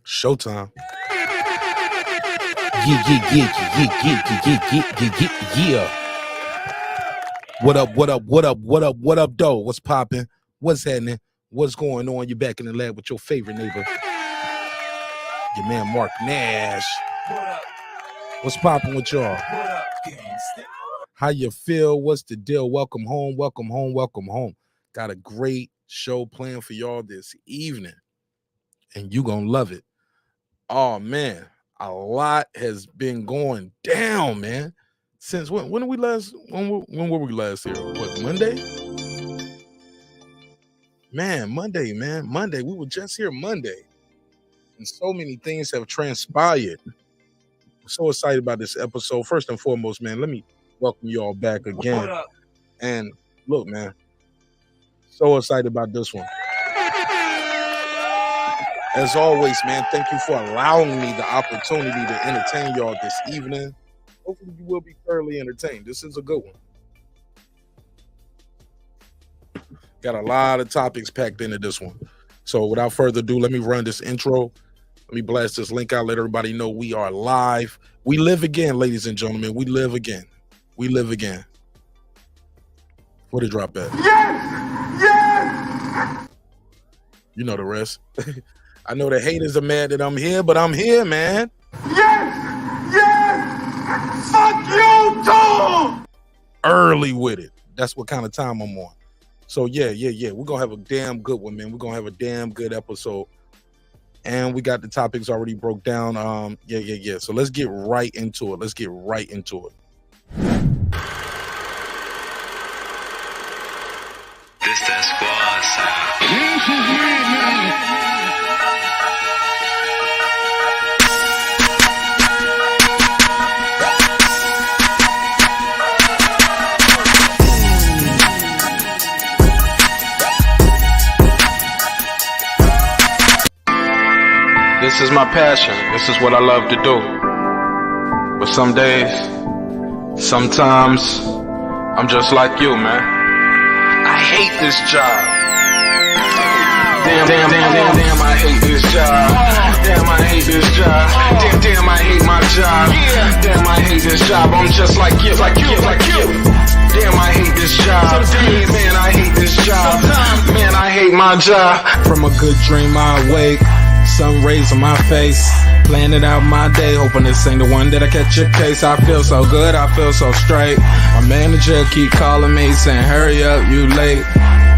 Showtime. Yeah. What up, though? What's popping? What's happening? What's going on? You back in the lab with your favorite neighbor, your man Marq Nash. What's popping with y'all? How you feel? What's the deal? Welcome home. Got a great show planned for y'all this evening, and you gonna love it. Oh man, a lot has been going down, man. Since when were we last here? What, Monday? Monday. We were just here Monday. And so many things have transpired. I'm so excited about this episode. First and foremost, man, let me welcome you all back again. And look, man, so excited about this one. As always, man, thank you for allowing me the opportunity to entertain y'all this evening. Hopefully you will be thoroughly entertained. This is a good one. Got a lot of topics packed into this one. So without further ado, let me run this intro. Let me blast this link out. Let everybody know we are live. We live again, ladies and gentlemen. We live again. Where to drop at? Yes! You know the rest. I know the haters are mad that I'm here, but I'm here, man. Yes! Fuck you too! Early with it. That's what kind of time I'm on. So yeah. We're gonna have a damn good one, man. We're gonna have a damn good episode. And we got the topics already broke down. Yeah. So let's get right into it. This that squad sound. This is my passion. This is what I love to do. But some days, sometimes, I'm just like you, man. I hate this job. Damn, I hate this job. Damn, I hate this job. Damn, I hate my job. Damn, I hate this job. I'm just like you. Damn, I hate this job. Man, I hate this job. Man, I hate my job. From a good dream I wake, sun rays on my face, planning out my day, hoping this ain't the one that I catch a case. I feel so good, I feel so straight. My manager keep calling me saying, hurry up, you late.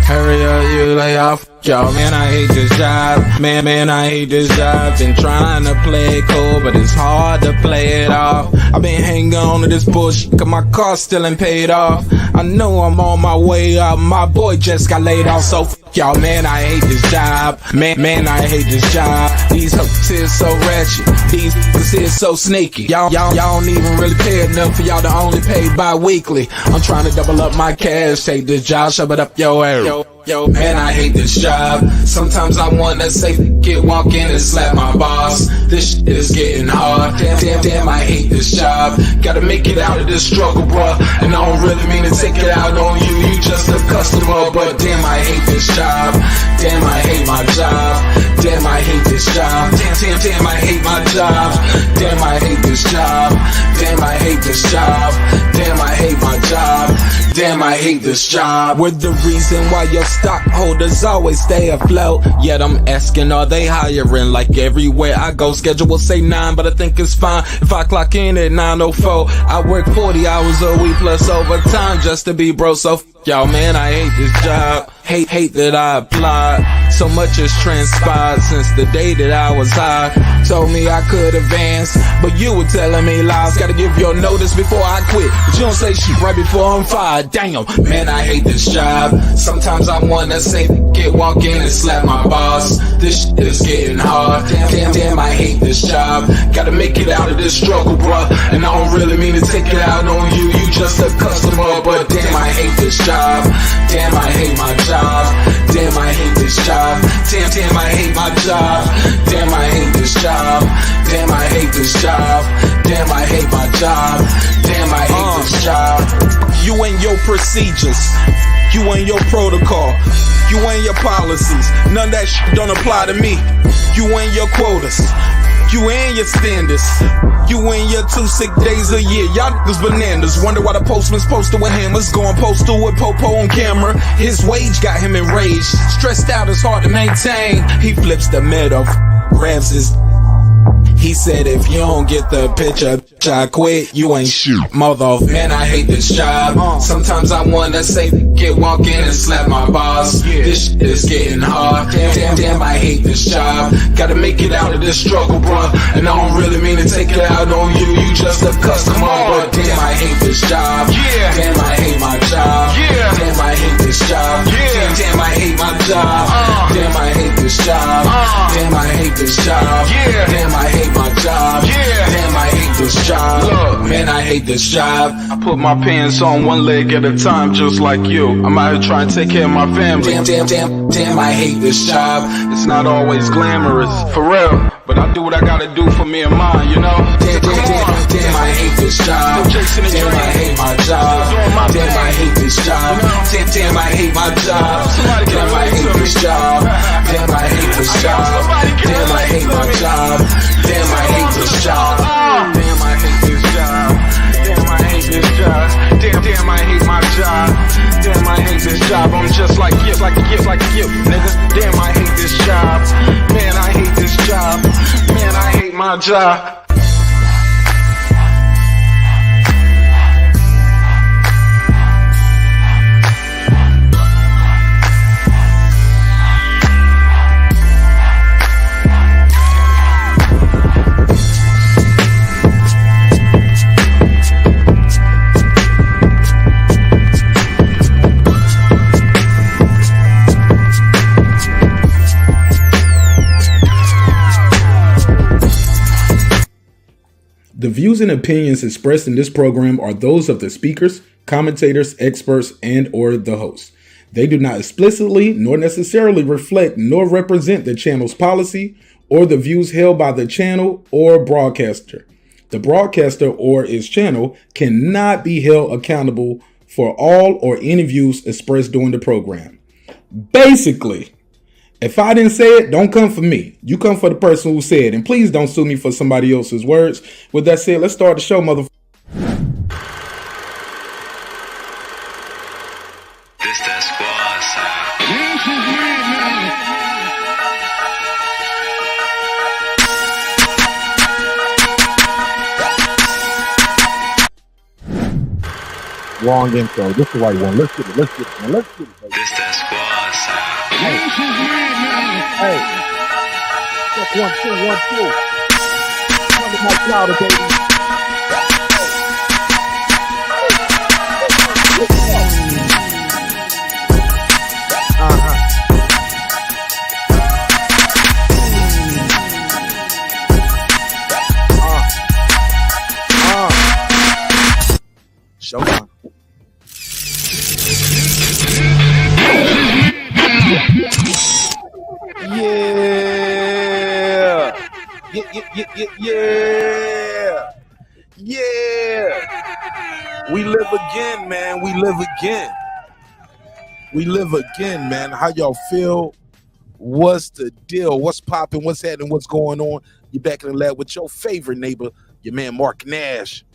Hurry up, you lay off. Y'all, man, I hate this job. Man, I hate this job. Been trying to play it cool, but it's hard to play it off. I've been hanging on to this bullshit, cause my car still ain't paid off. I know I'm on my way up. My boy just got laid off, so y'all, man, I hate this job. Man, I hate this job. These hoes is so ratchet. These niggas is so sneaky. Y'all don't even really pay enough for y'all to only pay bi-weekly. I'm trying to double up my cash. Take this job, shove it up your ass. Yo, man, I hate this job. Sometimes I wanna say, walk in and slap my boss. This shit is getting hard. Damn, I hate this job. Gotta make it out of this struggle, bruh. And I don't really mean to take it out on you. You just a customer, but damn, I hate this job. Damn, I hate my job. Damn, I hate this job. Damn, I hate my job. Damn, I hate this job. Damn, I hate this job. Damn, I hate my job. Damn, I hate this job. We're the reason why your stockholders always stay afloat. Yet I'm asking, are they hiring? Like everywhere I go, schedule will say 9, but I think it's fine if I clock in at 9:04. I work 40 hours a week plus overtime just to be bro. So y'all, man, I hate this job. Hate that I applied. So much has transpired since the day that I was high. Told me I could advance, but you were telling me lies. Gotta give your notice before I quit, but you don't say shit right before I'm fired. Damn, man, I hate this job. Sometimes I wanna say, walk in and slap my boss. This shit is getting hard. Damn, I hate this job. Gotta make it out of this struggle, bruh. And I don't really mean to take it out on you. You just a customer, but damn, I hate this job. Damn, I hate my job. Damn, I hate this job. Damn, I hate my job. Damn, I hate this job. Damn, I hate this job. Damn, I hate my job. Damn, I hate this job. You and your your procedures, you and your protocol, you and your policies. None of that shit don't apply to me. You and your quotas, you and your standards, you and your 2 sick days a year. Y'all niggas bananas. Wonder why the postman's posted with hammers, going postal with Popo on camera. His wage got him enraged, stressed out, it's hard to maintain. He flips the middle, grabs his. He said, if you don't get the picture, I quit, you ain't shoot. Mother, man, I hate this job. Sometimes I wanna say, walk in and slap my boss. This shit is getting hard. Damn, I hate this job. Gotta make it out of this struggle, bruh. And I don't really mean to take it out on you. You just a customer, but damn, I hate this job. Damn, I hate my job. Damn, I hate this job. Damn, I hate my job. Damn, I hate this job. Damn, I hate this job. Damn, I hate my job. Damn, I hate this job. Look, man, I hate this job. I put my pants on one leg at a time, just like you. I'm out here trying to take care of my family. Damn, I hate this job. It's not always glamorous, for real, but I do what I gotta do for me and mine, you know? Damn, I hate this job. Damn, I hate my job. Damn, I hate this job. Damn, I hate my job. Damn, I hate this job. Damn, I hate this job. Damn, I hate my job. Damn, I hate this job. Damn, I hate this job. Damn, I hate this job. Damn, I hate my job. Damn, I hate this job. I'm just like you, nigga. Damn, I hate this job. Man, I hate this job. Man, I hate my job. The views and opinions expressed in this program are those of the speakers, commentators, experts, and or the host. They do not explicitly nor necessarily reflect nor represent the channel's policy or the views held by the channel or broadcaster. The broadcaster or its channel cannot be held accountable for all or any views expressed during the program. Basically, if I didn't say it, don't come for me. You come for the person who said it. And please don't sue me for somebody else's words. With that said, let's start the show, motherfucker. This that squad sound. Wrong intro. This is the right one. Let's get it. Let's get it. Let's get it. This that squad sound. Hey. Check 1, 2, 1, 2. Under my cloud, baby. Showtime. Yeah. We live again, man. We live again. We live again, man. How y'all feel? What's the deal? What's popping? What's happening? What's going on? You back in the lab with your favorite neighbor, your man Marq Nash.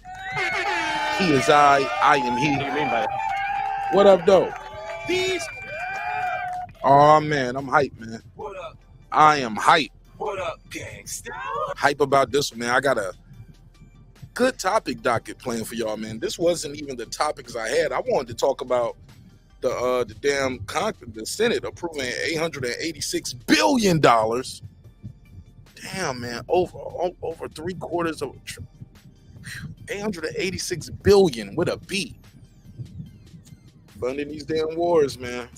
He is I am he. What do you mean by that? What up, though? These. Oh man, I'm hype, man. What up? I am hype. What up, gangsta? Hype about this one, man. I got a good topic docket playing for y'all, man. This wasn't even the topics I had. I wanted to talk about the damn the Senate approving $886 billion. Damn, man, over 3/4 of $886 billion with a B. Funding these damn wars, man.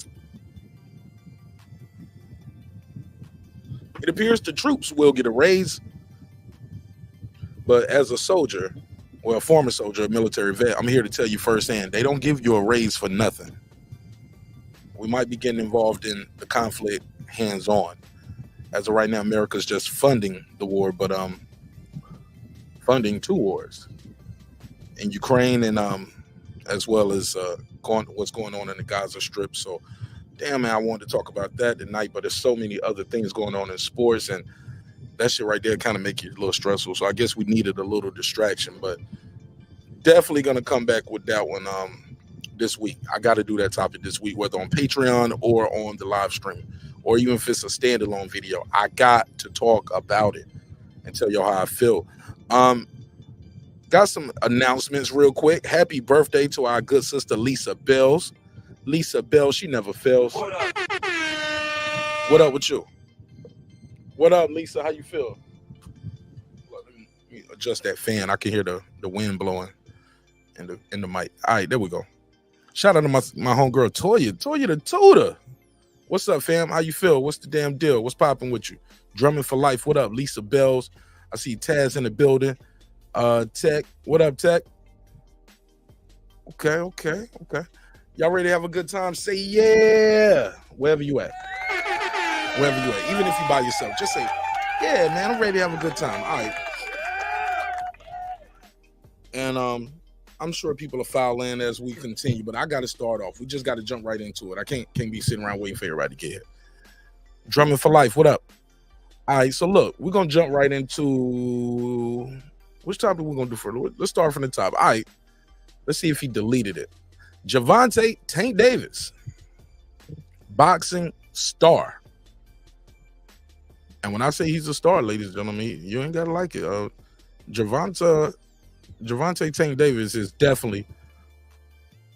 It appears the troops will get a raise, but as a soldier, well, a former soldier, a military vet, I'm here to tell you firsthand, they don't give you a raise for nothing. We might be getting involved in the conflict hands-on. As of right now, America's just funding the war, but funding 2 wars in Ukraine and as well as what's going on in the Gaza Strip. So, damn, man, I wanted to talk about that tonight, but there's so many other things going on in sports, and that shit right there kind of make you a little stressful. So I guess we needed a little distraction, but definitely going to come back with that one this week. I got to do that topic this week, whether on Patreon or on the live stream, or even if it's a standalone video. I got to talk about it and tell y'all how I feel. Got some announcements real quick. Happy birthday to our good sister Lisa Bells. Lisa Bells, she never fails. What up with you? What up, Lisa? How you feel? Let me adjust that fan. I can hear the wind blowing in the mic. All right, there we go. Shout out to my homegirl Toya. Toya the Tutor. What's up, fam? How you feel? What's the damn deal? What's popping with you? Drumming for life. What up, Lisa Bells? I see Taz in the building. Tech. What up, Tech? Okay. Y'all ready to have a good time? Say yeah. Wherever you at. Even if you by yourself, just say, yeah, man, I'm ready to have a good time. All right. And I'm sure people will file in as we continue, but I got to start off. We just got to jump right into it. I can't be sitting around waiting for everybody to get here. Drumming for life. What up? All right, so look, we're going to jump right into which topic we're going to do first. Let's start from the top. All right, let's see if he deleted it. Gervonta Tank Davis, boxing star. And when I say he's a star, ladies and gentlemen, you ain't got to like it. Gervonta Tank Davis is definitely,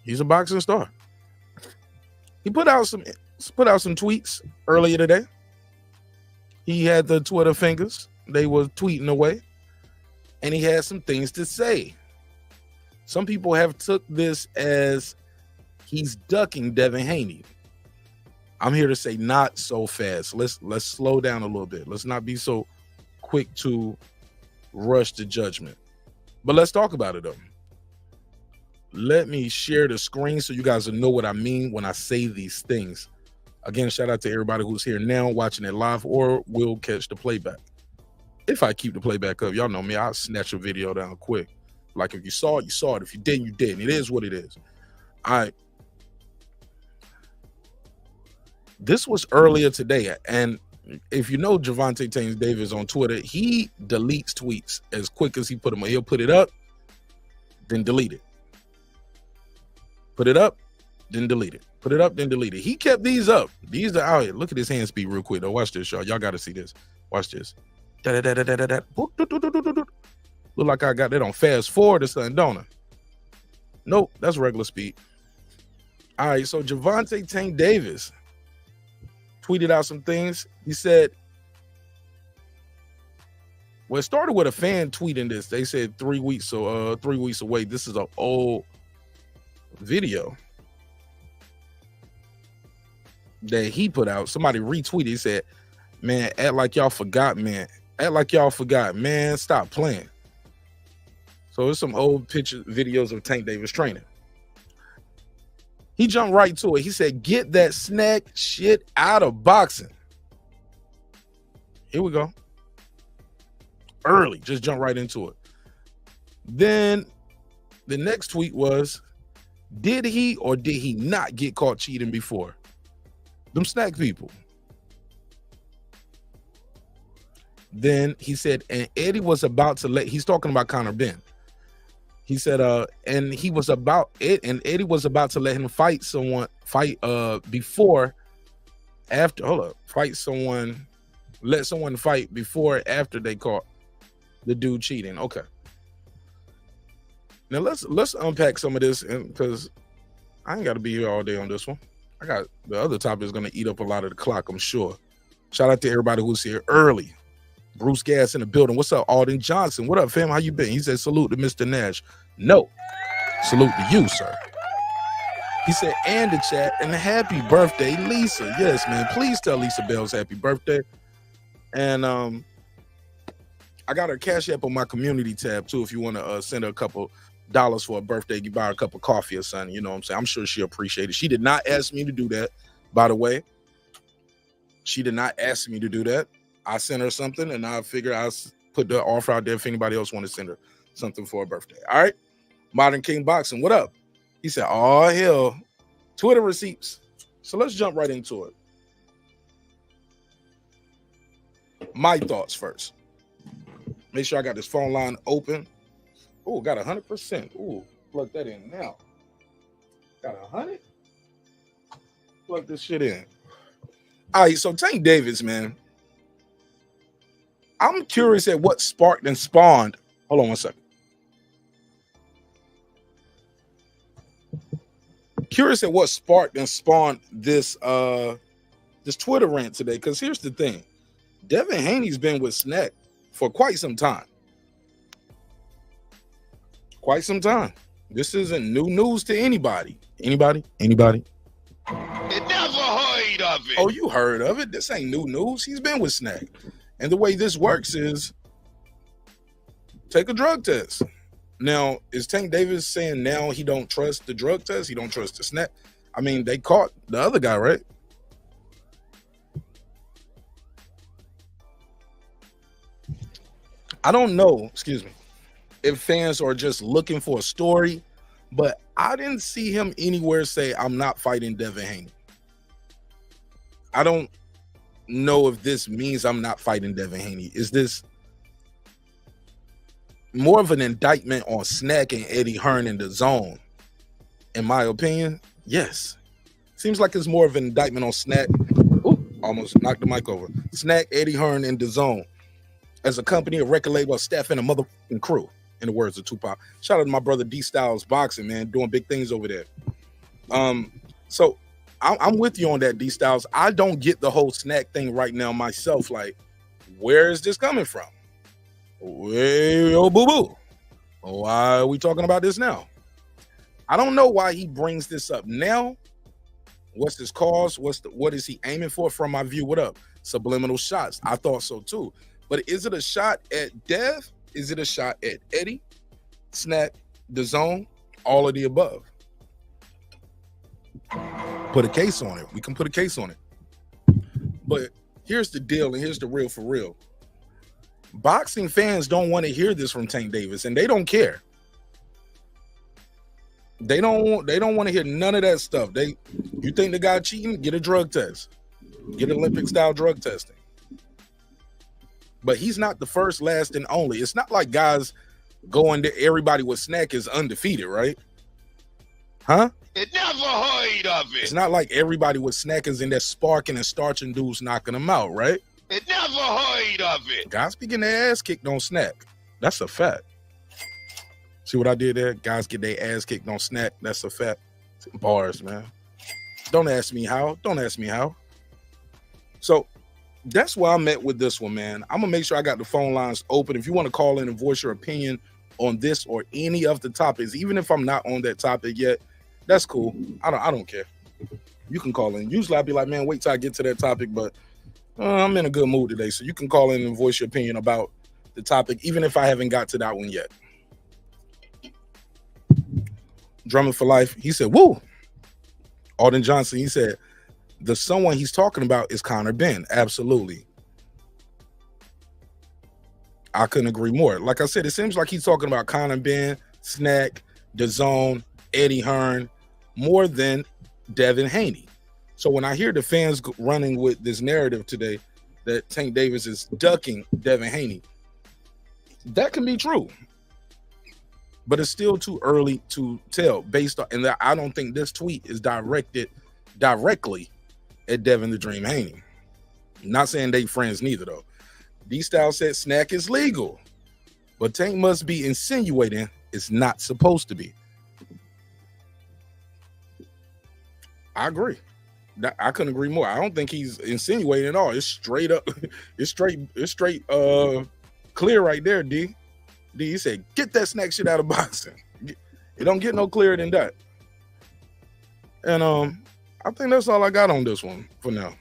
he's a boxing star. He put out some tweets earlier today. He had the Twitter fingers. They were tweeting away. And he had some things to say. Some people have took this as he's ducking Devin Haney. I'm here to say not so fast. Let's slow down a little bit. Let's not be so quick to rush to judgment. But let's talk about it though. Let me share the screen so you guys will know what I mean when I say these things. Again, shout out to everybody who's here now watching it live or will catch the playback. If I keep the playback up, y'all know me, I'll snatch a video down quick. Like if you saw it, you saw it. If you didn't, you didn't. It is what it is. All right. This was earlier today, and if you know Gervonta Tank Davis on Twitter, he deletes tweets as quick as he put them. He'll put it up, then delete it. Put it up, then delete it. Put it up, then delete it. He kept these up. These are out here. Look at his hand speed real quick. Though. Watch this, y'all. Y'all got to see this. Watch this. Look like I got that on fast forward or something, don't I? Nope, that's regular speed. All right, so Gervonta Tank Davis tweeted out some things. He said, well, it started with a fan tweeting this. They said 3 weeks, so 3 weeks away. This is an old video that he put out. Somebody retweeted. He said, man, act like y'all forgot, man. Act like y'all forgot, man. Stop playing. So it's some old picture videos of Tank Davis training. He jumped right to it. He said, get that snack shit out of boxing. Here we go. Early, just jump right into it. Then the next tweet was, did he or did he not get caught cheating before? Them snack people. Then he said, and Eddie was about to he's talking about Conor Ben. He said, and he was about it, and Eddie was about to let him fight someone, before, after, let someone fight before, after they caught the dude cheating. Okay. Now let's unpack some of this, because I ain't got to be here all day on this one. I got the other topic is going to eat up a lot of the clock, I'm sure. Shout out to everybody who's here early. Bruce Gas in the building. What's up, Alden Johnson? What up, fam? How you been? He said, salute to Mr. Nash. No, salute to you, sir. He said, and the chat, and happy birthday, Lisa. Yes, man. Please tell Lisa Bells happy birthday. And I got her Cash App on my community tab, too, if you want to send her a couple dollars for a birthday. You buy her a cup of coffee or something. You know what I'm saying? I'm sure she'll appreciate it. She did not ask me to do that, by the way. She did not ask me to do that. I sent her something, and I figure I'll put the offer out there if anybody else want to send her something for her birthday. All right? Modern King Boxing, what up? He said, "Oh hell, Twitter receipts." So let's jump right into it. My thoughts first. Make sure I got this phone line open. Oh, got 100%. Ooh, plug that in now. Got 100. Plug this shit in. All right, so Tank Davis, man. I'm curious at what sparked and spawned. Hold on one second. Curious at what sparked and spawned this this Twitter rant today. Because here's the thing. Devin Haney's been with Snack for quite some time. Quite some time. This isn't new news to anybody. Anybody? Anybody? You never heard of it. Oh, you heard of it. This ain't new news. He's been with Snack. And the way this works is take a drug test. Now, is Tank Davis saying now he don't trust the drug test? He don't trust the Snack? I mean, they caught the other guy, right? I don't know, excuse me, if fans are just looking for a story, but I didn't see him anywhere say, I'm not fighting Devin Haney. I don't know if this means I'm not fighting Devin Haney. Is this more of an indictment on Snack and Eddie Hearn in the zone? In my opinion, yes. Seems like it's more of an indictment on Snack. Ooh, almost knocked the mic over. Snack, Eddie Hearn in the zone. As a company, a record label, staff, and a motherfucking crew, in the words of Tupac. Shout out to my brother D Styles Boxing, man, doing big things over there. So I'm with you on that, D Styles. I don't get the whole Snack thing right now myself. Like, where is this coming from? Hey, oh, boo-boo. Why are we talking about this now? I don't know why he brings this up now. What's his cause? What is he aiming for? From my view, what up? Subliminal shots. I thought so too. But is it a shot at Dev? Is it a shot at Eddie, Snack, the zone, all of the above? Put a case on it. We can put a case on it. But here's the deal, and here's the real for real. Boxing fans don't want to hear this from Tank Davis, and they don't care. They don't want to hear none of that stuff. You think the guy cheating? Get a drug test. Get Olympic style drug testing. But he's not the first, last, and only. It's not like guys going to everybody with Snack is undefeated, right? Huh? You never heard of it. It's not like everybody with Snack is in there sparking and starching dudes, knocking them out, right? You never heard of it. Guys be getting their ass kicked on Snack. That's a fact. See what I did there? Guys get their ass kicked on Snack. That's a fact. Bars, man. Don't ask me how. Don't ask me how. So that's where I'm at with this one, man. I'm gonna make sure I got the phone lines open. If you want to call in and voice your opinion on this or any of the topics, even if I'm not on that topic yet, that's cool. I don't care. You can call in. Usually I'd be like, man, wait till I get to that topic, but I'm in a good mood today. So you can call in and voice your opinion about the topic, even if I haven't got to that one yet. Drummond for life. He said, woo. Alden Johnson, he said, the someone he's talking about is Conor Benn. Absolutely. I couldn't agree more. Like I said, it seems like he's talking about Conor Benn, Snack, DAZN, Eddie Hearn, more than Devin Haney. So when I hear the fans running with this narrative today that Tank Davis is ducking Devin Haney, that can be true. But it's still too early to tell based on, and I don't think this tweet is directed directly at Devin the Dream Haney. Not saying they friends neither though. D-Style said Snack is legal, but Tank must be insinuating it's not supposed to be. I agree. I couldn't agree more. I don't think he's insinuating at all. It's straight up. It's straight clear right there, D. D, he said, get that Snack shit out of boxing. It don't get no clearer than that. And I think that's all I got on this one for now.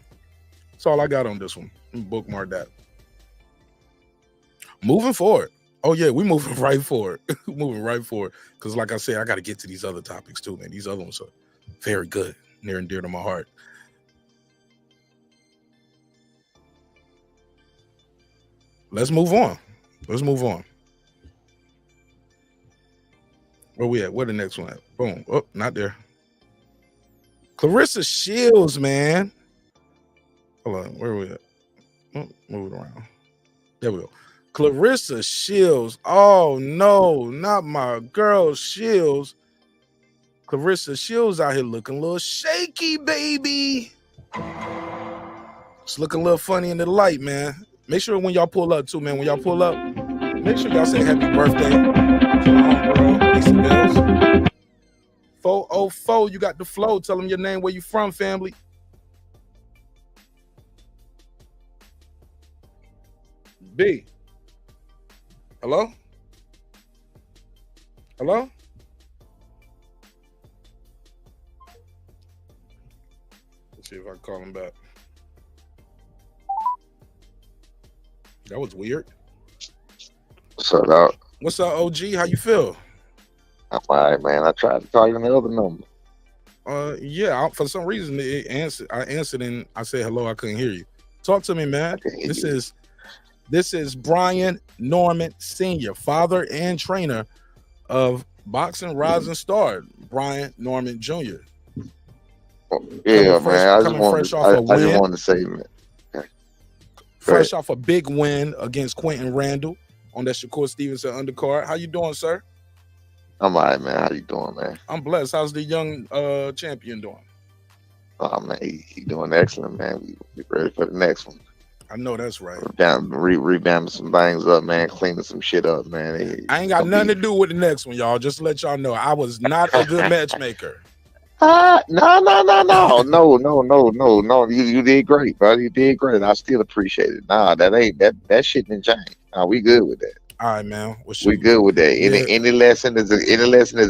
That's all I got on this one. Bookmark that. Moving forward. Oh yeah, we moving right forward. Moving right forward. Because like I said, I got to get to these other topics too, man. These other ones are very good, near and dear to my heart. Let's move on. Let's move on. Where we at? Where the next one at? Boom. Oh, not there. Claressa Shields, man. Hold on. Where are we at? Oh, move it around. There we go. Claressa Shields. Oh, no. Not my girl Shields. Claressa Shields out here looking a little shaky, baby. It's looking a little funny in the light, man. Make sure when y'all pull up, too, man. When y'all pull up, make sure y'all say happy birthday to my homegirl, Lisa Bells. 404, you got the flow. Tell them your name, where you from, family. B. Hello? Hello? Let's see if I can call him back. That was weird. What's up, dog? What's up, OG? How you feel? I'm all right, man. I tried to call you on the other number. Yeah. For some reason, I answered and I said hello. I couldn't hear you. Talk to me, man. This is Brian Norman Sr., father and trainer of Boxing Rising Star, Brian Norman Jr. Yeah, man. I just wanted to say, man. Fresh off a big win against Quentin Randall on that Shakur Stevenson undercard. How you doing, sir? I'm all right, man. How you doing, man? I'm blessed. How's the young champion doing? Oh, man, he doing excellent, man. We ready for the next one. I know that's right. Revamping some things up, man. Cleaning some shit up, man. I ain't got nothing to do with the next one, y'all. Just to let y'all know, I was not a good matchmaker. No. You did great, bro. You did great. I still appreciate it. Nah, that shit didn't change. Nah, we good with that. All right, man. We good with that. Any lesson is a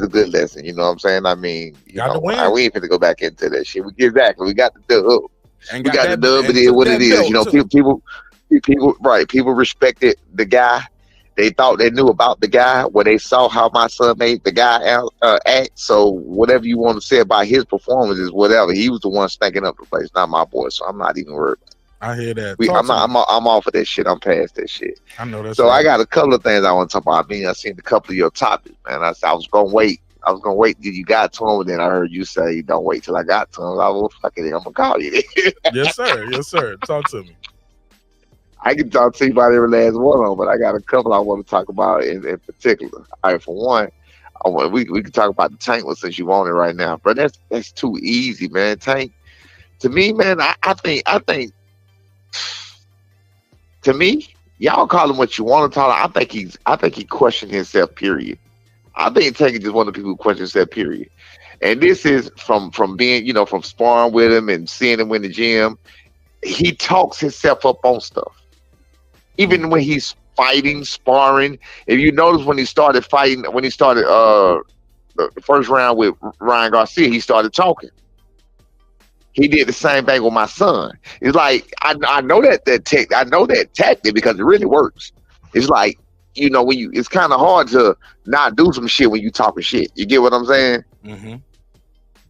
good lesson. You know what I'm saying? I mean, we ain't finna go back into that shit. We got the dub. We got the dub. It is what it is. You know, people respected the guy. They thought they knew about the guy when they saw how my son made the guy act. So whatever you want to say about his performances, whatever, he was the one stinking up the place, not my boy. So I'm not even worried. I hear that. I'm off of that shit. I'm past that shit. I know that. So right. I got a couple of things I want to talk about. I mean, I seen a couple of your topics, man. I was gonna wait. Till you got to him, and then I heard you say, "Don't wait till I got to him." I was fucking. I'm gonna call you. Yes, sir. Talk to me. I can talk to you about every last one of them, but I got a couple I want to talk about in particular. All right, for one, we can talk about the Tank one since you want it right now, but that's too easy, man. Tank, to me, man, I think, to me, y'all call him what you want to call him. I think he questioned himself. Period. I think Tank is just one of the people who questions himself. Period. And this is from being, from sparring with him and seeing him in the gym. He talks himself up on stuff. Even when he's fighting, sparring, if you notice when he started fighting, the first round with Ryan Garcia, he started talking. He did the same thing with my son. It's like I know that tactic because it really works. It's like it's kind of hard to not do some shit when you talking shit. You get what I'm saying? Mm-hmm.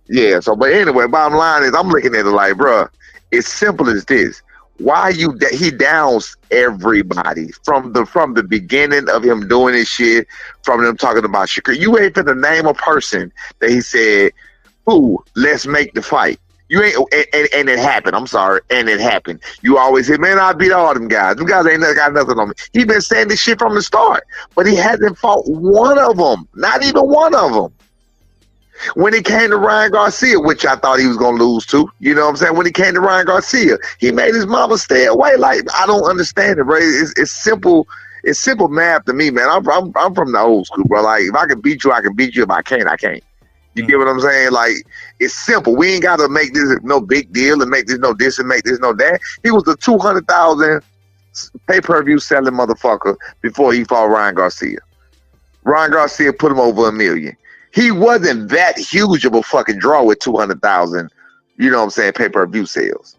Yeah. So, but anyway, bottom line is I'm looking at it like, bruh, it's simple as this. Why he downs everybody from the beginning of him doing this shit, from them talking about Shakur. You ain't finna name a person that he said, "Ooh, let's make the fight." You ain't, and it happened. I'm sorry, and it happened. You always say, "Man, I beat all them guys. Them guys ain't got nothing on me." He been saying this shit from the start, but he hasn't fought one of them. Not even one of them. When it came to Ryan Garcia, which I thought he was going to lose to, you know what I'm saying? When it came to Ryan Garcia, he made his mama stay away. Like, I don't understand it, bro. It's simple. It's simple math to me, man. I'm from the old school, bro. Like, if I can beat you, I can beat you. If I can't, I can't. You get what I'm saying? Like, it's simple. We ain't got to make this no big deal and make this no this and make this no that. He was the 200,000 pay-per-view selling motherfucker before he fought Ryan Garcia. Ryan Garcia put him over $1 million. He wasn't that huge of a fucking draw with 200,000, you know what I'm saying, pay-per-view sales.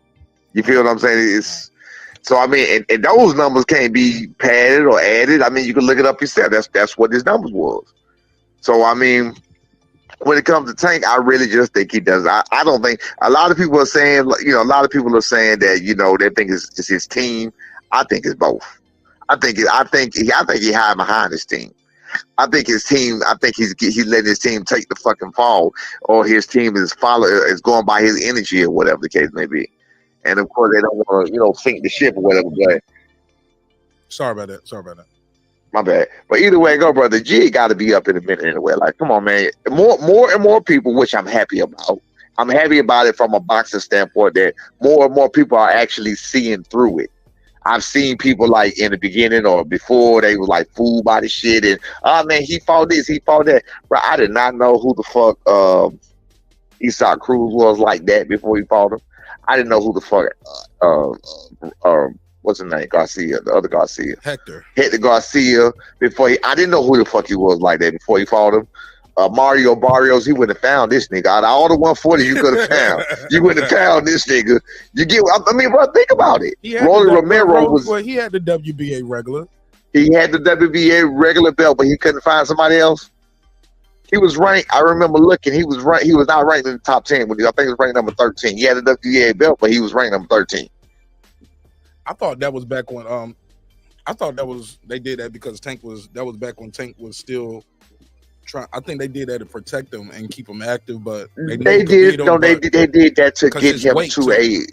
You feel what I'm saying? So I mean, and those numbers can't be padded or added. I mean, you can look it up yourself. That's what his numbers was. So I mean, when it comes to Tank, I really just think he does. I don't think a lot of people are saying, that, they think it's his team. I think it's both. I think he hide behind his team. I think his team. I think he's letting his team take the fucking fall, or his team is going by his energy or whatever the case may be. And of course, they don't want to, sink the ship or whatever. But sorry about that. My bad. But either way, go, brother. G got to be up in a minute anyway. Like, come on, man. More and more people, which I'm happy about. I'm happy about it from a boxing standpoint that more and more people are actually seeing through it. I've seen people like in the beginning or before they was like fooled by the shit and man, he fought this, he fought that. Bro, I did not know who the fuck Isaac Cruz was like that before he fought him. I didn't know who the fuck what's his name? Garcia, the other Garcia. Hector Garcia before I didn't know who the fuck he was like that before he fought him. Mario Barrios, he wouldn't have found this nigga. Out of all the 140 you could have found, you wouldn't have found this nigga. You get, I mean, bro, think about it. Rolly Romero he had the WBA regular. He had the WBA regular belt, but he couldn't find somebody else. He was ranked. I remember looking. He was ranked. He was not ranked in the top 10. I think he was ranked number 13. He had the WBA belt, but he was ranked number 13. I thought that was back when. I thought that was they did that because Tank was. That was back when Tank was still. I think they did that to protect him and keep him active, but they did. No, they did that to get him to a.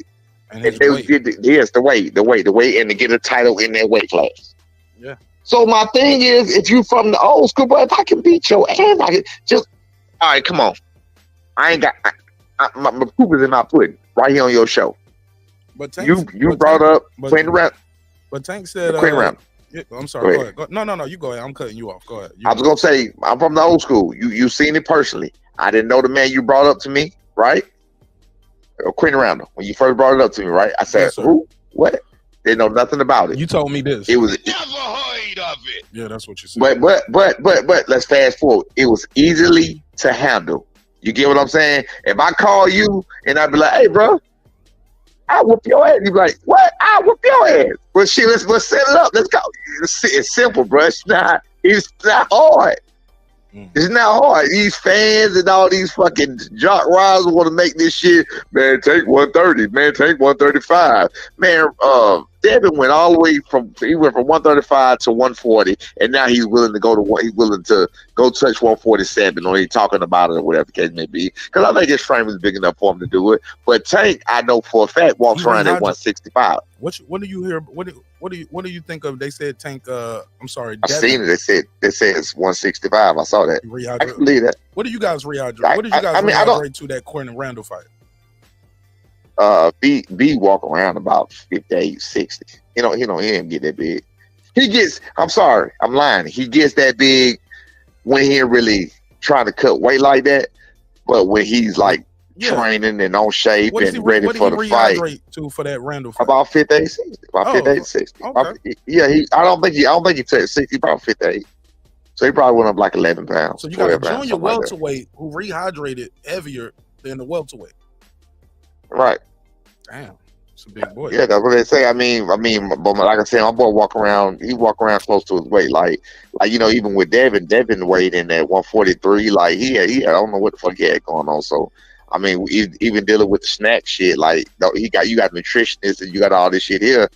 The weight, and to get a title in that weight class. Yeah. So my thing is, if you from the old school, bro, if I can beat your ass, I can just. All right, come on. I ain't got my proof is in my pudding right here on your show. But Tank, you brought up Quentin Round. But Tank said Quentin Round. Yeah, I'm sorry. Go ahead. No, you go ahead. I'm cutting you off. Go ahead. I was gonna say I'm from the old school. You seen it personally. I didn't know the man you brought up to me, right? Quentin Randall. When you first brought it up to me, right? I said, yes, who? What? Didn't know nothing about it. You told me this. It was never heard of it. Yeah, that's what you said. But let's fast forward. It was easily to handle. You get what I'm saying? If I call you and I'd be like, hey, bro, I whoop your ass. You be like, what? I whoop your ass. Well, shit, let's set it up. Let's go. It's simple, bro. It's not hard. It's not hard. These fans and all these fucking jock riders want to make this shit. Man, take 130. Man, take 135. Man, Devin went all the way from 135 to 140, and now he's willing to go touch 147, or he's talking about it or whatever the case may be. Because I think his frame is big enough for him to do it. But Tank, I know for a fact, walks around at 165. What do you hear? What do you think of? They said Tank. I'm sorry. I've seen it. They said it's 165. I saw that. I can believe that. What do you guys rehydrate? What did you guys rehydrate to that Quentin Randall fight? B walk around about 58, 60. He didn't get that big. He gets. I'm sorry. I'm lying. He gets that big when he ain't really trying to cut weight like that. But when he's like training and on shape and ready for the fight. For that Randall fight? About 58, 60. About 58, 60. Okay. I don't think he touched 60. Probably 58. So he probably went up like 11 pounds. So you got a junior welterweight who rehydrated heavier than the welterweight. Right. Damn. It's a big boy. Yeah, that's what they say. I mean, but like I said, my boy walk around close to his weight. Like even with Devin weighed in at 143. Like he I don't know what the fuck he had going on. So I mean, even dealing with the snack shit, like you got nutritionists and you got all this shit here.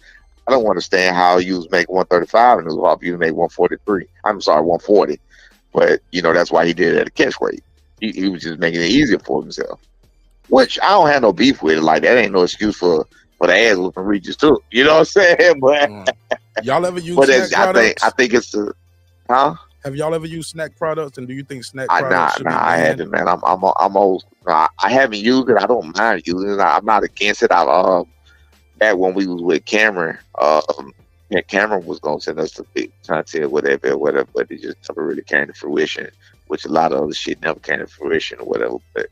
I don't understand how you was making 135 and it was hard for you to make 143. I'm sorry, 140. But that's why he did it at a catch weight. He was just making it easier for himself. Which I don't have no beef with it. Like that ain't no excuse for the ass whooping reaches too. You know what I'm saying? But y'all ever use snack products? I think it's the Have y'all ever used snack products, and do you think snack products should be banned? I haven't, man. I'm old. I haven't used it. I don't mind using it. I'm not against it. Back when we was with Cameron, Cameron was gonna send us the big content, whatever, but it just never really came to fruition. Which a lot of other shit never came to fruition or whatever. But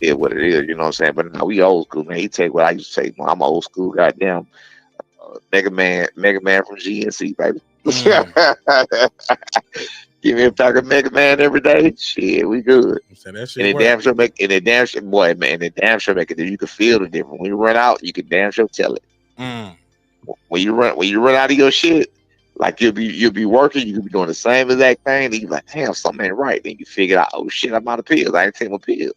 it is what it is. You know what I'm saying? But now we old school, man. He take what I used to take. I'm old school. Goddamn, Mega Man from GNC, baby. Give me a pack of Mega Man every day. Shit, we good. And it damn sure make it. Damn sure, boy, man. It damn sure make it. You can feel the difference when you run out. You can damn sure tell it. When you run out of your shit, like you'll be working. You could be doing the same exact thing. Then you be like, damn, something ain't right. Then you figure out, oh shit, I'm out of pills. I ain't taking my pills.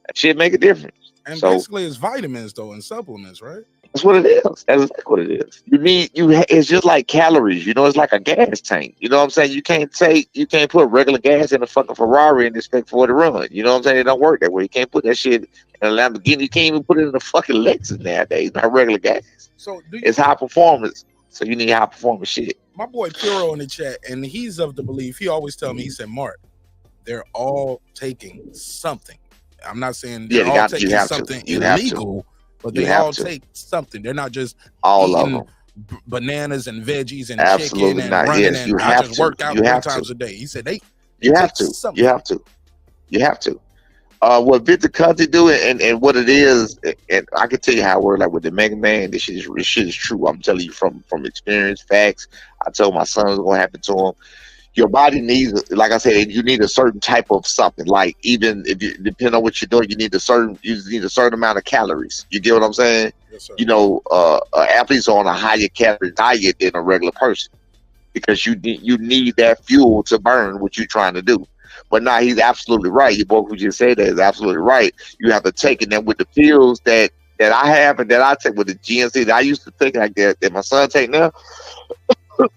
That shit make a difference. And basically, it's vitamins though and supplements, right? That's what it is. That's exactly what it is. It's just like calories. You know, it's like a gas tank. You know what I'm saying? You can't put regular gas in a fucking Ferrari and expect for it to run. You know what I'm saying? It don't work that way. You can't put that shit in a Lamborghini. You can't even put it in a fucking Lexus nowadays. Not regular gas. So it's high performance. So you need high performance shit. My boy Puro in the chat, and he's of the belief. He always tell me, he said, Mark, they're all taking something. I'm not saying they're all taking something illegal. But they all take something. They're not just all of them bananas and veggies and absolutely chicken and not. running Yes, and you I have just to. work out you 3 have times to. a day. He said you have to. You have to. You have to. What Victor Conte do and what it is, and I can tell you how it works. Like with the Mega Man, this shit is true. I'm telling you from experience, facts. I told my son it was gonna happen to him. Your body needs, like I said, you need a certain type of something. Like even if you, depending on what you're doing, you need a certain amount of calories. You get what I'm saying? Yes, sir. You know, athletes are on a higher calorie diet than a regular person because you need that fuel to burn what you're trying to do. But now he's absolutely right. You both who just said that is absolutely right. You have to take it. And with the pills that I have and that I take with the GNC that I used to take like that my son take now,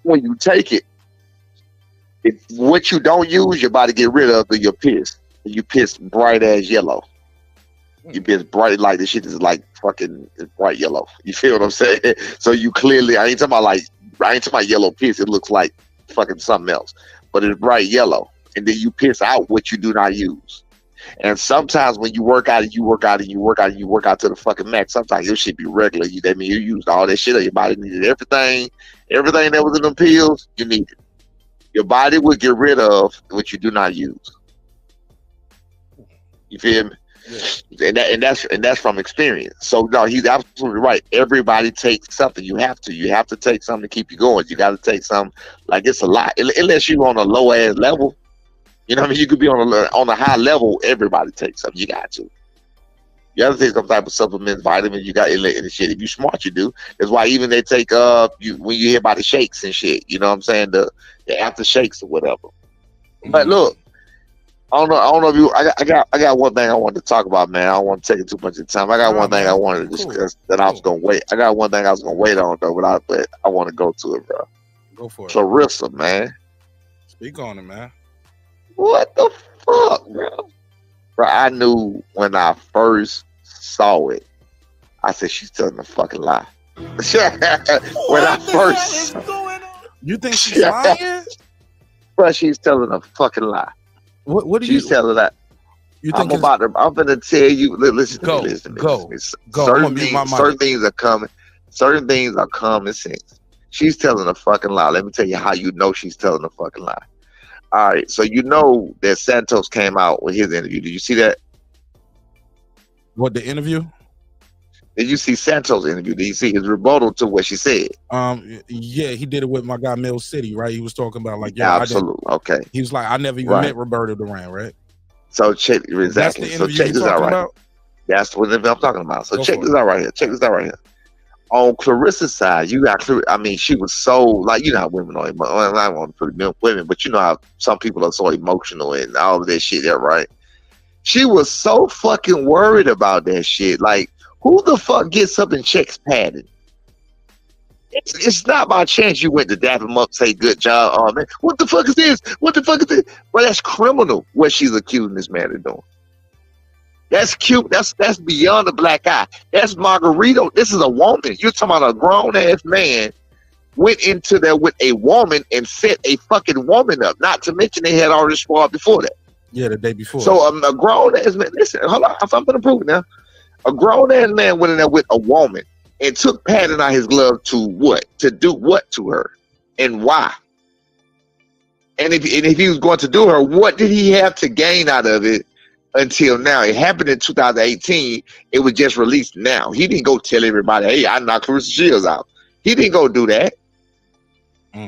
when you take it, what you don't use, your body get rid of your piss. You piss bright as yellow. You piss bright like this shit is like fucking bright yellow. You feel what I'm saying? So you clearly, I ain't talking about yellow piss. It looks like fucking something else, but it's bright yellow. And then you piss out what you do not use. And sometimes when you work out to the fucking max, sometimes your shit be regular. You used all that shit. Your body needed everything that was in them pills. You need it. Your body will get rid of what you do not use. You feel me? Yeah. And that's from experience. So no, he's absolutely right. Everybody takes something. You have to take something to keep you going. You got to take something. Like it's a lot. Unless you're on a low ass level, you know what I mean. You could be on a high level. Everybody takes something. You got to. You have to take some type of supplements, vitamins. You got and shit. If you smart, you do. That's why even they take when you hear about the shakes and shit. You know what I'm saying? The after shakes or whatever. Mm-hmm. But look, I don't know if you. I got one thing I wanted to talk about, man. I don't want to take it too much of time. I got one thing I wanted to discuss that I was gonna wait. I got one thing I was gonna wait on though, but I want to go to it, bro. Go for it. Claressa, man. Speak on it, man. What the fuck, bro? Bro, I knew when I first saw it. I said she's telling a fucking lie. You think she's lying? Bro, she's telling a fucking lie. What do she's telling that? You think I'm gonna tell you. Listen to me. Go. Certain things are coming. Certain things are common sense. She's telling a fucking lie. Let me tell you how you know she's telling a fucking lie. All right, so you know that Santos came out with his interview. Did you see that? What, the interview? Did you see Santos' interview? Did you see his rebuttal to what she said? Yeah, he did it with my guy Mill City, right? He was talking about like, absolutely, okay. He was like, I never even met Roberto Duran, right? So check exactly. That's the interview so check this out, right? About? That's what I'm talking about. So check this out right here. Check this out right here. On Claressa's side, you got. I mean, she was so like, you know how women are. I don't want to put women, but you know how some people are so emotional and all of that shit. There, right? She was so fucking worried about that shit. Like, who the fuck gets up and checks padding? It's not by chance you went to dap him up, say good job. Oh man, what the fuck is this? What the fuck is this? Well, that's criminal. What she's accusing this man of doing. That's cute. That's beyond a black eye. That's Margarito. This is a woman. You're talking about a grown ass man went into there with a woman and set a fucking woman up. Not to mention they had already squad before that. Yeah, the day before. So a grown ass man. Listen, hold on. I'm gonna prove it now. A grown ass man went in there with a woman and took padding out his glove to what? To do what to her, and why? And if he was going to do her, what did he have to gain out of it? Until now, it happened in 2018. It was just released now. He didn't go tell everybody, "Hey, I knocked Claressa Shields out." He didn't go do that.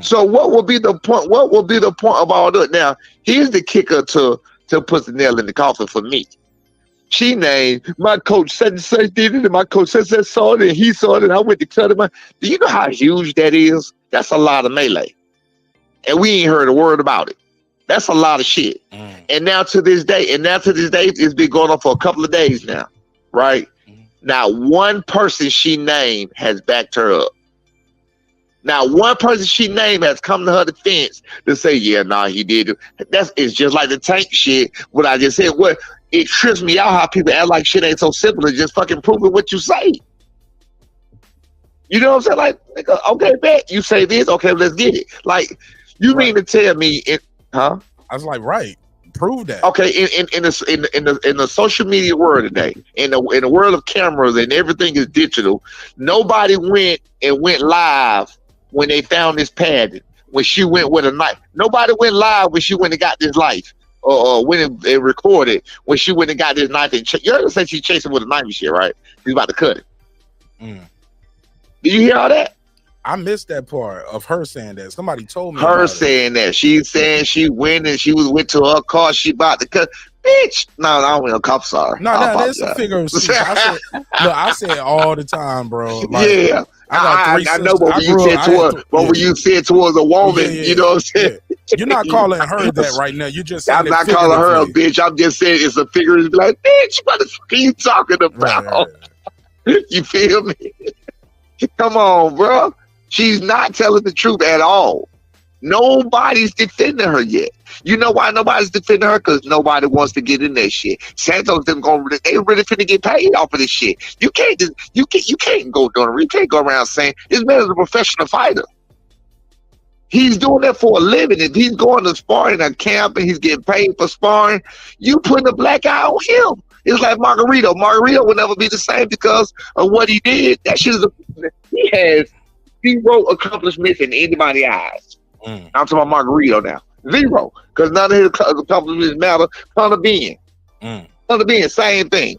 So, what will be the point? What will be the point of all that? Now, here's the kicker to put the nail in the coffin for me. She named my coach said and such did it, and my coach said saw it, and he saw it, and I went to cut him. Do you know how huge that is? That's a lot of melee, and we ain't heard a word about it. That's a lot of shit. And now to this day, it's been going on for a couple of days now, right? Now, one person she named has backed her up. Now, one person she named has come to her defense to say, yeah, nah, he did it. It's just like the Tank shit, what I just said. What it trips me out how people act like shit ain't so simple as just fucking proving what you say. You know what I'm saying? Like okay, bet you say this, okay, let's get it. Like, you mean to tell me huh? I was like, right. Prove that. Okay, in the social media world today, in the world of cameras and everything is digital, nobody went live when they found this pattern. When she went with a knife, nobody went live when she went and got this knife, or when it recorded when she went and got this knife. And you heard her say she's chasing with a knife and shit, right? She's about to cut it. Did you hear all that? I missed that part of her saying that. Somebody told me. Her saying that. She's saying she went and she went to her car. She about to cut. Bitch. No, I don't mean a cop. Sorry. No, that's a figure of speech. I say it all the time, bro. Like, yeah. I know, but when you said towards a woman, you know what I'm saying? Yeah. You're not calling her that right now. You just I'm not calling her a bitch. I'm just saying it's a figure. It's like, bitch, what are you talking about? Right. You feel me? Come on, bro. She's not telling the truth at all. Nobody's defending her yet. You know why nobody's defending her? Because nobody wants to get in that shit. Santos they really finna get paid off of this shit. You can't go doing it. You can't go around saying this man is a professional fighter. He's doing that for a living. If he's going to sparring at camp and he's getting paid for sparring, you putting a black eye on him. It's like Margarito. Margarito will never be the same because of what he did. That shit is he has zero accomplishments in anybody's eyes. I'm talking about Margarito now. Zero. Because none of his accomplishments matter. Conor Benn. Conor Benn, same thing.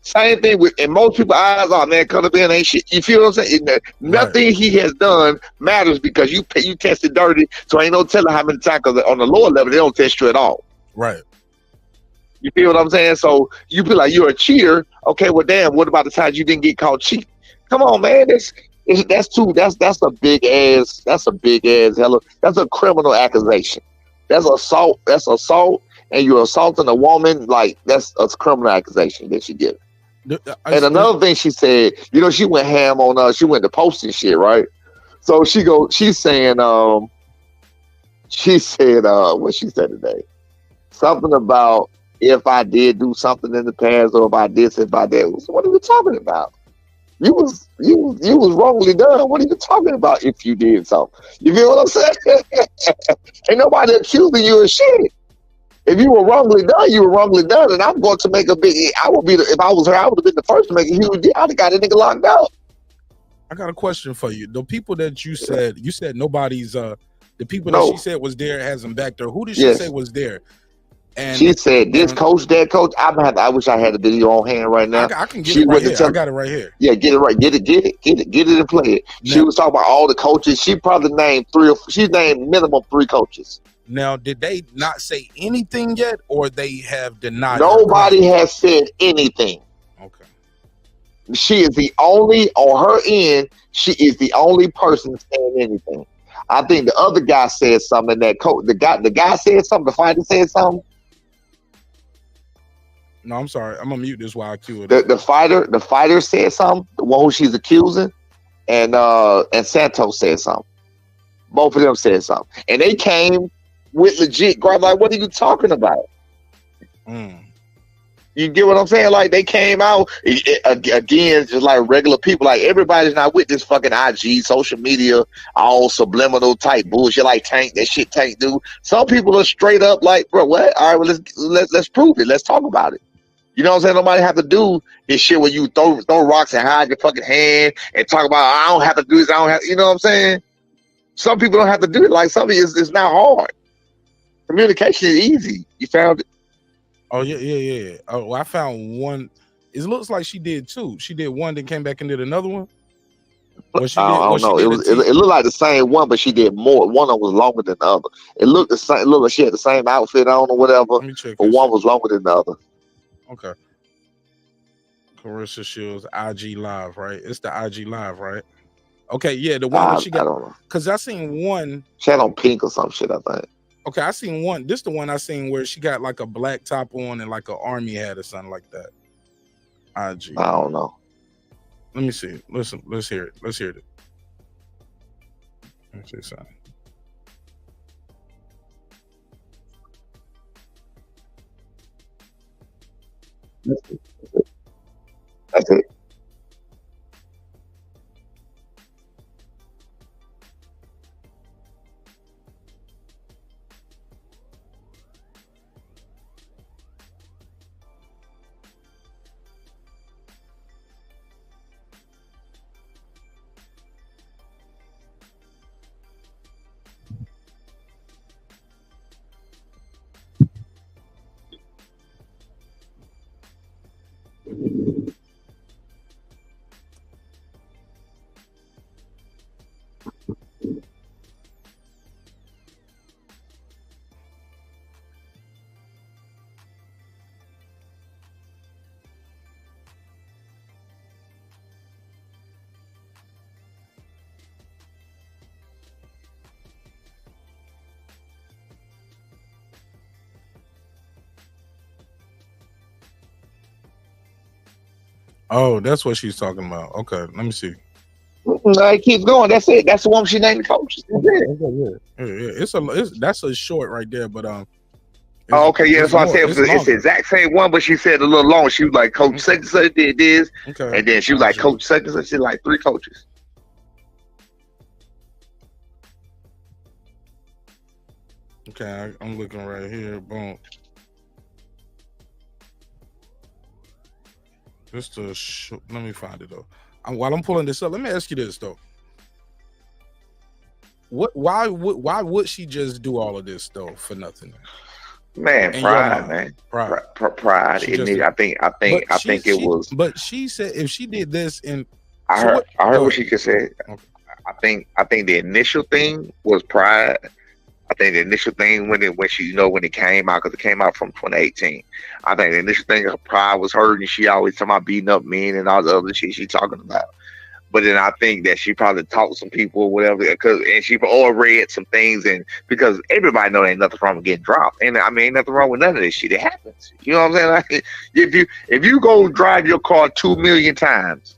Same thing with, and most people's eyes are, man, Conor Benn ain't shit. You feel what I'm saying? Nothing he has done matters because you tested dirty, so ain't no telling how many times, because on the lower level, they don't test you at all. Right. You feel what I'm saying? So you be like, you're a cheater. Okay, well, damn, what about the times you didn't get caught cheating? Come on, man. That's a big ass that's a criminal accusation. That's assault, and you're assaulting a woman. Like, that's a criminal accusation that you get. And another thing she said, you know, she went ham on she went to posting shit, right? So she's saying she said what she said today, something about if I did do something in the past, or if I did, if I did. What are you talking about? You was wrongly done. What are you talking about if you did something? You feel what I'm saying? Ain't nobody accusing you of shit. If you were wrongly done, you were wrongly done. And I'm going to make a big, if I was her, I would have been the first to make a huge deal. I'd have got a nigga locked out. I got a question for you. The people that you said nobody's, the people that she said was there hasn't backed her. Who did she say was there? And she said this coach, that coach. I wish I had the video on hand right now. I can get it right here. I got it right here. Yeah, get it right. Get it and play it. Now, she was talking about all the coaches. She probably named she named minimum 3 coaches. Now, did they not say anything yet, or they have denied? Nobody has said anything. Okay. She is the only, on her end, she is the only person saying anything. I think the other guy said something. That coach, the guy said something. The fighter said something. No, I'm sorry. I'm gonna mute this while I cue it. The fighter said something. The one who she's accusing, and Santos said something. Both of them said something, and they came with legit grab. Like, what are you talking about? You get what I'm saying? Like, they came out again, just like regular people. Like, everybody's not with this fucking IG, social media, all subliminal type bullshit. Like Tank, that shit Tank do. Some people are straight up like, bro, what? All right, well, let's prove it. Let's talk about it. You know what I'm saying? Nobody have to do this shit where you throw rocks and hide your fucking hand and talk about, I don't have to do this. I don't have, you know what I'm saying? Some people don't have to do it. Like, something is not hard. Communication is easy. You found it. Oh, yeah. Oh, I found one. It looks like she did 2. She did one, then came back and did another one. I don't know. It looked like the same one, but she did more. One of them was longer than the other. It looked the same. It looked like she had the same outfit on or whatever. Let me check. But one was longer than the other. Okay. Claressa Shields IG Live, right? It's the IG Live, right? Okay, yeah, the one that she got. I don't know. Because I seen one. She had on pink or some shit, I think. Okay, I seen one. This the one I seen where she got like a black top on and like an army hat or something like that. IG. I don't know. Let me see. Listen, let's hear it. Let's hear it. Let me see something. That's it. Oh, that's what she's talking about. Okay, let me see. It keeps going. That's it. That's the one she named the coach. That's a short right there, but Oh, okay, yeah, that's what I said. It's the exact same one, but she said a little long. She was like, Coach such and such did this, and then she was like, Coach such and such. She like 3 coaches. Okay, I'm looking right here. Boom. Just to let me find it though. While I'm pulling this up, let me ask you this though. Why would she just do all of this though for nothing? Man, pride, man. Pride. I think it was. But she said if she did this, and I heard what she just said. Okay. I think the initial thing was pride. I think the initial thing when it came out, because it came out from 2018. I think the initial thing, her pride was hurt, and she always talking about beating up men and all the other shit she talking about. But then I think that she probably talked to some people or whatever, and she all read some things, and because everybody know there ain't nothing wrong with getting dropped, and I mean ain't nothing wrong with none of this shit. It happens. You know what I'm saying? Like, if you go drive your car 2 million times,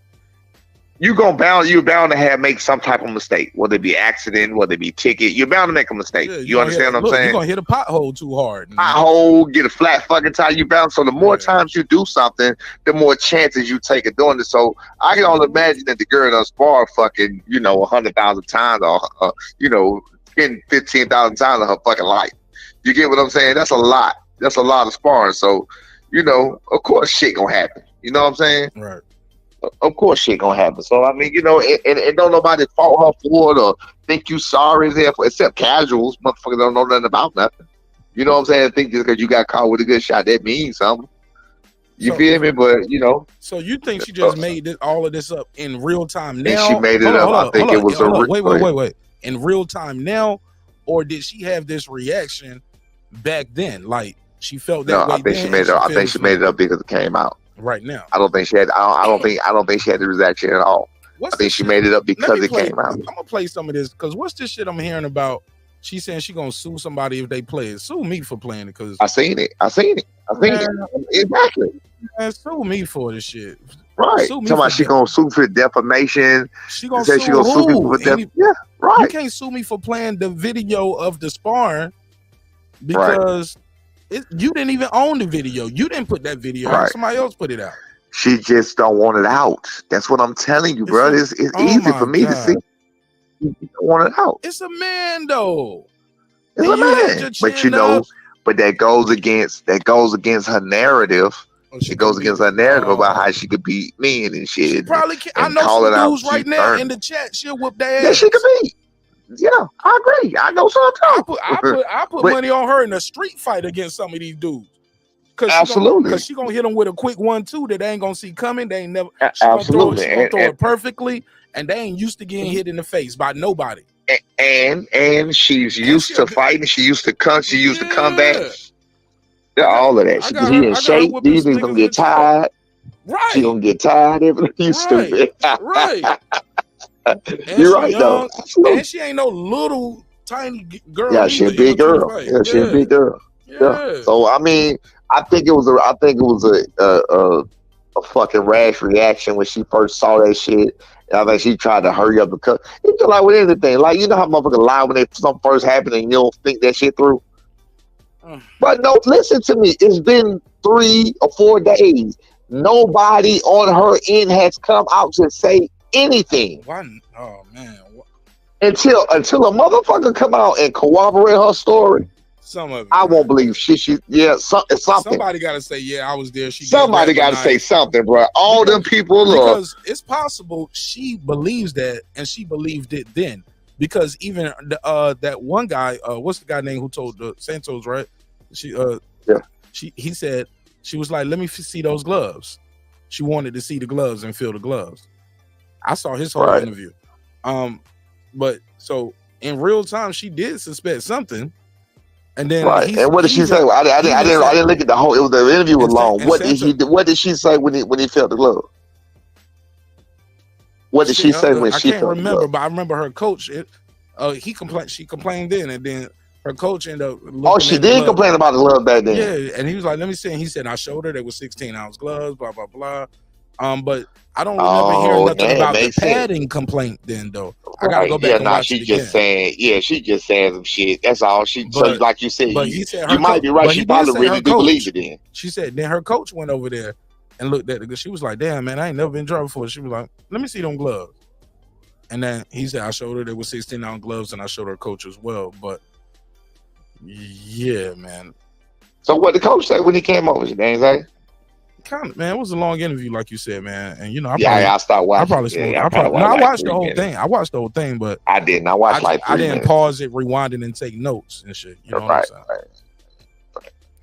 you're bound to make some type of mistake, whether it be accident, whether it be ticket. You're bound to make a mistake. Yeah, you understand what I'm saying? You're gonna hit a pothole too hard. Pothole, get a flat fucking tire. You bound. So the more times you do something, the more chances you take of doing it. So I can only imagine that the girl does spar fucking 100,000 times, or 10, 15,000 times of her fucking life. You get what I'm saying? That's a lot. That's a lot of sparring. So of course shit gonna happen. You know what I'm saying? Right. Of course shit gonna happen. So I mean, and don't nobody fault her for it or think you sorry there for, except casuals. Motherfuckers don't know nothing about nothing. You know what I'm saying? Think just because you got caught with a good shot, that means something. You feel me? But So you think she just made all of this up in real time now? And she made it up. I think it was wait. In real time now, or did she have this reaction back then? Like she felt that way. I think she made it up. I think she made it up because it came out. Right now, I don't think she had. I don't think she had the reaction at all. I think she made it up because it came out. I'm gonna play some of this because what's this shit I'm hearing about? She's saying she gonna sue somebody if they play it. Sue me for playing it because I seen it. Exactly. Man, sue me for this shit. Right. Talking about she gonna sue for defamation. She gonna sue people for defamation. Yeah. Right. You can't sue me for playing the video of the sparring because. Right. You didn't even own the video. You didn't put that video out. Somebody else put it out. She just don't want it out. That's what I'm telling you, bro. It's easy for me to see. You don't want it out. It's a man, though. It's a man. But that goes against her narrative. It goes against her narrative about how she could beat men and shit. She probably can. I know some dudes right now in the chat. She'll whoop their ass. Yeah, she could beat. Yeah, I agree. I know some too. I put money on her in a street fight against some of these dudes. Absolutely. Because she gonna hit them with a quick 1-2 that they ain't gonna see coming. They ain't never. Absolutely. She gonna throw it perfectly, and they ain't used to getting hit in the face by nobody. And she's used to fighting. She used to come. She used to come back. Yeah, all of that. He in shape. These niggas gonna get tired. Right. She gonna get tired. Everything stupid. Right. You're right though. And she ain't no little tiny girl. Yeah, she a big girl. Yeah, she a big girl. Yeah. So I mean, I think it was a fucking rash reaction when she first saw that shit. And I think she tried to hurry up because it's just like with anything. Like, you know how motherfuckers lie when something first happened and you don't think that shit through? But no, listen to me. It's been 3 or 4 days. Nobody on her end has come out to say anything. Oh man. Until a motherfucker come out and corroborate her story. Some of it, I won't believe something. Somebody got to say, yeah, I was there. Somebody got to say something, bro. Them people, because it's possible she believes that, and she believed it then. Because even that one guy, what's the guy name who told Santos, right? He said she was like, "Let me see those gloves." She wanted to see the gloves and feel the gloves. I saw his whole interview. But so in real time, she did suspect something. And then and what did she say? I didn't look at the whole. The interview was long. What did she say when he felt the glove? What did she say when she felt the glove? I can't remember, but I remember her coach. She complained then, and then her coach ended up. She did complain about the glove back then. Yeah, and he was like, "Let me see." And he said, "I showed her they were 16-ounce gloves." Blah blah blah. But I don't remember hearing nothing about the padding complaint then, though. I gotta go back and watch it again. She just saying some shit. That's all. So like you said, you might be right. She probably really do believe it then. She said then her coach went over there and looked at it. She was like, "Damn, man, I ain't never been in trouble before." She was like, "Let me see them gloves." And then he said, "I showed her they were 16-ounce gloves, and I showed her coach as well." But yeah, man. So what the coach say when he came over? Dang, kind of, man, it was a long interview, like you said, man. And you know, I stopped watching. I watched the whole thing. I watched the whole thing, but I didn't. I watched I didn't minutes. Pause it, rewind it, and take notes and shit. You know what I'm saying? Right.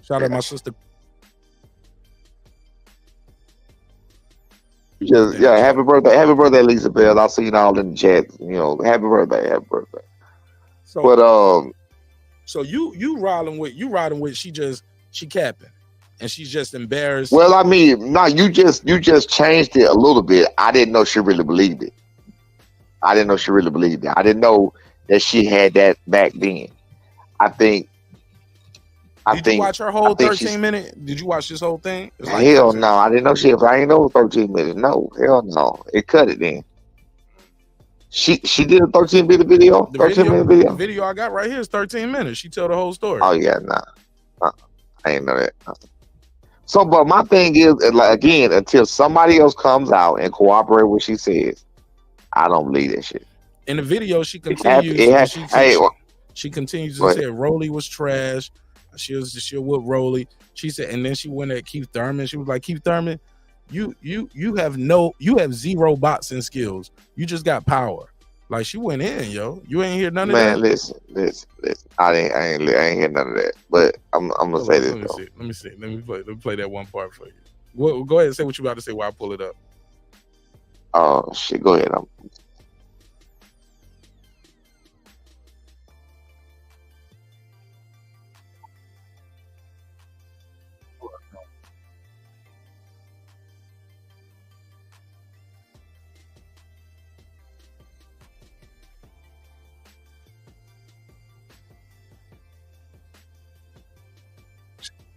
Shout out my sister. Happy birthday, Lisa Bell. I'll see you all in the chat. You know, happy birthday. So, so you riding with she capping. And she's just embarrassed. Well, I mean, no, you just changed it a little bit. I didn't know she really believed it. I didn't know that she had that back then. Did you watch her whole 13-minute? Did you watch this whole thing? Hell no, I didn't know I ain't know 13 minutes. No, hell no. It cut it then. She did a 13-minute video. The video I got right here is 13 minutes. She told the whole story. Oh yeah, nah. I ain't know that. So, but my thing is, like, again, until somebody else comes out and cooperate with what she says, I don't believe that shit. In the video, she continues. She continues to say Rolly was trash. She'll whip Rolly. She said, and then she went at Keith Thurman. She was like, Keith Thurman, you have zero boxing skills. You just got power. Like, she went in, yo. You ain't hear none of that. Man, listen. I ain't hear none of that. But I'm gonna say this though. Let me see. Let me play that one part for you. Go ahead and say what you about to say while I pull it up. Oh shit, go ahead.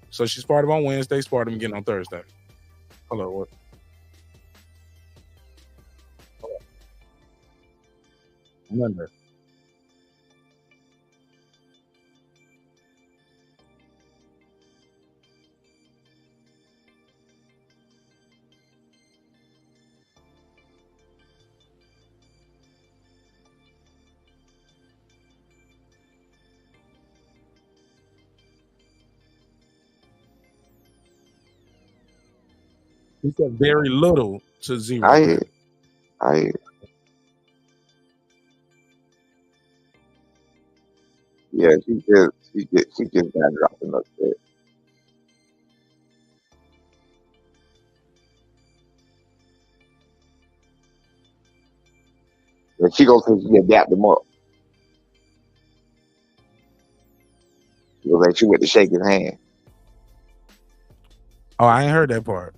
So she sparred him on Wednesday, sparred him again on Thursday. Hello, what? Monday. He said very little to zero. I hear. Yeah, she just got dropped in the bed. And she goes to she adapt them up. She goes like she went to shake his hand. Oh, I ain't heard that part.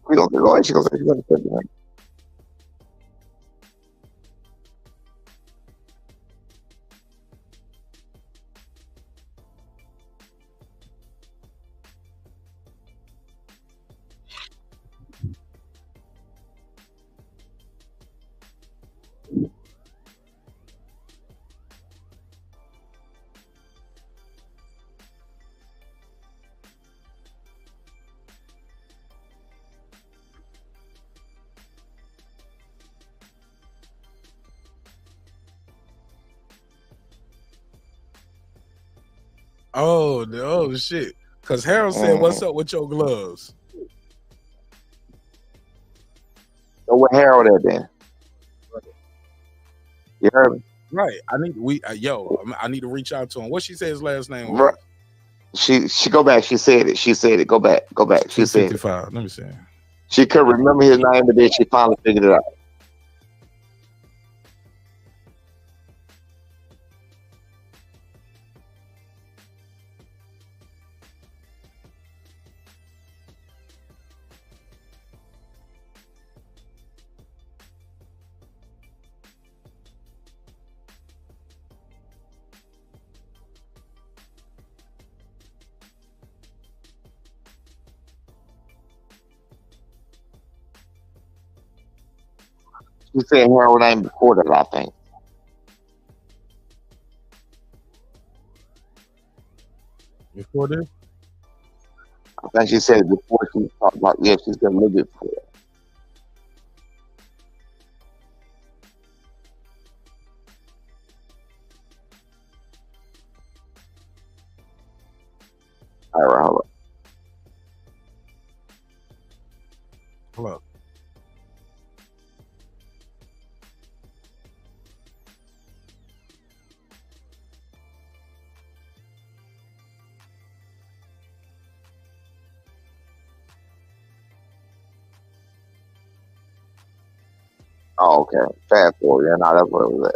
We don't go. She goes. She goes to shake his hand. Oh shit. Cause Harold said, "What's up with your gloves?" So what Harold at then? You heard me? Right. I need to reach out to him. What she say his last name was? Right. She go back. She said it. She said it. Go back. She said it. 55. Let me see. She couldn't remember his name, but then she finally figured it out. She said Harold name before that, I think. Before this? I think she said it before she talked about, yeah, she said a little bit before that. All right, hold on. Hello. Oh, okay. Fast forward. Yeah, no, that's what it was at.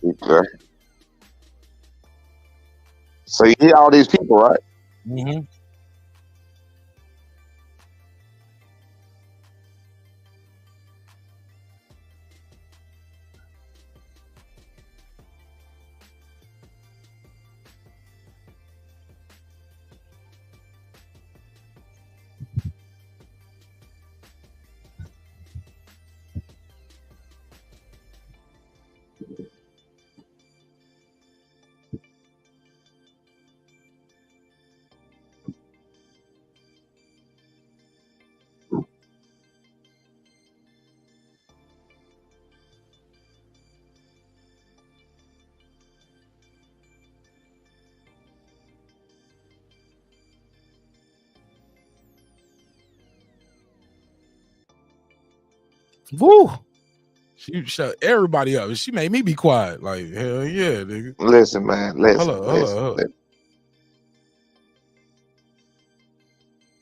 Okay. So you hear all these people, right? Mm-hmm. Woo! She shut everybody up. She made me be quiet. Like, hell yeah, nigga. Listen, man. Listen. Hello.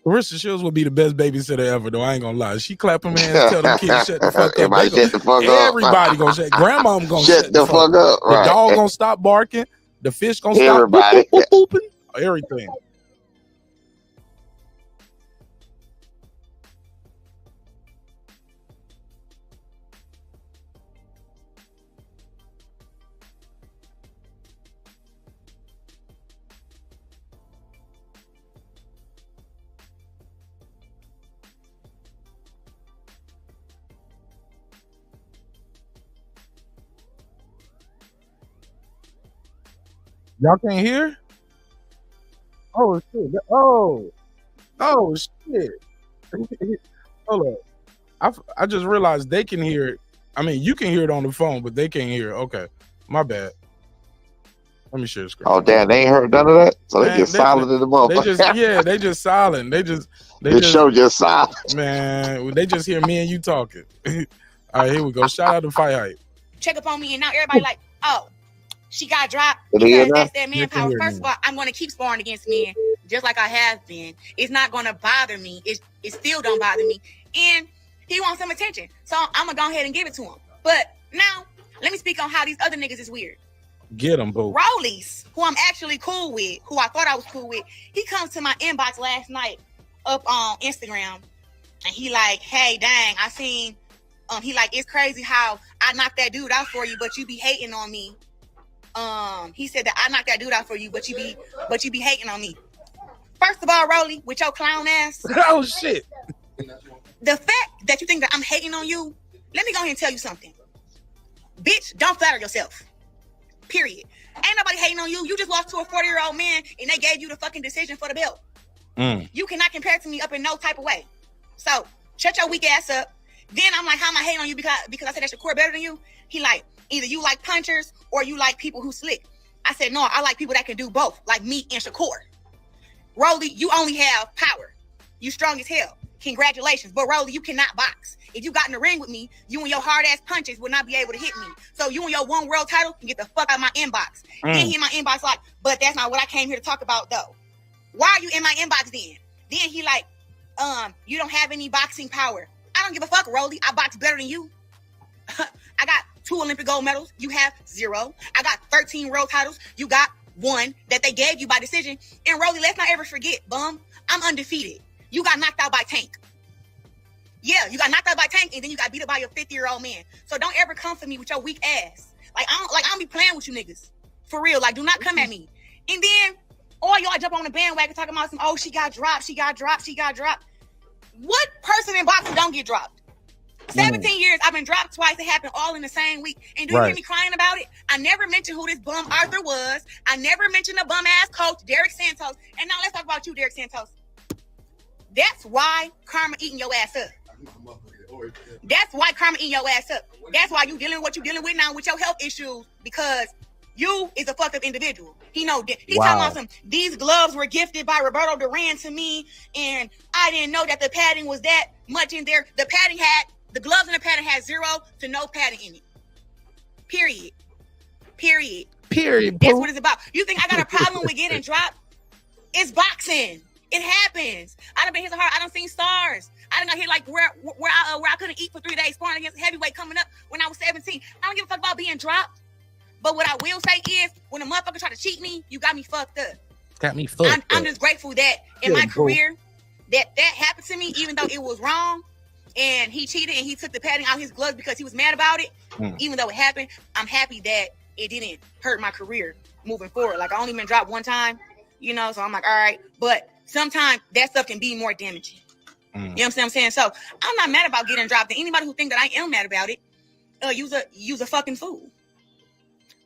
Claressa Shields would be the best babysitter ever, though. I ain't gonna lie. She clap them hands, tell them kids shut the fuck up. Everybody shut the fuck up. Everybody gonna shut. Grandma gonna shut the fuck up. Right. The dog gonna stop barking. The fish gonna Everybody. stop booping. Everything. Y'all can't hear? Oh shit! Oh shit! Hold up! I just realized they can hear it. I mean, you can hear it on the phone, but they can't hear it. Okay, my bad. Let me share the screen. Oh damn, they ain't heard none of that. So they just silent in the motherfucker. They just silent. The show just silent. Man, they just hear me and you talking. All right, here we go. Shout out to Fight Hype. Check up on me, and now everybody like, oh, she got dropped Did he hear because that's that? that manpower. First of all, I'm going to keep sparring against men just like I have been. It's not going to bother me. It still don't bother me. And he wants some attention. So I'm going to go ahead and give it to him. But now, let me speak on how these other niggas is weird. Get him, boo. Rollies, who I'm actually cool with, who I thought I was cool with, he comes to my inbox last night up on Instagram. And he like, hey, dang, I seen, he like, it's crazy how I knocked that dude out for you, but you be hating on me. He said that I knocked that dude out for you, but you be hating on me. First of all, Rolly, with your clown ass. Oh shit. The fact that you think that I'm hating on you, let me go ahead and tell you something. Bitch, don't flatter yourself. Period. Ain't nobody hating on you. You just lost to a 40-year-old man and they gave you the fucking decision for the belt. You cannot compare to me up in no type of way. So shut your weak ass up. Then I'm like, how am I hating on you because I said that Shakur better than you? He like, either you like punchers or you like people who slick. I said, no, I like people that can do both, like me and Shakur. Rolly, you only have power. You strong as hell. Congratulations. But Rolly, you cannot box. If you got in the ring with me, you and your hard ass punches will not be able to hit me. So you and your one world title can get the fuck out of my inbox. Then he in my inbox like, but that's not what I came here to talk about though. Why are you in my inbox then? Then he like, you don't have any boxing power. I don't give a fuck, Rolly. I box better than you. I got 2 Olympic gold medals. You have 0. I got 13 world titles. You got 1 that they gave you by decision. And Rolly, let's not ever forget, bum, I'm undefeated. You got knocked out by Tank. Yeah, you got knocked out by Tank, and then you got beat up by your 50-year-old man. So don't ever come for me with your weak ass. Like I don't be playing with you niggas. For real. Like, do not come at me. And then all y'all jump on the bandwagon talking about some, oh, she got dropped. What person in boxing don't get dropped? 17 years, I've been dropped twice. It happened all in the same week. And do you hear me crying about it? I never mentioned who this bum Arthur was. I never mentioned the bum ass coach, Derek Santos. And now let's talk about you, Derek Santos. That's why karma eating your ass up. That's why karma eating your ass up. That's why you dealing with what you dealing with now with your health issues, because you is a fucked up individual. He talking about some, these gloves were gifted by Roberto Duran to me, and I didn't know that the padding was that much in there. The gloves and the padding had 0 to no padding in it. Period. That's what it's about. You think I got a problem with getting dropped? It's boxing. It happens. I done been hit so hard. I done seen stars. I done got hit like where I couldn't eat for 3 days, sparring against heavyweight coming up when I was 17. I don't give a fuck about being dropped. But what I will say is, when a motherfucker try to cheat me, you got me fucked up. I'm just grateful that in my career that happened to me, even though it was wrong. And he cheated and he took the padding out his gloves because he was mad about it. Even though it happened, I'm happy that it didn't hurt my career moving forward. Like, I only been dropped 1 time, so I'm like, all right. But sometimes that stuff can be more damaging. You know what I'm saying? So I'm not mad about getting dropped. And anybody who think that I am mad about it, use a fucking fool.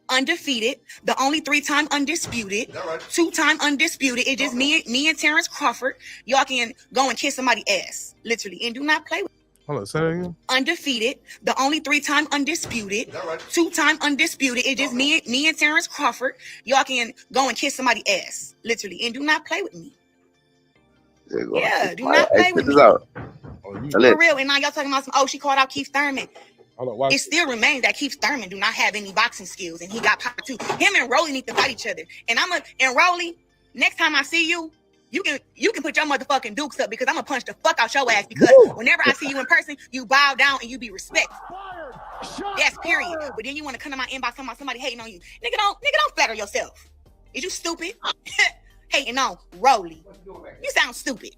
Undefeated, the only 3-time undisputed, 2-time undisputed. It's just me and Terence Crawford. Y'all can go and kiss somebody's ass, literally, and do not play with. Hold on, say that again. Undefeated, the only 3-time undisputed, 2-time undisputed. It's just me and Terence Crawford. Y'all can go and kiss somebody's ass, literally, and do not play with me. Yeah, do not play with me. For real. And now y'all talking about some, oh, she called out Keith Thurman. It still remains that Keith Thurman do not have any boxing skills, and he got power too. Him and Rolly need to fight each other. And Rolly, next time I see you, you can put your motherfucking dukes up, because I'm gonna punch the fuck out your ass, because whenever I see you in person, you bow down and you be respectful. That's period. But then you want to come to my inbox talking about somebody hating on you. Nigga, don't flatter yourself. Is you stupid? Hating on Rolly. You sound stupid.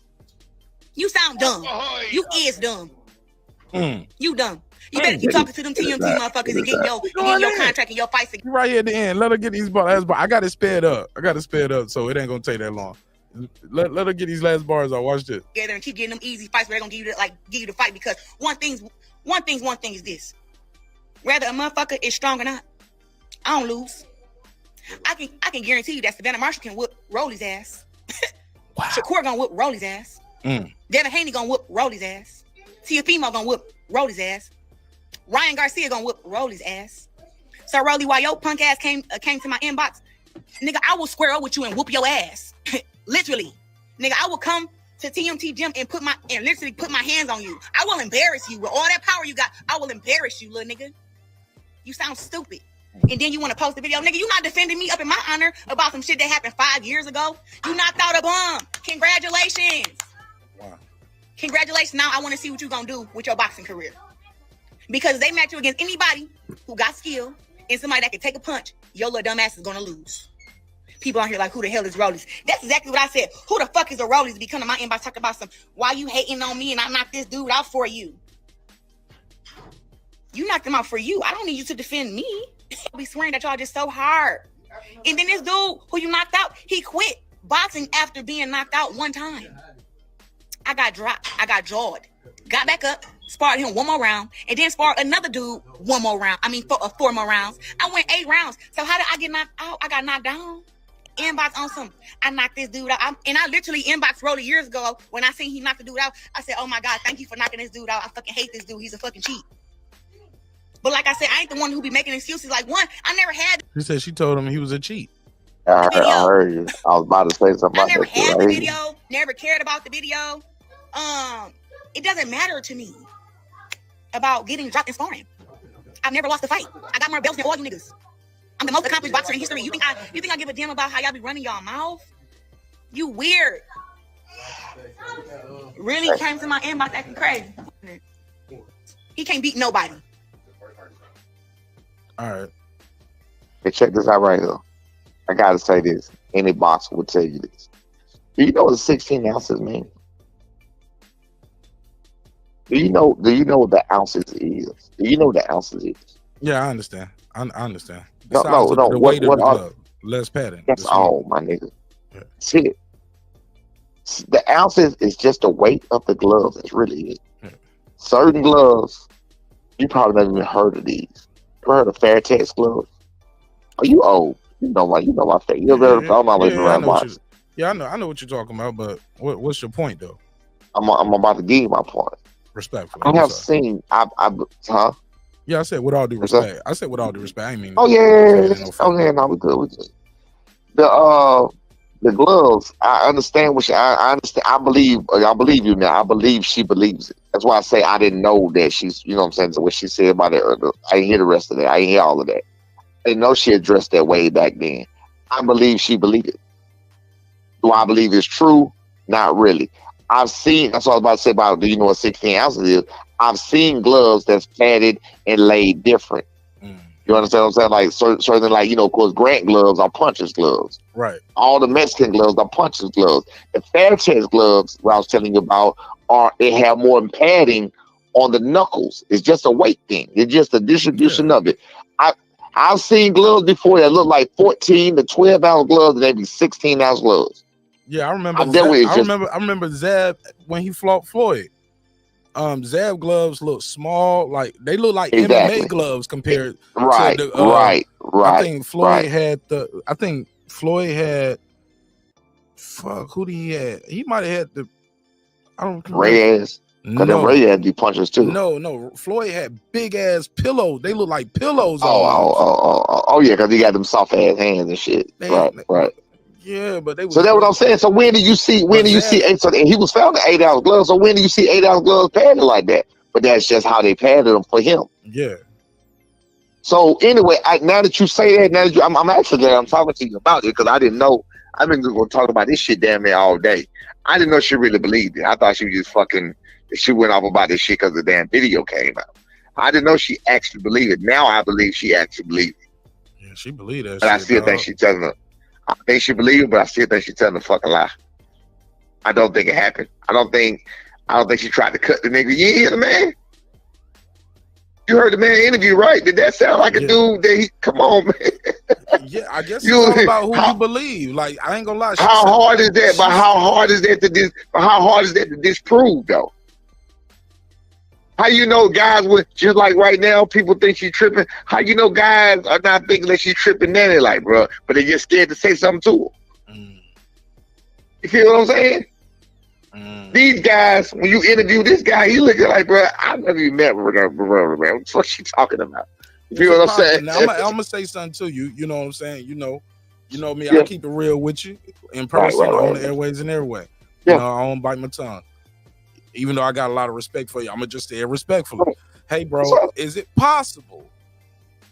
You sound dumb. You is dumb. You dumb. You better keep talking to them TMT motherfuckers and get your contract and your fights again. Right here at the end. Let her get these bars. I got it sped up. So it ain't gonna take that long. Let her get these last bars out. Watch this. Together and keep getting them easy fights where they're gonna give you the fight, because one thing is this. Whether a motherfucker is strong or not, I don't lose. I can guarantee you that Savannah Marshall can whoop Rolly's ass. Wow. Shakur gonna whoop Rolly's ass. Devin Haney gonna whoop Rolly's ass. Teofimo gonna whoop Rolly's ass. Ryan Garcia gonna whoop Rolly's ass. So Rolly, while your punk ass came to my inbox, nigga, I will square up with you and whoop your ass. Literally. Nigga, I will come to TMT gym and literally put my hands on you. I will embarrass you. With all that power you got, I will embarrass you, little nigga. You sound stupid. And then you want to post the video. Nigga, you not defending me up in my honor about some shit that happened 5 years ago. You knocked out a bum. Congratulations. Wow. Congratulations. Now I want to see what you gonna do with your boxing career. Because they match you against anybody who got skill and somebody that can take a punch, your little dumb ass is gonna lose. People out here like, who the hell is Rollies? That's exactly what I said. Who the fuck is a Rollies to be coming to my inbox talking about some, why you hating on me and I knocked this dude out for you? You knocked him out for you. I don't need you to defend me. I'll be swearing that y'all just so hard. And then this dude who you knocked out, he quit boxing after being knocked out one time. I got dropped. I got jawed. Got back up, sparred him one more round, and then sparred another dude one more round. I mean, 4 more rounds. I went 8 rounds. So how did I get knocked out? I got knocked down. Inbox on some, I knocked this dude out. And I literally inboxed Rolly years ago when I seen he knocked the dude out. I said, oh my God, thank you for knocking this dude out. I fucking hate this dude. He's a fucking cheat. But like I said, I ain't the one who be making excuses. Like, one, I never had. She said she told him he was a cheat. I heard you. I was about to say something I about never that. had the video. Never cared about the video. It doesn't matter to me about getting dropped in sparring. I've never lost a fight. I got more belts than all you niggas. I'm the most accomplished boxer in history. You think I give a damn about how y'all be running y'all mouth? You weird. Really came to my inbox acting crazy. He can't beat nobody. All right. Hey, check this out right here. I gotta say this. Any boxer will tell you this. Do you know what 16 ounces mean? Do you know what the ounces is? Do you know what the ounces is? Yeah, I understand. I understand. No. The weight of the are, glove, less padding. that's all, my nigga. Yeah. See it. The ounces is just the weight of the glove. That's really it. Yeah. Certain gloves, you probably never even heard of these. Ever heard of Fairtex gloves? Are you old? You know my face. You ever heard of I know what you're talking about, but what's your point though? I'm about to give you my point. Respectfully. I have seen. Huh? Yeah, I said with all due respect. I said with all due respect. I ain't mean. Oh yeah. No, we good. The gloves. I understand what I understand. I believe you now. I believe she believes it. That's why I say I didn't know that she's. You know what I'm saying? So what she said about it. I didn't hear the rest of that. I didn't hear all of that. I didn't know she addressed that way back then. I believe she believed it. Do I believe it's true? Not really. I've seen. That's what I was about to say about. Do you know what 16 ounces is? I've seen gloves that's padded and laid different. You understand what I'm saying? Like certain, like, of course, Grant gloves are puncher's gloves. Right. All the Mexican gloves are puncher's gloves. The Fairtex gloves, what I was telling you about, they have more padding on the knuckles. It's just a weight thing. It's just a distribution of it. I've seen gloves before that look like 14 to 12 ounce gloves, and they be 16 ounce gloves. Yeah, I remember. I remember Zab when he fought Floyd. Zab gloves look small, like they look like MMA gloves compared to the right. I think Floyd had who did he have? He might have had the Reyes. No, Reyes do punches too. No, Floyd had big ass pillows. They look like pillows. Oh yeah, because he got them soft ass hands and shit. Right. Yeah, but they was, so that's what I'm saying. So when do you see? So he was found in 8 ounce gloves. So when do you see 8 ounce gloves padded like that? But that's just how they padded them for him. Yeah. So anyway, now that you say that, I'm actually glad I'm talking to you about it because I didn't know. I've been going to talk about this shit damn near all day. I didn't know she really believed it. I thought she was just fucking. She went off about this shit because the damn video came out. I didn't know she actually believed it. Now I believe she actually believed it. Yeah, she believed that. But I still think she's telling her. I think she believed it, but I still think she's telling the fucking lie. I don't think it happened. I don't think she tried to cut the nigga. You hear the man? You heard the man interview, right? Did that sound like a dude that come on, man? Yeah, I guess it's all about who you believe. Like, I ain't gonna lie. How hard is that? But how hard is that to disprove though? How you know guys would, just like right now, people think she's tripping. How you know guys are not thinking that she's tripping then? They're like, bro, but they just scared to say something to her. You feel what I'm saying? These guys, when you interview this guy, he looking like, bro, I never even met with her, bro, man. What she talking about? You feel what I'm saying? Now, I'm gonna say something to you. You know what I'm saying? You know me. I keep it real with you in person, on the airways and everywhere. Yeah. I don't bite my tongue. Even though I got a lot of respect for you, I'm gonna just say it respectfully. Hey, bro, is it possible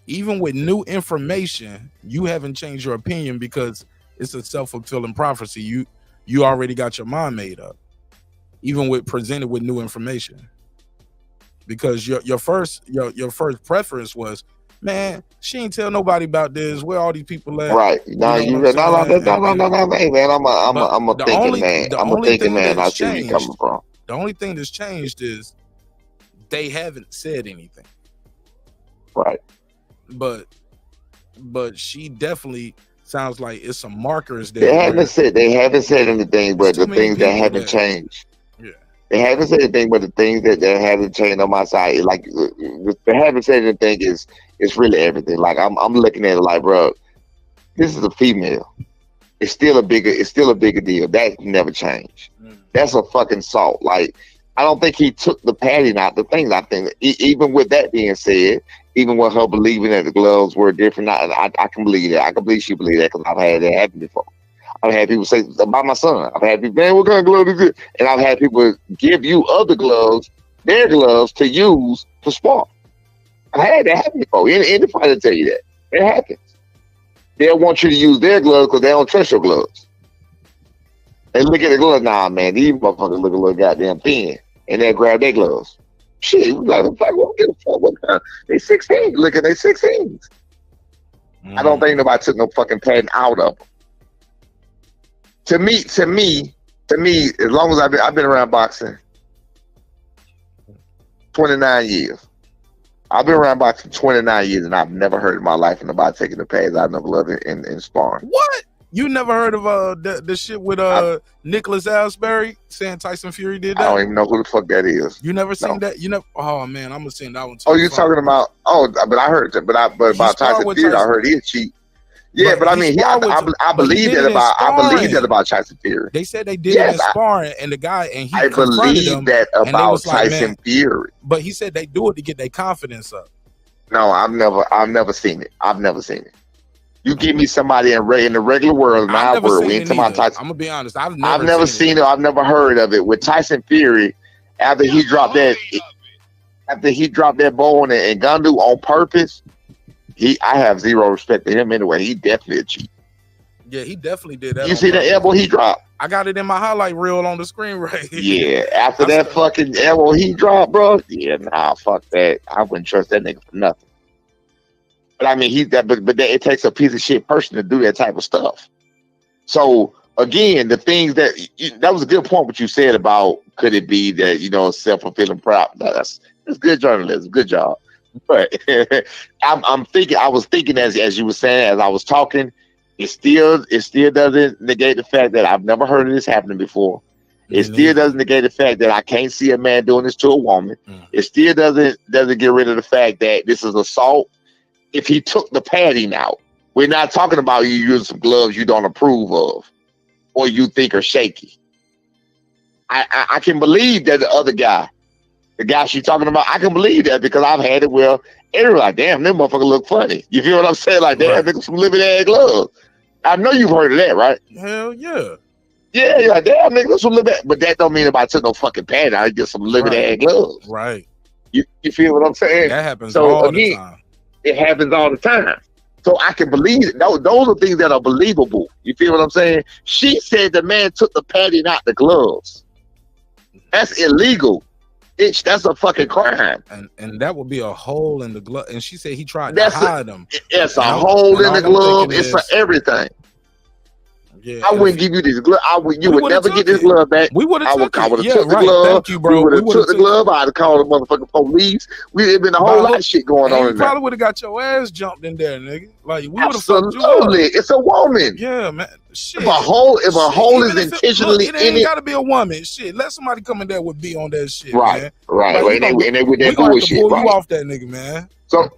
even with new information, you haven't changed your opinion because it's a self-fulfilling prophecy. You already got your mind made up, even with presented with new information. Because your first preference was, man, she ain't tell nobody about this. Where all these people at? Right. No, You know no, hey, man. I'm a thinking man. I'm a thinking man. I see where you're coming from. The only thing that's changed is they haven't said anything. Right. But she definitely sounds like it's some markers there. They haven't said anything, but the things that haven't changed. Yeah. They haven't said anything, but the things that haven't changed on my side, like they haven't said anything is really everything. Like I'm looking at it like, bro, this is a female. It's still a bigger deal. That never changed. That's a fucking salt. Like I don't think he took the padding out. The things I think, even with that being said, even with her believing that the gloves were different, I can believe that. I can believe she believed that because I've had that happen before. I've had people say about my son. I've had people, man, what kind of gloves is it? And I've had people give you other gloves, their gloves to use to spar. I've had that happen before. Any fighter tell you that. It happens. They'll want you to use their gloves because they don't trust your gloves. They look at the gloves, nah, man, these motherfuckers look a little goddamn thin. And they'll grab their gloves. Shit, like, what give a fuck? What kind? They 16. Look at they 16s. I don't think nobody took no fucking padding out of them. To me, as long as I've been around boxing 29 years. I've been around boxing 29 years and I've never heard in my life of nobody taking the pads out of glove in sparring. What? You never heard of the shit with Nicholas Asbury saying Tyson Fury did that? I don't even know who the fuck that is. You never seen that? You never? Oh man, I'm gonna send that one to you. Oh, you talking about? Oh, but I heard that. But about Tyson Fury, I heard he's cheap. Yeah, but I mean, I believe that about. I believe that about Tyson Fury. They said they did it in sparring, and the guy and he. I believe that about Tyson Fury. But he said they do it to get their confidence up. No, I've never seen it. I've never seen it. You give me somebody in the regular world, my world. We ain't talking about Tyson. I'm gonna be honest. I've never seen it. I've never heard of it. With Tyson Fury, after he dropped that bone and Gundu on purpose, I have zero respect to him anyway. He definitely a cheat. Yeah, he definitely did that. You see the elbow he dropped? I got it in my highlight reel on the screen right here. Yeah, after that fucking elbow he dropped, bro. Yeah, nah, fuck that. I wouldn't trust that nigga for nothing. But I mean, but it takes a piece of shit person to do that type of stuff. So again, the things that was a good point what you said about could it be that self-fulfilling prop. That's good journalism, good job. But I was thinking as you were saying as I was talking, it still doesn't negate the fact that I've never heard of this happening before. It still doesn't negate the fact that I can't see a man doing this to a woman. It still doesn't get rid of the fact that this is assault. If he took the padding out, we're not talking about you using some gloves you don't approve of or you think are shaky. I can believe that the other guy, the guy she's talking about, I can believe that because I've had it where everyone's like, damn, them motherfuckers look funny. You feel what I'm saying? Like, damn, nigga, some living ass gloves. I know you've heard of that, right? Hell yeah. Yeah, you're like, damn, nigga, some living ass. But that don't mean if I took no fucking padding, I get some living ass gloves. Right. You feel what I'm saying? That happens all the time. It happens all the time. So I can believe it. Those are things that are believable. You feel what I'm saying? She said the man took the padding out the gloves. That's illegal. That's a fucking crime. And that would be a hole in the glove. And she said he tried to hide them. It's a hole in the glove. It's for everything. Yeah, I wouldn't give you this glove. You would never get this glove back. We would have took it. I would have took the glove. Thank you, bro. We would have took the glove. I'd have called the motherfucking police. We'd been a whole lot of shit going on. You probably would have got your ass jumped in there, nigga. Like we would have fucked you up. Absolutely, it's a woman. Yeah, man. Shit. If a hole is intentionally in it, ain't gotta be a woman. Shit, let somebody come in there with be on that shit. Right, man. Right. Like, and they with that bullshit. Pull you off that nigga, man. So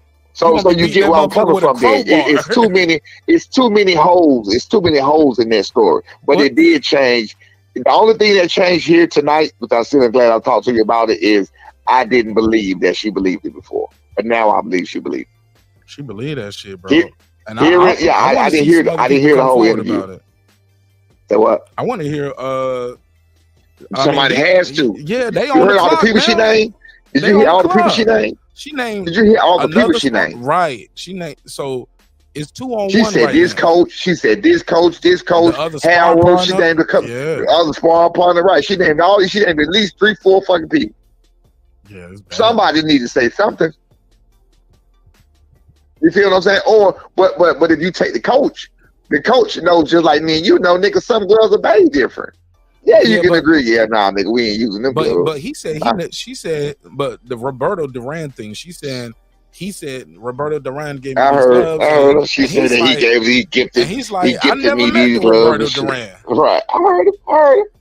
you get where I'm coming from there. It's too many holes. It's too many holes in that story. But it did change. The only thing that changed here tonight, which I'm still glad I talked to you about it, is I didn't believe that she believed it before. But now I believe she believed it. She believed that shit, bro. I didn't hear the whole interview. About it. So what? I want to hear somebody has to. Yeah, they on the clock, all the people she named. Did you hear all the people she named? She named. Did you hear all the people she named? Right. She named. So it's 2-on-1. She said right this now. coach. She said this coach. Harold. She named the other sparring partner. Right. She named all these. She named at least 3, 4 fucking people. Yeah. It's bad. Somebody need to say something. You feel what I'm saying? Or but if you take the coach knows just like me and you know, nigga, some girls are way different. Yeah, you can agree. Yeah, nah, nigga, we ain't using them. But he said she said, but the Roberto Duran thing, he said Roberto Duran gave me these gloves. I heard. She said that he gifted. And he's like, I never met the Roberto Duran. Right, I heard it.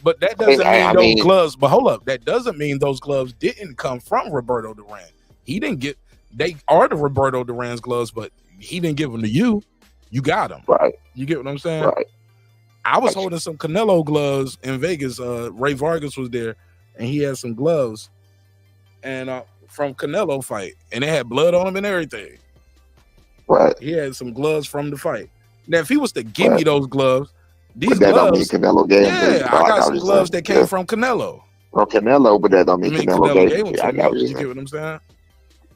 But that doesn't mean those gloves. But hold up, that doesn't mean those gloves didn't come from Roberto Duran. He didn't get. They are the Roberto Duran's gloves, but he didn't give them to you. You got them. Right. You get what I'm saying? Right. I was holding some Canelo gloves in Vegas. Ray Vargas was there, and he had some gloves, and from Canelo fight, and they had blood on them and everything. Right. He had some gloves from the fight. Now, if he was to give me those gloves, these that gloves, don't mean Canelo gave them. Yeah, I got some gloves that came from Canelo. From Canelo, but that don't mean Canelo gave them. I got you get what I'm saying?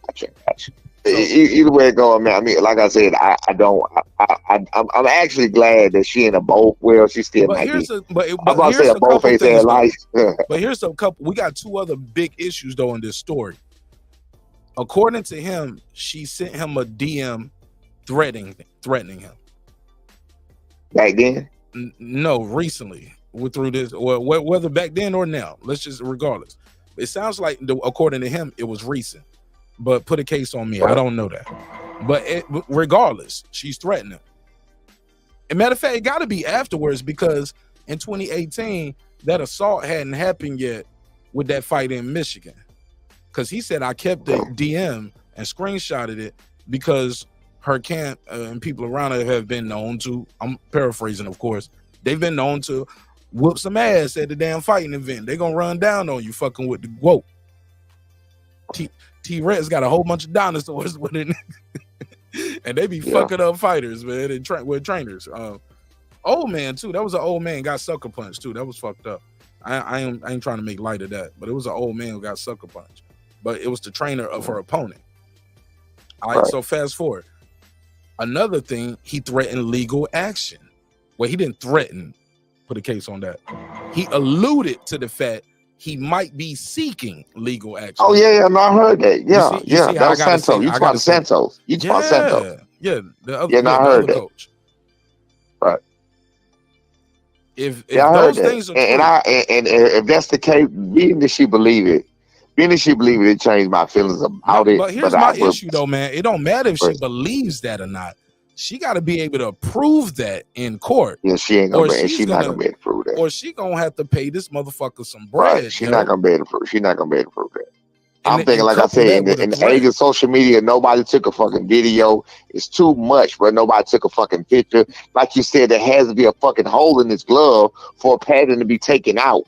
Gotcha. Either way it go, man. I mean, like I said, I'm actually glad that she in a both. Well, she still might be. I'm about to say a both face ass life. But here's a couple. We got 2 other big issues though in this story. According to him, she sent him a DM threatening him. Back then? No, recently. Through this, or whether back then or now. Let's just regardless. It sounds like according to him, it was recent. But put a case on me. I don't know that. But regardless, she's threatening him. And matter of fact, it got to be afterwards because in 2018, that assault hadn't happened yet with that fight in Michigan. Because he said, I kept the DM and screenshotted it because her camp and people around her have been known to, I'm paraphrasing, of course, they've been known to whoop some ass at the damn fighting event. They're going to run down on you fucking with the woke. T-Rex got a whole bunch of dinosaurs with it. And they be fucking up fighters, man, and with trainers. Old man, too. That was an old man got sucker punched, too. That was fucked up. I ain't trying to make light of that, but it was an old man who got sucker punched. But it was the trainer of her opponent. All right, so fast forward. Another thing, he threatened legal action. Well, he didn't threaten, put a case on that. He alluded to the fact he might be seeking legal action. Oh, yeah, no, I heard that. Yeah, that was Santos. You talking about Santos. You talking about Santos. Yeah, the other, I heard that. Coach. Right. If those things are and if that's the case, being that she believe it, it changed my feelings about it. But here's my issue, though, man. It don't matter if she believes that or not. She got to be able to prove that in court. Yeah, she ain't gonna. She's not gonna be able to prove that. Or she gonna have to pay this motherfucker some bread. Right. She's not gonna be able to prove. She's not gonna be able to prove that. I'm thinking, like I said, in the age of social media, nobody took a fucking video. It's too much, but nobody took a fucking picture. Like you said, there has to be a fucking hole in this glove for a pattern to be taken out.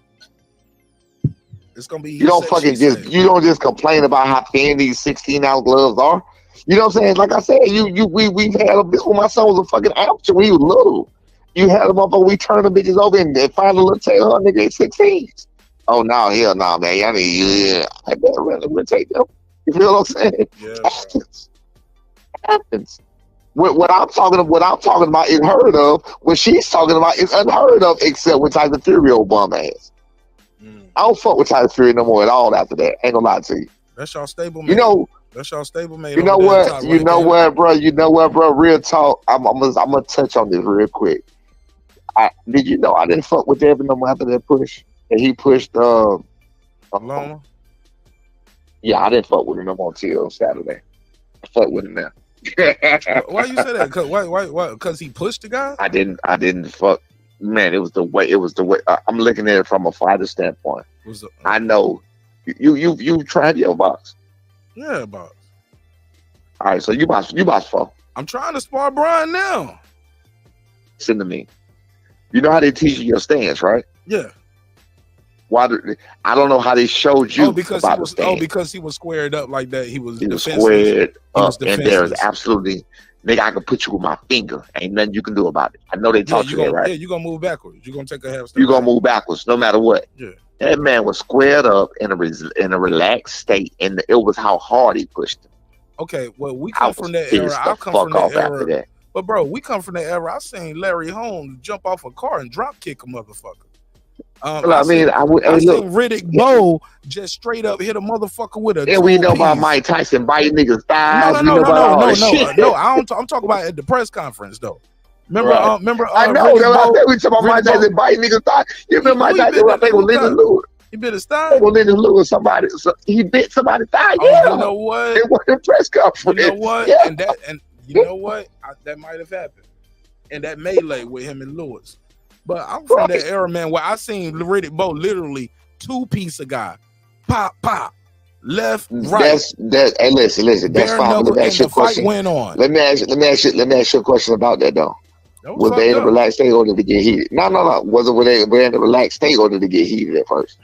It's gonna be. You don't just complain about how thin these 16-ounce gloves are. You know what I'm saying? Like I said, we've had this when my son was a fucking amateur when he was little. You had them up, we turned the bitches over and find a little tail on nigga at 16s. Oh no, hell no, man. I mean, I better really take them. You feel what I'm saying? Yeah. Happens. What I'm talking about is heard of. What she's talking about is unheard of, except with Tyson Fury old bum ass. I don't fuck with Tyson Fury no more at all after that. Ain't gonna lie to you. That's y'all stable, man. You know. That's y'all stable, man. You know what? You know what, bro? Real talk. I'm gonna touch on this real quick. Did you know I didn't fuck with Devin no more after that push? And he pushed Loma? Yeah, I didn't fuck with him no more until Saturday. I fuck with him now. Why you say that? Why? Because he pushed the guy? I didn't fuck. Man, it was the way. I'm looking at it from a fighter standpoint. I know you tried your box. Yeah, box. All right, so you box for. I'm trying to spar Brian now. Listen to me. You know how they teach you your stance, right? Yeah. Why? I don't know how they showed you. Because he was squared up like that. He was squared up, and there is absolutely, nigga, I can put you with my finger. Ain't nothing you can do about it. I know they taught you that, right? Yeah, you're gonna move backwards. You're gonna take a half step. You're gonna move backwards, no matter what. Yeah. That man was squared up in a relaxed state, and it was how hard he pushed him. Okay, well, we come from that era. I come from that era. But bro, we come from that era. I seen Larry Holmes jump off a car and drop kick a motherfucker. I seen Riddick Bowe just straight up hit a motherfucker with a. And we know about Mike Tyson biting niggas' thighs. No. I'm talking about at the press conference though. Remember? Right. Remember? I know. We talking about Mike Tyson biting niggas' thighs. You remember Mike Tyson? I think was Lennon Lewis. He bit his thigh. Well, Lennon Lewis, he bit somebody's thigh. Oh, yeah. You know what? It was a press conference. You know what? Yeah. And you know what? That might have happened. And that melee with him and Lewis. But I'm from that era, man, where I seen Riddick Bowe literally two-piece a guy. Pop, left, right. Hey, listen. That's fine. Let me ask you a question. Went on. Let me ask you a question about that though. Was they in a relaxed state or did it get heated? No. Were they in a relaxed state or did it get heated at first?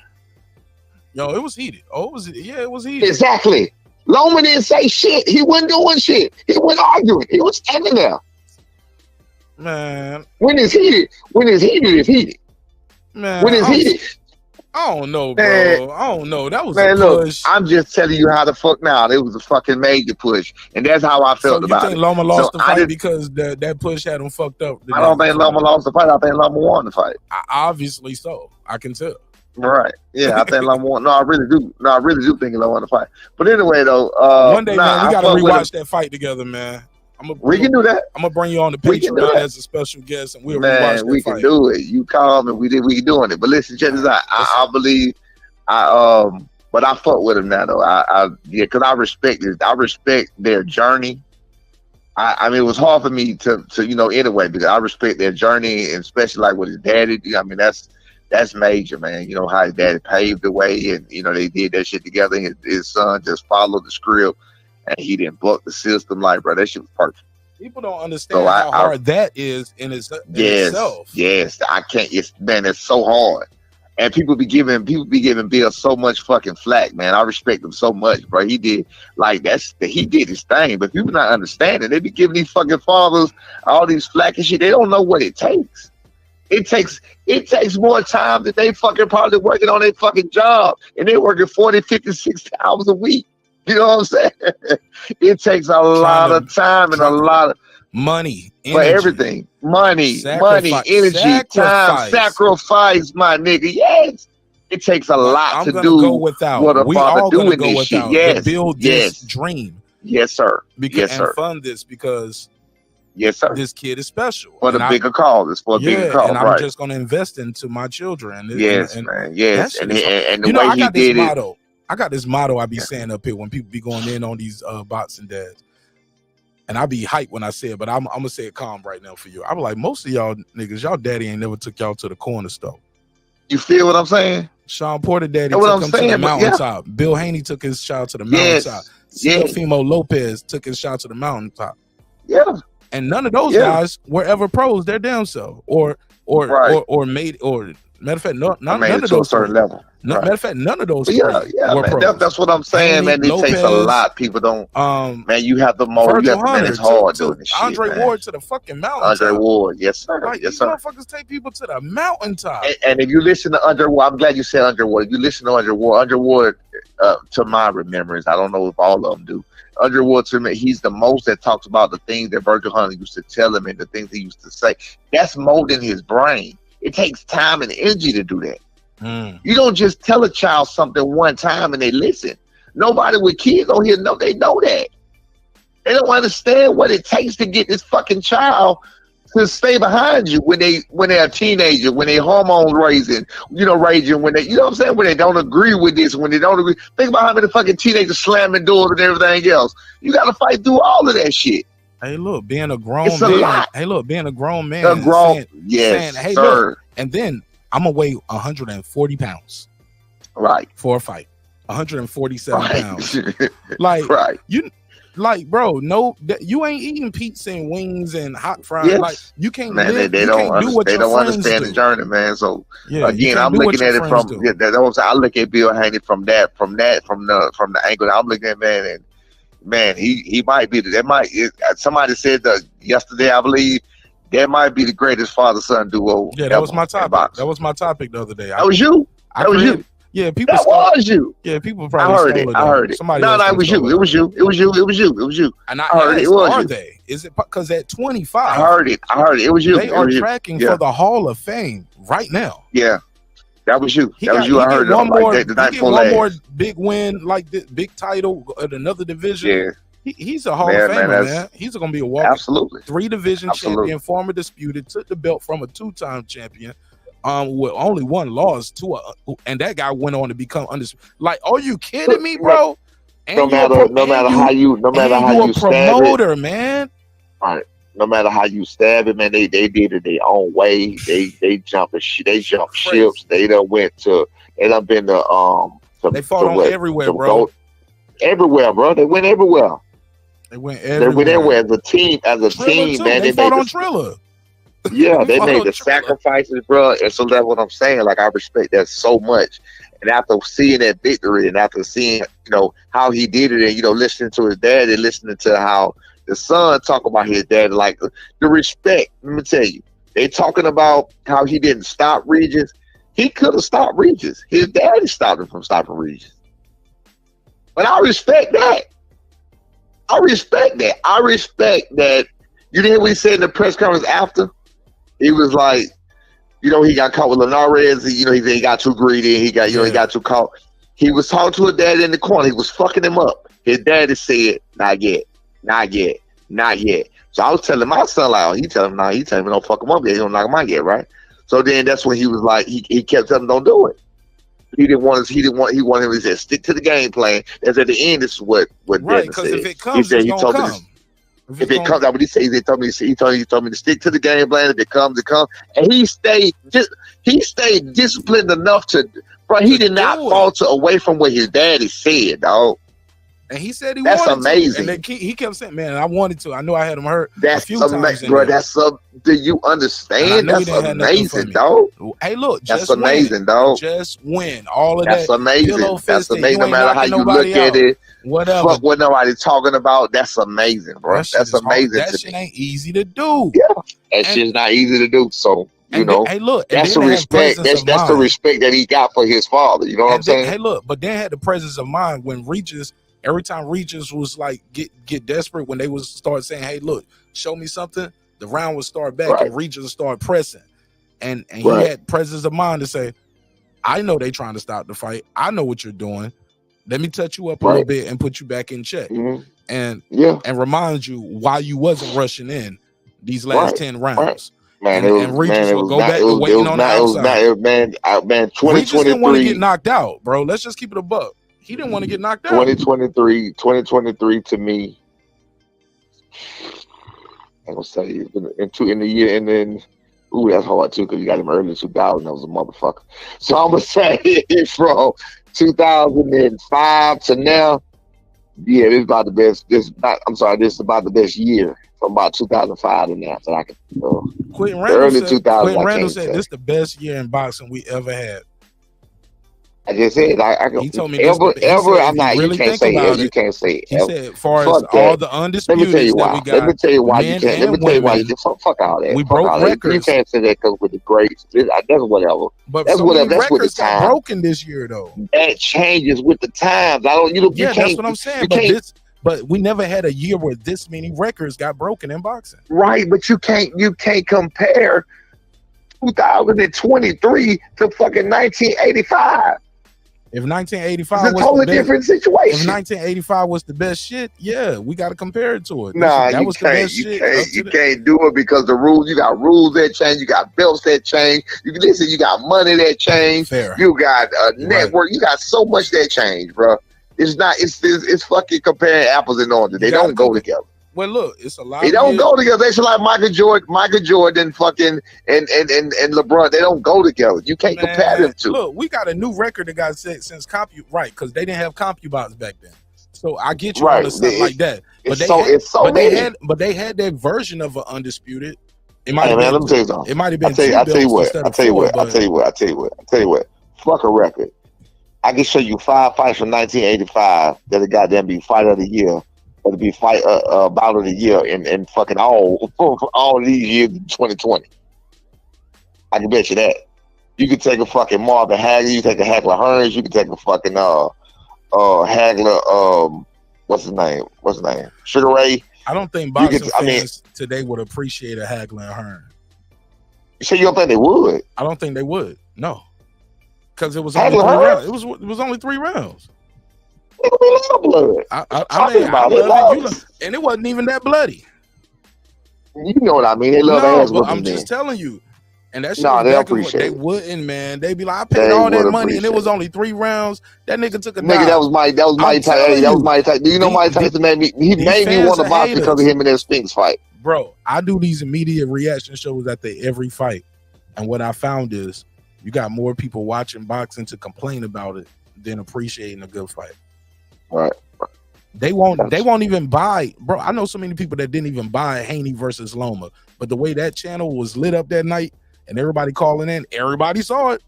No, it was heated. It was heated. Exactly. Loman didn't say shit. He wasn't doing shit. He wasn't arguing. He was standing there. Man. When it's heated, it's heated. Man. When it's heated. I don't know, bro. Man, I don't know. That was a push. Look, I'm just telling you how the fuck now. It was a fucking major push. And that's how I felt about it. You think Loma lost the fight because that push had him fucked up? I don't think Loma lost the fight. I think Loma won the fight. Obviously so. I can tell. Right. Yeah, I think Loma won. No, I really do. No, I really do think Loma won the fight. But anyway, though. One day, man, we got to rewatch that fight together, man. We can do that. I'm gonna bring you on the Patreon as a special guest, and we'll rewatch that we fight. Can do it. You call me, we doing it. But listen, check this out. I believe, but I fuck with them now though. Because I respect this. I respect their journey. I mean, it was hard for me to anyway because I respect their journey, and especially like with his daddy. I mean, that's major, man. You know how his daddy paved the way, and they did that shit together. His son just followed the script. And he didn't buck the system, like, bro, that shit was perfect. People don't understand how hard that is in itself. Yes, I can't. It's so hard, and people be giving Bill so much fucking flack, man. I respect him so much, bro. He did he did his thing, but people not understanding. They be giving these fucking fathers all these flack and shit. They don't know what it takes. It takes more time than they fucking probably working on their fucking job, and they working 40, 50, 60 hours a week. You know what I'm saying? It takes a lot of time and a lot of money for everything. Money, energy, time, sacrifice, my nigga. Yes. It takes a lot to do what a father doing this shit. Yes. To build this dream. Yes, sir. And fund this because yes, sir. This kid is special. For the bigger cause. It's for a bigger cause. And I'm just going to invest into my children. Yes, man. Yes. And the way he did it. I got this motto I be saying up here when people be going in on these bots and dads. And I be hyped when I say it, but I'm going to say it calm right now for you. I be like, most of y'all niggas, y'all daddy ain't never took y'all to the corner store. You feel what I'm saying? Sean Porter daddy took him to the mountaintop. Yeah. Bill Haney took his child to the mountaintop. Fimo Lopez took his child to the mountaintop. Yeah. And none of those guys were ever pros their damn self or made matter of fact, none of those to a certain level. Matter of fact, none of those. Man, that's what I'm saying, Haney, man. It Lopez, takes a lot. People don't. Man, you have to mold. Man, it's hard doing this shit. Andre Ward to the fucking mountaintop. Andre Ward, yes sir, like, yes sir. Motherfuckers take people to the mountaintop. And if you listen to Andre Ward, I'm glad you said Andre Ward. If you listen to Andre Ward, to my remembrance, I don't know if all of them do. Andre Ward, to me, he's the most that talks about the things that Virgil Hunter used to tell him and the things he used to say. That's molding his brain. It takes time and energy to do that. You don't just tell a child something one time and they listen. Nobody with kids on here they know that. They don't understand what it takes to get this fucking child to stay behind you when they're a teenager, when their hormones raging, when they, what I'm saying, when they don't agree with this, when they don't agree. Think about how many fucking teenagers slamming doors and everything else. You got to fight through all of that shit. Hey, look, being a grown man. Hey, look, being a grown man. Yes, saying, hey, sir. Look, and then I'm going to weigh 140 pounds. Right. For a fight. 147 pounds. Bro, you ain't eating pizza and wings and hot fries. Yes. Like, you can't man, live, they don't understand the journey, man. So again, I'm looking at it from I look at Bill Haney from the angle I'm looking at, man, and man, he might be somebody said yesterday, I believe, that might be the greatest father-son duo. Yeah, that was my topic. That was my topic the other day. That was you? That was you. Yeah, people. That was you. Yeah, people I probably. heard it. I heard it. Somebody No, else it was you. stole It was you. It was you. It was you. It was you. It was you. And I heard asked, it. It was are you. they? Is it because at 25? I heard it. I heard it. It was you. They are tracking for the Hall of Fame right now. That was you. That was you. I heard it. One more, the night before one more big win, like this big title at another division. Yeah. He's a Hall of Famer, man. He's going to be a walking. Absolutely. 3-division champion, former disputed, took the belt from a 2-time champion. With only one loss and that guy went on to become undisputed. Like, are you kidding me, bro? No matter how you promoter, man. Right. No matter how you stab it, man, they did it their own way. They jumped ships. They done been to they fought on everywhere, bro. Everywhere, bro. They went everywhere. They went everywhere as a team, man. They fought on Triller. Yeah, they made the sacrifices, bro. And so that's what I'm saying. Like, I respect that so much. And after seeing that victory and after seeing, how he did it and, listening to his dad and listening to how the son talk about his dad, like the respect, let me tell you, they talking about how he didn't stop Regis. He could have stopped Regis. His daddy stopped him from stopping Regis. But I respect that. I respect that. You didn't hear what he said in the press conference after? He was like, he got caught with Linares. He got too greedy. He got too caught. He was talking to his dad in the corner. He was fucking him up. His daddy said, not yet. So I was telling my son, like, he telling me don't fuck him up yet. He don't knock him out yet, right? So then that's when he was like, he kept telling him don't do it. He wanted him to say stick to the game plan. As at the end, this is what right, because if it comes, it's gonna come. If it comes, what he said, he told me to stick to the game plan. If it comes, it comes. And he stayed disciplined enough bro. He did not falter away from what his daddy said, dog. And he said he that's wanted amazing. To. And he kept saying, "Man, I wanted to. I knew I had him hurt. That's amazing, bro. Do you understand? That's amazing, dog. Hey, look, that's amazing, dog. Just win all of that's that. Amazing. That's amazing. No matter how you look at it, whatever. Fuck what nobody talking about. That's amazing, bro. That's amazing. That shit ain't easy to do. Yeah, that shit's not easy to do. So. Hey, look, that's the respect. That's the respect that he got for his father. You know what I'm saying? Hey, look, but then had the presence of mind when Regis. Every time Regis was like get desperate, when they would start saying, "Hey, look, show me something," the round would start back and Regis would start pressing, and he had presence of mind to say, "I know they trying to stop the fight. I know what you're doing. Let me touch you up a little bit and put you back in check, and remind you why you wasn't rushing in these last 10 rounds." Man, and Regis will go back to waiting on the outside. Man, 2023 Regis didn't want to get knocked out, bro. Let's just keep it a buck. He didn't want to get knocked out. 2023 to me, I'm gonna say in the year, and then that's hard too because you got him early 2000. That was a motherfucker. So I'm gonna say from 2005 to now, this is about the best. This is about the best year from about 2005 to now. So I can. Quentin Randall said this is the best year in boxing we ever had. I just said he told me ever. I'm not. You can't say it. You can't say it. He said, as far as all the undisputed. Let me tell you why. Let me tell you why you can't. Let me tell you why you just fuck all that. We broke records. You can't say that because with the greats. That's whatever. But that's whatever. That's with the time. Broken this year though. That changes with the times. That's what I'm saying. But we never had a year where this many records got broken in boxing. Right, but you can't compare 2023 to fucking 1985. If 1985 was a totally different situation. If 1985 was the best shit, we got to compare it to it. Nah, that was the best shit. You can't do it because the rules. You got rules that change. You got belts that change. You got money that change. Fair. You got a network. Right. You got so much that change, bro. It's not. It's fucking comparing apples and oranges. They don't go together. Well, look, it's a lot. They don't go together. They should like Michael Jordan, fucking and LeBron. They don't go together. You can't compare them two. Look, we got a new record that got set since right? Because they didn't have CompuBox back then. So I get you on something like that. But they had that version of an undisputed. It might have been. Let me tell you something. It might have been. I tell you what. Fuck a record. I can show you 5 fights from 1985 that'll goddamn be fight of the year. It'll be fight bout of the year in fucking all these years in 2020. I can bet you that. You could take a fucking Marvin Hagler, you take a Hagler Hearns, you could take a fucking Hagler, what's his name? Sugar Ray. I don't think boxing fans today would appreciate a Hagler and Hearn. So you don't think they would? I don't think they would. No, because it was only 3 rounds. It was only 3 rounds. It would be a lot of blood. I love it. And it wasn't even that bloody. You know what I mean? They love ass. But I'm just telling you. And that shit they appreciate they wouldn't, man. They'd be like, I paid all that money and it was only 3 rounds. That nigga took a nigga. That was Mike Tyson. That was Mike Tyson. Do you know Mike Tyson made me want to box because of him and that Spinks fight? Bro, I do these immediate reaction shows after every fight. And what I found is you got more people watching boxing to complain about it than appreciating a good fight. Right. They won't even buy, bro. I know so many people that didn't even buy Haney versus Loma, but the way that channel was lit up that night and everybody calling in, everybody saw it,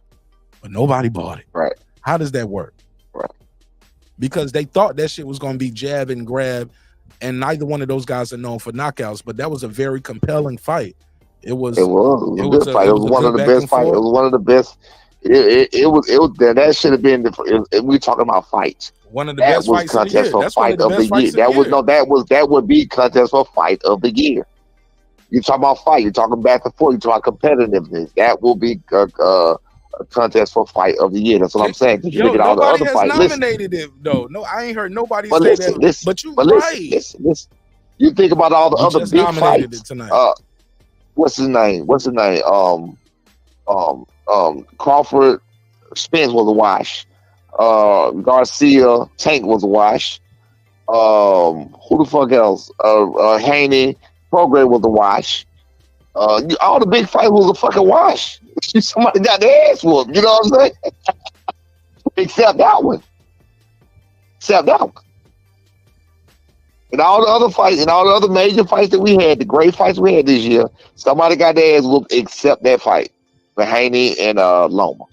but nobody bought it. Right. How does that work? Right. Because they thought that shit was going to be jab and grab, and neither one of those guys are known for knockouts, but that was a very compelling fight. It was a good fight. It was one of the best fights. It was one of the best. It was that should have been we talking about fights. One of the best fights of the year. That's fight of the year. That would be contest for fight of the year. You talking about fight? You're talking back and forth. You talking competitiveness. That will be a contest for fight of the year. That's what I'm saying. You look at all the other fights. Nominated it though. No, I ain't heard nobody say that. But you right. Listen. You think about all the other big fights. What's his name? Crawford, Spence was a wash. Garcia, Tank was a wash. Who the fuck else? Haney Prograis was a wash. All the big fights was a fucking wash. Somebody got their ass whooped. You know what I'm saying? Except that one. And all the other fights, and all the other major fights that we had, the great fights we had this year, somebody got their ass whooped except that fight for Haney and Loma.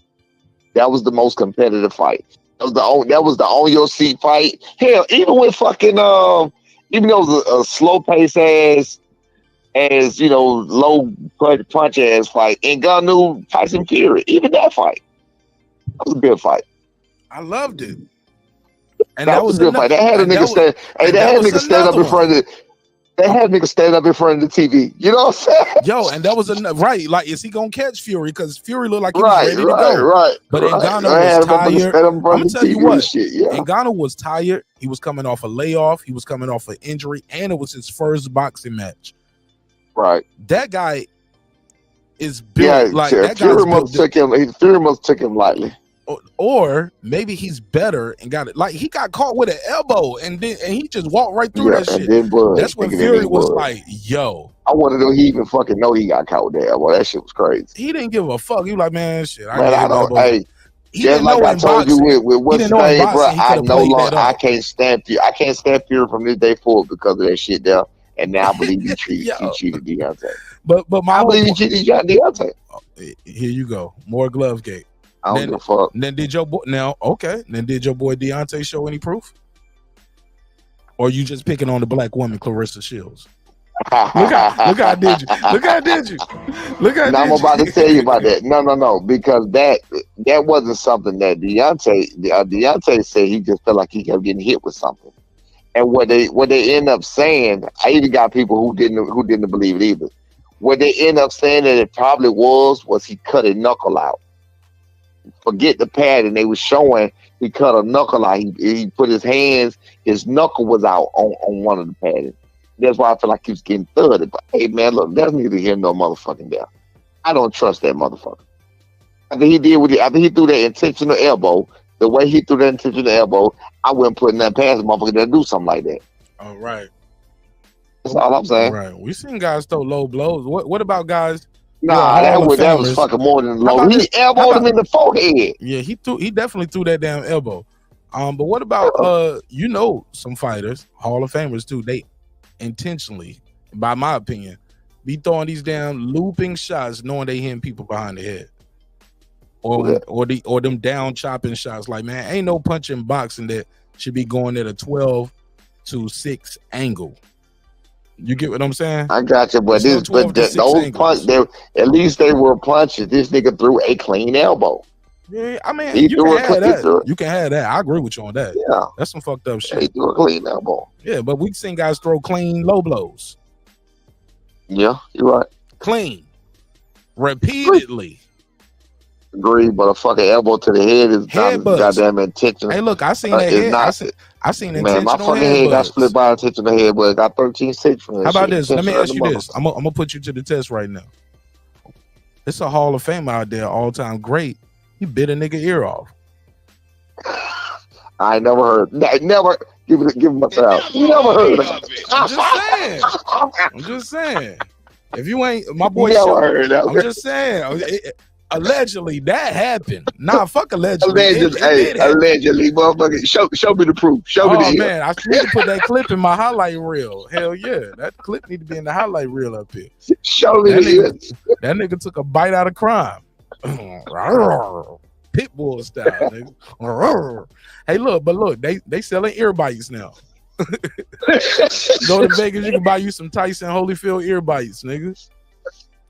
That was the most competitive fight. That was the on your seat fight. Hell, even with fucking even though it was a slow pace as you know, low punch ass fight, and Ngannou Tyson Fury, even that fight, that was a good fight. I loved it. And that was a good fight. That had a nigga stand. Hey, that had nigga stand up in front of. They had niggas stand up in front of the TV. You know what I'm saying? Yo, and that was right. Like, is he gonna catch Fury? Because Fury looked like he was ready to go. Right. But Ngannou was tired. I'm gonna tell you what. Ngannou was tired. He was coming off a layoff. He was coming off an injury, and it was his first boxing match. Right. That guy is built like that. Fury must took him lightly. Or maybe he's better and got it. Like, he got caught with an elbow and he just walked right through that shit. That's when Fury was like, yo. I want to know he even fucking know he got caught with that elbow. That shit was crazy. He didn't give a fuck. He was like, man, shit. I don't. Hey, just like I told you with what's his name, bro. I no longer. I can't stand Fury. I can't stand Fury from this day forward because of that shit there. And now I believe he cheated Deontay. But I believe he cheated Deontay. Here you go. More GloveGate. I don't give a fuck. Then did your boy Deontay show any proof? Or you just picking on the black woman, Claressa Shields? Look how did you. I'm about to tell you about that. No, because that wasn't something that Deontay said. He just felt like he kept getting hit with something. And what they end up saying, I even got people who didn't believe it either. What they end up saying that it probably was he cut a knuckle out. Forget the padding. They was showing he cut a knuckle out. He put his knuckle was out on one of the padding. That's why I feel like he was getting thudded. But hey, man, look, that's neither here nor motherfucking there. I don't trust that motherfucker. After he threw that intentional elbow, the way he threw that intentional elbow, I wouldn't put that past the motherfucker to do something like that. All right. That's all I'm saying. Right. We seen guys throw low blows. What about guys? Nah, that was fucking more than low. He elbowed him in the forehead. Yeah, he definitely threw that damn elbow. But what about some fighters, Hall of Famers too, they intentionally, by my opinion, be throwing these damn looping shots knowing they hitting people behind the head. Or them down chopping shots. Like, man, ain't no punch in boxing that should be going at a 12 to 6 angle. You get what I'm saying? I got you, but There's no 12 to 6 those punch, at least they were punches. This nigga threw a clean elbow. Yeah, I mean, He you can threw a have clean- he that. threw it. You can have that. I agree with you on that. Yeah, That's some fucked up he shit. threw a clean elbow. Yeah, but we've seen guys throw clean low blows. Yeah, you're right. Clean. Repeatedly. Agree, but a fucking elbow to the head is not Headbutts. goddamn intentional. Hey, look, I seen that it's head. not- I seen Man, my intentional fucking head got headbutts. split by intentional head, but it got 13-6 from that How about shit. this? Let me Intentional ask you mother- this. I'm gonna put you to the test right now. It's a Hall of Fame out there, all time great. He bit a nigga ear off. I ain't never heard. Never give him a shout. You never heard of it. I'm just saying. If you ain't my boy, Never Show, heard of I'm it. just saying. Allegedly, that happened. Nah, fuck allegedly. Allegedly, It did happen. allegedly, motherfucker. Show me the proof. Show me Oh the man, I need to put that clip in my highlight reel. Hell yeah, that clip need to be in the highlight reel up here. Show me That the nigga, that nigga took a bite out of crime. Pitbull style, nigga. Hey, look, they selling ear bites now. Go to Vegas, you can buy you some Tyson Holyfield ear bites, nigga.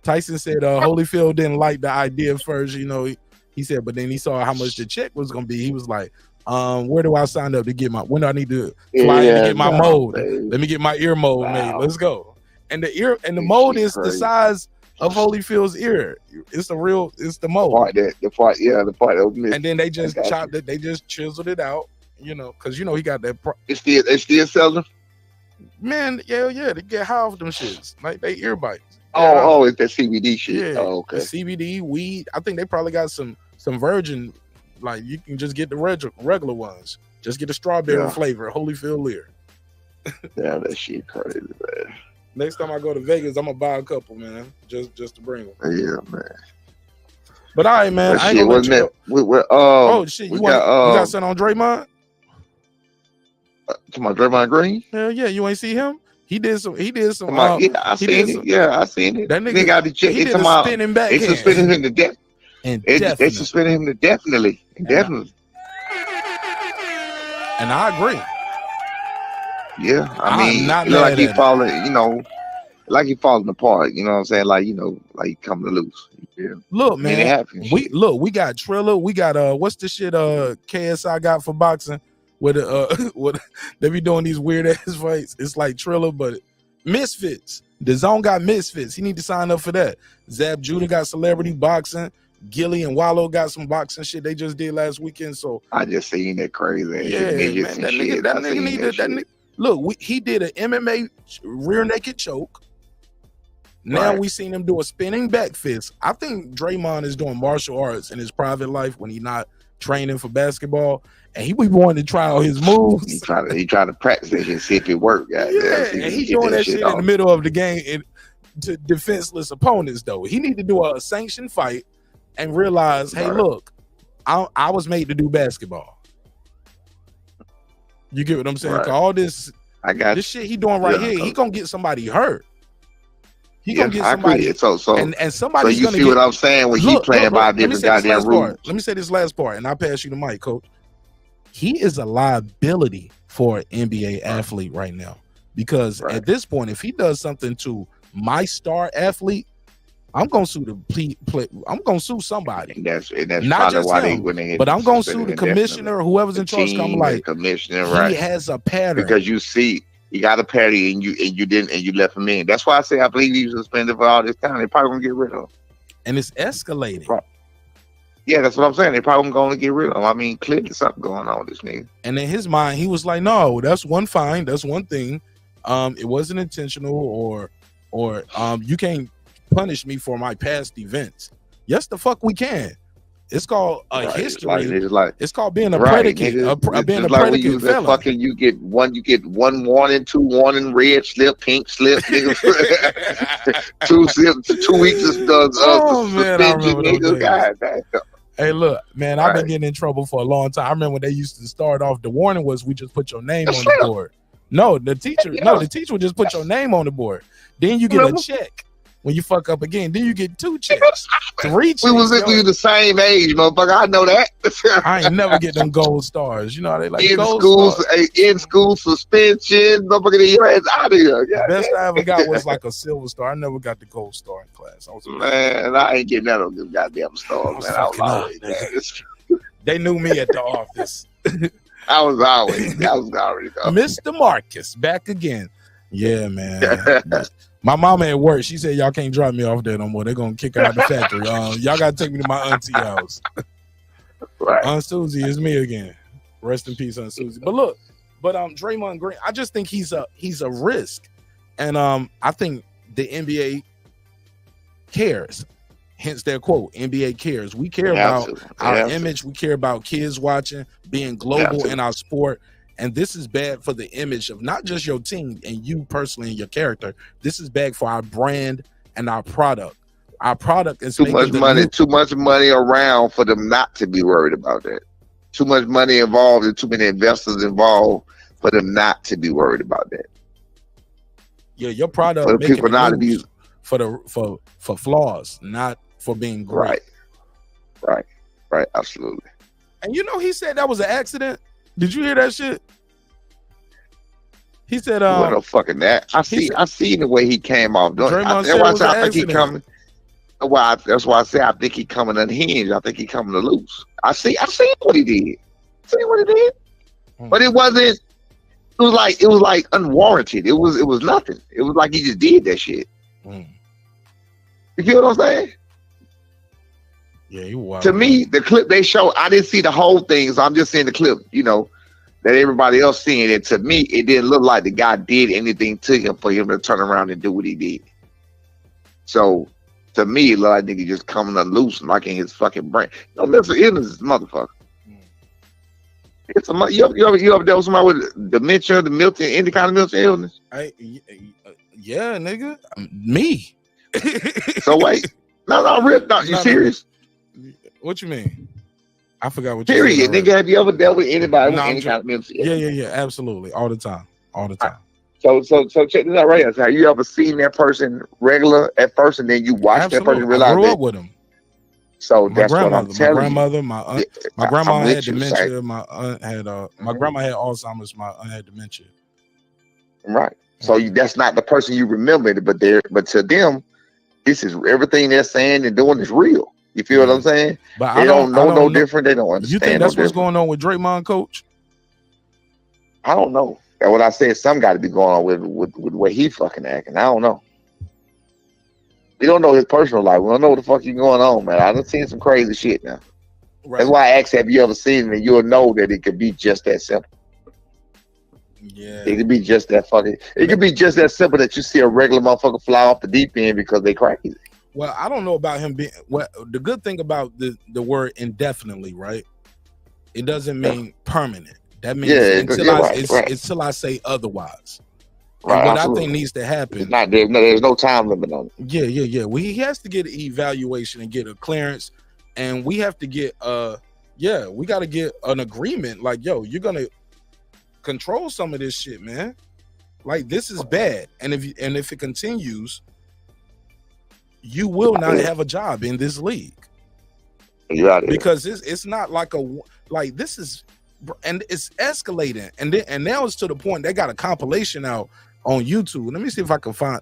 Tyson said Holyfield didn't like the idea at first, you know. He said, but then he saw how much the check was gonna be. He was like, where do I sign up to get when do I need to fly in to get my mold? baby. Let me get my ear mold Wow. made. Let's go. And the ear and the This mold shit is the crazy. size of Holyfield's ear. It's the mold. The part that was missing. And then they just I got chopped it, they just chiseled it out, you know, because you know he got that It's still selling. man, yeah, they get high off them shits. Like they ear bites. Oh, it's that CBD shit. Yeah, Oh, okay. the CBD, weed. I think they probably got some virgin, like you can just get the regular ones. Just get the strawberry Yeah. flavor, Holyfield Lear. Yeah, that shit crazy, man. Next time I go to Vegas, I'm gonna buy a couple, man, just to bring them. Yeah, man. But all right, man, That I ain't shit gonna let wasn't you that. go. Oh shit, you got something on Draymond? To my Draymond Green? Hell yeah, you ain't see him? He did some. Yeah, I he seen did it. some- Yeah, I seen it. That nigga got the check. he It's did a about spinning back. they suspended him to death. And They suspended him to definitely. Definitely. And I agree. Yeah. I I'm mean, not it look mad like he at it. falling, like he falling apart, you know what I'm saying? Like, like coming to loose. Yeah. Look, I mean, man, it happens. we got Triller, we got what's the shit KSI got for boxing with what they be doing these weird ass fights. It's like Triller, but Misfits. The Zone got Misfits. He need to sign up for that. Zab Judah got celebrity boxing. Gilly and Wallow got some boxing shit they just did last weekend. So I just seen that crazy ass yeah, midgets man, and shit. that I nigga seen need that that shit. nigga. Look, he did an MMA rear naked choke. Now Right. we seen him do a spinning back fist. I think Draymond is doing martial arts in his private life when he's not training for basketball, and he be wanting to try out his moves. He try to practice it and see if it worked. Yeah, and he doing that shit in the middle of the game to defenseless opponents. Though he need to do a sanctioned fight and realize, hey, Right. look, I was made to do basketball. You get what I'm saying? Right. 'Cause all this I shit he doing right Yeah. here, he gonna get somebody hurt. He yeah, gonna get I somebody, agree. So and so somebody's you gonna see get. what I'm saying when he Look, playing by let me different say this goddamn last rules. part. Let me say this last part, and I'll pass you the mic, Coach. He is a liability for an NBA athlete right now because Right. at this point, if he does something to my star athlete, I'm gonna sue I'm gonna sue somebody. And that's Not probably just why him, they went ahead. But and I'm gonna suspended sue the him commissioner or whoever's in charge. team, I'm the like, commissioner, he right? has a pattern. Because you see, you got a party and you didn't and you left him in. That's why I say I believe he was suspended for all this time. They probably gonna get rid of him. And it's escalating. Right. Yeah, that's what I'm saying. They probably gonna get rid of him. I mean, clearly something going on with this nigga. And in his mind, he was like, "No, that's one fine. That's one thing. It wasn't intentional, or you can't punish me for my past events. Yes, the fuck we can. It's called a Right. history. It's like It's called being a right, predicate. nigga. Being a It's like when predicate you that felon. fucking you get one warning, 2 warning, red slip, pink slip, nigga. 2 weeks of Oh, man, I suspension, remember those nigga. days. God damn. Hey, look, man, I've been Right. getting in trouble for a long time. I remember when they used to start off. The warning was we just put your name That's on the right. board. No, the teacher. Yeah. No, the teacher would just put your name on the board. Then you get a Remember? check. When you fuck up again, then you get 2 checks, 3 checks. We was the same age, motherfucker. I know that. I ain't never get them gold stars. You know how they like in gold school, stars. in school suspension. Motherfucker, get your ass out of here. The best I ever got was like a silver star. I never got the gold star in class. Man, I ain't getting none of them goddamn stars, man. I was always They knew me at the office. I was already gone. Mr. Marcus, back again. Yeah, man. My mama at work, she said, y'all can't drop me off there no more. They're going to kick her out the factory. Y'all got to take me to my auntie house. Right. Aunt Susie is me again. Rest in peace, Aunt Susie. But look, Draymond Green, I just think he's a risk. And I think the NBA cares. Hence their quote, NBA cares. We care about our image. We care about kids watching, being global in our sport. And this is bad for the image of not just your team and you personally and your character. This is bad for our brand and our product. Our product is too much money around for them not to be worried about that. Too much money involved and too many investors involved for them not to be worried about that. Yeah, your product for people not to be for flaws, not for being great. Right, absolutely. And you know, he said that was an accident. Did you hear that shit? He said, what a fucking that. I seen the way he came off. That's why I think he coming. Well, that's why I say I think he coming unhinged. I think he coming to loose. I seen what he did. But it wasn't. It was like unwarranted. It was nothing. It was like he just did that shit. You feel what I'm saying? Yeah, you wild. To me, the clip they show, I didn't see the whole thing, so I'm just seeing the clip, you know, that everybody else seeing it. To me, it didn't look like the guy did anything to him for him to turn around and do what he did. So, to me, it looked like nigga just coming unloose like in his fucking brain. No, mental illness is motherfucker. It's you ever dealt with somebody with dementia, any kind of mental illness? Yeah, nigga, me. So wait, no, Rip, you serious? What you mean? I forgot what you said. Nigga, have you ever dealt with anybody with any kind of mental illness? Yeah, absolutely, all the time. So check this out right here. So have you ever seen that person regular at first, and then you watch that person realize I grew up with him. So that's what I'm telling you. My grandmother, my aunt, my grandma had dementia. My aunt had my grandma had Alzheimer's. My aunt had dementia. Right. So that's not the person you remember, but to them, this is everything they're saying and doing is real. You feel what I'm saying? But they don't know no different. They don't understand. You think that's what's going on with Draymond, coach? I don't know. That's what I said. Some got to be going on with the way he fucking acting. I don't know. We don't know his personal life. We don't know what the fuck he's going on, man. I done seen some crazy shit now. Right. That's why I asked, have you ever seen it? And you'll know that it could be just that simple. Yeah. It could be just that fucking. It could be just that simple that you see a regular motherfucker fly off the deep end because they crazy. Well, I don't know about him being. Well, the good thing about the word indefinitely, right? It doesn't mean permanent. That means until I say otherwise. Right, what absolutely. I think needs to happen. There's no time limit on it. Yeah. Well, he has to get an evaluation and get a clearance, and we have to get we got to get an agreement. Like, yo, you're gonna control some of this shit, man. Like, this is bad, and if it continues, you will not have a job in this league. Because it's not like this is, and it's escalating, and now it's to the point they got a compilation out on YouTube. Let me see if I can find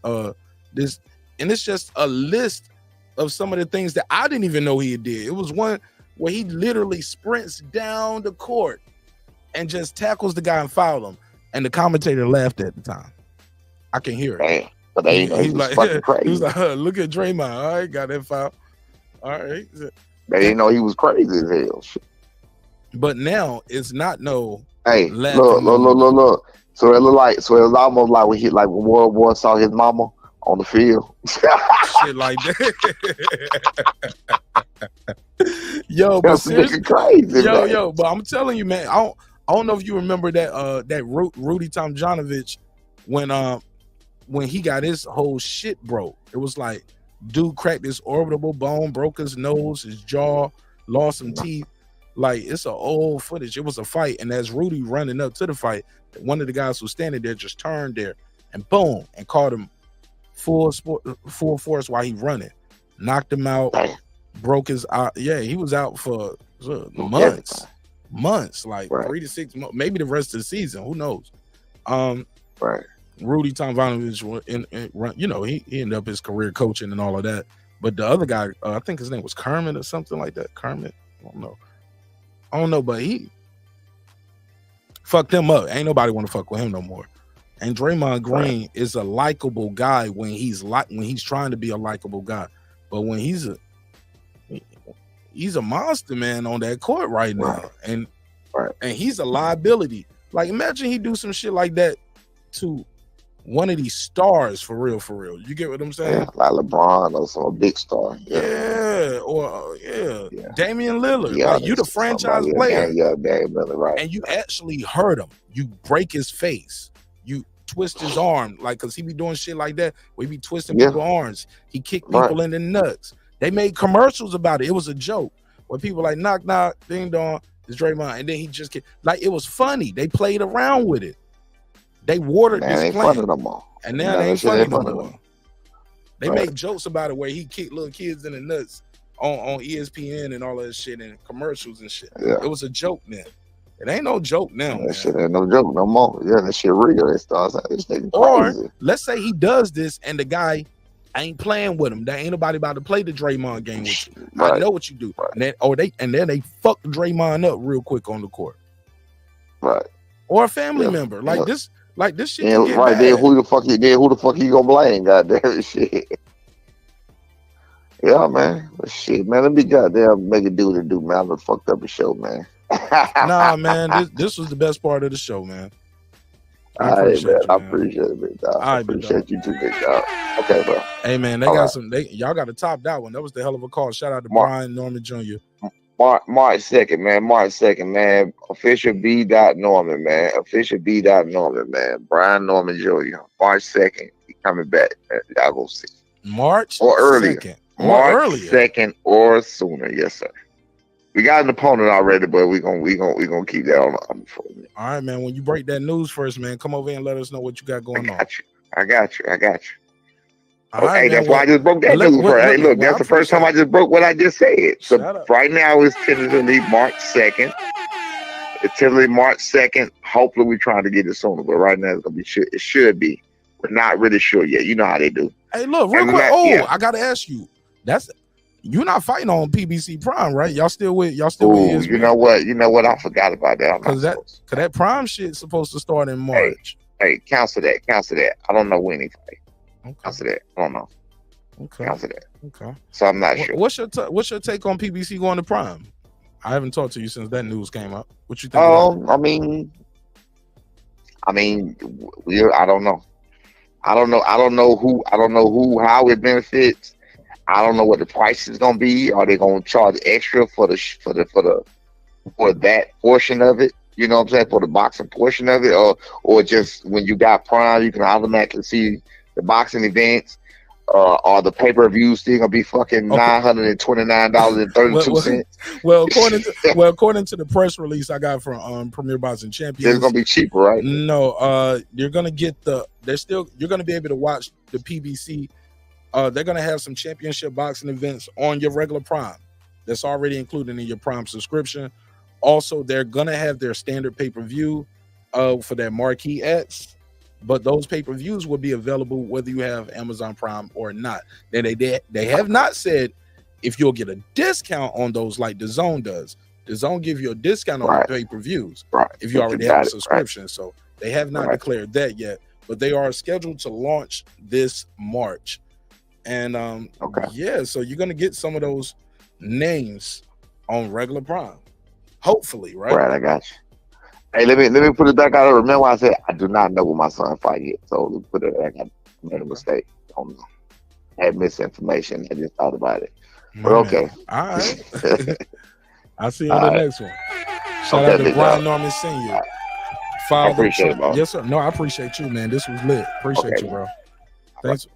this, and it's just a list of some of the things that I didn't even know he did. It was one where he literally sprints down the court and just tackles the guy and fouled him, and the commentator laughed at the time. I can hear it. Damn. But he's like, crazy. He was like, look at Draymond. All right, got that foul. All right. They didn't know he was crazy as hell. But now it's not no. Hey, look. So it was almost like when World War saw his mama on the field. Shit like that. Yo, but seriously, crazy. Yo, but I'm telling you, man. I don't know if you remember that Rudy Tomjanovich when he got his whole shit broke. It was like dude cracked his orbital bone, broke his nose, his jaw, lost some teeth. Like, it's an old footage. It was a fight, and as Rudy running up to the fight, one of the guys who was standing there just turned there and boom, and caught him full force while he running. Knocked him out, broke his eye. Yeah, he was out for months, like 3 to 6 months, maybe the rest of the season. Who knows? Rudy Tomjanovich, you know, he ended up his career coaching and all of that. But the other guy, I think his name was Kermit or something like that. Kermit, I don't know, but he fucked him up. Ain't nobody want to fuck with him no more. And Draymond Green is a likable guy when he's trying to be a likable guy. But when he's a monster, man, on that court right now. And he's a liability. Like, imagine he do some shit like that to one of these stars for real. You get what I'm saying? Yeah, like LeBron or some big star. Or Damian Lillard. Like, you the franchise player. Damian Lillard, right. And you actually hurt him. You break his face. You twist his arm, like, cause he be doing shit like that. We be twisting people's arms. He kicked people in the nuts. They made commercials about it. It was a joke. Where people like knock knock, ding dong, it's Draymond, and then he just like, it was funny. They played around with it. They watered this plant, and now they ain't funny no more. They make jokes about it where he kicked little kids in the nuts on ESPN and all that shit and commercials and shit. Yeah. It was a joke then. It ain't no joke now. That shit ain't no joke no more. Yeah, that shit real. It starts like this nigga crazy. Or let's say he does this and the guy ain't playing with him. There ain't nobody about to play the Draymond game with you. I know what you do. And then they fuck Draymond up real quick on the court. Or a family member. Like this shit. Yeah, right there. Who the fuck you gonna blame? Goddamn shit. Yeah, man. But shit, man. Let me goddamn make it do what it do, man. I done fucked up the show, man. Nah, man. This was the best part of the show, man. I appreciate it, big dog. I appreciate you too, big dog. Okay, bro. Hey, man, y'all got to top that one. That was the hell of a call. Shout out to Brian Norman Jr. March 2nd, man. March 2nd, man. Official B.Norman, man. Official B.Norman, man. Brian Norman Jr. March 2nd. He coming back. Y'all go see. March or earlier. 2nd. March 2nd or sooner. Yes, sir. We got an opponent already, but we gonna keep that on the phone. All right, man. When you break that news first, man, come over and let us know what you got going on. I got you. Okay, right, that's why I just broke that news first. Hey, look, that's the first time I just broke what I just said. So right now it's tentatively March 2nd. It's tentatively March 2nd. Hopefully we're trying to get it sooner, but right now it's gonna be it should be. We're not really sure yet. You know how they do. Hey, look, real quick. I gotta ask you. You're not fighting on PBC Prime, right? Y'all still with ESPN? You know what? I forgot about that. Cause that Prime shit's supposed to start in March. Hey, cancel that. I don't know when he fight. Okay. Cancel that. I don't know. Okay. Cancel that. Okay. So I'm not sure. What's your take on PBC going to Prime? I haven't talked to you since that news came up. What you think? I mean, I don't know. I don't know how it benefits. I don't know what the price is gonna be. Are they gonna charge extra for that portion of it? You know what I'm saying? For the boxing portion of it, or just when you got Prime, you can automatically see the boxing events. Are the pay-per-views still gonna be fucking $929.32? Well, according to the press release I got from Premier Boxing Champions, it's gonna be cheaper, right? No, you're gonna get you're gonna be able to watch the PBC. They're gonna have some championship boxing events on your regular Prime. That's already included in your Prime subscription. Also, they're gonna have their standard pay-per-view for their marquee acts. But those pay-per-views will be available whether you have Amazon Prime or not. They have not said if you'll get a discount on those like DAZN does. DAZN give you a discount on the pay-per-views if you already have a subscription. So they have not declared that yet. But they are scheduled to launch this March. And so you're gonna get some of those names on regular Prime. Hopefully, right? Right, I got you. Hey, let me put it back out. Remember, I said I do not know what my son fight yet, so let's put it back. I made a mistake. I had misinformation. I just thought about it. But okay. All right. I'll see you on the next one. Shout out to Brian Norman Sr. I appreciate it, bro. Yes, sir. No, I appreciate you, man. This was lit. Appreciate you, bro. Thanks.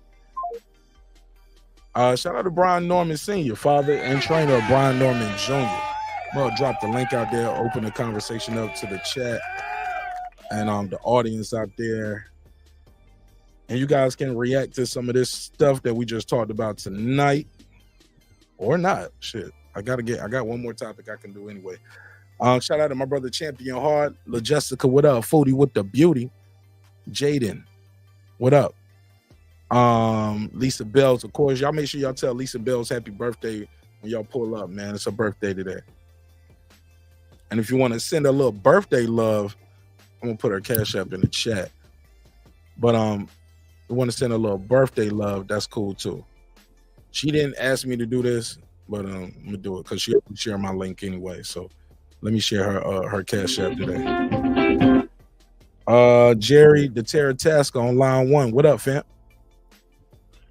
Shout out to Brian Norman Sr., father and trainer of Brian Norman Jr. Well, drop the link out there, open the conversation up to the chat and the audience out there. And you guys can react to some of this stuff that we just talked about tonight, or not. Shit, I got one more topic I can do anyway. Shout out to my brother Champion Hard, LaJessica, what up? Foodie with the beauty, Jaden, what up? Lisa Bells, of course. Y'all make sure y'all tell Lisa Bells happy birthday when y'all pull up, man. It's her birthday today. And if you want to send a little birthday love, I'm gonna put her cash app in the chat. But you want to send a little birthday love, that's cool too. She didn't ask me to do this, but I'm gonna do it because she share my link anyway. So let me share her cash app today. Jerry the Terror Task on line 1. What up, fam?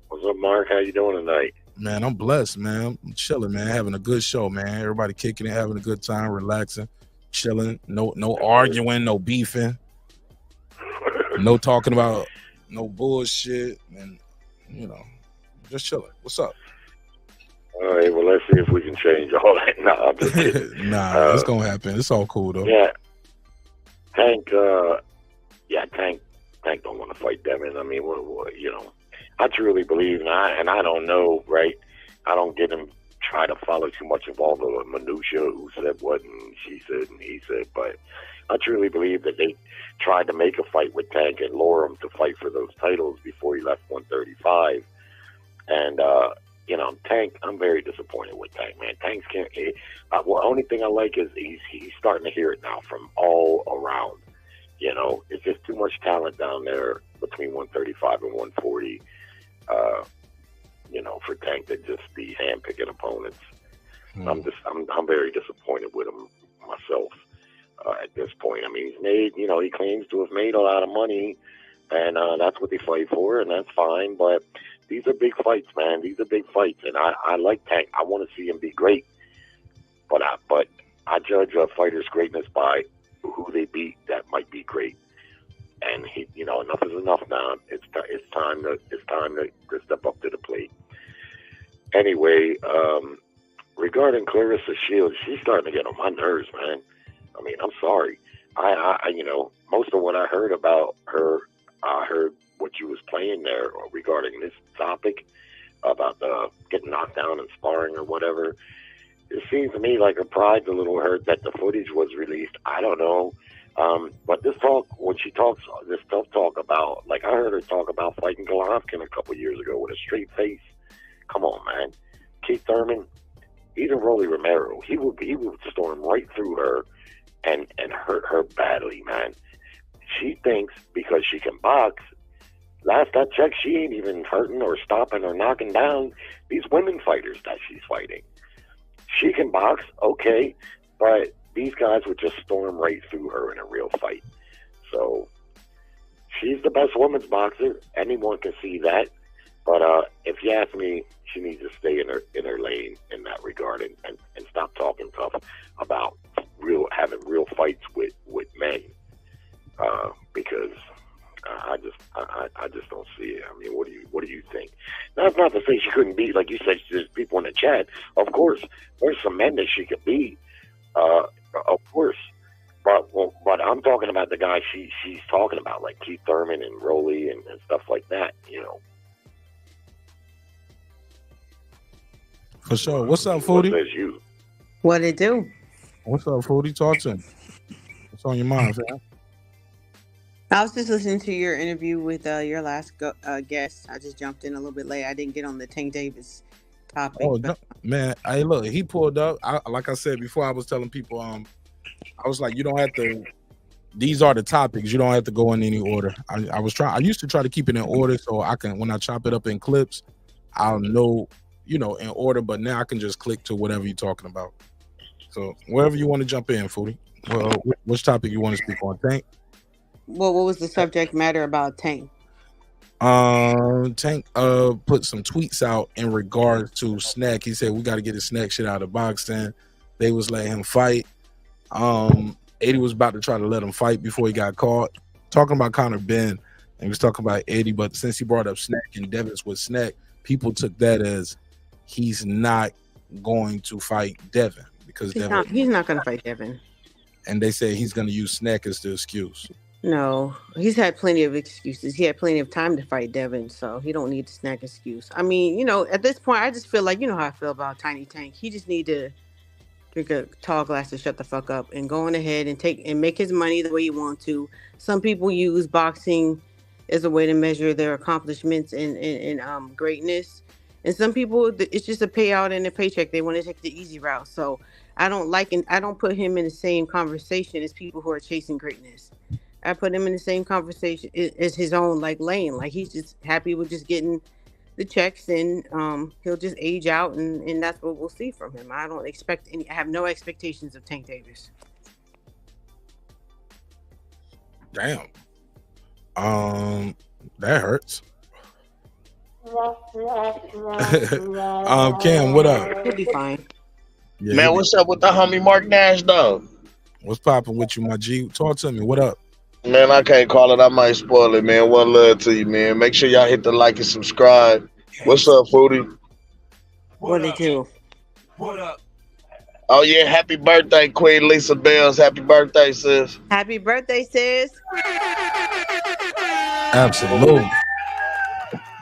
What's up, Mark? How you doing tonight? Man, I'm blessed, man. I'm chilling, man. Having a good show, man. Everybody kicking it, having a good time, relaxing, chilling. No arguing, no beefing, no talking about no bullshit, and just chilling. What's up? All right, well, let's see if we can change all that. No, I'm just kidding. Nah, it's gonna happen. It's all cool though. Yeah, Tank don't want to fight Devin. I mean, what I truly believe, and I don't know, right? I don't get him try to follow too much of all the minutia, who said what and she said and he said, but I truly believe that they tried to make a fight with Tank and lure him to fight for those titles before he left 135. And, Tank, I'm very disappointed with Tank, man. Tank's can't. Well, only thing I like is he's starting to hear it now from all around. It's just too much talent down there between 135 and 140. For Tank to just be handpicking opponents. I'm very disappointed with him myself at this point. I mean, he's made, he claims to have made a lot of money, and that's what they fight for, and that's fine. But these are big fights, man. These are big fights, and I like Tank. I want to see him be great, but I judge a fighter's greatness by who they beat that might be great. And enough is enough now. It's time to step up to the plate. Anyway, regarding Claressa Shields, she's starting to get on my nerves, man. I mean, I'm sorry. I most of what I heard about her, I heard what you was playing there regarding this topic about getting knocked down in sparring or whatever. It seems to me like her pride's a little hurt that the footage was released. I don't know. But this talk, when she talks, this tough talk about, like I heard her talk about fighting Golovkin a couple years ago with a straight face. Come on, man. Keith Thurman, even Rolly Romero, he would storm right through her and hurt her badly, man. She thinks because she can box, last I checked, she ain't even hurting or stopping or knocking down these women fighters that she's fighting. She can box, okay, but these guys would just storm right through her in a real fight. So she's the best women's boxer. Anyone can see that. But if you ask me, she needs to stay in her lane in that regard and stop talking tough about having real fights with men. Because I just don't see it. I mean, what do you think? That's not to say she couldn't beat, like you said, there's people in the chat. Of course, there's some men that she could beat. Of course. But I'm talking about the guy she's talking about, like Keith Thurman and Rolly and stuff like that, For sure. What's up, Foodie? What says you? What it do? What's up, Foodie? Talk to him. What's on your mind, fam? I was just listening to your interview with your last guest. I just jumped in a little bit late. I didn't get on the Tank Davis topic. Oh, no, man. Hey, look, he pulled up. Like I said before, I was telling people, I was like, you don't have to, these are the topics. You don't have to go in any order. I used to try to keep it in order so I can, when I chop it up in clips, I'll know, in order, but now I can just click to whatever you're talking about. So wherever you want to jump in, Foodie. Well, which topic you want to speak on, Tank? Well, what was the subject matter about Tank? Tank put some tweets out in regards to Snack. He said we got to get his Snack shit out of boxing. They was letting him fight. Eddie was about to try to let him fight before he got caught. Talking about Conor Ben, and he was talking about Eddie, but since he brought up Snack and Devin's with Snack, people took that as he's not going to fight Devin because he's not going to fight Devin. And they said he's going to use Snack as the excuse. No, he's had plenty of excuses. He had plenty of time to fight Devin, so he don't need to snack excuse. I mean, at this point, I just feel like how I feel about Tiny Tank. He just need to drink a tall glass to shut the fuck up and go on ahead and make his money the way he wants to. Some people use boxing as a way to measure their accomplishments and greatness, and some people it's just a payout and a paycheck. They want to take the easy route. So I don't put him in the same conversation as people who are chasing greatness. I put him in the same conversation as his own lane. Like he's just happy with just getting the checks, and he'll just age out, and that's what we'll see from him. I don't expect I have no expectations of Tank Davis. Damn. That hurts. Cam, what up? He'll be fine. Yeah, Man, what's up with the homie Marq Nash, though? What's popping with you, my G? Talk to me. What up? Man, I can't call it. I might spoil it, man. One love to you, man. Make sure y'all hit the like and subscribe. What's up, Foodie? What it do? What up? Oh, yeah. Happy birthday, Queen Lisa Bells. Happy birthday, sis. Happy birthday, sis. Absolutely.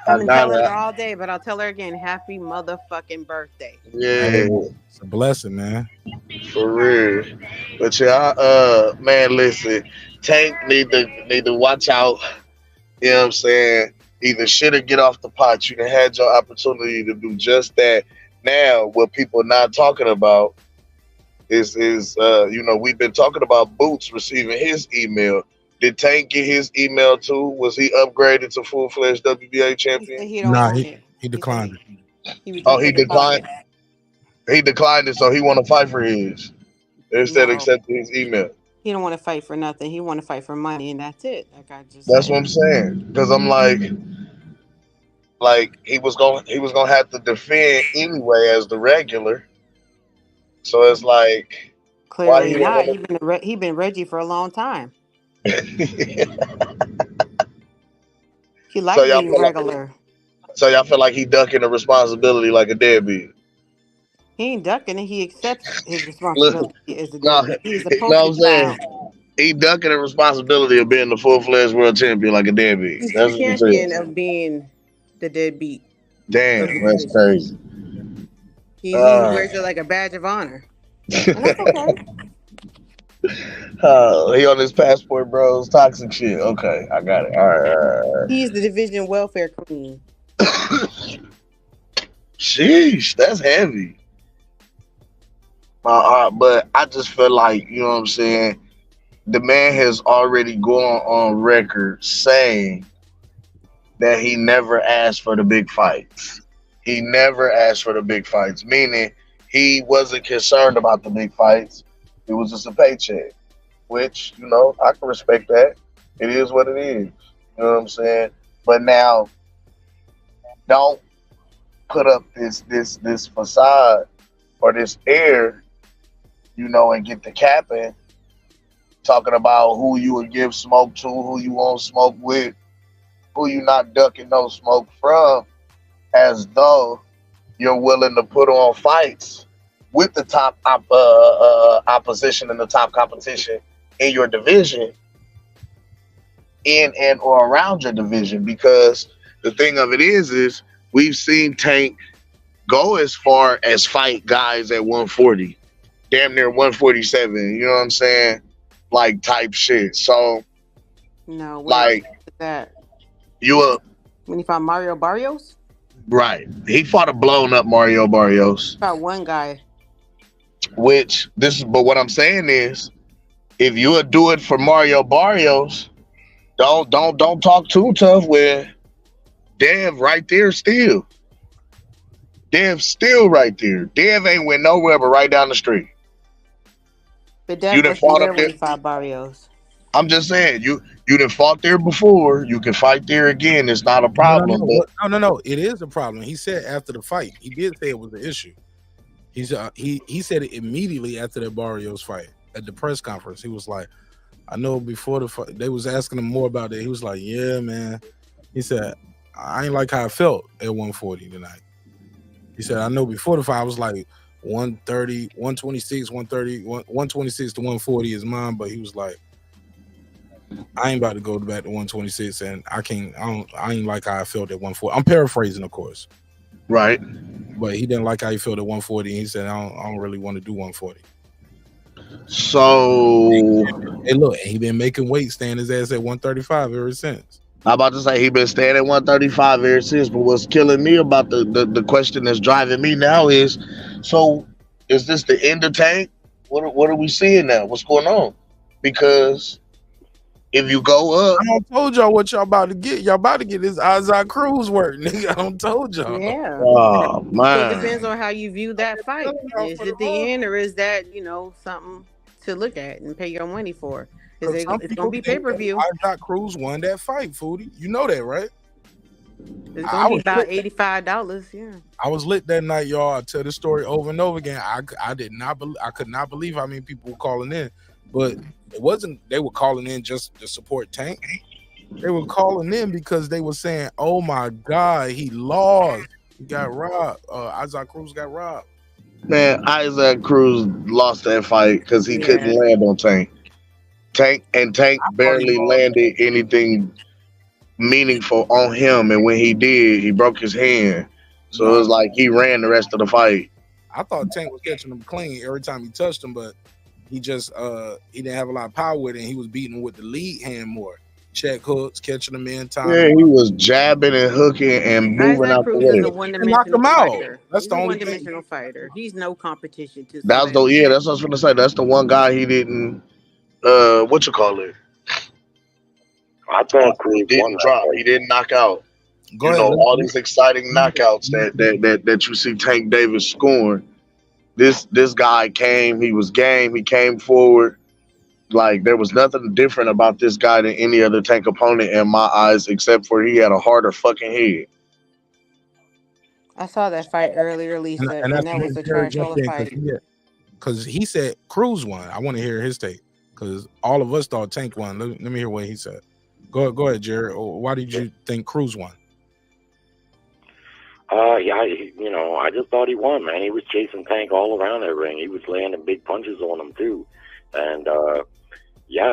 I've been telling her all day, but I'll tell her again. Happy motherfucking birthday. Yeah. It's a blessing, man. For real. But man, listen. Tank need to watch out. You know what I'm saying? Either shit or get off the pot. You done had your opportunity to do just that. Now, what people not talking about is we've been talking about Boots receiving his email. Did Tank get his email too? Was he upgraded to full-fledged WBA champion? He declined it. He declined. He declined it, so he want to fight for his instead of accepting his email. He don't want to fight for nothing. He want to fight for money, and that's it. That's what I'm saying. Because I'm like he was gonna have to defend anyway as the regular. So it's like clearly not. He been Reggie for a long time. He likes being regular. So y'all feel like he ducking the responsibility like a deadbeat? He ain't ducking it. He accepts his responsibility as a deadbeat. He's a poster child. He ducking the responsibility of being the full-fledged world champion like a deadbeat. He's the champion of being the deadbeat. Damn, that's crazy. He wears it like a badge of honor. And that's okay. He on his passport, bros. Toxic shit. Okay, I got it. All right. He's the division welfare queen. Sheesh, that's heavy. But I just feel like, you know what I'm saying, the man has already gone on record saying that he never asked for the big fights. He never asked for the big fights, meaning he wasn't concerned about the big fights. It was just a paycheck, which, I can respect that. It is what it is. You know what I'm saying? But now, don't put up this facade or this air, and get the Cappin, talking about who you would give smoke to, who you won't smoke with, who you not ducking no smoke from, as though you're willing to put on fights with the top opposition and the top competition in your division, in and or around your division. Because the thing of it is we've seen Tank go as far as fight guys at 140, damn near 147. You know what I'm saying? Like type shit. So no, like that when he fought Mario Barrios. Right, he fought a blown up Mario Barrios. Fought one guy. But what I'm saying is, if you would do it for Mario Barrios, don't talk too tough with Dev right there still. Dev's still right there. Dev ain't went nowhere but right down the street. But Dev was there when he fought Barrios. I'm just saying, you done fought there before. You can fight there again. It's not a problem. No. It is a problem. He said after the fight, he did say it was an issue. He said it immediately after the Barrios fight at the press conference. He was like, I know before the fight, they was asking him more about it. He was like, yeah, man. He said, I ain't like how I felt at 140 tonight. He said, I know before the fight, I was like 130, 126, 130, 126 to 140 is mine. But he was like, I ain't about to go back to 126, and I ain't like how I felt at 140. I'm paraphrasing, of course. Right. But he didn't like how he felt at 140, and he said, I don't really want to do 140. So, hey, look, he been making weight, staying his ass at 135 ever since. I'm about to say he been staying at 135 ever since. But what's killing me about the question that's driving me now is, so is this the end of Tank? What are we seeing now? What's going on? Because if you go up, I don't told y'all what y'all about to get. Y'all about to get this Isaac Cruz work, nigga. I don't told y'all. Yeah. oh So man, it depends on how you view that fight. Is it the end, or is that something to look at and pay your money for? Because it's gonna be pay-per-view. Isaac Cruz won that fight, Foodie. You know that, right? It's gonna be about $85. Yeah. I was lit that night, y'all. I tell this story over and over again. I could not believe how many people were calling in, but it wasn't. They were calling in just to support Tank. They were calling in because they were saying, "Oh my God, he lost. He got robbed. Isaac Cruz got robbed." man, Isaac Cruz lost that fight because he couldn't land on Tank. Tank barely landed anything meaningful on him, and when he did, he broke his hand. So it was like he ran the rest of the fight. I thought Tank was catching him clean every time he touched him, but he just he didn't have a lot of power with it, and he was beating him with the lead hand more. Check hooks, catching him in time. Yeah, he was jabbing and hooking and moving out the way. Is a one-dimensional fighter. That's the only one-dimensional fighter. He's no competition to. That's what I was gonna say. That's the one guy he didn't. What you call it? I thought he didn't drop. He didn't knock out. All these exciting knockouts that you see Tank Davis scoring. This guy came. He was game. He came forward. Like there was nothing different about this guy than any other Tank opponent in my eyes, except for he had a harder fucking head. I saw that fight earlier, Lisa, and that was a tarantula fight. Because he said Cruz won. I want to hear his take because all of us thought Tank won. Let me hear what he said. Go ahead, Jared. Why did you think Cruz won? I just thought he won, man. He was chasing Tank all around that ring. He was landing big punches on him too, and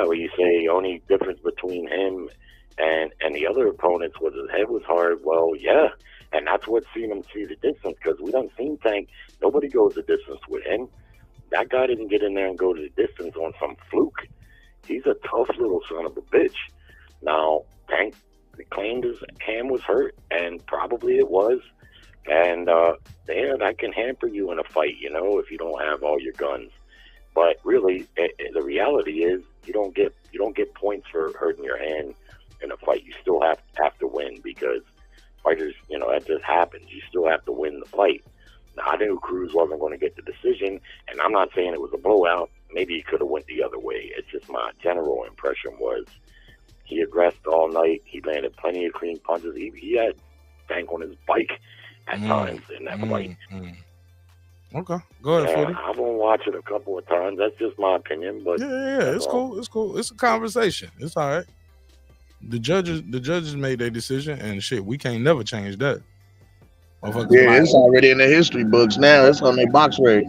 when you say only difference between him and the other opponents was his head was hard. Well, yeah, and that's what seen him see the distance because we done seen Tank. Nobody goes the distance with him. That guy didn't get in there and go to the distance on some fluke. He's a tough little son of a bitch. Now, Tank claimed his hand was hurt, and probably it was. And that can hamper you in a fight, if you don't have all your guns. But really, the reality is you don't get points for hurting your hand in a fight. You still have to win because fighters, that just happens. You still have to win the fight. Now, I knew Cruz wasn't going to get the decision, and I'm not saying it was a blowout. Maybe he could have went the other way. It's just my general impression was he aggressed all night. He landed plenty of clean punches. He had Tank on his bike at times in that fight. Okay, go ahead, Footy. I'm gonna watch it a couple of times. That's just my opinion, but it's cool. It's cool. It's a conversation. It's all right. The judges made their decision, and shit, we can't never change that. Yeah, it's already in the history books now. It's on their box rate.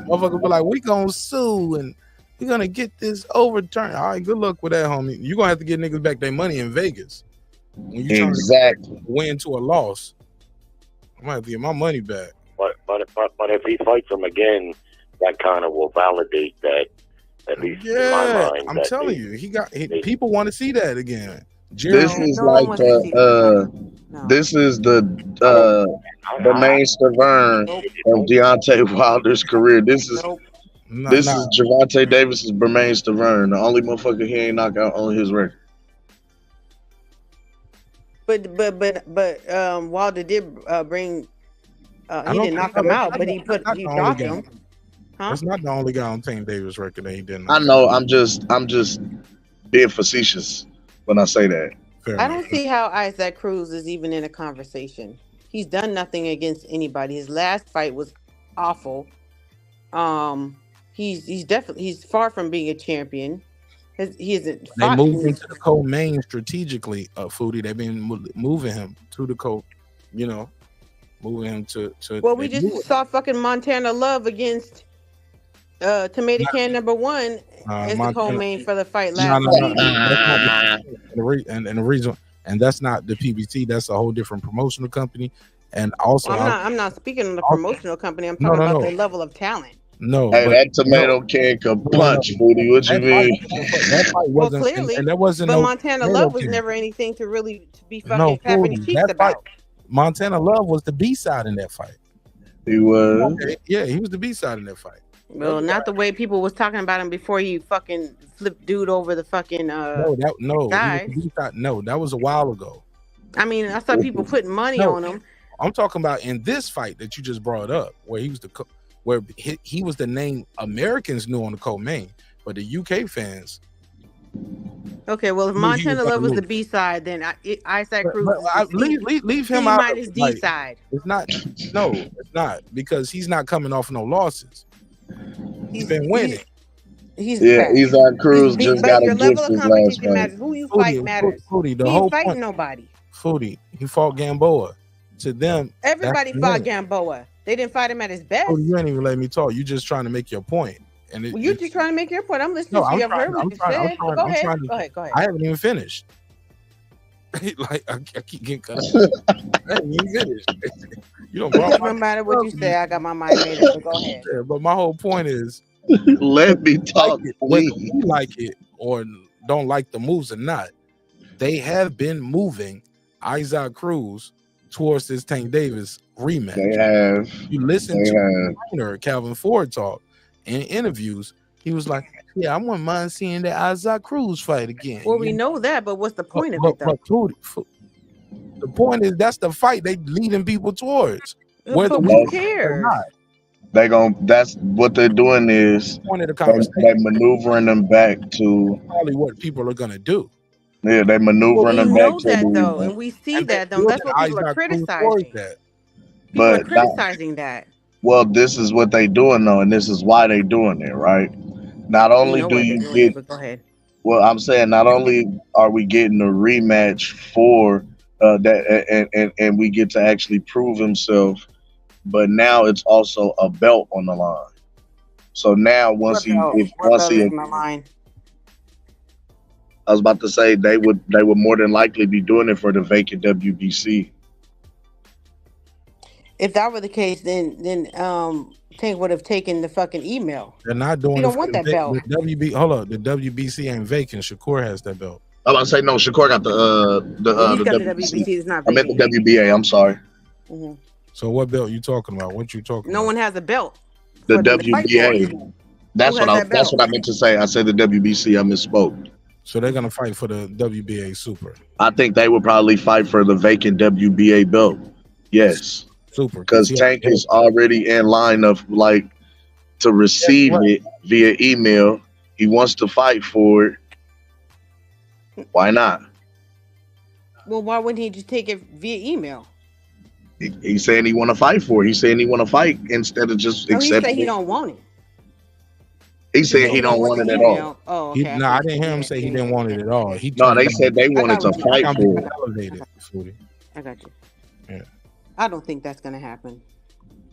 Motherfuckers be like, we gonna sue and we're gonna get this overturned. All right, good luck with that, homie. You're gonna have to get niggas back their money in Vegas. When you trying to win to a loss, I'm gonna have to get my money back. But if he fights him again, that kind of will validate that. At least in my mind, I'm telling you, people want to see that again. This is like this is the main Stavern of Deontay Wilder's career. This is Gervonta Davis's Bermain Stavern, the only motherfucker he ain't knocked out on his record. But Wilder did bring. He didn't knock him out, but he dropped him. Huh? That's not the only guy on Tank Davis record that he didn't. I know. I'm just being facetious when I say that. I don't see how Isaac Cruz is even in a conversation. He's done nothing against anybody. His last fight was awful. He's far from being a champion. He isn't. They moved into the co-main strategically. Foodie. They've been moving him to the co. Moving him to. Well, we just saw fucking Montana Love against Tomato Can #1, It's the co-main for the fight No, last no, week. and the reason, and that's not the PBC. That's a whole different promotional company. And also, Well, I'm not speaking on the promotional company. I'm talking about the level of talent. No, Hey, but that tomato can punch, Booty. What you mean? That Well, wasn't, clearly, and that wasn't but no Montana tomato Love was can. never anything to really be No, fucking clapping his Foodie, cheeks that fight, about. Montana Love was the B side in that fight. He was. Yeah, he was the B side in that fight. Well, not the way people was talking about him before he fucking flipped dude over the fucking guy. No, that was a while ago. I mean, I saw people putting money on him. I'm talking about in this fight that you just brought up, where he was he was the name Americans knew on the co-main, but the UK fans. Okay, well, if Montana Love was the B side, then Isaac Cruz. Leave him out. Minus D side. It's not. No, it's not, because he's not coming off no losses. He's been winning. He's Isaac Cruz just got a gift his last fight. matters. Who you fight matters. Foodie, he ain't fighting nobody. Foodie, he fought Gamboa. To them, everybody fought Gamboa. They didn't fight him at his best. You ain't even let me talk. You just trying to make your point. And you're just trying to make your point. I'm listening to you. I've heard what you said. Go ahead. I haven't even finished. Like I keep getting cut off. I haven't even finished. You don't. No matter what you say, I got my mind made up. So go ahead. Yeah, but my whole point is, let me talk. Whether you like it or don't like the moves or not, they have been moving Isaac Cruz towards this Tank Davis rematch. They have. You listen to the trainer Calvin Ford talk in interviews. He was like, "Yeah, I wouldn't mind seeing that Isaac Cruz fight again." Well, we know that, but what's the point of it, though? The point is that's the fight they leading people towards. Whether who cares? Not. That's what they're doing is they're maneuvering them back to probably what people are gonna do. Yeah, they maneuvering them back to that though, and we see that though. That's what people are criticizing. People are criticizing that. Well, this is what they doing though, and this is why they doing it, right? Not only do you get, go ahead. Well, I'm saying not only are we getting a rematch for that, and we get to actually prove himself, but now it's also a belt on the line. So now once he I was about to say they would more than likely be doing it for the vacant WBC. If that were the case, then Tank would have taken the fucking email. They're not doing. You don't want that belt. The WBC ain't vacant. Shakur has that belt. I'm about to say no. Shakur got the WBC. It's not vacant. I meant the WBA. I'm sorry. Mm-hmm. So what belt you talking about? What you talking? No one has a belt. The WBA. That's what I meant to say. I said the WBC. I misspoke. So they're gonna fight for the WBA Super. I think they would probably fight for the vacant WBA belt. Yes. Super. Because Tank is already in line of like to receive it via email. He wants to fight for it. Why not? Well, why wouldn't he just take it via email? He's saying he want to fight for it. He's saying he want to fight instead of just accepting. He say he don't want it. He said he don't want it at all. Oh, okay. I didn't hear him say he didn't want it at all. They said they wanted to fight for it. I got you. Yeah. I don't think that's gonna happen.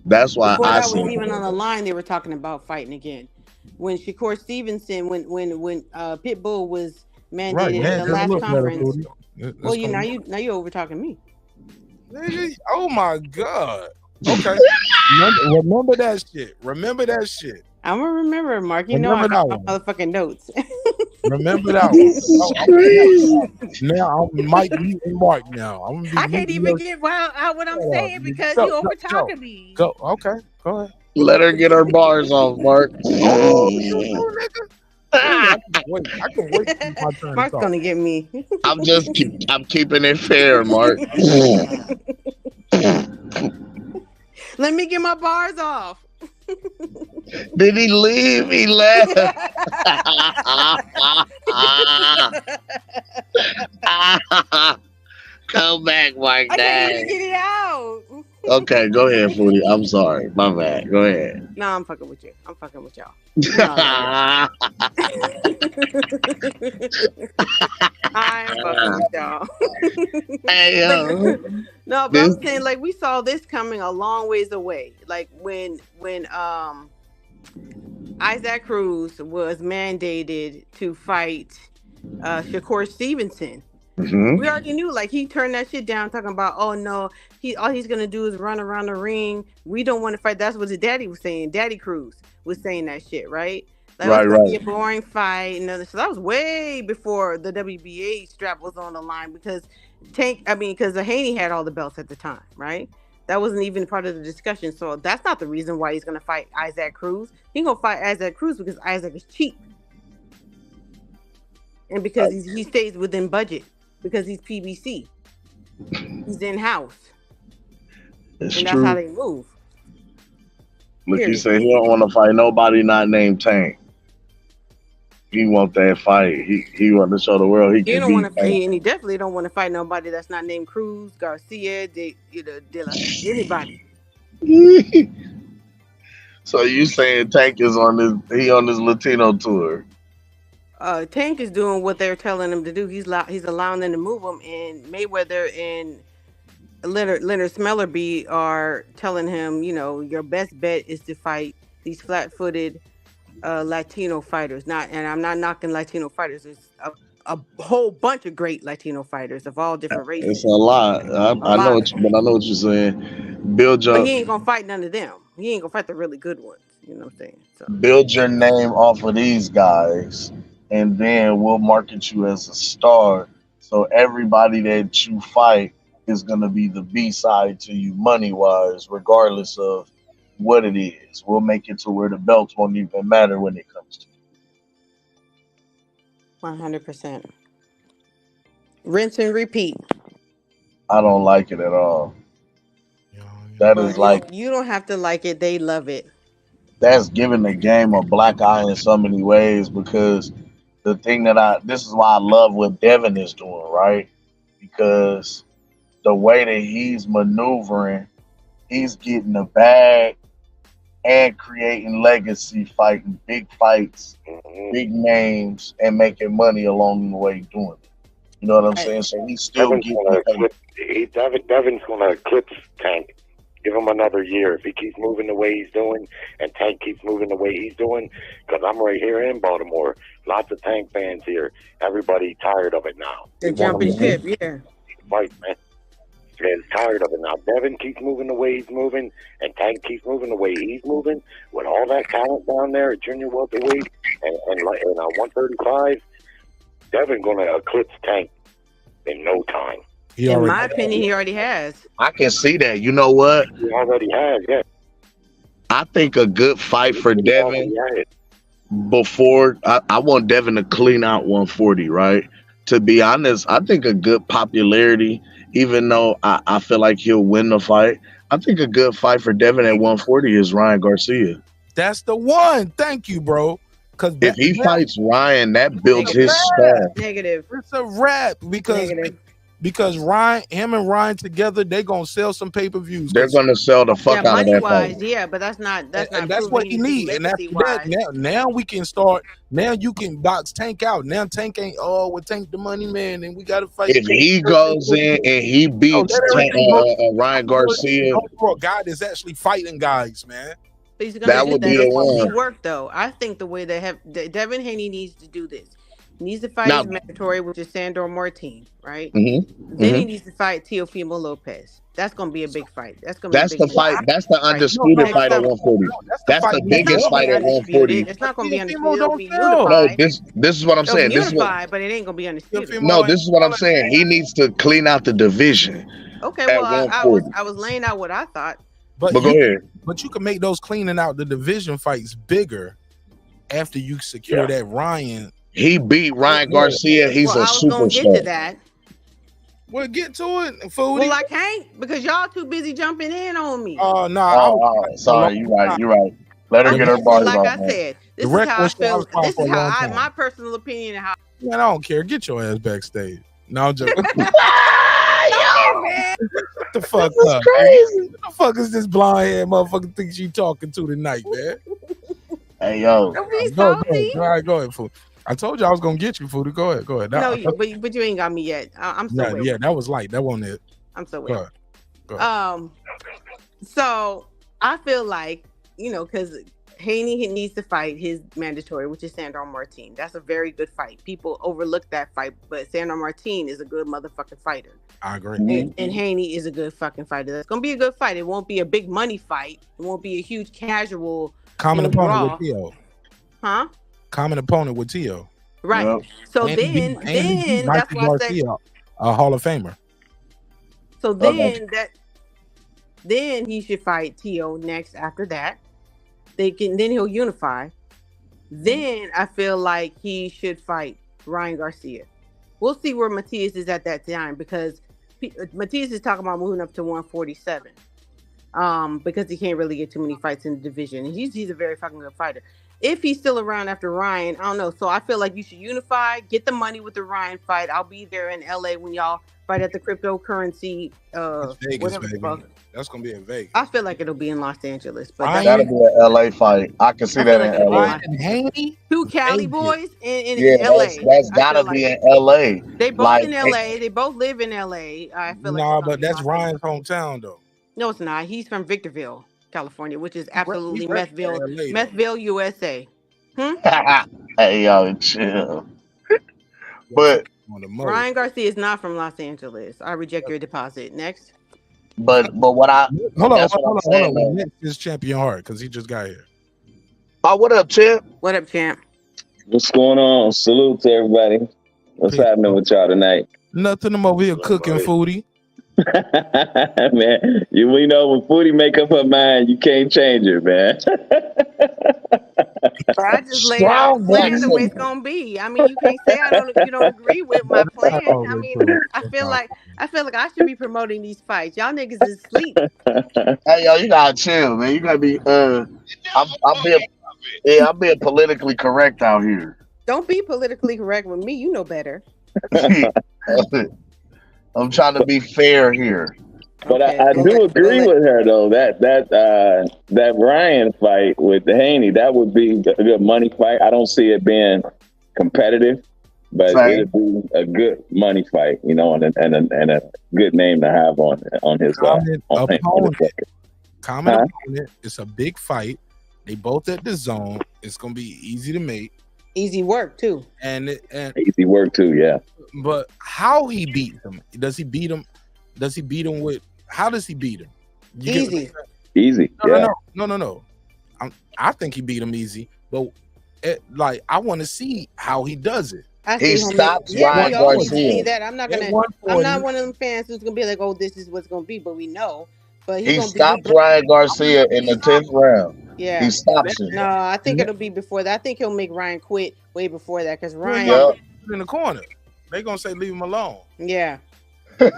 That's why Before that was even on the line, they were talking about fighting again. When Shakur Stevenson, when Pitbull was mandated at the last conference. Well, now you over talking me. Oh my God. Okay. Remember that shit. Remember that shit. I'm gonna remember, Mark. You know I got my motherfucking notes. Remember that one. Now I'm Mike and Mark now. I can't even get out what I'm saying because you over talking me. Go. Okay. Go ahead. Let her get her bars off, Mark. I can wait for my turn. Mark's gonna get me. I'm keeping it fair, Mark. Let me get my bars off. Did he leave? He left. Come back, Marq Nash. I can't even get it out. Okay, go ahead, Foodie. I'm sorry. My bad. Go ahead. No, I'm fucking with you. I'm fucking with y'all. I'm fucking with y'all. Hey, no, but I'm saying, like, we saw this coming a long ways away. Like when Isaac Cruz was mandated to fight Shakur Stevenson. We already knew, like, he turned that shit down, talking about, oh no, all he's gonna do is run around the ring. We don't want to fight. That's what his daddy was saying. Daddy Cruz was saying that shit, right? Like, it was gonna be a boring fight. So that was way before the WBA strap was on the line, because because Haney had all the belts at the time, right? That wasn't even part of the discussion. So that's not the reason why he's gonna fight Isaac Cruz. He's gonna fight Isaac Cruz because Isaac is cheap, and because he stays within budget, because he's PBC, he's in house, and that's how they move. Look, he said he don't want to fight nobody not named Tank. He want that fight. He want to show the world he can beat Tank. And he definitely don't want to fight nobody that's not named Cruz, Garcia, anybody. So you saying Tank is on this Latino tour? Tank is doing what they're telling him to do. He's allowing them to move him, and Mayweather and Leonard Smellerby are telling him, your best bet is to fight these flat-footed Latino fighters. And I'm not knocking Latino fighters. There's a whole bunch of great Latino fighters of all different races. It's a lot. I know what you're saying. But he ain't gonna fight none of them. He ain't gonna fight the really good ones. You know what I'm saying? So build your name off of these guys, and then we'll market you as a star. So everybody that you fight is gonna be the B-side to you, money-wise, regardless of what it is. We'll make it to where the belts won't even matter when it comes to 100%. Rinse and repeat. I don't like it at all. That is like, you don't have to like it. They love it. That's giving the game a black eye in so many ways, because the thing this is why I love what Devin is doing, right? Because the way that he's maneuvering, he's getting the bag and creating legacy, fighting big fights, big names, and making money along the way doing it. You know what I'm saying? So he's still Devin's gonna eclipse Tank. Give him another year. If he keeps moving the way he's doing, and Tank keeps moving the way he's doing, because I'm right here in Baltimore. Lots of Tank fans here. Everybody tired of it now. They're jumping ship, yeah. Fight, man. They're tired of it now. Devin keeps moving the way he's moving, and Tank keeps moving the way he's moving. With all that talent down there at junior welterweight and 135, Devin gonna eclipse Tank in no time. In my opinion, he already has. I can see that. You know what? He already has, yeah. I think a good fight for Devin before I want Devin to clean out 140, right? To be honest, I think a good popularity, even though I feel like he'll win the fight, I think a good fight for Devin at 140 is Ryan Garcia. That's the one. Thank you, bro. Because if he fights Ryan, that builds his star. Negative. It's a wrap because him and Ryan together, they gonna sell some pay-per-views. They're gonna sell the fuck out of that fight. Yeah, but that's not and that's what he needs. And after that, now we can start. Now you can box Tank out. Now Tank ain't with Tank the money man, and we gotta fight. If he goes in and he beats Ryan Garcia, a guy that's actually fighting guys, man. That would be the one. Work though. I think the way Devin Haney needs to do this. He needs to fight his mandatory, which is Sandor Martin, right? Mm-hmm. Then he needs to fight Teofimo Lopez. That's gonna be a big fight. That's the fight. That's the undisputed fight at 140. That's the biggest fight at 140. It's not gonna be undisputed. It'll be no, this is what I'm saying. This is but it ain't gonna be undisputed. No, this is what I'm saying. He needs to clean out the division. Okay, well, I was laying out what I thought. But go ahead. But you can make those cleaning out the division fights bigger after you secure that Ryan. He beat Ryan Garcia. He's a superstar. I was gonna get to that. Well, get to it, Foodie. Well, I can't because y'all too busy jumping in on me. Oh no! Sorry, you're right. Let her get her bars off. Like I said, this is how I feel. This is how my personal opinion and how. Man, I don't care. Get your ass backstage. No, I'm joking. Yo, man. What the fuck up? Crazy. What the fuck is this blonde head motherfucker think she talking to tonight, man? Hey, yo. Don't be salty. All right, go ahead, Foodie. I told you I was gonna get you, Foodie. Go ahead. No, but you ain't got me yet. I'm so yeah, that was light. That wasn't it. I'm so Go ahead. So I feel like, because Haney needs to fight his mandatory, which is Sandor Martin. That's a very good fight. People overlook that fight, but Sandor Martin is a good motherfucking fighter. I agree. And Haney is a good fucking fighter. That's gonna be a good fight. It won't be a big money fight. It won't be a huge casual. Common opponent with Tio. Huh? Common opponent with Tio. Right. Yep. So And then that's why I said. A Hall of Famer. So then then he should fight Tio next. After that, then he'll unify. Then I feel like he should fight Ryan Garcia. We'll see where Matias is at that time, because Matias is talking about moving up to 147. Because he can't really get too many fights in the division. And he's a very fucking good fighter. If he's still around after Ryan, I don't know. So I feel like you should unify, get the money with the Ryan fight. I'll be there in LA when y'all fight at the cryptocurrency. Vegas, whatever the baby. fuck. That's gonna be in Vegas. I feel like it'll be in Los Angeles, but That'll be an LA fight. I can see that like in LA. Ryan Haney? two Cali boys in Yeah, LA. that's gotta feel be like in LA. they both like, in LA. They both live in LA. I feel like Nah, it's gonna but be that's Los Ryan's hometown though. No, it's not. He's from Victorville, California, which is absolutely He repped Methville, LA, though. Methville, USA. Hey, yo, chill. But On the motor. Ryan Garcia is not from Los Angeles. I reject your deposit. Next. what I Hold on, that's what I'm saying, though. Next is Champion Hart because he just got here. Oh, what up, champ? What up, champ? What's going on? Salute to everybody. What's Peace. happening with y'all tonight? Nothing. I'm over here cooking foodie. Man, we know when Foodie make up her mind, you can't change it, man. I just laid out the plan the way it's gonna be. I mean, you can't say you don't agree with my plan. I mean, I feel like I should be promoting these fights. Y'all niggas is asleep. Hey, yo, you gotta chill, man. You gotta be. I'm being politically correct out here. Don't be politically correct with me. You know better. I'm trying to be fair here. But I do agree with her though that Ryan fight with the Haney, that would be a good money fight. I don't see it being competitive, but it'd be a good money fight, you know, and a good name to have on his opponent. Common opponent. It's a big fight. They both at the zone. It's gonna be easy to make. Easy work too. And easy work too, yeah. But how he beat him? Does he beat him? Does he beat him with? How does he beat him? Easy. No. I think he beat him easy, but I want to see how he does it. He stops Ryan Garcia. That. I'm not one of them fans who's gonna be like, "Oh, this is what's gonna be," but we know. But he stops Ryan Garcia in the 10th round. Yeah, he stops him. No, I think it'll be before that. I think he'll make Ryan quit way before that because Ryan in the corner. They gonna say leave him alone. Yeah. Yeah.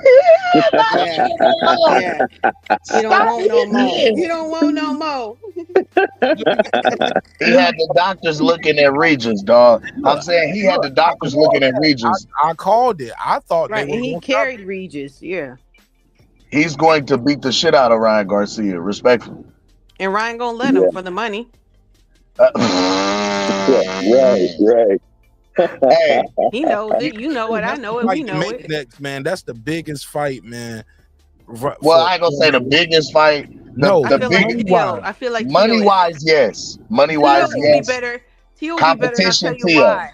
You don't want no more. You don't want no more. He had the doctors looking at Regis, dog. I'm saying he had the doctors looking at Regis. I called it. I thought right, and he carried Regis. Yeah. He's going to beat the shit out of Ryan Garcia, respectfully. And Ryan gonna let him for the money. Right. Hey, he knows it. You know it. I know it. We know it. Next, man, that's the biggest fight, man. Well, I ain't gonna say the biggest fight. I feel like money wise, yes. Money wise, yes. Tio competition, Tio.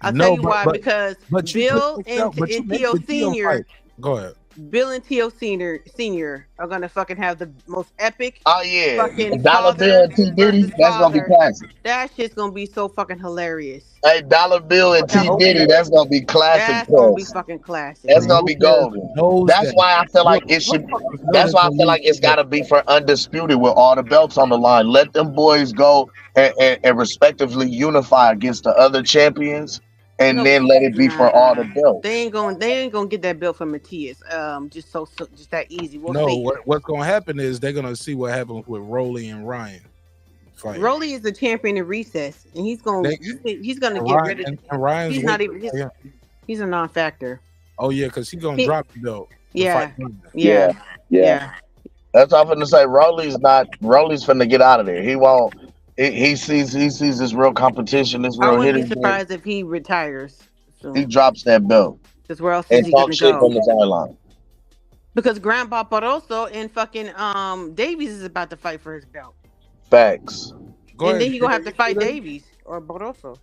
I'll tell you why. But because Bill and Tio Senior. Go ahead. Bill and Tio Senior are gonna fucking have the most epic. Oh yeah, fucking Dollar Bill and T Diddy. That's gonna be classic. That shit's gonna be so fucking hilarious. Hey, Dollar Bill and T Diddy. That's gonna be classic. That's gonna be fucking classic. That's gonna be golden. That's why I feel like it should. That's why I feel like it's gotta be for undisputed with all the belts on the line. Let them boys go and respectively unify against the other champions. And then let it be for all the belts. They ain't gonna get that belt from Matias. Just that easy. We'll see. What's gonna happen is they're gonna see what happens with Rolly and Ryan. Fight. Rolly is the champion in recess, and he's gonna get rid of. And Ryan's he's not even. He's a non-factor. Oh yeah, because he's gonna drop the belt. Yeah. That's all I'm finna say. Rolly's finna get out of there. He won't. He sees this real competition. This real hitting. I wouldn't be surprised if he retires soon. He drops that belt. Because where else is he gonna shit go? From the sideline. Because Grandpa Barroso and fucking Davies is about to fight for his belt. Facts. Go and ahead. then he gonna have to fight Davies or Barroso.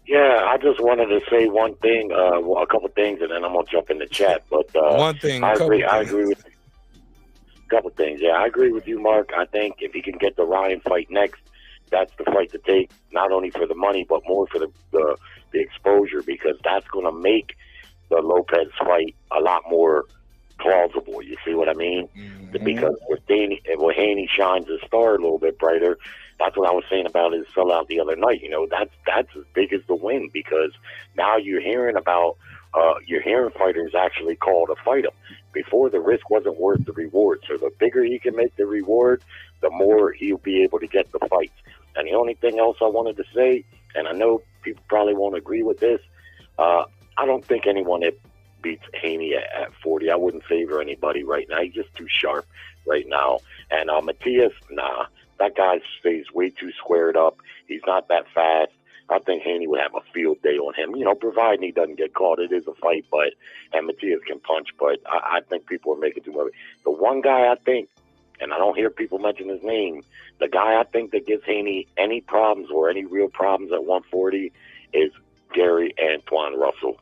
Yeah, I just wanted to say one thing, a couple things, and then I'm gonna jump in the chat. But One thing, I agree things. with a couple things. Yeah, I agree with you, Mark. I think if he can get the Ryan fight next, that's the fight to take. Not only for the money, but more for the exposure, because that's gonna make the Lopez fight a lot more plausible. You see what I mean? Mm-hmm. Because with Haney shines his star a little bit brighter. That's what I was saying about his sellout the other night. You know, that's as big as the win, because now you're hearing fighters actually call to fight him. Before, the risk wasn't worth the reward. So the bigger he can make the reward, the more he'll be able to get the fights. And the only thing else I wanted to say, and I know people probably won't agree with this, I don't think anyone that beats Haney at 40. I wouldn't favor anybody right now. He's just too sharp right now. And Matias, nah. That guy stays way too squared up. He's not that fast. I think Haney would have a field day on him, you know, providing he doesn't get caught. It is a fight, and Matias can punch, but I think people are making too much. The one guy I think, and I don't hear people mention his name, the guy I think that gives Haney any problems or any real problems at 140 is Gary Antoine Russell.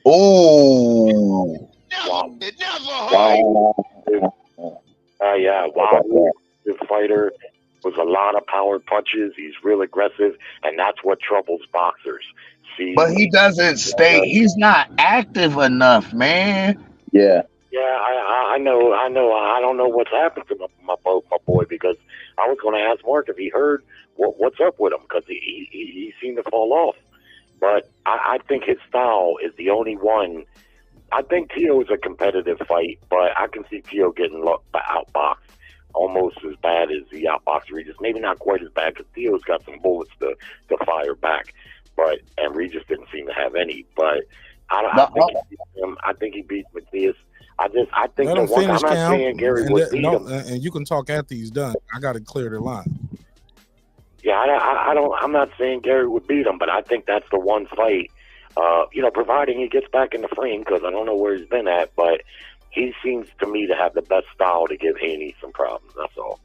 Oh. Wow. Yeah, wow. This fighter with a lot of power punches. He's real aggressive, and that's what troubles boxers. See, but he doesn't stay. He's not active enough, man. Yeah. Yeah, I know. I don't know what's happened to my boy, because I was going to ask Mark if he heard what's up with him, because he seemed to fall off. But I think his style is the only one. I think Tio is a competitive fight, but I can see Tio getting outboxed. Almost as bad as the outbox Regis. Maybe not quite as bad, because Theo's got some bullets to fire back. And Regis didn't seem to have any. But I think he beat Matias. I think let him finish, I'm not Cam, saying Gary would beat him. And you can talk after he's done. I got to clear the line. Yeah, I'm not saying Gary would beat him, but I think that's the one fight. Providing he gets back in the frame, because I don't know where he's been at, but he seems to me to have the best style to give Haney some problems. That's all.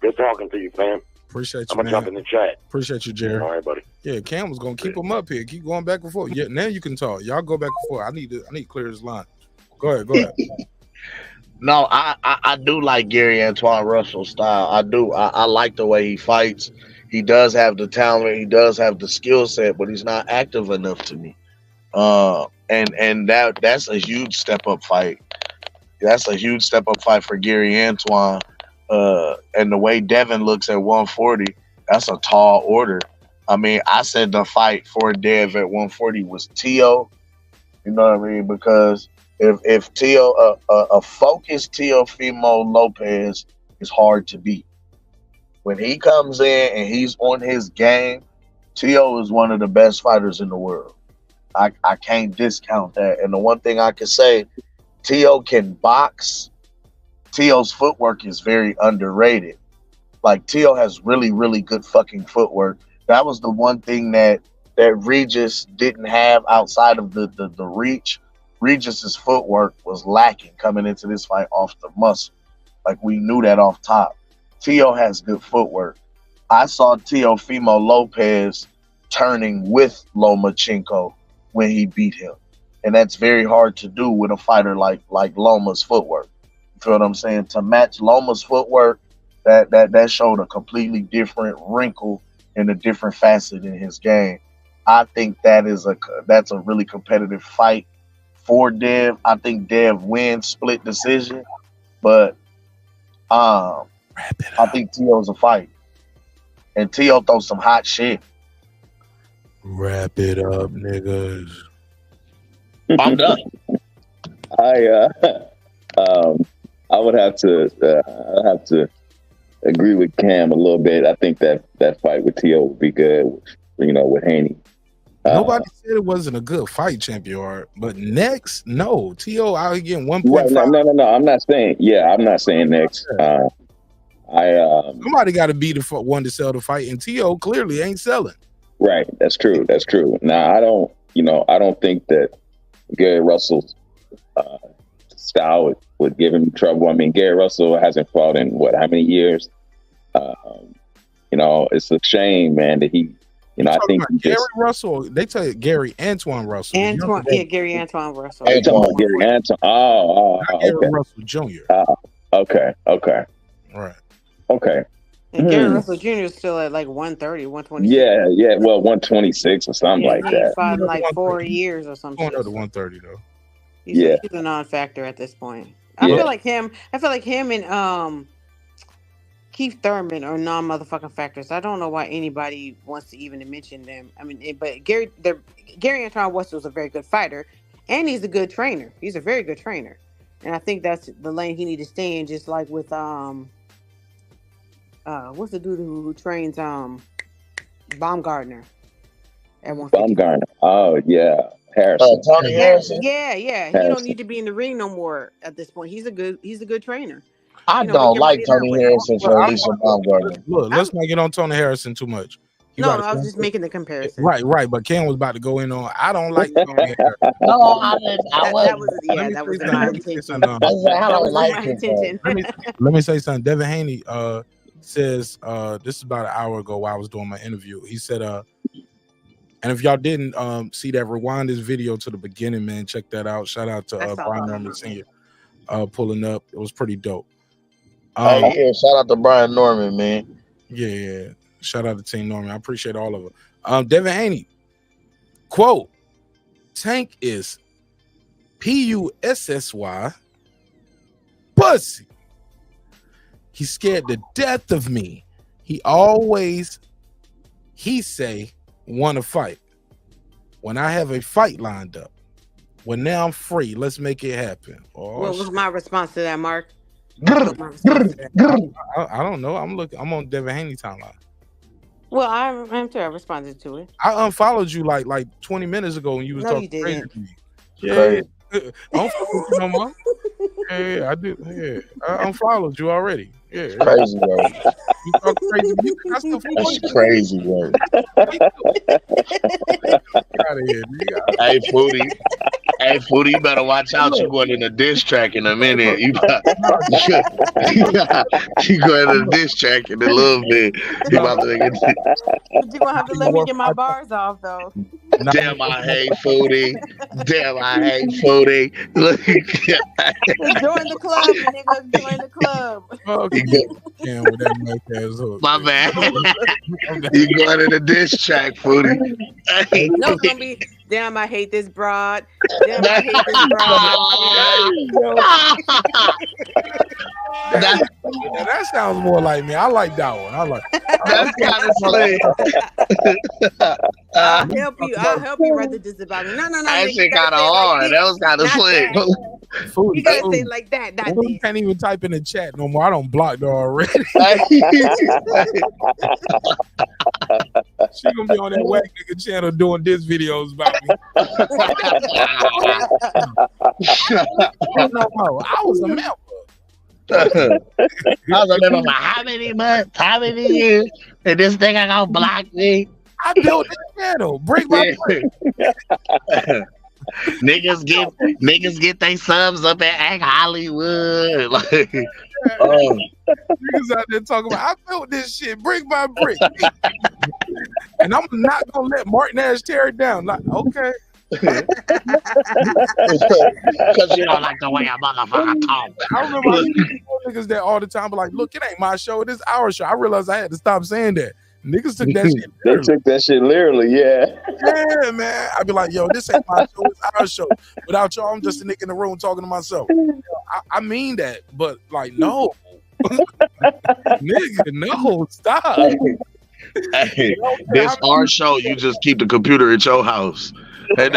Good talking to you, fam. Appreciate you, I'm going to jump in the chat. Appreciate you, Jerry. All right, buddy. Yeah, Cam was going to keep him up here. Keep going back and forth. Yeah, now you can talk. Y'all go back and forth. I need to clear his line. Go ahead. No, I do like Gary Antoine Russell's style. I do. I like the way he fights. He does have the talent. He does have the skill set, but he's not active enough to me. And that's a huge step up fight. That's a huge step up fight for Gary Antoine. And the way Devin looks at 140, that's a tall order. I mean, I said the fight for Dev at 140 was Tio. You know what I mean? Because if Tio, a focused Teofimo Lopez is hard to beat. When he comes in and he's on his game, Tio is one of the best fighters in the world. I can't discount that. And the one thing I can say, Tio can box. Tio's footwork is very underrated. Like, Tio has really, really good fucking footwork. That was the one thing that Regis didn't have outside of the reach. Regis's footwork was lacking coming into this fight off the muscle. Like, we knew that off top. Tio has good footwork. I saw Teofimo Lopez turning with Lomachenko when he beat him. And that's very hard to do with a fighter like Loma's footwork. You feel what I'm saying? To match Loma's footwork, that showed a completely different wrinkle and a different facet in his game. I think that's a really competitive fight for Dev. I think Dev wins split decision, but I think Tio's a fight. And Tio throws some hot shit. Wrap it up, niggas. I'm done. I would have to agree with Cam a little bit. I think that fight with Tio would be good, with Haney. Nobody said it wasn't a good fight, Champion. But next, no. Tio out here getting 1.5. No. I'm not saying. Yeah, I'm not saying next. Somebody got to be the one to sell the fight, and Tio clearly ain't selling. Right. That's true. Now, I don't think that Gary Russell's style would give him trouble. I mean, Gary Russell hasn't fought in how many years? You know, it's a shame, man, that he. You know, I think Gary Russell. They tell you Gary Antoine Russell. Gary Antoine Russell. You're talking about Gary Antoine. Gary Okay. Russell Jr. Okay. Right. Okay. And Gary Russell Jr. is still at like 130, 126. Yeah. Well, 126 or something like that. He's fought in like 4 years or something. Going up to 130 though. He's a non-factor at this point. I feel like him and Keith Thurman are non-motherfucking factors. I don't know why anybody wants to even mention them. I mean, but Gary Antoine Russell is a very good fighter, and he's a good trainer. He's a very good trainer, and I think that's the lane he needs to stay in. Just like with what's the dude who trains Baumgartner at 150? Baumgartner. Oh yeah, Harrison. Tony Harrison. Yeah. He don't need to be in the ring no more at this point. He's a good trainer. I don't like Tony Harrison for Lisa Baumgartner. Look, let's not get on Tony Harrison too much. I was just making the comparison. Right. But Ken was about to go in on. I don't like Tony Harrison. No, I didn't. That was my intention. Let me say something. Devin Haney says this is about an hour ago while I was doing my interview. He said and if y'all didn't see that, rewind this video to the beginning, man. Check that out. Shout out to Brian Norman Sr. Pulling up. It was pretty dope. Shout out to Brian Norman, man. Yeah. Shout out to Team Norman. I appreciate all of it. Devin Haney, quote, Tank is Pussy, pussy. He's scared to death of me. He say, want to fight. When I have a fight lined up. Well, now I'm free. Let's make it happen. What was my response to that, Mark? I don't know. I'm on Devin Haney timeline. Well, I'm too. I responded to it. I unfollowed you like 20 minutes ago when you was talking crazy to me. Yeah. I don't follow you no more. Yeah, I do. Yeah, I unfollowed you already. Yeah, Crazy, bro. You talk crazy. That's crazy, bro. Out of here, nigga. Hey, Foodie, you better watch out. You going in a diss track in a minute. You going in a diss track in a little bit. You about to But you gonna have to let me get my bars off though. Damn, I hate Foodie. Join the club, nigga. Join the club. Yeah, with that nice ass hook. My man. You going in a diss track, Foodie. No, it's gonna be damn. I hate this broad. Damn, I hate this broad. That sounds more like me. I like that one. I like. That's kind of slick. I'll help you write the diss about me. No. That shit kind of hard. That was kind of slick. Food, you gotta say it like that. You can't even type in the chat no more. I don't block her already. She gonna be on that whack nigga channel doing diss videos about me. I was a member. I was a member for how many months, how many years, and this thing I gonna block me. I built this channel, brick by brick. Niggas get their subs up at Act Hollywood. Like, niggas out there talking about I built this shit brick by brick. And I'm not gonna let Marq Nash tear it down. Like, okay. Because you don't like the way a motherfucker talk. I remember niggas that all the time be like, look, it ain't my show, this is our show. I realized I had to stop saying that. Niggas took that shit literally. They took that shit literally, yeah. Yeah, man. I'd be like, yo, this ain't my show, it's our show. Without y'all, I'm just a nigga in the room talking to myself. I mean that, but like, no. Nigga, no, stop. Hey, this our show, you just keep the computer at your house. Yo.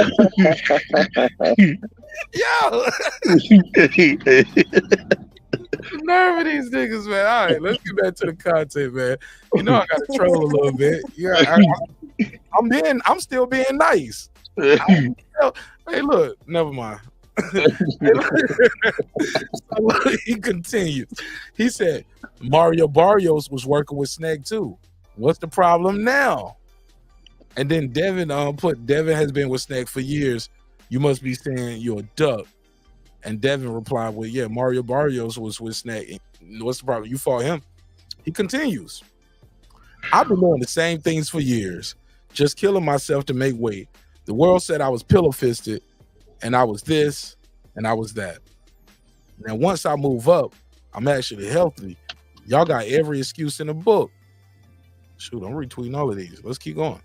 Nerve of these niggas, man. All right, let's get back to the content, man. You know I gotta troll a little bit. Yeah, I'm still being nice. Hey, look, never mind. So, he continues. He said Mario Barrios was working with Snag too. What's the problem now? And then Devin Devin has been with Snag for years. You must be saying you're a duck. And Devin replied, well, yeah, Mario Barrios was with Snag. What's the problem? You fought him. He continues. I've been doing the same things for years, just killing myself to make weight. The world said I was pillow fisted, and I was this, and I was that. Now, once I move up, I'm actually healthy. Y'all got every excuse in the book. Shoot, I'm retweeting all of these. Let's keep going.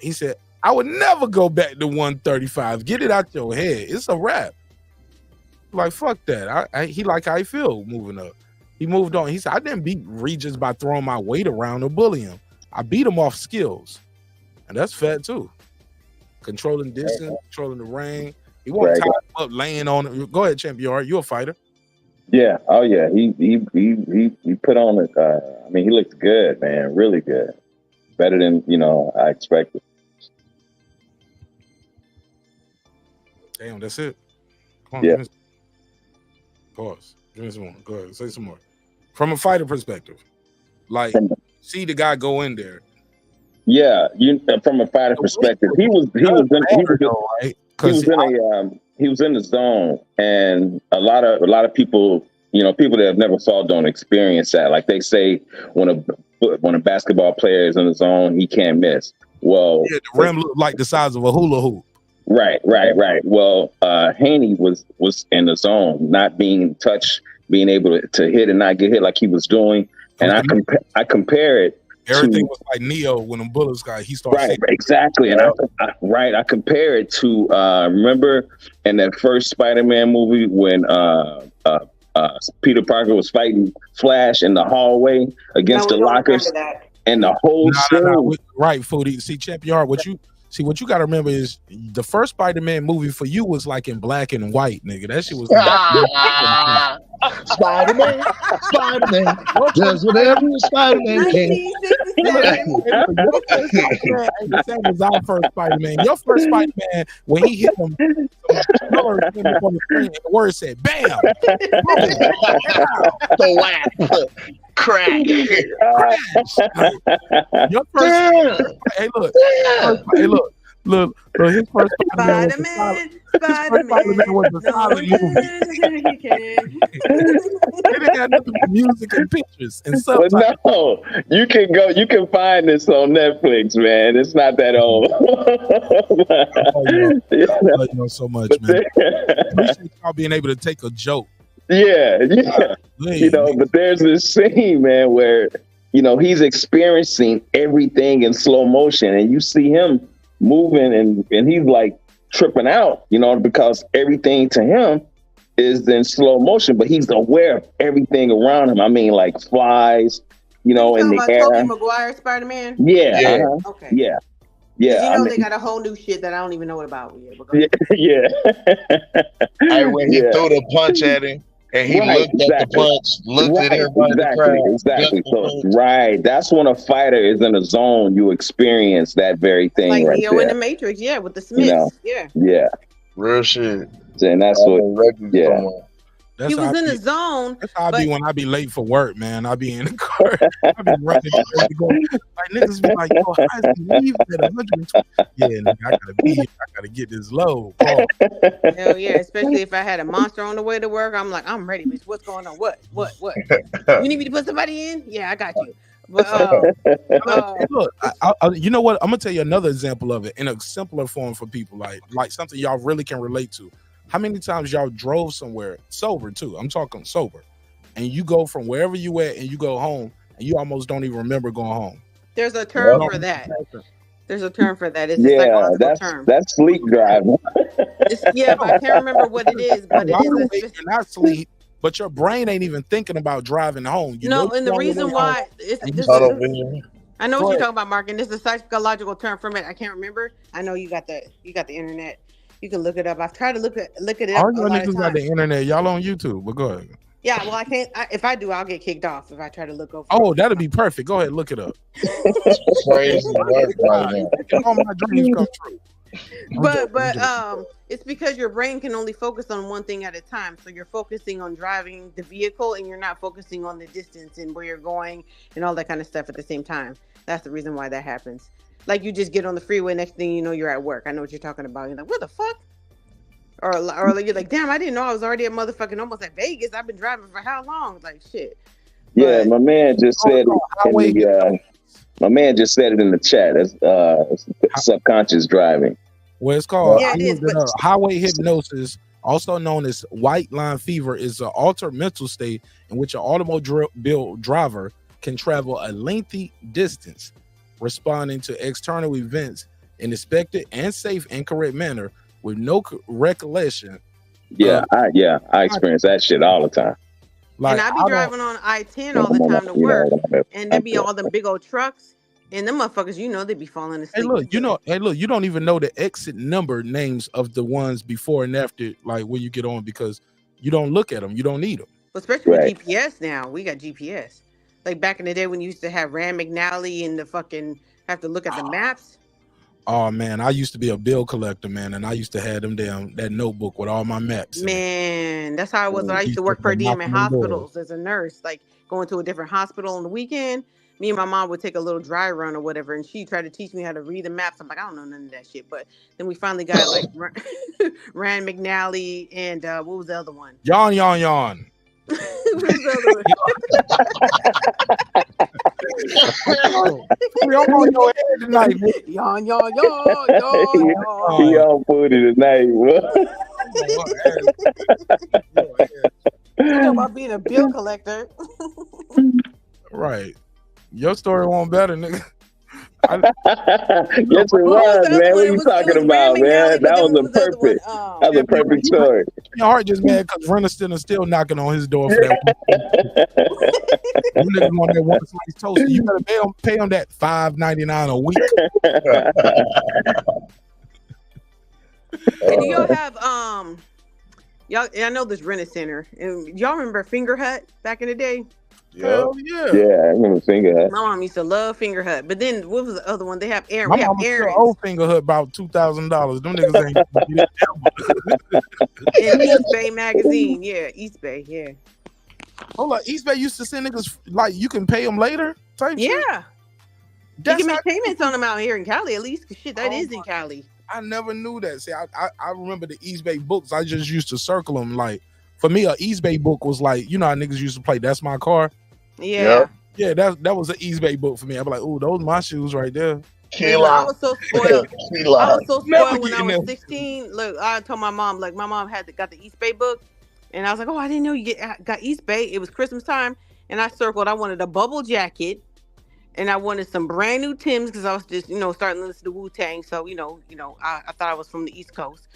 He said, I would never go back to 135. Get it out your head. It's a wrap. Like, fuck that. He like how he feel moving up. He moved on. He said, I didn't beat Regis by throwing my weight around or bullying him. I beat him off skills. And that's fat too. Controlling distance, controlling the ring. He won't tie him up laying on it. Go ahead, champion. You a fighter. Yeah. Oh yeah. He put on it. I mean, he looked good, man. Really good. Better than, I expected. Damn, that's it. Come on, yeah. Pause. Give me some more. Go ahead. Say some more. From a fighter perspective, like, see the guy go in there. Yeah, from a fighter perspective, he was in the zone, and a lot of people, people that have never fought don't experience that. Like they say, when a basketball player is in the zone, he can't miss. Well, yeah, the rim looked like the size of a hula hoop. Right. Well, Haney was in the zone, not being touched, being able to hit and not get hit like he was doing. And I compare it. Everything was like Neo when them bullets got. He started. Right, exactly. And I compare it to remember in that first Spider-Man movie when Peter Parker was fighting Flash in the hallway against the lockers, and the whole scene. Right, Foodie. See, Champion, what you got to remember is the first Spider-Man movie for you was like in black and white, nigga. That shit was Spider-Man, does whatever Spider-Man can. The same as our first Spider-Man. Your first Spider-Man, when he hit him, the word said, "Bam!" Crack. Your first, hey, look. Look, his first Spider-Man was a solid movie. It didn't have nothing but music and pictures and stuff. But no, you can find this on Netflix, man. It's not that old. I love you so much, man. Appreciate y'all being able to take a joke. Yeah. But there's this scene, man, where he's experiencing everything in slow motion, and you see him moving, and he's like tripping out, because everything to him is in slow motion, but he's aware of everything around him. I mean, like flies, in the air. Tobey Maguire Spider-Man? Yeah. Okay. Yeah. They got a whole new shit that I don't even know about. Yeah. When he threw the punch at him, and he looked at the punch, looked at everybody in the crowd. Exactly. So, that's when a fighter is in a zone, you experience that very thing, like right Neo there. in the Matrix, with the Smiths. Yeah. Real shit. And that's He was in the zone. That's how I be when I be late for work, man. I be in the car. I be running. Like niggas be like, yo, how is he leaving at 120? Yeah, nigga, I gotta get this low. Oh. Hell yeah, especially if I had a monster on the way to work. I'm like, I'm ready, bitch. What's going on? What? You need me to put somebody in? Yeah, I got you. But look, you know what? I'm gonna tell you another example of it in a simpler form for people, like something y'all really can relate to. How many times y'all drove somewhere sober too? I'm talking sober, and you go from wherever you at and you go home, and you almost don't even remember going home. There's a term for that. There's a term for that. It's a psychological term. That's sleep driving. But I can't remember what it is. But it is. You're not sleep, but your brain ain't even thinking about driving home. And the reason why I know what you're talking about, Mark, and this is a psychological term from it. I can't remember. I know you got the internet. You can look it up. I've tried to look it up. All y'all niggas got the internet. Y'all on YouTube, but go ahead. Yeah, well, I can't. If I do, I'll get kicked off if I try to look over. Oh, that'll be perfect. Go ahead, look it up. Crazy work right now. All my dreams come true. But it's because your brain can only focus on one thing at a time. So you're focusing on driving the vehicle, and you're not focusing on the distance and where you're going and all that kind of stuff at the same time. That's the reason why that happens. Like you just get on the freeway, next thing you know, you're at work. I know what you're talking about. You're like, what the fuck? Or you're like, damn, I didn't know I was already at motherfucking almost at Vegas. I've been driving for how long? Like shit. Yeah, my man just said My man just said it in the chat. It's subconscious driving. Well, it's called highway hypnosis, also known as white line fever, is an altered mental state in which an automobile driver can travel a lengthy distance, responding to external events in an expected and safe and correct manner with no recollection. Yeah, I experience that shit all the time. Like, and I be driving on I-10 all the time to work, and there be all them big old trucks, and them motherfuckers, they be falling asleep. Hey, look, you don't even know the exit number names of the ones before and after, like when you get on, because you don't look at them, you don't need them. Especially with GPS now, we got GPS. Like back in the day when you used to have Rand McNally and the fucking have to look at the maps. Oh man, I used to be a bill collector, man, and I used to have them down that notebook with all my maps. Man, that's how it was. I used to work per diem in hospitals as a nurse, like going to a different hospital on the weekend. Me and my mom would take a little dry run or whatever, and she tried to teach me how to read the maps. I'm like, I don't know none of that shit. But then we finally got like Rand McNally and what was the other one? Yawn. What was the other one? I'm on your head tonight, man. Yawn. He on booty tonight, bro. You know about being a bill collector. Right. Your story won't better, nigga. Yes, it was, man. What are you talking about, man? That was a perfect. That was a perfect story. Your heart just mad because Renniston is still knocking on his door for that. You niggas want that one slice toast. You better pay him that $5.99 a week. And do y'all have y'all? I know this Renner Center. And y'all remember Finger Hut back in the day? Yeah. Yeah, I remember Finger Hut. My mom used to love Finger Hut, but then what was the other one? They have Aaron. My mom old Finger Hut about $2,000. Them niggas ain't. In East Bay magazine, East Bay, Hold on, East Bay used to send niggas like you can pay them later type. Yeah, shit? You can make payments on them out here in Cali at least. Cause shit, that is in Cali. I never knew that. See, I remember the East Bay books. I just used to circle them. Like for me, a East Bay book was like, you know how niggas used to play That's My Car. Yeah, that was an East Bay book for me. I'd be like, "Ooh, those my shoes right there." I was so spoiled. I was so spoiled when I was 16. Look, I told my mom, like my mom got the East Bay book, and I was like, "Oh, I didn't know you got East Bay." It was Christmas time, and I circled. I wanted a bubble jacket, and I wanted some brand new Timbs because I was just, starting to listen to Wu-Tang. So, I thought I was from the East Coast.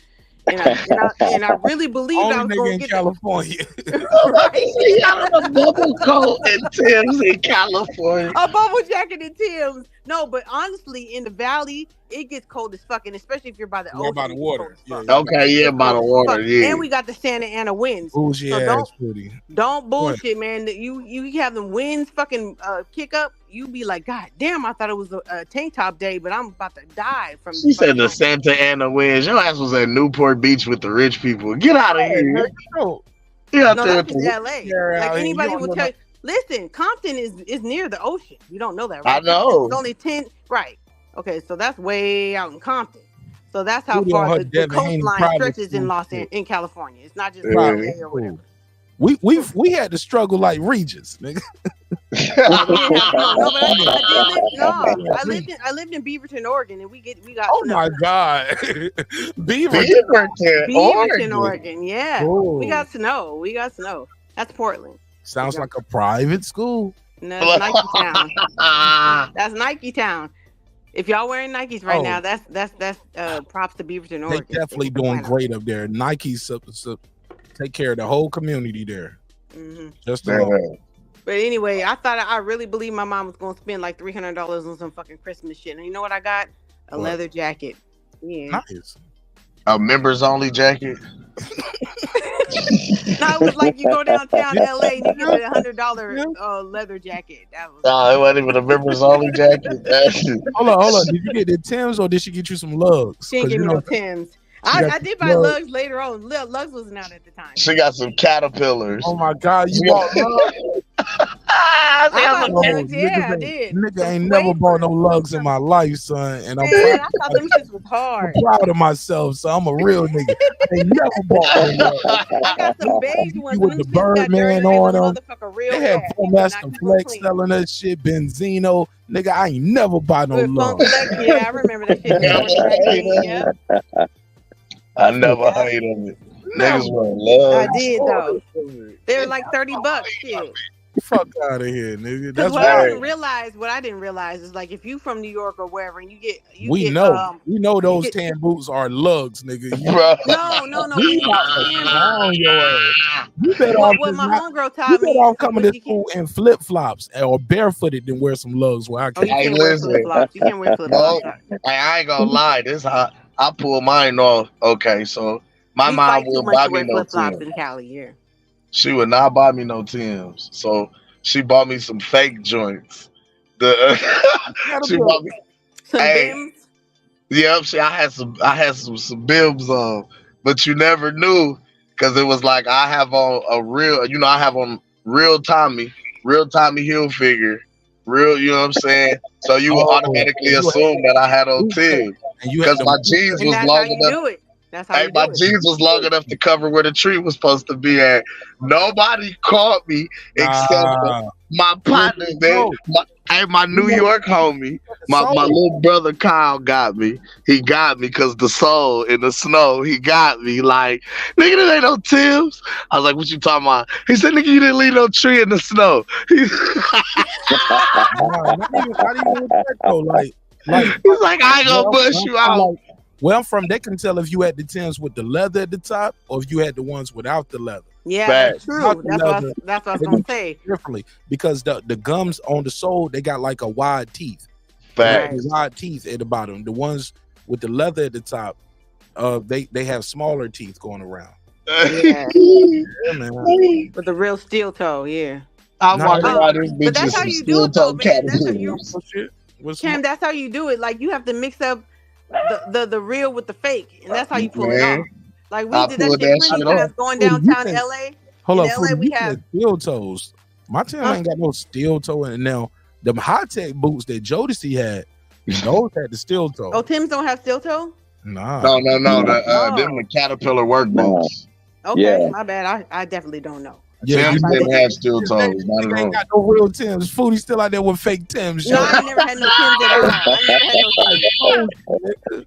And I really believed I was going to get California. Right? He got a bubble coat and Tim's in California. A bubble jacket and Tim's. No, but honestly, in the valley, it gets cold as fuck, and especially if you're by the ocean. By the water. By the water. Yeah. And we got the Santa Ana winds. Bougie ass pretty. Don't bullshit, man. You have them winds fucking kick up. You be like, God damn, I thought it was a tank top day, but I'm about to die from. She said the Santa Ana winds. Your ass was at Newport Beach with the rich people. Get out of here. Yeah, that's in LA. Like anybody will tell you. Listen, Compton is near the ocean. You don't know that, right? I know. It's only 10. Right. Okay, so that's way out in Compton. So that's how far the coastline stretches in California. It's not just LA or whatever. We had to struggle like Regis, nigga. I lived in Beaverton, Oregon, and we got. Oh my God, Beaverton, Oregon. Yeah, we got snow. That's Portland. Sounds like a private school. No, that's Nike Town. That's Nike Town. If y'all wearing Nikes right now, that's props to Beaverton, Oregon. They definitely doing great up there. Nike's take care of the whole community there. Mm-hmm. Just But anyway, I really believe my mom was gonna spend like $300 on some fucking Christmas shit. And you know what I got? A leather jacket. Yeah. Nice. A members only jacket. No, it was like you go downtown LA and you get a $100 leather jacket. That was. No, it wasn't even a members only jacket. Hold on. Did you get the Timbs or did she get you some lugs? She didn't give me no Timbs. I did buy lugs later on. Lugs wasn't out at the time. She got some Caterpillars. Oh my God, you bought lugs? I bought Oh, lugs. Yeah, I did. Nigga Some ain't never suede bought ones. no lugs in my life, son. And I'm Man, I proud, thought them shits was hard. I'm proud of myself, so I'm a real nigga. I ain't never bought no lugs. I got some beige ones, With and the them shits got dirty Birdman than a on them. motherfucker real They had bad. Full You could Master not keep them Flex clean. selling that shit, Benzino. Nigga, I ain't never bought no With Funk lugs. Flex, yeah, I remember that shit. That Orange magazine, yeah. I never hated it. Niggas wear I lugs. did though. They were like $30. Shit. Fuck out of here, nigga. Because That's what I why didn't realize is like if you from New York or wherever and we know those tan boots are lugs, nigga. No. You better off What my homegirl you taught better me. off coming to school in flip flops or barefooted than wear some lugs. Where I Oh, you can't. can't wear flip flops. You can't wear flip flops. I ain't gonna lie. This how I pull mine off. Okay, so my We mom fight too wouldn't much buy to me wear no flip flops Timbs. in Cali. Yeah. She would not buy me no Timbs. So she bought me some fake joints. She bought me Some Bims. Yep, I had some Bims on, but you never knew because it was like I have on a real, I have on real Tommy Hilfiger, real, you know what I'm saying? So you would automatically assume that I had on Timbs because my jeans was long enough. That's how you do My it. jeans was long enough to cover where the tree was supposed to be at. Nobody caught me except for my partner, man. My New York homie, my little brother Kyle got me. He got me because the soul in the snow, he got me. Like, nigga, there ain't no Timbs. I was like, what you talking about? He said, nigga, you didn't leave no tree in the snow. He's like, I ain't gonna bust you out. Where I'm from, they can tell if you had the Timbs with the leather at the top or if you had the ones without the leather. Yeah, that's true. That's what I was gonna say. Differently, because the gums on the sole, they got like a wide teeth. Facts. Wide teeth at the bottom. The ones with the leather at the top, they have smaller teeth going around. Yeah. Yeah, man. With the real steel toe, yeah. I'm wondering why this bitch But that's is how some you do it though, man. That's how you What's Cam, that's how you do it. Like you have to mix up the real with the fake, and that's how you pull it off. Like we did that shit plenty times going downtown LA. Hold in up, LA we have steel toes. My Tim ain't got no steel toe in it. Now, them high-tech boots that Jodeci had, those had the steel toe. Oh, Tim's don't have steel toe? Nah. No. Them the Caterpillar work boots. Okay, my bad. I definitely don't know. Yeah, Tim's didn't have steel toes. Not at all. Ain't got no real Timbs. Foodie still out there with fake Timbs. No, I never had no Tim's at all. I never had no Tim's.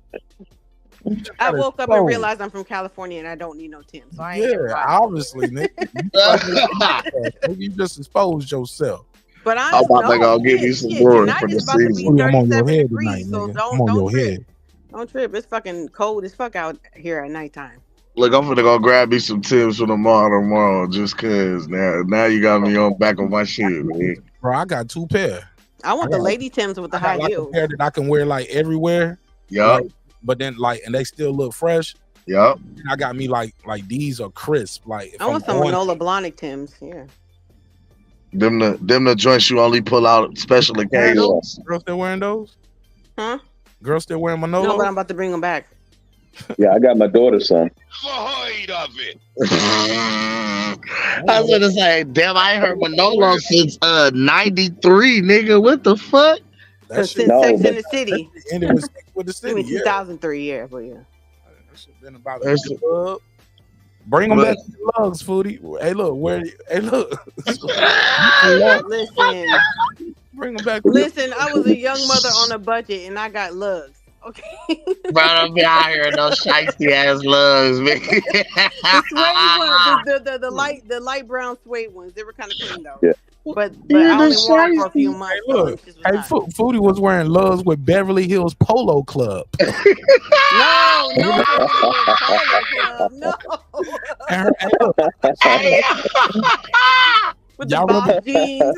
I woke up and realized I'm from California and I don't need no Tim's. So I ain't obviously, nigga. You just exposed yourself. But I'm about to go give you some glory for the season. I'm on your head degrees, tonight, so nigga. don't I'm on your trip. head. Don't trip. It's fucking cold as fuck out here at nighttime. Look, I'm finna go grab me some Timbs for tomorrow, just cause now you got me on back on my shit, man. Bro, I got 2 pair. I want the lady Timbs with the high heels. A pair that I can wear like everywhere. Yup. But then and they still look fresh. Yup. I got me like these are crisp. Like I want some Manola Blahnik Timbs. Yeah. Them the joints you only pull out special occasions. Girls still wearing those? Huh? Girls still wearing Manolo? No, but I'm about to bring them back. Yeah, I got my daughter's son. I was gonna say, damn, I ain't heard Manolo since 93, nigga. What the fuck? Since Sex in the City. Ended with the city. I mean, 2003, yeah, but yeah. That shit been about Bring them back to the lugs, Foodie. Hey, look, hey, look. Listen. Bring them back. Listen, I was a young mother on a budget, and I got lugs. Okay. Bro, don't be out here in those shiesty ass lugs, man. The suede ones, the light brown suede ones, they were kind of clean though. Yeah. But I only wore them for a few months. Hey, look, Foodie was wearing lugs with Beverly Hills Polo Club. No. With the boss jeans.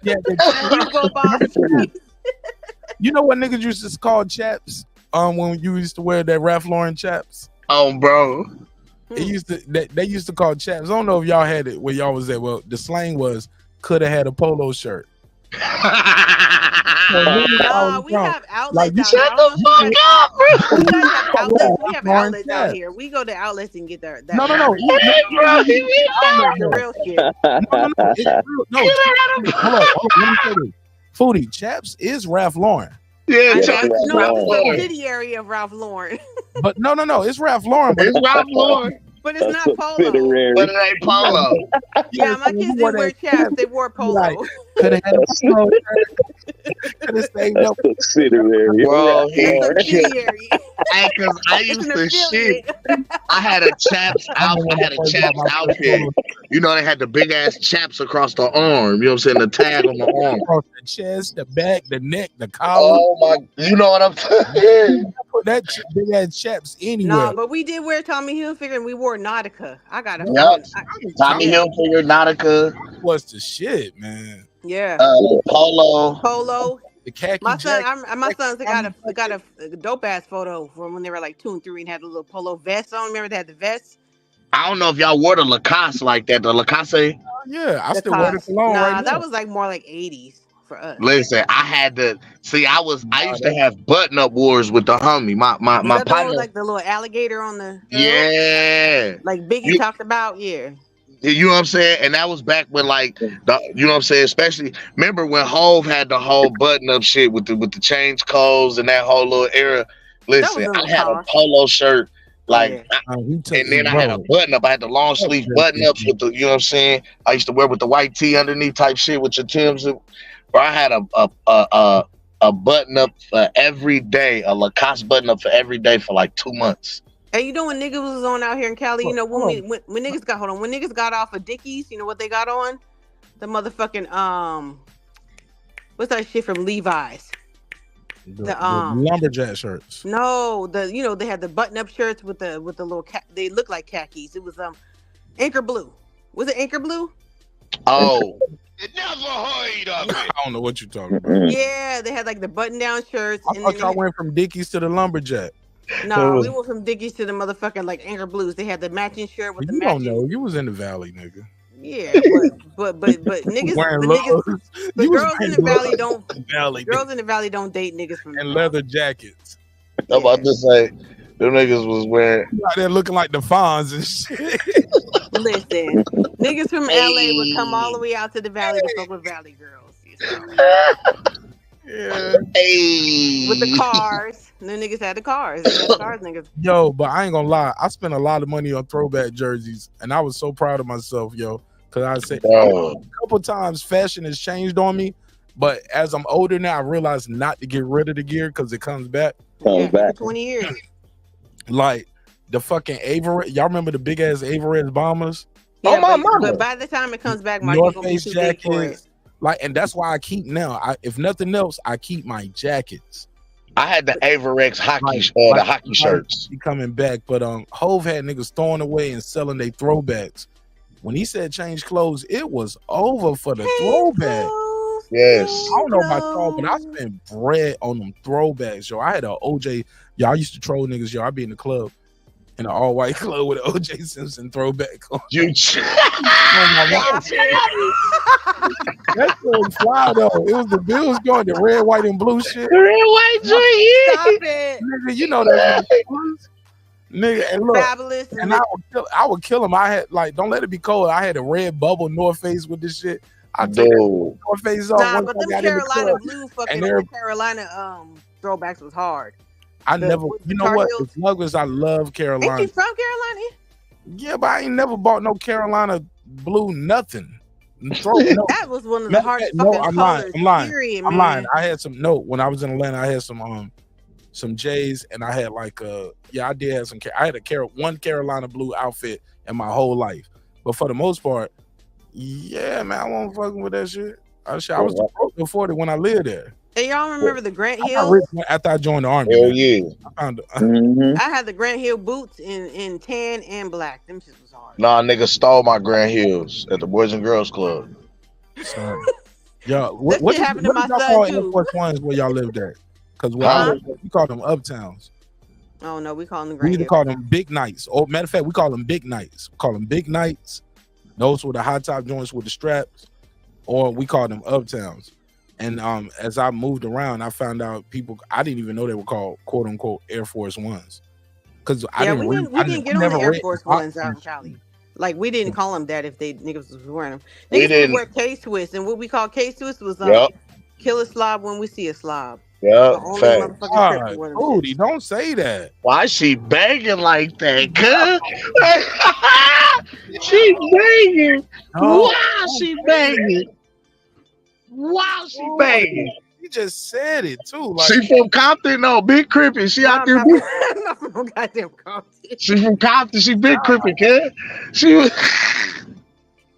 Yeah, Hugo Boss jeans. You know what niggas used to call chaps? When you used to wear that Ralph Lauren chaps. Oh, bro. They used to call chaps. I don't know if y'all had it where y'all was at. Well, the slang was could have had a polo shirt. Nah, we have outlets you out shut here. I don't know if Fuck up, bro. you guys have outlets. We have Lauren outlets out Chaps. here. We go to outlets and get that. No. The real shit. No. It's real. No. Hold on. Let me say this. Foodie, Chaps is Ralph Lauren. Yeah, I Chaps know, is no, Ralph it's a Lauren. subsidiary of Ralph Lauren, But no. It's Ralph Lauren. But It's Ralph Lauren, but it's not Polo. Subsidiary. but it ain't Polo. Yeah, my kids didn't wear chaps; they wore Polo. Like, could have had a Polo. Could have saved up. Subsidiary. Bro, It's a subsidiary. Hey, cause I It's used an to shit. affiliate. I had a Chaps outfit. You know, they had the big ass chaps across the arm. You know what I'm saying? The tag on the arm. Across the chest, the back, the neck, the collar. Oh my! You know what I'm saying? Put that big ass Chaps anywhere. No, but we did wear Tommy Hilfiger and we wore Nautica. I got a Yep. Tommy Hilfiger, Nautica, What's the shit, man? yeah. Polo. The khaki My son, jacket. my sons got a dope ass photo from when they were like 2 and 3 and had a little polo vest on. Remember they had the vest? I don't know if y'all wore the Lacoste like that. The Lacoste. Yeah, I still wear the cologne Nah, right now. that was like more like 80s for us. Listen, I had to see. I used to have button up wars with the homie. My Is that the one partner. with, like the little alligator on the Yeah. like Biggie talked about? Yeah. You know what I'm saying? And that was back when, like, you know what I'm saying? Especially, remember when Hove had the whole button-up shit with the change codes and that whole little era? Listen, I had a polo shirt, like, and then I had a button-up. I had the long sleeve button-ups with the, you know what I'm saying? I used to wear with the white tee underneath type shit with your Timbs. Or I had a button-up for every day, a Lacoste button-up for every day for like 2 months. And you know when niggas was on out here in Cali, you know when niggas got when niggas got off of Dickies, you know what they got on? The motherfucking what's that shit from Levi's? The lumberjack shirts. No, they had the button up shirts with the little they look like khakis. It was Anchor Blue. Was it Anchor Blue? Oh. Never heard of it. I don't know what you're talking about. Yeah, they had like the button down shirts. I thought y'all went from Dickies to the lumberjack. No, we went from Dickies to the motherfucking like Anchor Blues. They had the matching shirt with the You matching. don't know. You was in the valley, nigga. Yeah, but niggas, You was girls in the valley don't. Valley, girls in the valley don't date niggas from and leather jackets. I'm about to say, them niggas was wearing. Out there looking like the Fonz and shit. Listen, niggas from LA would come all the way out to the valley to fuck with valley girls. Yeah. Hey. With the cars. The niggas had the cars. They had the cars, niggas. Yo, but I ain't gonna lie. I spent a lot of money on throwback jerseys, and I was so proud of myself, yo. Because I said a couple times fashion has changed on me, but as I'm older now, I realize not to get rid of the gear because it comes back. For 20 years. Like the fucking Averett. Y'all remember the big ass Averett bombers? Yeah, but by the time it comes back, my North gonna be Face too big for it. jackets. Like, and that's why I keep now. If nothing else, I keep my jackets. I had the Averex hockey, the hockey shirts. Coming back, but Hove had niggas throwing away and selling their throwbacks. When he said change clothes, it was over for the throwback. Yes. I don't know about y'all, but I spent bread on them throwbacks, yo. I had a OJ. Yo, I used to troll niggas, yo. I'd be in the club in an all-white club with an OJ Simpson throwback on. You That was fly though. It was the Bills going to red, white, and blue shit. Red, white, Stop it. Nigga, you know that. Nigga, and look, Fabulous. and I would kill him. I had like, don't let it be cold. I had a red bubble North Face with this shit. I took North Face off. Nah, but them Carolina blue fucking Carolina throwbacks was hard. I never, you know what? As long as I love Carolina. Ain't you from Carolina? Yeah, but I ain't never bought no Carolina blue nothing. That was one of the hardest fucking colors. I'm lying. Period, I'm man. lying. I had some. No, when I was in Atlanta, I had some J's, and I had like I did have some. I had one Carolina blue outfit in my whole life, but for the most part, yeah, man, I wasn't fucking with that shit. I was the 40 when I lived there. Hey, y'all remember the Grant Hill? After I joined the army. Hell yeah. I found I had the Grant Hill boots in tan and black. Them shit was hard. Nah, nigga stole my Grand Hills at the Boys and Girls Club. Yo, what happened to my y'all son call too? Air Force Ones where y'all lived at? Because we call them uptowns. Oh no, we call them the We Grant either Hill. call them big nights. Or matter of fact, we call them big nights. We call them big nights. Those were the high top joints with the straps. Or we call them uptowns. And as I moved around, I found out I didn't even know they were called quote unquote Air Force Ones. Because we didn't get on the Air Force Ones out in Cali. Like we didn't call them that if they niggas was wearing them. Niggas would wear K-Swiss, and what we call K-Swiss was kill a slob when we see a slob. Yeah, Booty, don't say that. Why she banging like that? Cuz she banging. Why she banging? Why she banging? You just said it too. Like, she from Compton, no, big crippin'. She out there. Not from goddamn Compton. She from Compton. She big crippin', kid. She was.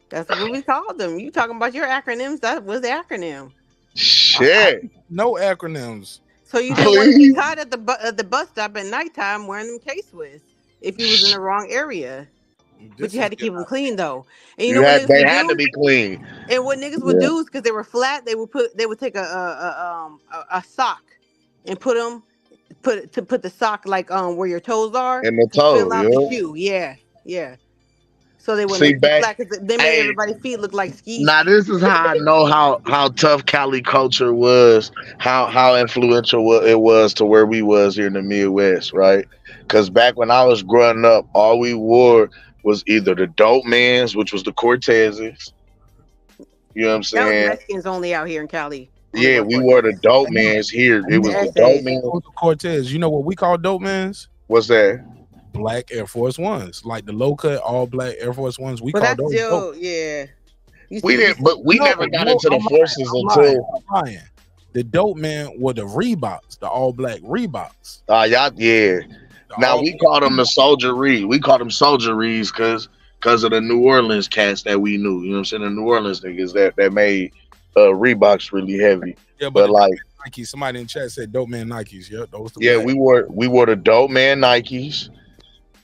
That's what we called them. You talking about your acronyms? That was the acronym. Shit. No acronyms. So you didn't want to be caught at the bus stop at nighttime wearing them K-Swiss if you was in the wrong area. But you had to keep them clean though. And you know what they had to be clean. And what niggas would do is because they were flat, they would take a sock and put the sock like where your toes are in the toe. The shoe. Yeah. So they wouldn't make flat because they made everybody's feet look like skis. Now this is how I know how tough Cali culture was, how influential it was to where we was here in the Midwest, right? Because back when I was growing up, all we wore was either the dope mans, which was the Cortezes. You know what I'm saying? That was Mexicans only out here in Cali. Yeah, we wore the dope mans here. It was the dope mans. Cortez. You know what we call dope mans? What's that? Black Air Force Ones, like the low cut, all black Air Force Ones. We call those dope. Yeah. We didn't, but we never got into the forces until the dope man were the Reeboks, the all black Reeboks. Yeah. Now we call them the soldiery. We call them soldieries because of the New Orleans cats that we knew. You know what I'm saying? The New Orleans niggas that made Reeboks really heavy. Yeah, but like Nike, somebody in chat said dope man Nikes. Yeah, those. We wore the dope man Nikes.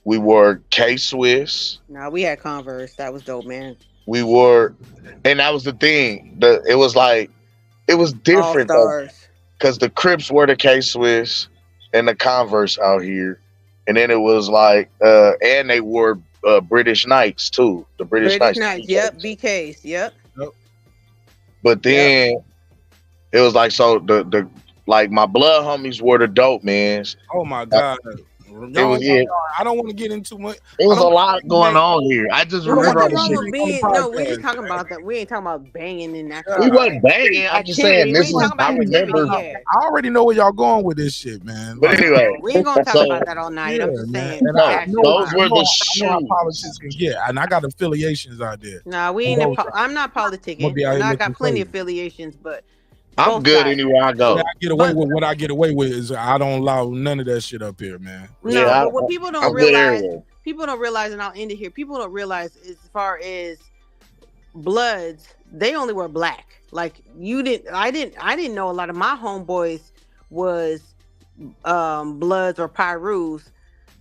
We wore K-Swiss. No, we had Converse. That was dope, man. We wore, and that was the thing. It was different though, because the Crips wore the K-Swiss and the Converse out here, and then it was like, and they wore British Knights too. The British Knights. Yep, BKs. Yep. But then it was like the like my blood homies wore the dope mans. Oh my god. I don't want to get into much. It was a lot going on here. I just remember. No, we just talking about that. We ain't talking about banging in that. We wasn't banging. I'm just saying this is. I remember. I already know where y'all going with this shit, man. But anyway, we ain't gonna talk about that all night. I'm just saying. Those were the shoes. Politics can get, and I got affiliations out there. Nah, we ain't. I'm not politicking. I got plenty of affiliations, but. I'm good anywhere I go. I get away with what I get away with is I don't allow none of that shit up here, man. No, but what people don't realize, and I'll end it here. People don't realize as far as Bloods, they only were black. Like I didn't know a lot of my homeboys was Bloods or Pyrus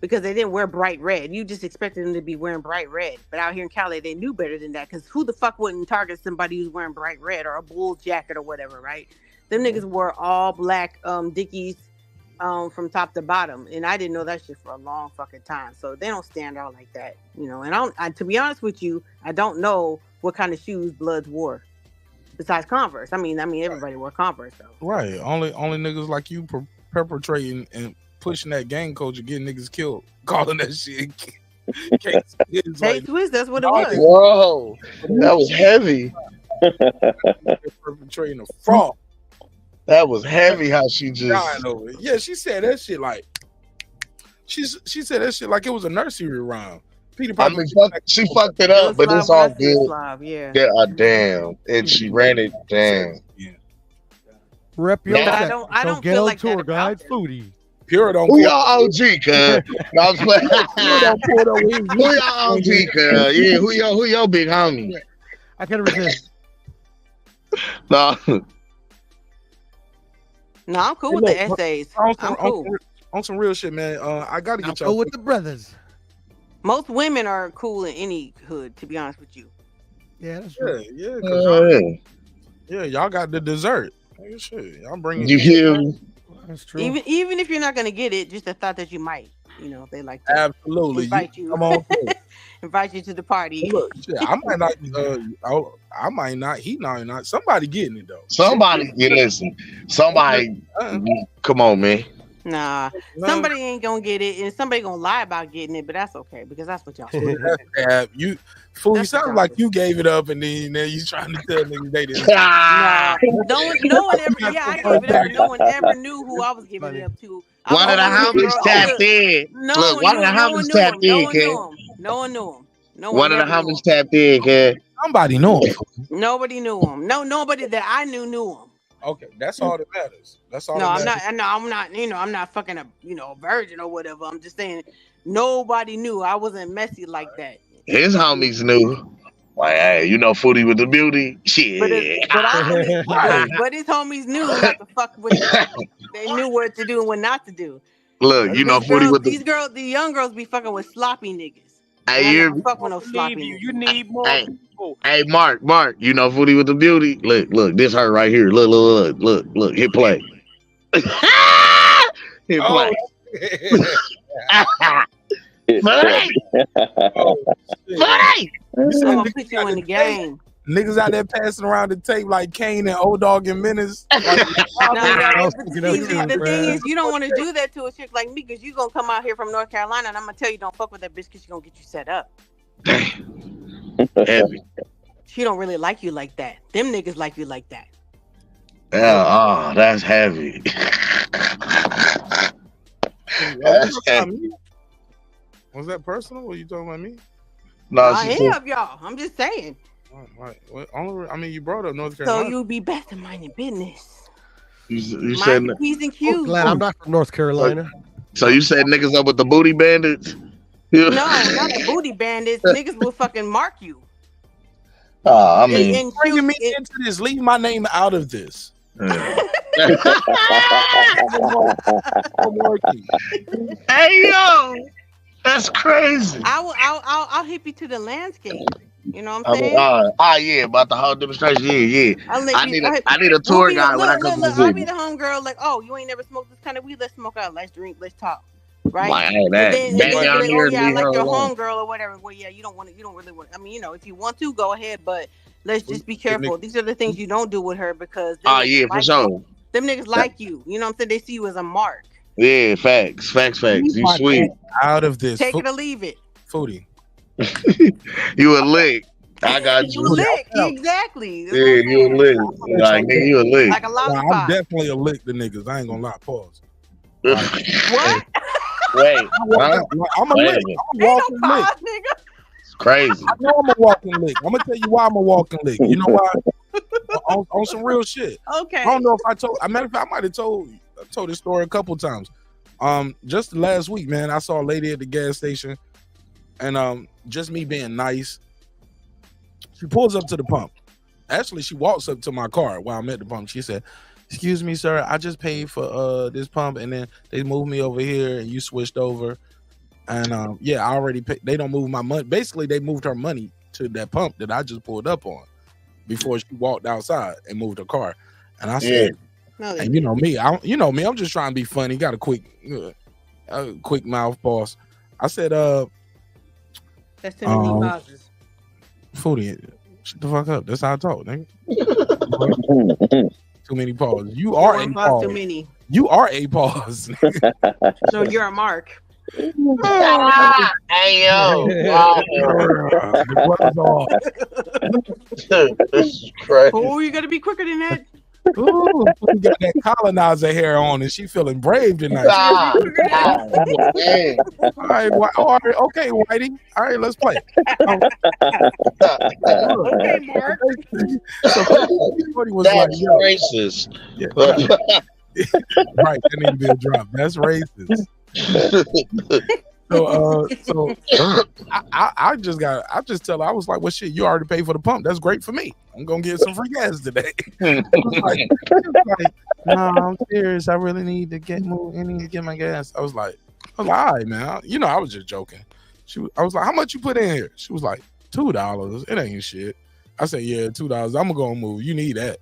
because they didn't wear bright red. You just expected them to be wearing bright red. But out here in Cali, they knew better than that because who the fuck wouldn't target somebody who's wearing bright red or a bull jacket or whatever, right? Them niggas wore all black Dickies from top to bottom. And I didn't know that shit for a long fucking time. So they don't stand out like that, you know. And to be honest with you, I don't know what kind of shoes Bloods wore besides Converse. I mean everybody wore Converse though. Right. Only niggas like you perpetrating and pushing that gang culture, getting niggas killed, calling that shit. K-Swiss, that's what it was. Whoa, that was heavy. Perpetrating a fraud. That was heavy. How she just over it. Yeah, she said that shit like she said that shit like it was a nursery rhyme. Peter Piper. She fucked it up, but it's all good. Yeah. Damn, and she ran it down. Yeah. Rep your I don't feel like tour that guide foodie. Pure don't. Who y'all OG, cuz? No, I'm playing. Who y'all OG, cuz? Yeah, who your big homie? I can resist. No. No, I'm cool with the essays. I'm cool. On some real shit, man. I gotta get y'all. Go with the brothers. Most women are cool in any hood, to be honest with you. Yeah, that's true. Yeah, y'all got the dessert. Shit, y'all bringing. You hear me? That's true. Even if you're not gonna get it, just the thought that you might. You know, they like to Absolutely. invite you. Come on through. Invite you to the party. Look, shit, I might not. I might not. He might not. Somebody getting it though. Somebody, listen. Somebody, come on, man. Nah, somebody ain't gonna get it, and somebody gonna lie about getting it, but that's okay because that's what y'all do. You fool. You sound like you gave it up, and then you trying to tell niggas they didn't. Nah, no one ever. Yeah, I gave it up. No one ever knew who I was giving it up to. One of the homies tapped in. Look, one of the homies tapped in, kid. No one knew him. One of the homies tapped in, kid. Somebody knew him. Nobody knew him. No, nobody that I knew him. Okay, that's all that matters. That's all. No, that I'm not. You know, I'm not fucking a virgin or whatever. I'm just saying nobody knew. I wasn't messy like that. His homies knew. Like, hey, you know, Foodie with the beauty, shit. But his homies knew not to fuck with it. They knew what to do and what not to do. Look, you know, Foodie with the young girls be fucking with sloppy niggas. Hey, you fuck with no sloppy niggas. You need more people. Hey, Mark, you know Foodie with the beauty. Look, this her right here. Look, hit play. Hit play. I'm gonna put you in the game. Niggas out there passing around the tape like Kane and Old Dog and Menace. The thing is, you don't want to do that to a chick like me because you gonna come out here from North Carolina and I'm gonna tell you don't fuck with that bitch because she's gonna get you set up. Heavy. She don't really like you like that. Them niggas like you like that. Yeah, that's heavy. That's heavy. Was that personal? Or you talking about me? No, any of y'all. I'm just saying. Right. I mean, you brought up North Carolina. So you be best in minding business. You said P's and Q's. Glad I'm not from North Carolina. So you said niggas up with the booty bandits? No, not the booty bandits. Niggas will fucking mark you. I mean, bringing me into this. Leave my name out of this. Hey yo, that's crazy. I'll hip you to the landscape. You know what I'm saying? Yeah, about the whole demonstration. Yeah. I need a tour guide when I come to visit. I'll be the homegirl. Like, oh, you ain't never smoked this kind of weed. Let's smoke out. Let's drink. Let's talk. Right? Like, hey, I like your homegirl or whatever. Well, yeah, you don't really want. I mean, you know, if you want to, go ahead, but let's just be careful. These are the things you don't do with her because for sure. Them niggas like you. You know what I'm saying? They see you as a mark. Yeah, facts. You sweet. Out of this. Take it or leave it. Foodie. You a lick. I got you. You a lick. Exactly. Yeah, you a lick. Like, nigga, you a lick. Like a lollipop. I'm definitely a lick to niggas. I ain't gonna lie. Pause. What? Wait. I'm a lick. I'm a walking lick. Nigga. It's crazy. I know I'm a walking lick. I'm gonna tell you why I'm a walking lick. You know why? on some real shit. Okay. I don't know if I told. As a matter of fact, I might have told this story a couple times. Just last week, man, I saw a lady at the gas station, and just me being nice, she pulls up to the pump. Actually, she walks up to my car while I'm at the pump. She said, "Excuse me, sir, I just paid for this pump, and then they moved me over here, and you switched over, and yeah, I already paid. They don't move my money. Basically, they moved her money to that pump that I just pulled up on before she walked outside and moved her car." And I said, and you know me, I'm just trying to be funny. Got a quick mouth boss. I said, that's too many pauses. Foodie, shut the fuck up. That's how I talk, nigga. Too many pauses. You are a pause. Too many. You are a pause. So you're a mark. Hey yo! This is crazy. Oh, you gotta be quicker than that. Ooh, you got that colonizer hair on, and she feeling brave tonight. All right, okay, Whitey. All right, let's play. Okay, Mark. That's racist. Yeah. Right, that need to be a drop. That's racist. So I just tell her, I was like, well, shit, you already paid for the pump. That's great for me. I'm gonna get some free gas today. like, no, I'm serious. I really need to get my gas. I was like, all right, man. You know, I was just joking. I was like, how much you put in here? She was like, $2. It ain't shit. I said, yeah, $2. I'm gonna go and move. You need that.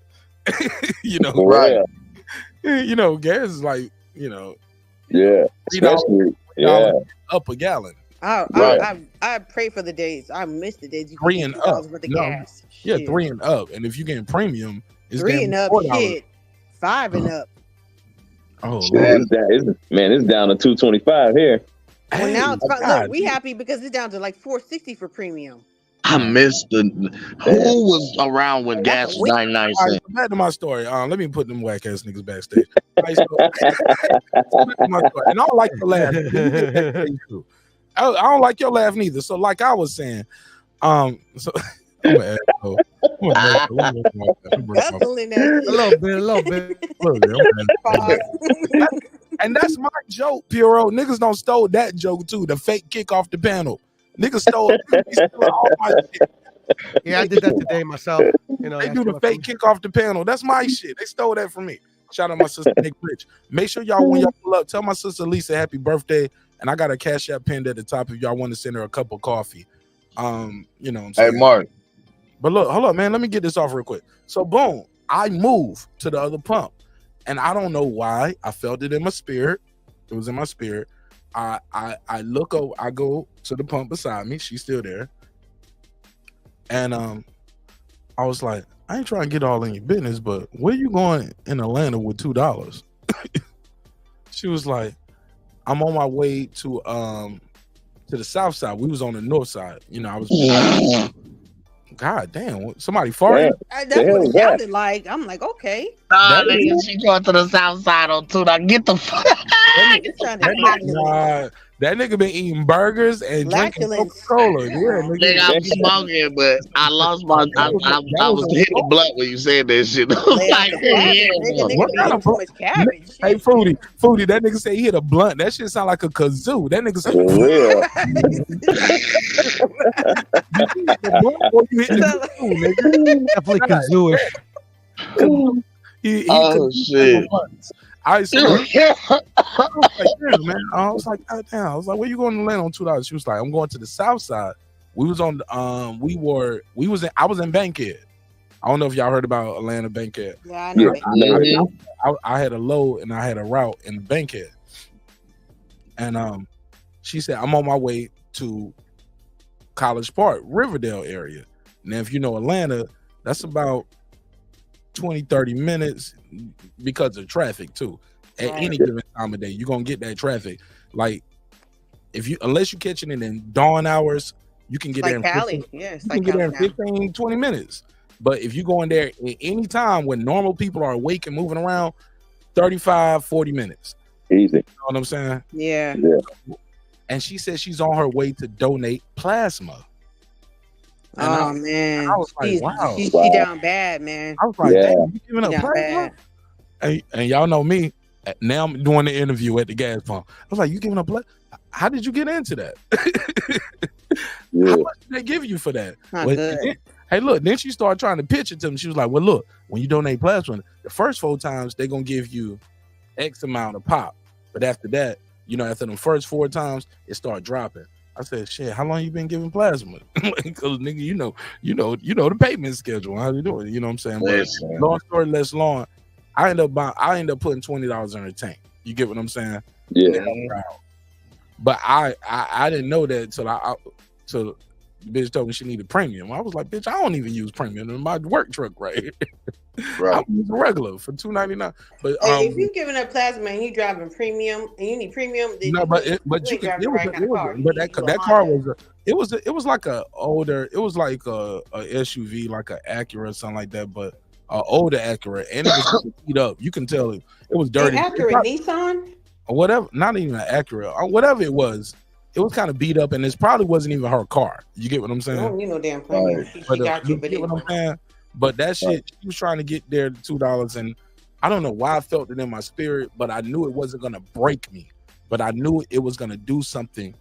You know, right? You know, gas is like, you know. Yeah, especially up a gallon. I pray for the days. I miss the days you could 3 get and $2 up. worth of No, gas. yeah, Shit. 3 and up. And if you're getting premium, it's 3 and up, $4. shit. 5 and up. Oh, man, it's down to $2.25 here. Well, Hey, now it's my look, God. we happy because it's down to like $4.60 for premium. I missed the. Who was around when gas was 99 All right, cents? so back to my story. Let me put them whack ass niggas backstage. Right, so, back to my story. And I don't like your laugh. Let me get back to you too. I don't like your laugh neither. So, like I was saying, so I'm an asshole. A little bit. And that's my joke, Puro. Niggas don't stole that joke too. The fake kick off the panel. Niggas stole all my shit. Yeah, I did that today myself. You know, They do the fake kick off the panel. That's my shit. They stole that from me. Shout out my sister Nick Rich. Make sure y'all, when y'all pull up, tell my sister Lisa happy birthday. And I got a Cash App pinned at the top if y'all want to send her a cup of coffee. You know what I'm saying? Hey, Mark. But look, hold up, man. Let me get this off real quick. So boom, I move to the other pump. And I don't know why. I felt it in my spirit. It was in my spirit. I look over, I go to the pump beside me. She's still there. And I was like, I ain't trying to get all in your business, but where you going in Atlanta with $2? She was like, I'm on my way to the south side. We was on the north side. You know, I was God damn, somebody farted. That's what it sounded like. I'm like, okay. Nah, nigga, she going to the south side on 2. Now get the fuck. That nigga been eating burgers and drinking Coca-Cola. Yeah, nigga, I'm smoking, but I lost my. I was hitting the blunt when you said that shit. Hey, Foodie, that nigga say he hit a blunt. That shit sound like a kazoo. That nigga say definitely kazooish. Shit. I was like, man. I was like, God damn. I was like, where you going to land on $2? She was like, I'm going to the south side. We was on I was in Bankhead. I don't know if y'all heard about Atlanta Bankhead. Yeah, I know. I had a load and I had a route in Bankhead. And she said, I'm on my way to College Park, Riverdale area. Now, if you know Atlanta, that's about 20-30 minutes because of traffic too. At any given time of day, you're gonna get that traffic. Like unless you're catching it in dawn hours, you can get there in 15, it's you like can get there in Cali 15-20 minutes. But if you go in there at any time when normal people are awake and moving around, 35-40 minutes. Easy. You know what I'm saying? Yeah. And she said she's on her way to donate plasma. And man, I was like, wow. She down bad, man. I was like, damn, you giving up plasma? And y'all know me. Now I'm doing the interview at the gas pump. I was like, you giving up plasma? How did you get into that? How much did they give you for that? Hey, look, then she started trying to pitch it to me. She was like, well, look, when you donate plasma, the first 4 times, they're going to give you X amount of pop. But after that, you know, after the first 4 times, it started dropping. I said, shit, how long you been giving plasma? Because nigga, you know the payment schedule. How you doing? You know what I'm saying? But long story less long, I end up putting $20 in the tank. You get what I'm saying? Yeah. But I didn't know that till the bitch told me she needed premium. I was like, bitch, I don't even use premium in my work truck, right? I'm using regular for $2.99. But if you're giving up plasma and you driving premium and you need premium, then that car was like a older, it was like a SUV, like a Acura or something like that, but older Acura, and it was beat up. You can tell it was dirty. Acura, Nissan, or whatever, not even an Acura, or whatever it was. It was kind of beat up, and this probably wasn't even her car. You get what I'm saying? You know, damn premium. She got you, but get what I'm saying? But that shit, she was trying to get there to $2, and I don't know why I felt it in my spirit, but I knew it wasn't gonna break me. But I knew it was gonna do something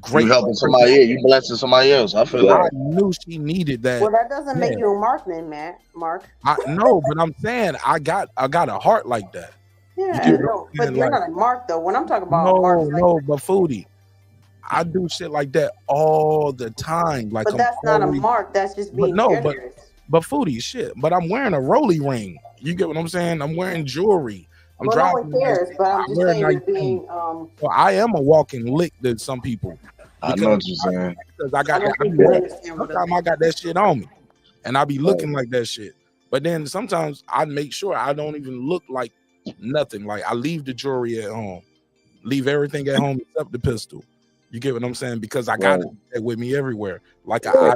great. You helping somebody, you blessing somebody else. I feel I knew she needed that. Well, that doesn't make you a Marq then, Marq. I know, but I'm saying I got a heart like that. Yeah, but you're not a Marq though. When I'm talking about Marq, but Foodie, I do shit like that all the time. Like, but that's not a Marq. That's just being but Foodie, shit. But I'm wearing a Rolly ring. You get what I'm saying? I'm wearing jewelry. I'm Well, no driving. one cares, but I'm I just wear saying you're nice being. things. Well, I am a walking lick to some people. I know what you're saying. Because I got I don't that. think you understand what Sometimes I got that shit on me, and I be looking like that shit. But then sometimes I make sure I don't even look like nothing. Like I leave the jewelry at home, leave everything at home except the pistol. You get what I'm saying? Because I got it with me everywhere. Like I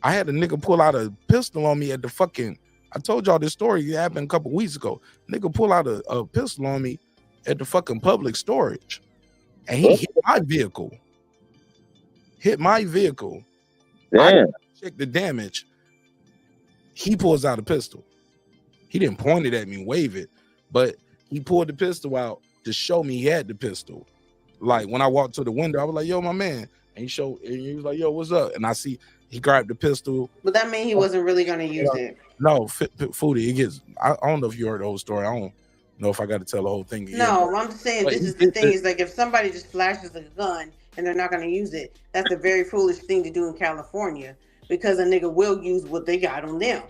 had a nigga pull out a pistol on me at the fucking. I told y'all this story. It happened a couple weeks ago. Nigga pull out a pistol on me at the fucking public storage, and he hit my vehicle. Damn. I check the damage. He pulls out a pistol. He didn't point it at me, wave it, but he pulled the pistol out to show me he had the pistol. Like when I walked to the window, I was like, "Yo, my man," and he was like, "Yo, what's up?" And I see he grabbed the pistol. But that mean he wasn't really going to use it. No, Foodie. It gets. I don't know if you heard the whole story. I don't know if I got to tell the whole thing again. No, I'm just saying this is the thing. Is like if somebody just flashes a gun and they're not going to use it, that's a very foolish thing to do in California because a nigga will use what they got on them.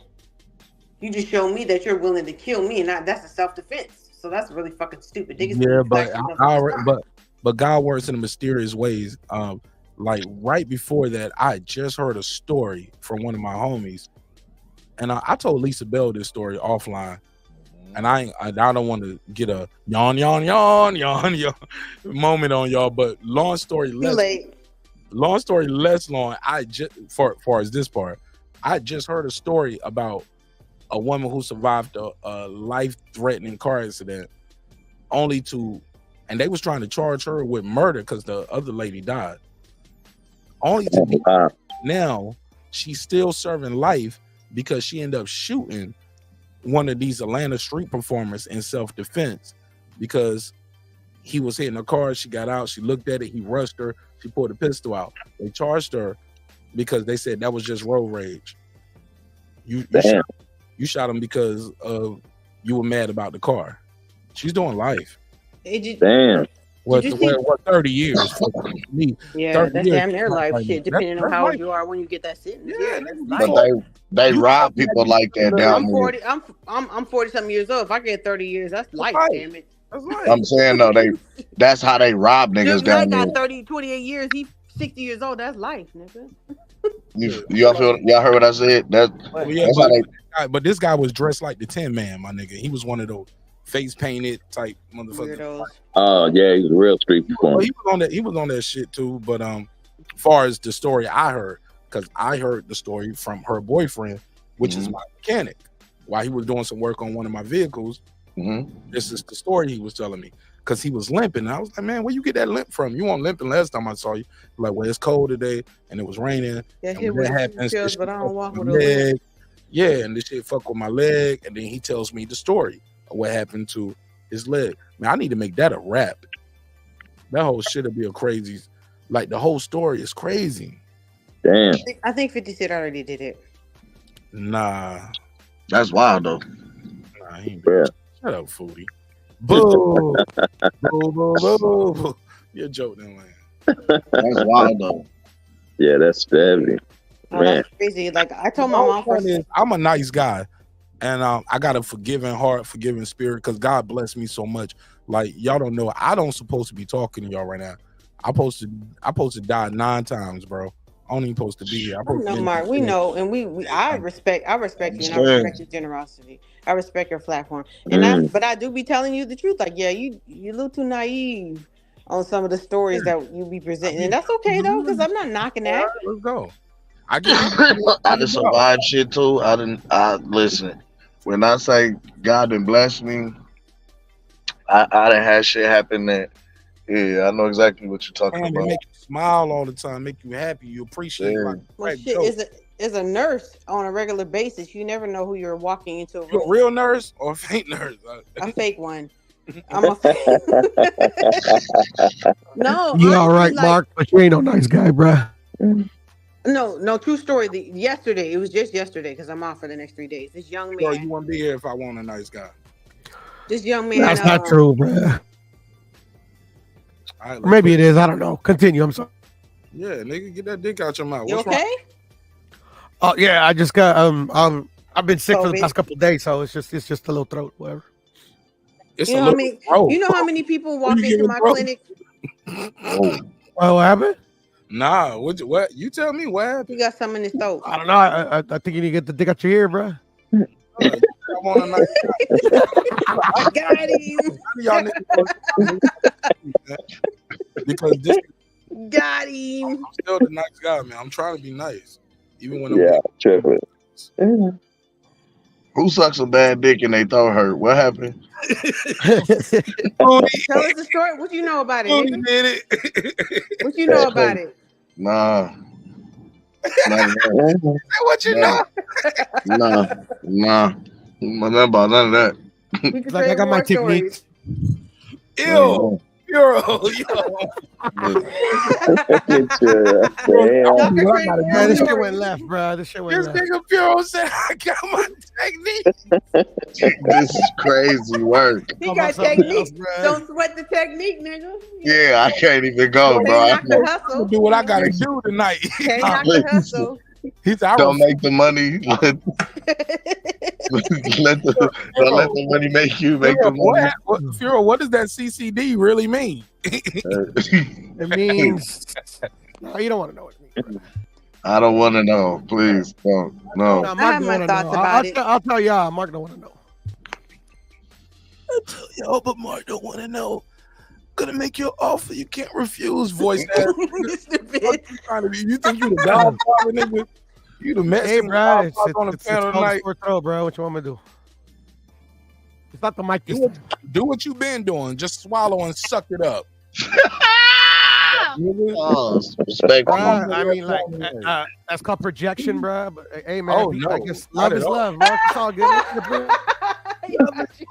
You just show me that you're willing to kill me, and that's a self-defense. So that's really fucking stupid. Yeah, but God works in mysterious ways. Like right before that, I just heard a story from one of my homies, and I told Lisa Bell this story offline. And I don't want to get a yawn moment on y'all, but long story less long. I just far as this part, I just heard a story about a woman who survived a life-threatening car accident, and they was trying to charge her with murder because the other lady died. Now she's still serving life because she ended up shooting one of these Atlanta street performers in self-defense because he was hitting her car. She got out, she looked at it, he rushed her, she pulled a pistol out. They charged her because they said that was just road rage. You shot him because you were mad about the car. She's doing life. Damn. What 30 years? Yeah, that's damn near life shit, depending on how old you are when you get that sentence. Yeah, but they rob people like that down there. I'm 40-something years old. If I get 30 years, that's life, damn it. I'm saying though, that's how they rob niggas down there. Got 28 years, he's 60 years old, that's life, nigga. Y'all heard what I said? That's how they. But this guy was dressed like the Tin Man, my nigga. He was one of those face painted type motherfuckers. Oh yeah, he's a real street performer. He was on that shit too. But far as the story I heard, because I heard the story from her boyfriend, which is my mechanic, while he was doing some work on one of my vehicles. This is the story he was telling me because he was limping. And I was like, man, where you get that limp from? You weren't limping last time I saw you. Like, well, it's cold today and it was raining. Yeah, what happens? But I don't walk with a leg. Yeah, and this shit fuck with my leg, and then he tells me the story of what happened to his leg. Man, I need to make that a rap. That whole shit will be a crazy. Like the whole story is crazy. Damn. I think 50 Cent already did it. Nah, that's wild though. Nah, he ain't. Yeah. Shut up, Foodie. Boo. Boo. You're joking, man. That's wild though. Yeah, that's heavy. Oh, that's crazy. Like I told my mom, I'm a nice guy, and I got a forgiving heart, forgiving spirit, because God blessed me so much. Like y'all don't know, I don't supposed to be talking to y'all right now. I supposed to die 9 times, bro. I don't even supposed to be here. No, Mark, we know, and I respect you, and I respect your generosity. I respect your platform, and but I do be telling you the truth. Like, yeah, you a little too naive on some of the stories that you be presenting, and that's okay though, because I'm not knocking that. Let's go. I done survived shit too. I listen. When I say God done blessed me, I done had shit happen that. Yeah, I know exactly what you're talking about. Make you smile all the time, make you happy, you appreciate it. Well, shit, is a nurse on a regular basis. You never know who you're walking into a room. You a real nurse or a fake nurse? A fake one. I'm a fake. No, you all right, like, Mark, but you ain't no nice guy, bruh. No, true story. Yesterday, it was just yesterday because I'm off for the next 3 days. This young man. Bro, you wouldn't be here if I want a nice guy. This young man. That's not true, bruh. Right, maybe it is. I don't know. Continue. I'm sorry. Yeah, nigga, get that dick out your mouth. You What's okay? wrong? Oh yeah, I just got I've been sick for the past couple of days, so it's just a little throat, whatever. It's You a know how little many? growth. You know how many people Who walk you into giving my growth? clinic? What happened? Nah, what? You tell me what happened. He got something in his throat. I don't know. I think you need to get the dick out your ear, bro. I want a nice Got him. y'all because this Got him. I'm still the nice guy, man. I'm trying to be nice, even when I'm Yeah, tripping. Who sucks a bad dick and they throat hurt? What happened? Tell us the story. What you know about it, nigga? did it. What you know about it? Nah. What you know? Nah. Nothing about none of that. We can Like I say got my war technique. stories. Ew. Yo. Yeah, this shit went left, bro. This shit went This left. nigga Bureau said I got my technique. This is crazy work. He got technique. Don't sweat the technique, nigga. Yeah, I can't even go, bro. Can't knock the hustle. Do what I gotta do tonight. Can't knock the hustle. He said, Don't make the money. Don't let the money make you make the money. Furo, what does that CCD really mean? It means no, you don't want to know what it means. I don't want to know. Please don't. No. No, I have my thoughts about it. I'll tell y'all. Mark don't want to know. I'll tell y'all, but Mark don't want to know. Gonna make you an offer you can't refuse. Voice ass. You think you the Godfather, nigga? You the Mexican Hey, bro, it's on the panel tonight. bro. What you want me to do? It's not the mic. Do what you been doing. Just swallow and suck it up. Oh, respect. I mean, like, that's called projection, bro. But hey, man, Oh, no. I guess Not love is at all. love, Mark. It's all good.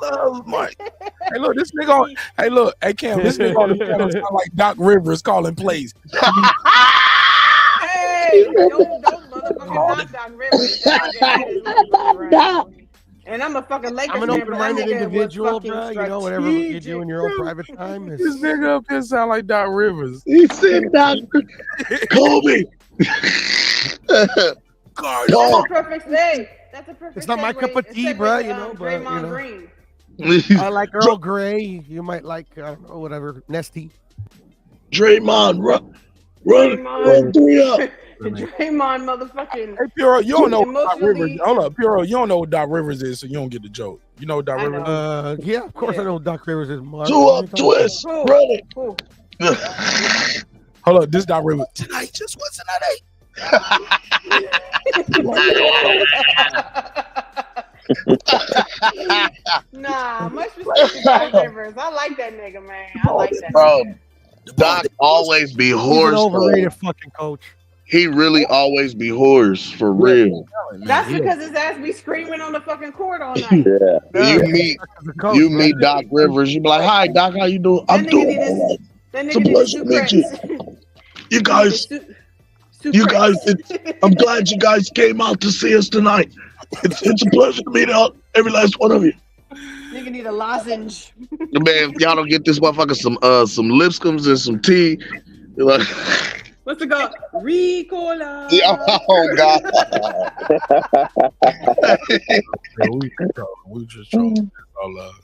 Love, Mark. Hey, look, this nigga on. Hey, look, hey Cam, this nigga on the panel sound like Doc Rivers calling plays. Hey, don't motherfucking Doc Rivers. And I'm a fucking Lakers I'm an fan, but open-minded that nigga was individual, fucking bro. You know, whatever you do in your own private time is. This nigga up here sound like Doc Rivers. He said, Doc Kobe. That's a perfect thing. That's a perfect. It's not my cup of tea, bro. You know, but you Draymond know. Green. I like Earl Grey. You might like, I don't know, whatever, Nesty. Draymond, run 3 up. Draymond, motherfucking. Hey, Puro, you don't know what Doc emotionally- Rivers. Hold up, Puro, you don't know what Doc Rivers is, so you don't get the joke. You know what Doc I Rivers know. is? Yeah, of course I know who Doc Rivers is. Mark. 2 up, twist, Who? run it. Who? Hold up, this Doc Rivers. Tonight just wasn't a night. Nah, much respect to Doc Rivers. I like that nigga, man. I like that. Bro, Doc always be He's an hoarse. overrated fucking coach. He really always be hoarse, for real. That's because his ass be screaming on the fucking court all night. You meet Doc Rivers, you be like, "Hi, Doc, how you doing?" I'm doing all right. That It's a nigga need pleasure to meet you. You guys, I'm glad you guys came out to see us tonight. It's a pleasure to meet every last one of you. Nigga need a lozenge. Man, if y'all don't get this motherfucker some Lipscombs and some tea. You're like, What's it called? Ricola. oh God. We just trolling. It's all love.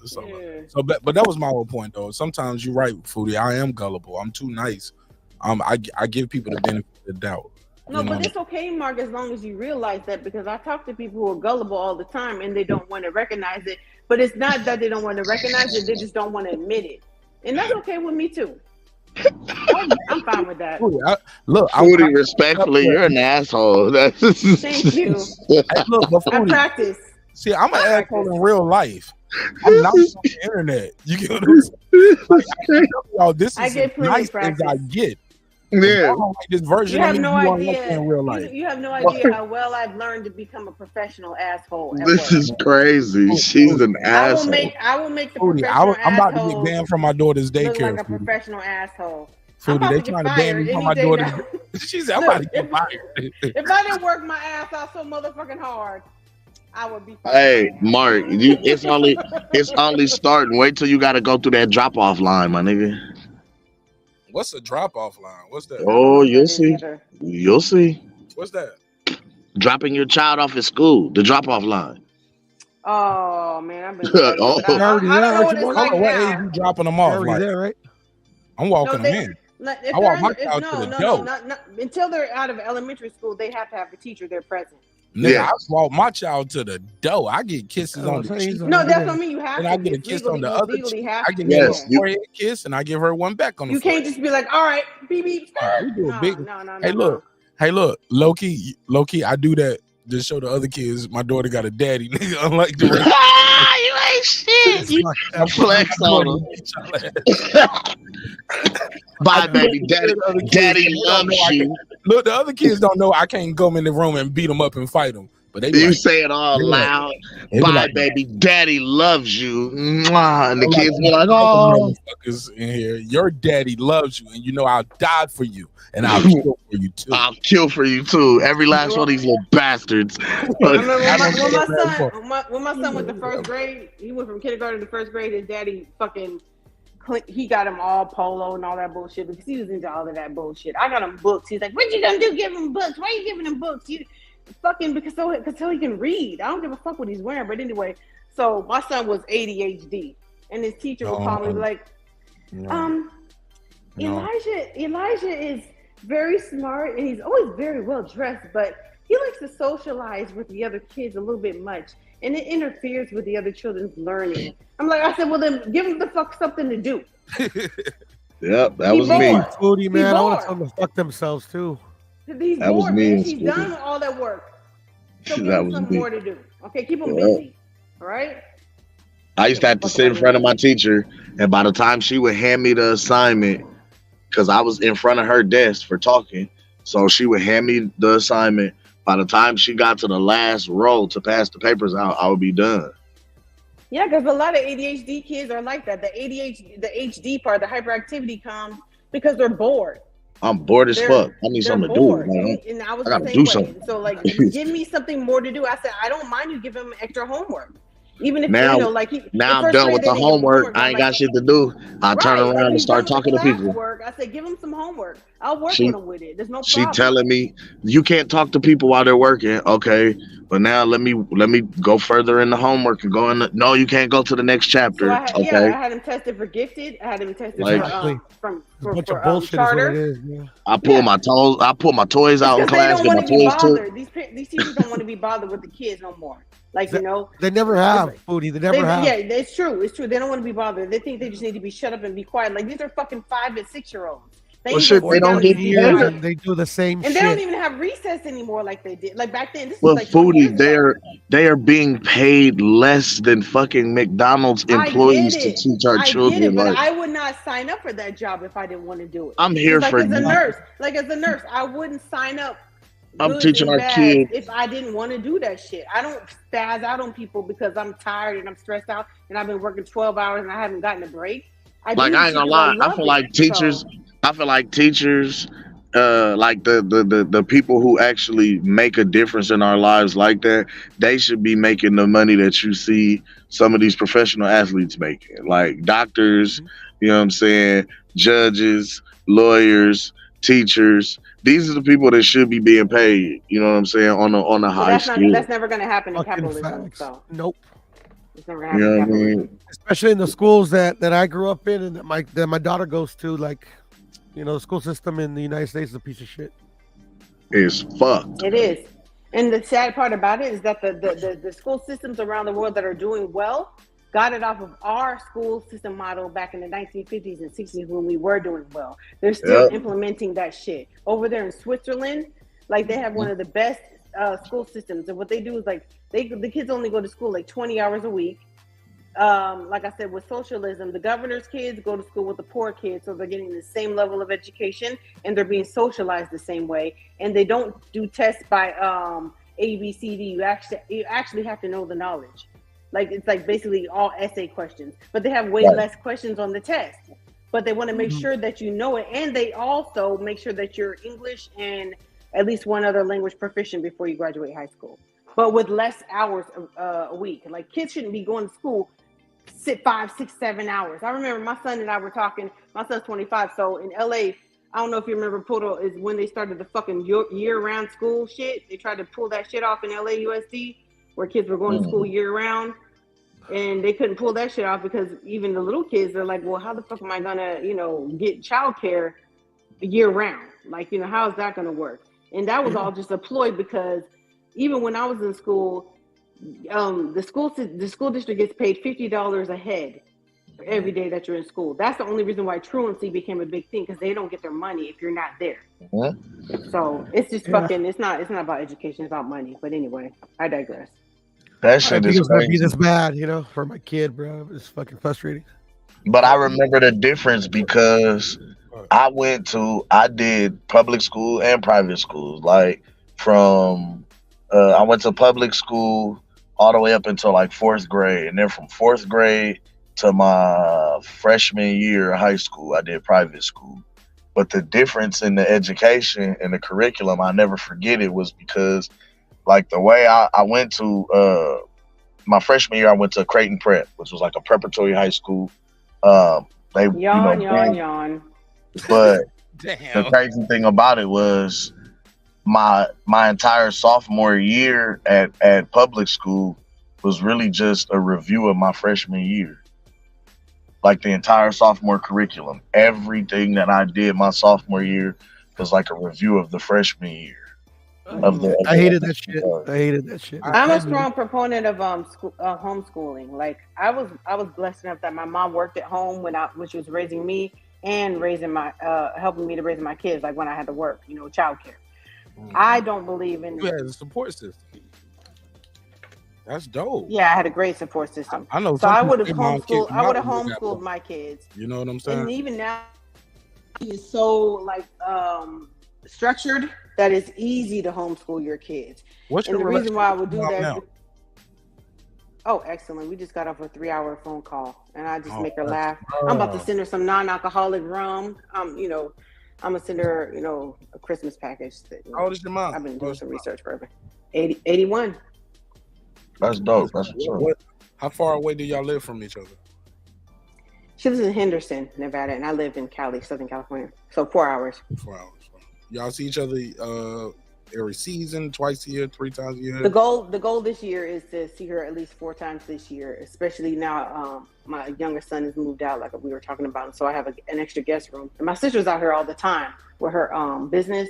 So, but that was my whole point, though. Sometimes you're right, Foodie. I am gullible. I'm too nice. I give people the benefit of the doubt. No, but it's okay, Mark, as long as you realize that, because I talk to people who are gullible all the time and they don't want to recognize it. But it's not that they don't want to recognize it; they just don't want to admit it, and that's okay with me too. I'm fine with that. Look, Foodie, respectfully, you're an asshole. Thank you. Hey, look, but I Foodie, practice. see, I'm an asshole in real life. I'm not on the internet. You get what I'm saying? Like, this I is get as plenty nice of practice. as I get. Yeah. I don't like this version You of have me no you want to idea. in real life. You have no idea how well I've learned to become a professional asshole. At This work. is crazy. She's an I will asshole. make the Foodie, professional I'm about to asshole get banned from my daughter's look daycare. like a Foodie. professional asshole. Foodie, they trying to ban me from my daughter's. She said, I'm about to get fired. If I didn't work my ass out so motherfucking hard, I would be fired. Hey, Mark, it's only starting. Wait till you got to go through that drop off line, my nigga. What's a drop off line? What's that? Oh, you'll see. You'll see. What's that? Dropping your child off at school, the drop off line. Oh man, I've been waiting. Oh. But I don't know what it's like What age now. you dropping them off? Already Like, there, right? I'm walking them in. I walk my child to the door. No, until they're out of elementary school, they have to have a teacher there present. Nigga, I walk my child to the door. I get kisses on the cheek. No, that's what I mean. You have and to. I get a kiss on the other cheek. I get Yes, a forehead kiss, and I give her one back on the You can't just be like, all right, beep, beep. We do a big. Hey, look, low key, I do that to show the other kids my daughter got a daddy, nigga. Unlike the rest. You ain't shit. You flex on them. Bye, baby. Daddy loves you. Look, the other kids don't know I can't go in the room and beat them up and fight them. But they you like, say it all loud. Bye, like, baby. Daddy loves you. Mwah. And the kids be like, oh. Motherfuckers in here. Your daddy loves you, and you know I'll die for you, and I'll kill for you too. I'll kill for you too. Every last one of these little bastards. I remember when my son went to first grade, he went from kindergarten to first grade. His daddy he got him all polo and all that bullshit because he was into all of that bullshit. I got him books. He's like, "What you gonna do? Give him books? Why are you giving him books? You fucking because so he can read. I don't give a fuck what he's wearing." But anyway, so my son was ADHD, and his teacher would call me like, Elijah is very smart and he's always very well dressed, but he likes to socialize with the other kids a little bit much, and it interferes with the other children's learning. I said, well, then give them the fuck something to do. Yep, that was me. Foodie, man. I want to tell them to fuck themselves too. He's bored, man. He's done all that work. So give him something more to do. Okay, keep him busy. All right? I used to have to sit in front of my teacher, and by the time she would hand me the assignment, because I was in front of her desk for talking, so she would hand me the assignment. By the time she got to the last row to pass the papers out, I would be done. Yeah, because a lot of ADHD kids are like that. The HD part, the hyperactivity comes because they're bored. I'm bored as fuck. I need something to do. And I was the same way. Something. So, like, give me something more to do. I said, I don't mind you giving him extra homework. Even if, now, you know, like... Now I'm done with the homework. I ain't got shit to do. I turn around and start talking to people. I said, give him some homework. I'll work with him with it. There's no problem. She telling me, you can't talk to people while they're working. Okay. But now let me go further in the homework and go in. No, you can't go to the next chapter. So I had him tested for gifted. I had him tested for charter. I pull my toes. I pull my toys out in class. Get my toys too. These teachers don't want to be bothered with the kids no more. Like, you know, they never have, Foodie. They never have. Yeah, it's true. It's true. They don't want to be bothered. They think they just need to be shut up and be quiet. Like, these are fucking 5 and 6-year-olds. They don't get years and they do the same and shit. They don't even have recess anymore like they did. Like back then. Foodie, they are being paid less than fucking McDonald's employees to teach our children. But I would not sign up for that job if I didn't want to do it. I'm here for as a nurse. Like as a nurse, I wouldn't sign up. I'm teaching our kids if I didn't want to do that shit. I don't spaz out on people because I'm tired and I'm stressed out and I've been working 12 hours and I haven't gotten a break. I ain't gonna lie. I feel like teachers. Like the people who actually make a difference in our lives like that, they should be making the money that you see some of these professional athletes making. Like doctors, you know what I'm saying, judges, lawyers, teachers. These are the people that should be being paid, you know what I'm saying, on the high school. That's never gonna happen in capitalism. So. Nope. It's never gonna happen in capitalism. Especially in the schools that I grew up in and that my daughter goes to, like, you know, the school system in the United States is a piece of shit. It's fucked. It is. And the sad part about it is that the school systems around the world that are doing well got it off of our school system model back in the 1950s and 60s when we were doing well. They're still implementing that shit. Over there in Switzerland, like they have one of the best school systems. And what they do is like the kids only go to school like 20 hours a week. Like I said, with socialism, the governor's kids go to school with the poor kids, so they're getting the same level of education and they're being socialized the same way. And they don't do tests by A, B, C, D. You actually have to know the knowledge. Like it's like basically all essay questions, but they have way less questions on the test. But they want to make sure that you know it, and they also make sure that you're English and at least one other language proficient before you graduate high school. But with less hours a week, like kids shouldn't be going to school. Sit 5, 6, 7 hours. I remember my son and I were talking. My son's 25, so in LA, I don't know if you remember, Puerto is when they started the fucking year-round school shit. They tried to pull that shit off in LA USD. where kids were going to school year round, and they couldn't pull that shit off because even the little kids are like, well, how the fuck am I gonna, get childcare year round? Like, how is that gonna work? And that was all just a ploy because even when I was in school, the school district gets paid $50 a head for every day that you're in school. That's the only reason why truancy became a big thing, because they don't get their money if you're not there. So it's just fucking. It's not about education. It's about money. But anyway, I digress. That shit is it's gonna be crazy. this bad, for my kid, bro. It's fucking frustrating. But I remember the difference because I did public school and private schools. Like I went to public school all the way up until like 4th grade. And then from 4th grade to my freshman year of high school, I did private school. But the difference in the education and the curriculum, I never forget it, was because like the way I went to my freshman year, I went to Creighton Prep, which was like a preparatory high school. Yawn. But the crazy thing about it was my entire sophomore year at public school was really just a review of my freshman year. Like the entire sophomore curriculum, everything that I did my sophomore year was like a review of the freshman year. I hated that shit. I'm a strong proponent of homeschooling. Like I was blessed enough that my mom worked at home when she was raising me and raising my helping me to raise my kids. Like when I had to work, childcare. I don't believe in. You had a support system. That's dope. Yeah, I had a great support system. I know. So I would have homeschooled. I would have homeschooled my kids. You know what I'm saying? And even now, it's so structured that it's easy to homeschool your kids. What's and your the reason why I would do that? now? Oh, excellent. We just got off a 3-hour phone call, and I just make her laugh. I'm about to send her some non-alcoholic rum. I'm gonna send her, a Christmas package. How old is your mom? I've been doing some research for her. 81. That's dope. That's what's up. How far away do y'all live from each other? She lives in Henderson, Nevada, and I live in Cali, Southern California. So 4 hours. 4 hours. Y'all see each other every season, twice a year, 3 times a year? The goal this year is to see her at least 4 times this year, especially now my younger son has moved out, like we were talking about, so I have an extra guest room. And my sister's out here all the time with her business.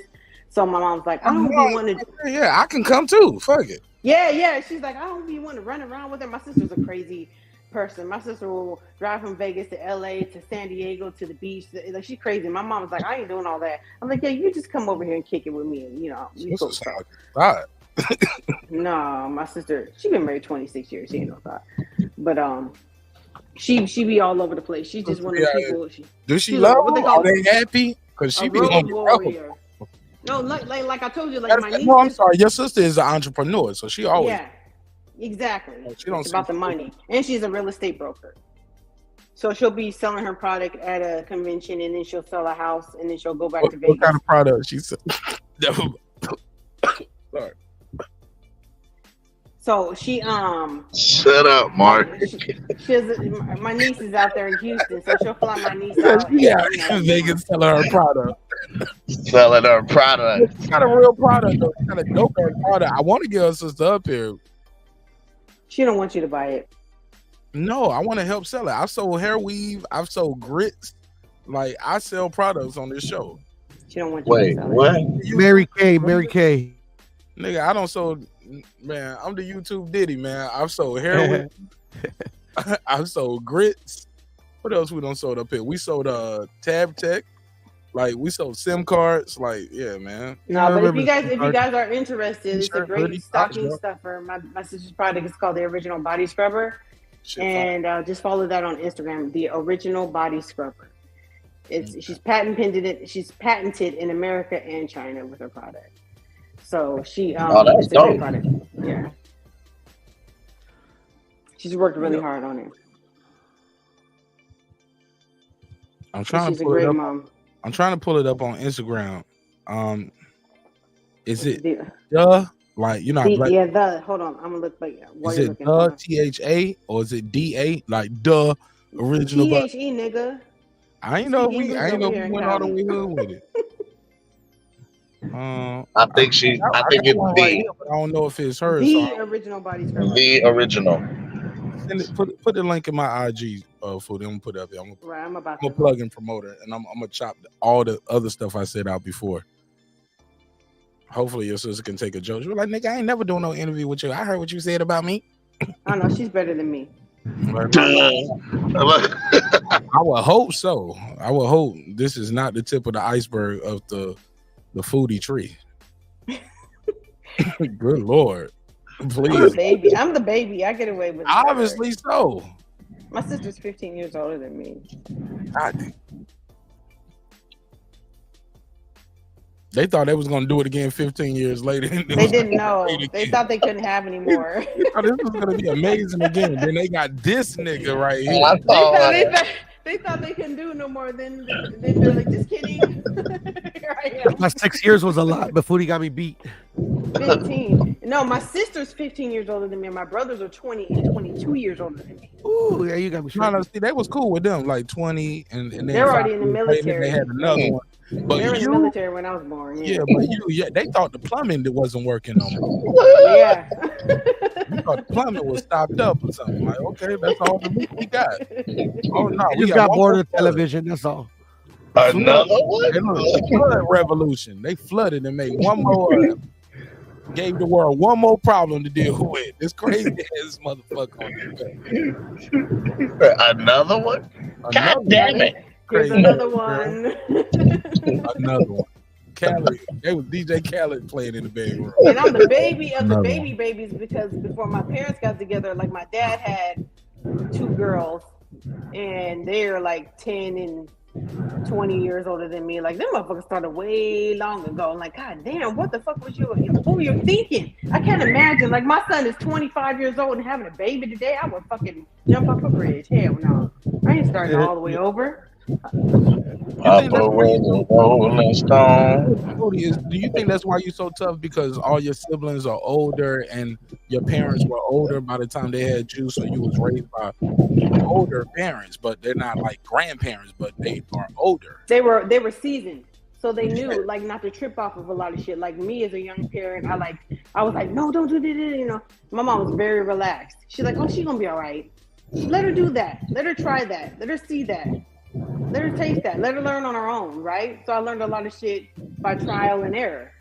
So my mom's like, I don't really want to. Yeah, I can come too. Fuck it. Yeah. She's like, I don't really want to run around with her. My sister's a crazy person. My sister will drive from Vegas to LA to San Diego to the beach. Like, she's crazy. My mom's like, I ain't doing all that. I'm like, yeah, you just come over here and kick it with me, and we go. No, my sister, she been married 26 years. She ain't no thought. But she be all over the place. She's just one of the people. Does she love them? Are they happy? Because she be on the road. No, like I told you, like my niece. No, I'm sorry. Your sister is an entrepreneur, so she always. Yeah, exactly. She don't it's about the money, and she's a real estate broker. So she'll be selling her product at a convention, and then she'll sell a house, and then she'll go back to Vegas. What kind of product she said? Sorry. So she Shut up, Mark. My niece is out there in Houston, so she'll fly my niece out. Yeah, in Vegas selling her product. Selling her product. It's not a real product though. It's not a dope ass product. I want to get her sister up here. She don't want you to buy it. No, I want to help sell it. I've sold hair weave. I've sold grits. Like I sell products on this show. She don't want you to sell what? it. Mary Kay. Nigga, I don't sold. Man, I'm the YouTube Diddy, man. I've sold hair weave. I've sold grits. What else we don't sold up here? We sold Tab Tech. Like we sold SIM cards. Like, yeah, man. No, but if you guys are interested, it's a great stocking stuffer. My sister's product is called the Original Body Scrubber. And just follow that on Instagram, the Original Body Scrubber. She's patented it. She's patented in America and China with her product. So she that's it's a great product. Yeah. She's worked really hard on it. I'm trying She's to a pull it great up. mom. I'm trying to pull it up on Instagram. Is it like hold on, I'm gonna look like is it THA or is it DA like original THE nigga? I ain't know we went all the way hood with it. I think it's right here, but I don't know if it's hers. The original body scrubber. The original. Put the link in my IG for them. Put it up here. I'm a plug and promoter, and I'm gonna chop all the other stuff I said out before. Hopefully your sister can take a joke. She's like, nigga, I ain't never doing no interview with you. I heard what you said about me. I know she's better than me. I would hope so. I would hope this is not the tip of the iceberg of the foodie tree. Good Lord. Please. I'm the baby. I get away with it. Obviously so. My sister's 15 years older than me. God. They thought they was gonna do it again 15 years later. They didn't know. They thought they couldn't have any more. This was gonna be amazing again. Then they got this nigga right here. They thought they couldn't do no more. Then they're like, just kidding. My 6 years was a lot, but Foodie got me beat. 15. No, my sister's 15 years older than me, and my brothers are 20 and 22 years older than me. Ooh, yeah, you got me. No, see, they was cool with them, like 20, and then they're already in the military. They had another one. But they were in the military when I was born. Yeah, but they thought the plumbing that wasn't working no more. Yeah. You thought the plumbing was stopped up or something. Like, okay, that's all the meat we got. Oh no, we got bored of television. That's all. Another one? Flood revolution. They flooded and made one more. Gave the world one more problem to deal with. This crazy ass motherfucker. Another one? God damn it. Here's another one. Another one. Khaled. They was DJ Khaled playing in the bedroom. And I'm the baby of the babies because before my parents got together, like my dad had 2 girls and they're like 10 and 20 years older than me. Like them motherfuckers started way long ago. Like, God damn, what the fuck was what were you thinking? I can't imagine. Like my son is 25 years old and having a baby today. I would fucking jump off a bridge. Hell no. I ain't starting all the way over. Do you think that's why you're so tough? Because all your siblings are older and your parents were older by the time they had you, so you was raised by older parents, but they're not like grandparents, but they are older. They were seasoned, so they knew like not to trip off of a lot of shit. Like me as a young parent, I was like, no, don't do this. You know, my mom was very relaxed. She's like, oh, she's gonna be all right. Let her do that. Let her try that. Let her see that. Let her taste that. Let her learn on her own, right? So I learned a lot of shit by trial and error.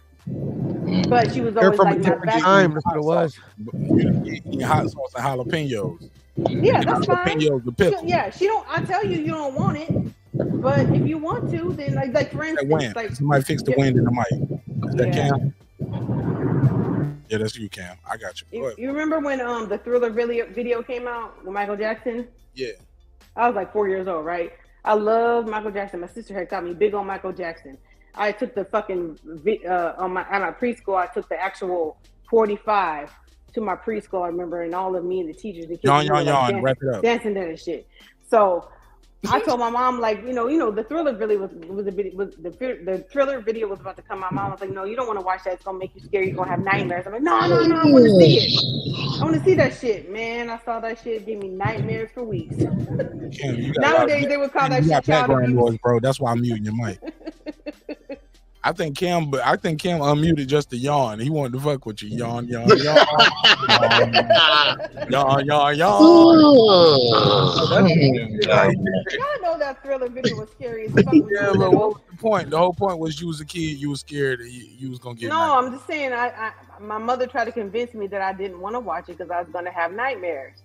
But she was always like my back. That's what it was. Eating hot sauce and jalapenos. Yeah, that's fine. The pickle. Yeah, she don't. I tell you, you don't want it. But if you want to, then like for instance, like somebody fix the wind in the mic. Is that Cam? Yeah, that's you, Cam. I got you. You remember when the Thriller video came out with Michael Jackson? Yeah. I was like 4 years old, right? I love Michael Jackson. My sister had got me big on Michael Jackson. I took the fucking at my preschool. I took the actual 45 to my preschool. I remember, and all of me and the teachers, the kids, yawn, wrap it up, dancing that and shit. So I told my mom, like, you know, the Thriller really was the Thriller video was about to come out. My mom was like, no, you don't want to watch that. It's gonna make you scared. You're gonna have nightmares. I'm like, no, I want to see it. I want to see that shit, man. I saw that shit. It gave me nightmares for weeks. Cam, nowadays they would call that shit child abuse, bro. That's why I'm muting your mic. I think Cam unmuted just to yawn. He wanted to fuck with you. Yawn. Yawn. Y'all know that Thriller video was scary as fuck. Yeah, but what was the point? The whole point was you was a kid, you was scared that you was gonna get. No, nightmares. I'm just saying. My mother tried to convince me that I didn't want to watch it because I was gonna have nightmares.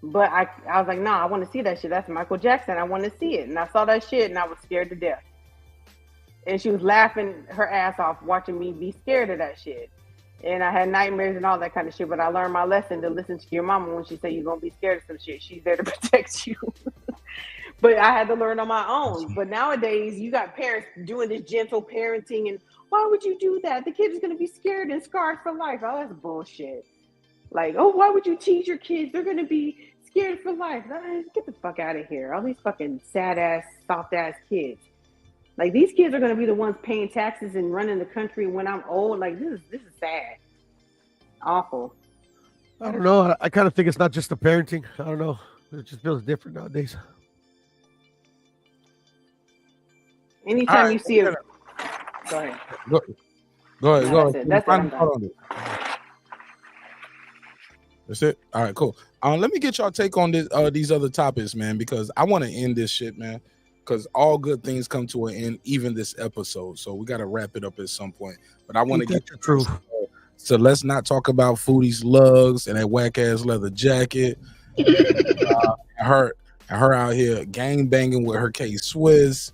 But I was like, no, I want to see that shit. That's Michael Jackson. I want to see it. And I saw that shit, and I was scared to death. And she was laughing her ass off watching me be scared of that shit. And I had nightmares and all that kind of shit. But I learned my lesson to listen to your mama when she say you're going to be scared of some shit. She's there to protect you. But I had to learn on my own. But nowadays, you got parents doing this gentle parenting. And why would you do that? The kid is going to be scared and scarred for life. Oh, that's bullshit. Like, oh, why would you tease your kids? They're going to be scared for life. Get the fuck out of here. All these fucking sad-ass, soft-ass kids. Like, these kids are going to be the ones paying taxes and running the country when I'm old. Like, this is sad. Awful. I don't know. I kind of think it's not just the parenting. I don't know. It just feels different nowadays. Anytime you see it. Go ahead. Go ahead. No, that's it. I'm done. Hold on. That's it. All right, cool. Let me get y'all take on this, these other topics, man, because I want to end this shit, man. Because all good things come to an end, even this episode. So we got to wrap it up at some point. But I want to get the truth. So let's not talk about Foodie's lugs and that whack ass leather jacket. Her out here gang banging with her K Swiss.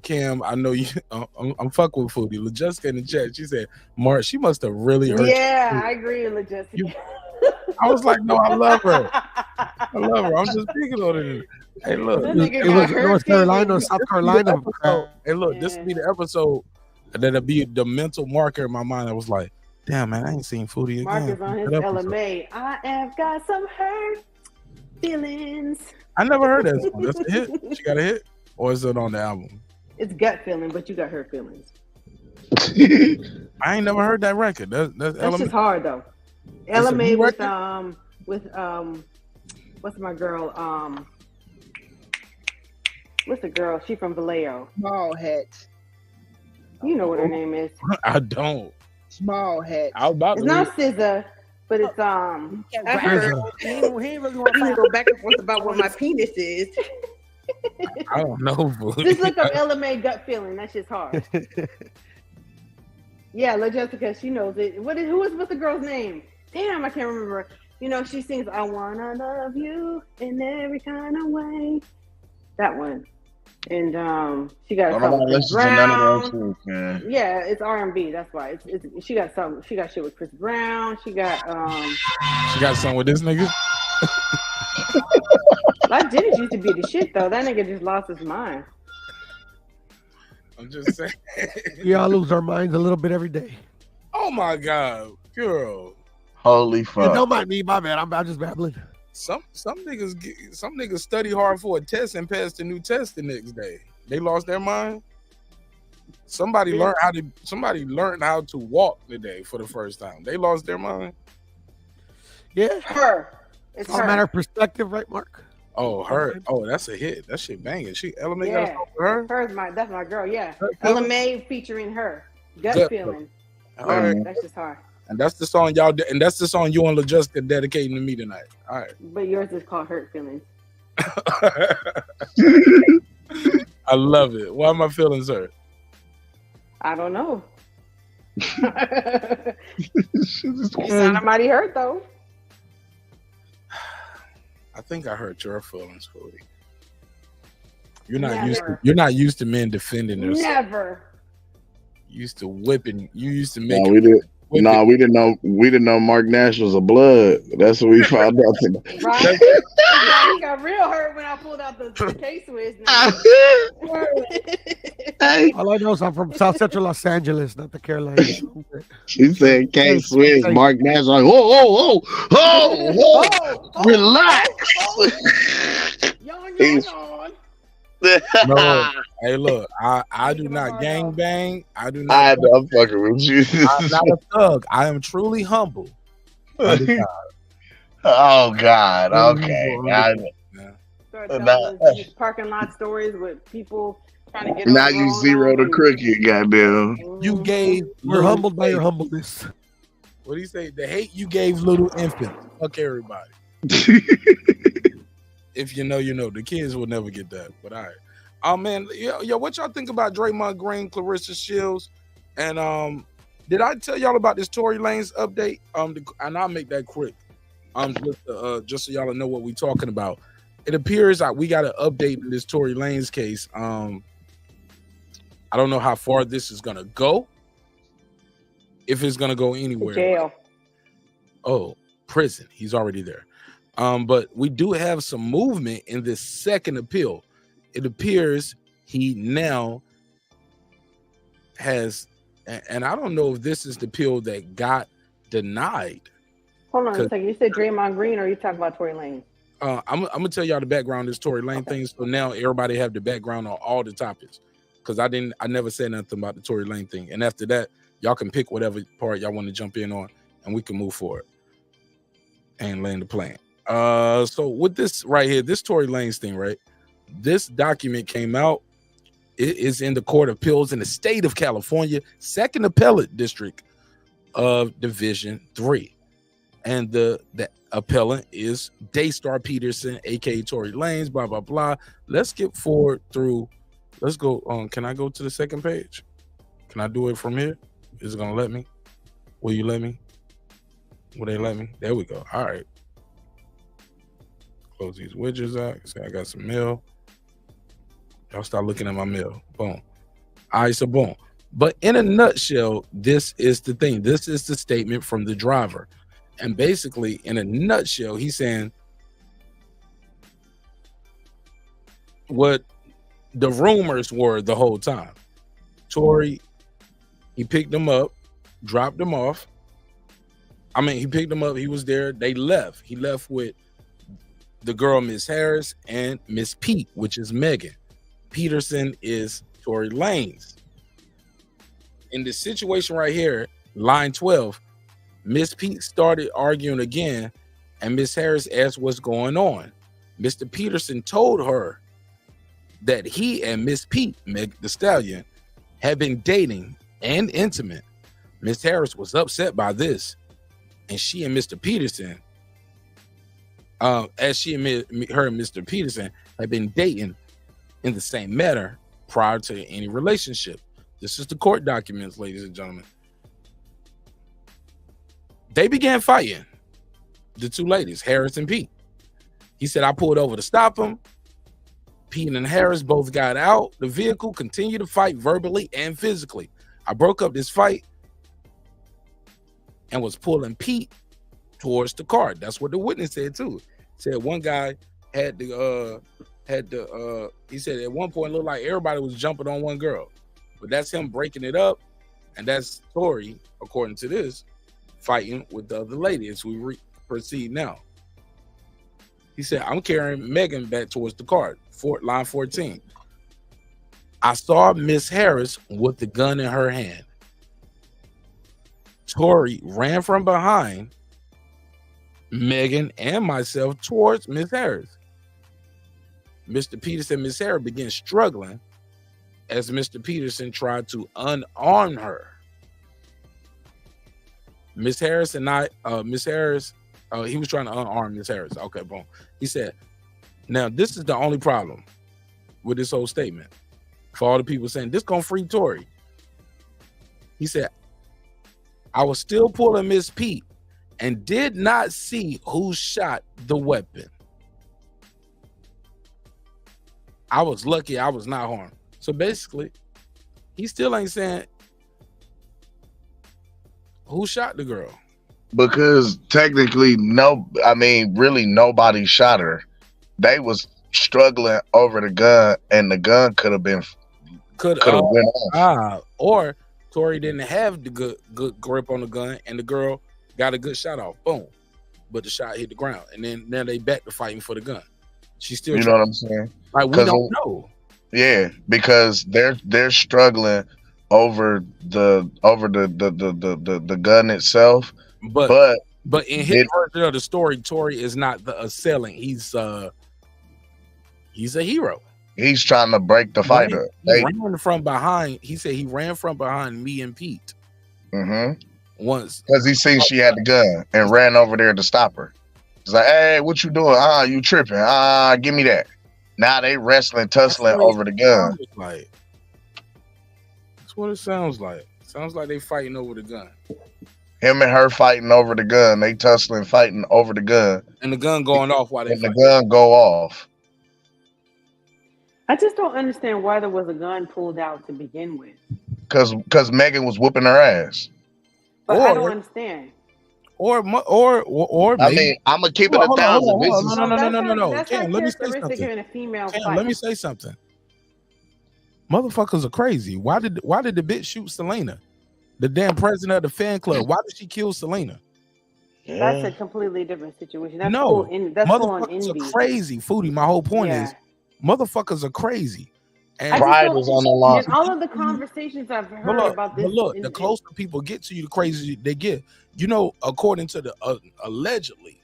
Kim, I know you. I'm fucking with Foodie. LaJessica in the chat, she said, "Mark, she must have really hurt you." Yeah, I agree with LaJessica. I was like, no, I love her. I love her. I'm just speaking on it. Hey, look, it was North Carolina, South Carolina. Hey, look, this will be the episode that'll be the mental marker in my mind. I was like, damn, man, I ain't seen Foodie again. Mark is on his LMA. I have got some hurt feelings. I never heard that song. That's a hit. She got a hit, or is it on the album? It's gut feeling, but you got hurt feelings. I ain't never heard that record. That's just hard though. LMA with what's my girl? What's the girl? She from Vallejo. Small hat. You know what her name is? I don't. Small hat. It's not SZA, but it's He ain't really want to go back and forth about what my penis is. I don't know. Just look up LMA gut feeling. That shit's hard. Yeah, LaJessica, she knows it. What's the girl's name? Damn, I can't remember. You know, she sings "I Wanna Love You in Every Kind of Way." That one. And she got a song with Chris Brown. Yeah, it's R&B. That's why. She got some. She got shit with Chris Brown. She got something with this nigga. Like Dennis used to be the shit though. That nigga just lost his mind. I'm just saying. We all lose our minds a little bit every day. Oh my god, girl. Holy fuck. Yeah, don't mind me, my bad. I'm just babbling. Some niggas study hard for a test and pass the new test the next day. They lost their mind. Somebody learned how to walk today for the first time. They lost their mind. Yeah. It's all a matter of perspective, right, Mark? Oh, her. Oh, that's a hit. That shit banging. She LMA got a song with her. That's my girl. Yeah, LMA featuring her. Gut feeling. All right. That's just hard. And that's the song y'all. And that's the song you and LaJessica dedicating to me tonight. All right. But yours is called "Hurt Feelings." I love it. Why am I feeling hurt? I don't know. You sounded mighty hurt though. I think I hurt your feelings, Cody. You're not used to men defending themselves. Never. You used to whipping. You used to make. No, we didn't know. We didn't know Marq Nash was a blood. That's what we found out today. Right. He got real hurt when I pulled out the case with. All I know is I'm from South Central Los Angeles, not the Carolinas. She said K-Swiss, Marq Nash like, whoa, relax. No, hey, look, I do not gang bang. I do not. I'm fucking with you. I'm not a thug. I am truly humble. Oh God. Okay. Parking lot stories with people trying to get. Now you zero the crooked, goddamn. You gave. We're humbled by your humbleness. What do you say? The hate you gave little infants. Fuck everybody. If you know, you know. The kids will never get that. But all right. Oh man, yo, what y'all think about Draymond Green, Claressa Shields, and did I tell y'all about this Tory Lanez update? And I'll make that quick. Just so y'all know what we're talking about. It appears that we got an update in this Tory Lanez case. I don't know how far this is gonna go. If it's gonna go anywhere. Jail. Oh, prison. He's already there. But we do have some movement in this second appeal. It appears he now has, and I don't know if this is the appeal that got denied. Hold on a second. You said Draymond Green, or are you talking about Tory Lanez? I'm gonna tell y'all the background of this Tory Lanez thing. So now everybody have the background on all the topics, because I never said nothing about the Tory Lanez thing. And after that, y'all can pick whatever part y'all want to jump in on, and we can move forward and land the plan. So with this right here, this Tory Lanez thing, right? This document came out It is in the Court of Appeals in the state of California, 2nd Appellate District of Division 3. And the appellant is Daystar Peterson, aka Tory Lanez, blah, blah, blah. Let's skip forward through. Let's go on. Can I go to the second page? Can I do it from here? Is it gonna let me? Will you let me? Will they let me? There we go. All right. Close these widgets out. Say I got some mail. Y'all start looking at my mail. Boom. All right, so boom. But in a nutshell, this is the thing. This is the statement from the driver. And basically, in a nutshell, he's saying what the rumors were the whole time. Tory, he picked them up, dropped them off. I mean, he picked them up. He was there. They left. He left with the girl, Miss Harris, and Miss Pete, which is Megan. Peterson is Tory Lanez. In the situation right here, line 12, Miss Pete started arguing again, and Miss Harris asked what's going on. Mr. Peterson told her that he and Miss Pete, Meg the Stallion, had been dating and intimate. Miss Harris was upset by this, and she and Mr. Peterson, as she and her and Mr. Peterson had been dating in the same manner prior to any relationship. This is the court documents, ladies and gentlemen. They began fighting, the two ladies, Harris and Pete. He said, I pulled over to stop him. Pete and Harris both got out. The vehicle continued to fight verbally and physically. I broke up this fight and was pulling Pete towards the car. That's what the witness said too. Said one guy had the he said at one point it looked like everybody was jumping on one girl. But that's him breaking it up, and that's Tory, according to this, fighting with the other lady as we proceed now. He said, I'm carrying Megan back towards the car, line 14. I saw Miss Harris with the gun in her hand. Tory ran from behind Megan and myself towards Miss Harris. Mr. Peterson and Miss Harris began struggling as Mr. Peterson tried to unarm her. Miss Harris and Miss Harris, he was trying to unarm Miss Harris. Okay, boom. He said, now this is the only problem with this whole statement. For all the people saying, this gonna free Tory. He said, I was still pulling Miss Pete and did not see who shot the weapon. I was lucky I was not harmed. So basically, he still ain't saying who shot the girl. Because technically, really nobody shot her. They was struggling over the gun, and the gun could have went off. Or Tory didn't have the good grip on the gun, and the girl got a good shot off. Boom. But the shot hit the ground, and then now they back to fighting for the gun. She's still, you know what I'm saying? Like, we don't know. Yeah, because they're struggling over the gun itself. But in his version of the story, Tory is not the assailant. He's a hero. He's trying to break the fight up. He ran from behind. He said he ran from behind me and Pete. Once because he seen she had the gun and ran over there to stop her. He's like, hey, what you doing? You tripping? Give me that. Now they wrestling, tussling over the gun. That's what it sounds like. Sounds like they fighting over the gun. Him and her fighting over the gun. They tussling, fighting over the gun. And the gun going off while they fighting. The gun go off. I just don't understand why there was a gun pulled out to begin with. Because Megan was whooping her ass. But I don't understand. Or maybe, I mean, I'm gonna keep it 1,000. No. Cam, let me say something. Let me say something. Motherfuckers are crazy. Why did the bitch shoot Selena? The damn president of the fan club. Why did she kill Selena? That's a completely different situation. That's motherfuckers are crazy. Foodie, my whole point is, motherfuckers are crazy. And pride was on the line. All of the conversations I've heard about this. But look, the closer people get to you, the crazier they get. You know, according to the allegedly,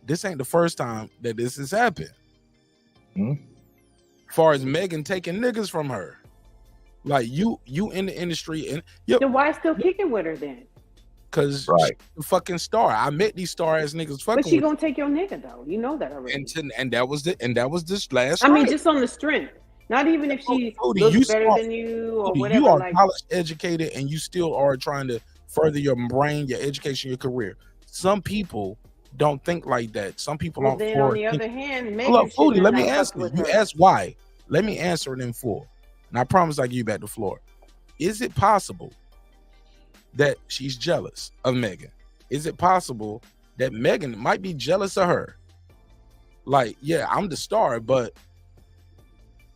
this ain't the first time that this has happened. As far as Megan taking niggas from her, Like you in the industry, and Then why still kicking with her then? Because she's a fucking star. I met these star ass niggas fucking. But she with gonna take your nigga though. You know that already. and that was this last. I mean, just on the strength. Not even if she looks better than you or whatever. You are like, college educated, and you still are trying to further your brain, your education, your career. Some people don't think like that. Some people well, aren't. then on the other hand, maybe look, Foodie, let me answer you. You asked why. Let me answer it in full. And I promise I give you back the floor. Is it possible that she's jealous of Megan? Is it possible that Megan might be jealous of her? Like, yeah, I'm the star, but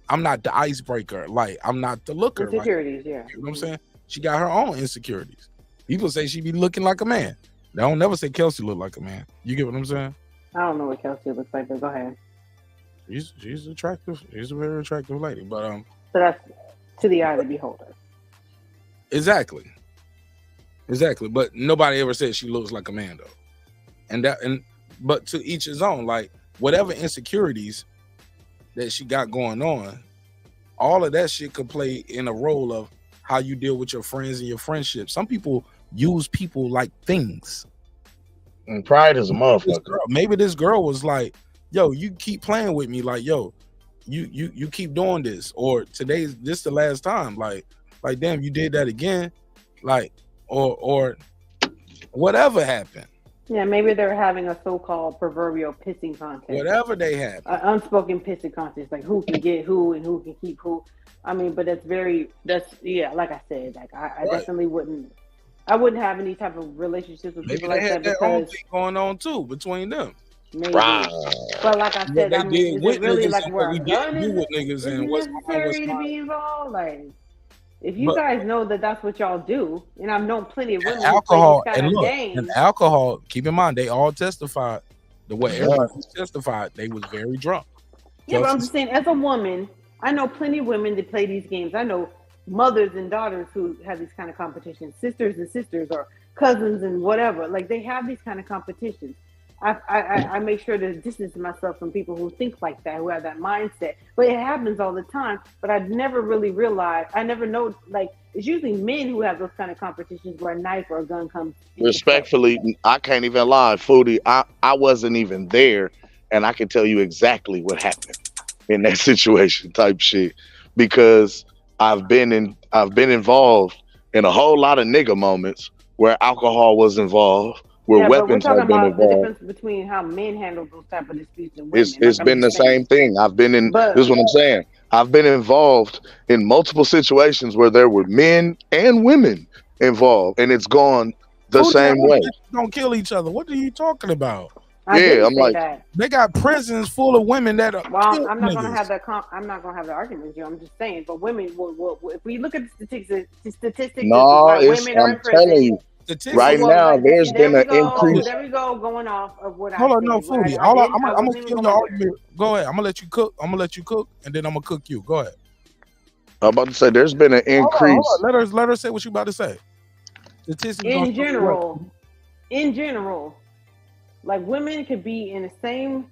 I'm not the icebreaker. Like, I'm not the looker. Insecurities, right? You know what I'm saying? She got her own insecurities. People say she be looking like a man. They don't never say Kelsey look like a man. You get what I'm saying? I don't know what Kelsey looks like, but go ahead. She's attractive. She's a very attractive lady, but So that's to the eye of the beholder. Exactly. But nobody ever said she looks like a man though. But to each his own. Like whatever insecurities that she got going on, all of that shit could play in a role of how you deal with your friends and your friendships. Some people use people like things. And pride is a motherfucker. Maybe this girl was like, yo, you keep playing with me, like, yo, you keep doing this, or today's this the last time, like damn, you did that again, like, or whatever happened. Yeah, maybe they're having a so-called proverbial pissing contest. Whatever they have, unspoken pissing contest, like who can get who and who can keep who. I mean, but that's like I said, like I definitely wouldn't have any type of relationships with people like that their own thing going on too between them. Maybe. But like I said, I mean, is it really like where we gun do is with niggas and what's necessary to be involved? Like, if you guys know that that's what y'all do, and I've known plenty of women alcohol who play these kind of games. And alcohol. Keep in mind, they all testified. The way everybody testified, they was very drunk. Yeah, but I'm just saying, as a woman, I know plenty of women that play these games. I know mothers and daughters who have these kind of competitions, sisters and sisters, or cousins and whatever. Like they have these kind of competitions. I make sure to distance myself from people who think like that, who have that mindset. But it happens all the time. But I never really realized. I never know. Like it's usually men who have those kind of competitions where a knife or a gun comes. Respectfully, I can't even lie, Foodie. I wasn't even there, and I can tell you exactly what happened in that situation, type shit, because I've been involved in a whole lot of nigga moments where alcohol was involved. Where weapons have been involved. The difference between how men handle those type of disputes and women. It's been the same thing. I've been in. This is what I'm saying. I've been involved in multiple situations where there were men and women involved, and it's gone the same way. Don't kill each other. What are you talking about? I'm like, they got prisons full of women that are. Well, I'm not gonna have that. I'm not gonna have the argument with you. I'm just saying, but women will if we look at the statistics, no, I'm telling you. Right now, there's been an increase. There we go, going off of what Hold on, no, Foodie. I'm gonna kill your argument. Go ahead. I'm gonna let you cook. And then I'm gonna cook you. Go ahead. I'm about to say there's been an increase. Hold on. Let her say what you about to say. Statistics in general, like women could be in the same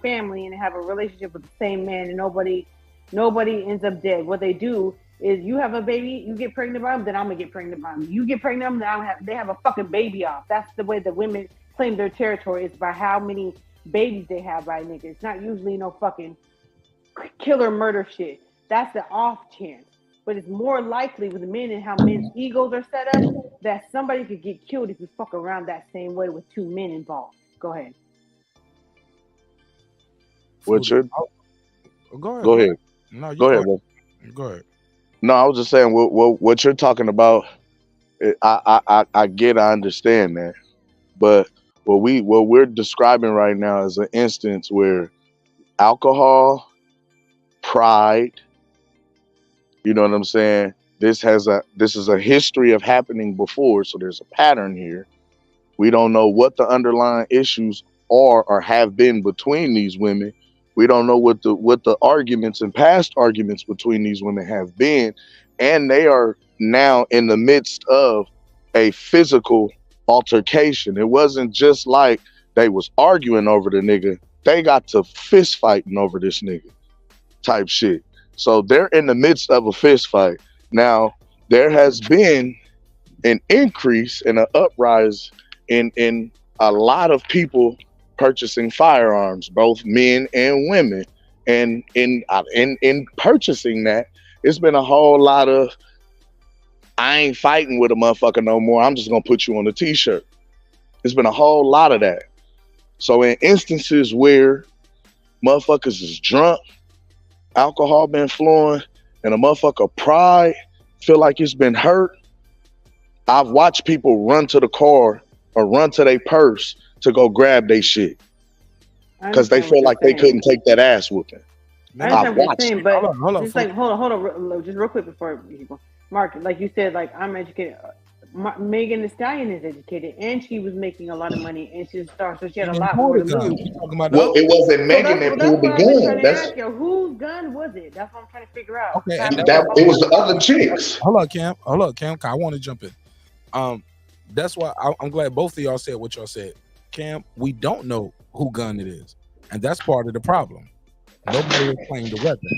family and have a relationship with the same man, and nobody ends up dead. What they do is you have a baby, you get pregnant by them, then I'm gonna get pregnant by them. You get pregnant by them, then they have a fucking baby off. That's the way the women claim their territory, is by how many babies they have by niggas. It's not usually no fucking killer murder shit. That's the off chance. But it's more likely with men and how men's egos are set up that somebody could get killed if you fuck around that same way with two men involved. Go ahead. Richard? Go ahead. Go ahead. No, go ahead. Go ahead. No, I was just saying what you're talking about. I understand that, but what we're describing right now is an instance where alcohol, pride. You know what I'm saying? This is a history of happening before, so there's a pattern here. We don't know what the underlying issues are or have been between these women. We don't know what the arguments and past arguments between these women have been, and they are now in the midst of a physical altercation. It wasn't just like they was arguing over the nigga. They got to fist fighting over this nigga type shit. So they're in the midst of a fist fight. Now, there has been an increase and an uprise in a lot of people purchasing firearms, both men and women. And in purchasing that, it's been a whole lot of, I ain't fighting with a motherfucker no more. I'm just gonna put you on a t-shirt. There's been a whole lot of that. So in instances where motherfuckers is drunk, alcohol been flowing, and a motherfucker pride feel like it's been hurt, I've watched people run to the car or run to their purse to go grab their shit because they feel like they couldn't take that ass whooping. I understand what you're saying, but just like hold on, just real quick before you go, Mark. Like you said, like I'm educated. Megan Thee Stallion is educated, and she was making a lot of money, and she's a star, so she had a lot more to lose. Well, it wasn't Megan that pulled the gun. That's whose gun was it? That's what I'm trying to figure out. Okay, it was the other chicks. Hold up, Cam. I want to jump in. That's why I'm glad both of y'all said what y'all said. Cam, we don't know who gun it is, and that's part of the problem. Nobody was playing the weapon,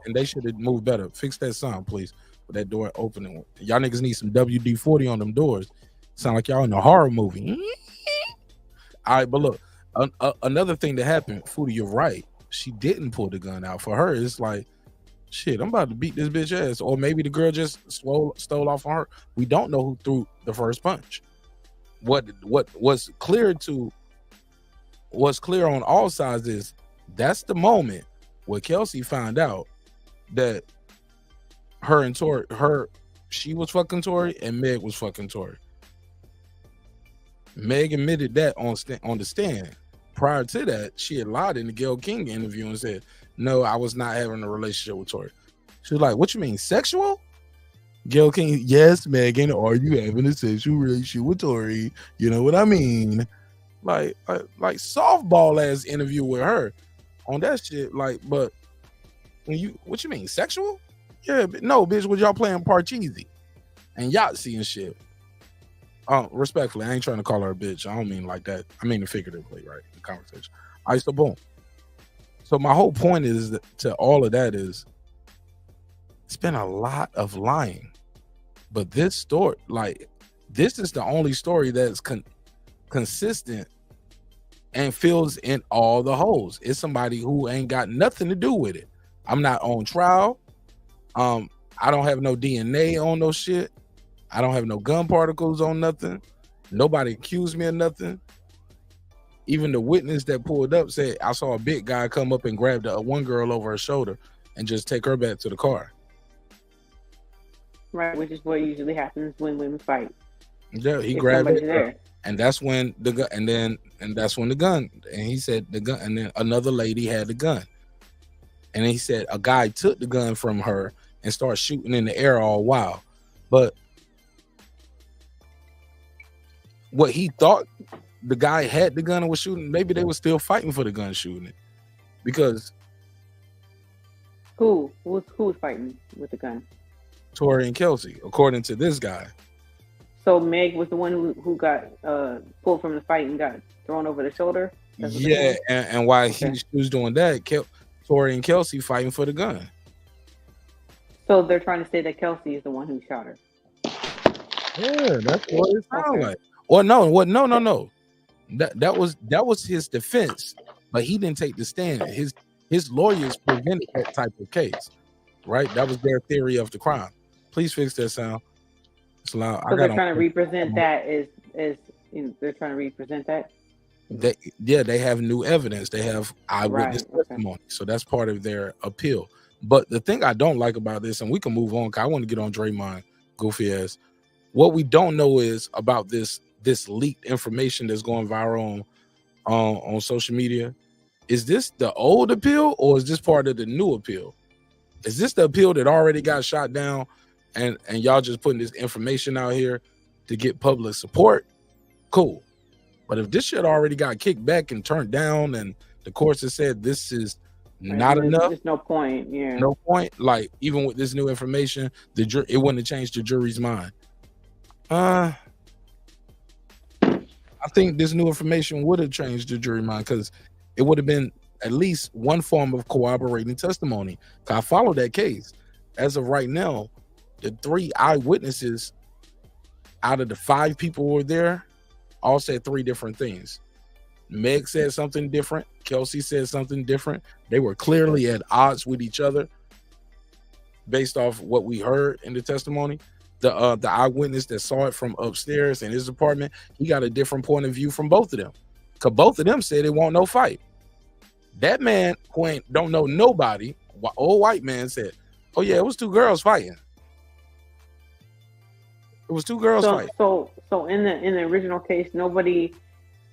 and they should have moved better. Fix that sound, please. With that door opening, y'all niggas need some WD-40 on them doors. Sound like y'all in a horror movie. All right, but look, another thing that happened, Foodie, you're right. She didn't pull the gun out. For her, it's like, shit, I'm about to beat this bitch ass. Or maybe the girl just stole off on her. We don't know who threw the first punch. What was clear on all sides is that's the moment where Kelsey found out that her and Tory, she was fucking Tory and Meg was fucking Tory. Meg admitted that on the stand. Prior to that, she had lied in the Gayle King interview and said, no, I was not having a relationship with Tory. She was like, what you mean, sexual? Gayle King, yes, Megan, are you having a sexual relationship with Tory? You know what I mean? Like softball ass interview with her on that shit. Like, but what you mean, sexual? Yeah, but no, bitch, was y'all playing Parcheesi and Yahtzee and shit? Respectfully, I ain't trying to call her a bitch. I don't mean like that. I mean figuratively, right? The conversation. All right, so boom. So my whole point is that to all of that is it's been a lot of lying. But this story, like, this is the only story that's consistent and fills in all the holes. It's somebody who ain't got nothing to do with it. I'm not on trial. I don't have no DNA on no shit. I don't have no gun particles on nothing. Nobody accused me of nothing. Even the witness that pulled up said, I saw a big guy come up and grab one girl over her shoulder and just take her back to the car. Right, which is what usually happens when women fight. Yeah, he grabbed it. And that's when the gun, and that's when the gun, and he said the gun, and then another lady had the gun. And then he said a guy took the gun from her and started shooting in the air all wild. But what he thought the guy had the gun and was shooting, maybe they were still fighting for the gun shooting it. Because who was fighting with the gun? Tory and Kelsey, according to this guy. So Meg was the one who got pulled from the fight and got thrown over the shoulder? Yeah, and while he was doing that, Tory and Kelsey fighting for the gun. So they're trying to say that Kelsey is the one who shot her. Yeah, that's what it sounds like. Or no. That was his defense, but he didn't take the stand. His lawyers prevented that type of case, right? That was their theory of the crime. Please fix that sound. It's loud. So they're trying to represent that as they're trying to represent that. They have new evidence. They have eyewitness testimony. So that's part of their appeal. But the thing I don't like about this, and we can move on, because I want to get on Draymond, goofy ass. What we don't know is about this leaked information that's going viral on social media. Is this the old appeal or is this part of the new appeal? Is this the appeal that already got shot down and y'all just putting this information out here to get public support? Cool. But if this shit already got kicked back and turned down and the courts have said this is not enough, there's no point. Yeah, no point. Like, even with this new information, it wouldn't have changed the jury's mind. I think this new information would have changed the jury mind, because it would have been at least one form of corroborating testimony. I followed that case. As of right now, the 3 eyewitnesses out of the 5 people who were there all said 3 different things. Meg said something different. Kelsey said something different. They were clearly at odds with each other based off what we heard in the testimony. The eyewitness that saw it from upstairs in his apartment, he got a different point of view from both of them. Because both of them said it won't no fight. That man who don't know nobody, old white man said, oh yeah, it was 2 girls fighting. It was 2 girls fighting. So in the original case, nobody,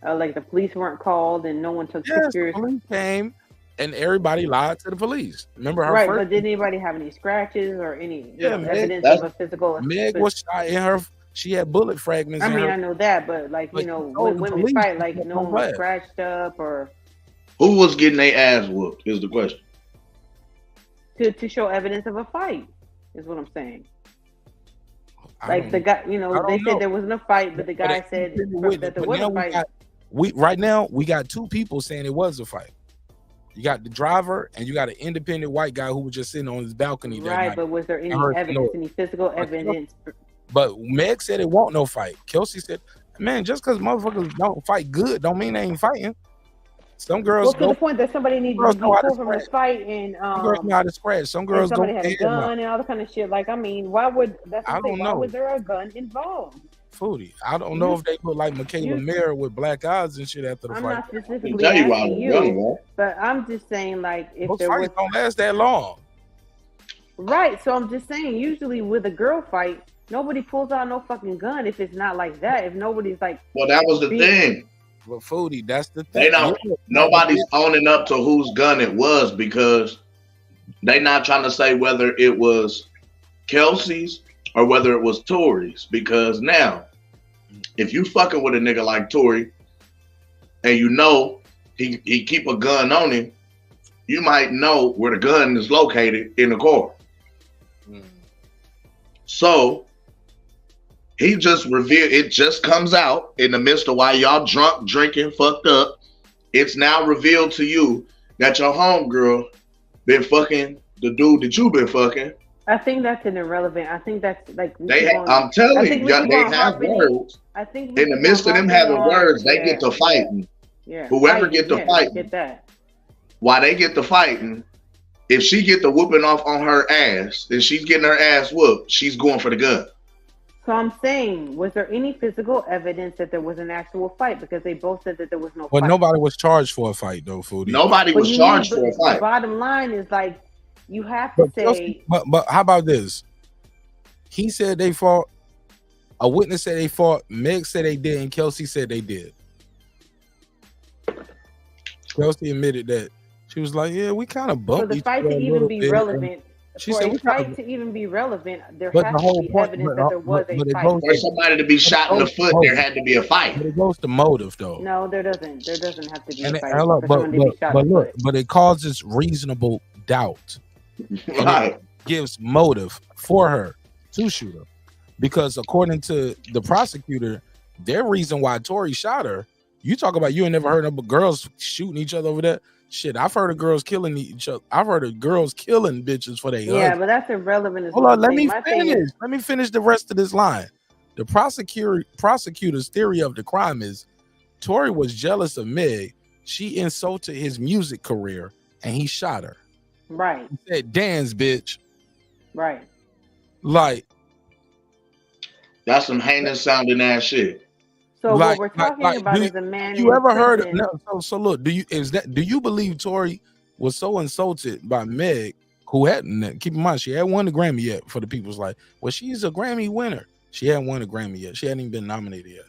like the police weren't called and no one took pictures. The police came and everybody lied to the police. Remember her right, first? but did anybody have any scratches or any Meg, evidence of a physical? Meg was shot in her. She had bullet fragments. I in mean, her. I know that, but like you know, when women fight, like no one was scratched up or. Who was getting their ass whooped? Is the question. To show evidence of a fight is what I'm saying. Like the guy, you know, they said there wasn't a fight, but the guy said that there was a fight. Right now we got 2 people saying it was a fight. You got the driver and you got an independent white guy who was just sitting on his balcony. Right, but was there any evidence, any physical evidence? But Meg said it won't no fight. Kelsey said, man, just because motherfuckers don't fight good don't mean they ain't fighting. Some girls to the point that somebody needs to be pulled from a fight and some girls know how to scratch. Some girls somebody had a gun and all that kind of shit. Like, I mean, why would why was there a gun involved? Foodie. I don't know if they look like Michaela Mayer with black eyes and shit after the fight. I'm not specifically asking you, but I'm just saying, like, if those there fights was don't last that long. Right. So I'm just saying, usually with a girl fight, nobody pulls out no fucking gun if it's not like that. If nobody's like, well, that was the thing. Well, Foodie, that's the thing. They don't. Nobody's owning up to whose gun it was because they not trying to say whether it was Kelsey's or whether it was Tory's. Because now, if you fucking with a nigga like Tory, and you know he keep a gun on him, you might know where the gun is located in the car. So he just revealed, it just comes out in the midst of while y'all drunk, drinking, fucked up. It's now revealed to you that your homegirl been fucking the dude that you been fucking. I think that's an irrelevant. I think that's like I'm telling you, they have words. I think in the midst of them having words, they get to fighting. Yeah, whoever get to fighting. Get that. While they get to fighting, if she get the whooping off on her ass, then she's getting her ass whooped. She's going for the gun. So I'm saying, was there any physical evidence that there was an actual fight? Because they both said that there was no fight. But nobody was charged for a fight, though, Foodie. Nobody was charged for a fight. The bottom line is like, you have to say. But how about this? He said they fought. A witness said they fought. Meg said they did, and Kelsey said they did. Kelsey admitted that. She was like, "Yeah, we kind of bumped." For the fight to even be relevant, for a fight to even be relevant, there has to be evidence that there was a fight. For somebody to be shot in the foot, there had to be a fight. But it goes to motive, though. No, there doesn't. There doesn't have to be a fight. But it causes reasonable doubt. Right. It gives motive for her to shoot her, because according to the prosecutor, their reason why Tory shot her. You talk about you ain't never heard of girls shooting each other over there. Shit, I've heard of girls killing each other. I've heard of girls killing bitches for their husband. But that's irrelevant. Hold on, let me finish. Let me finish the rest of this line. The prosecutor's theory of the crime is Tory was jealous of Meg. She insulted his music career, and he shot her. Right. He said, "Dance, bitch." Right. Like, that's some heinous sounding ass shit. So what we're talking about is a man. You ever heard of? No, so look, do you believe Tory was so insulted by Meg, who hadn't? Keep in mind, she hadn't won the Grammy yet. For the people's like, well, she's a Grammy winner. She hadn't won a Grammy yet. She hadn't even been nominated yet.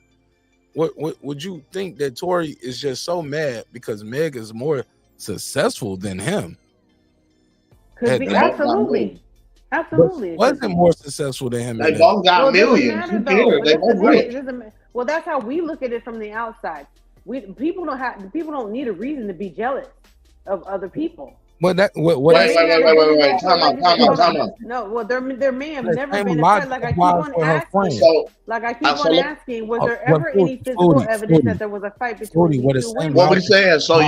What would you think that Tory is just so mad because Meg is more successful than him? Could be, absolutely. Absolutely. Wasn't more successful than him. They both got millions. Who cares? They both rich. Well, that's how we look at it from the outside. People don't need a reason to be jealous of other people. Wait. Time out. No, well, there may have never been a fight. Like I keep on asking, was there ever any physical evidence that there was a fight between these two women? What we saying? So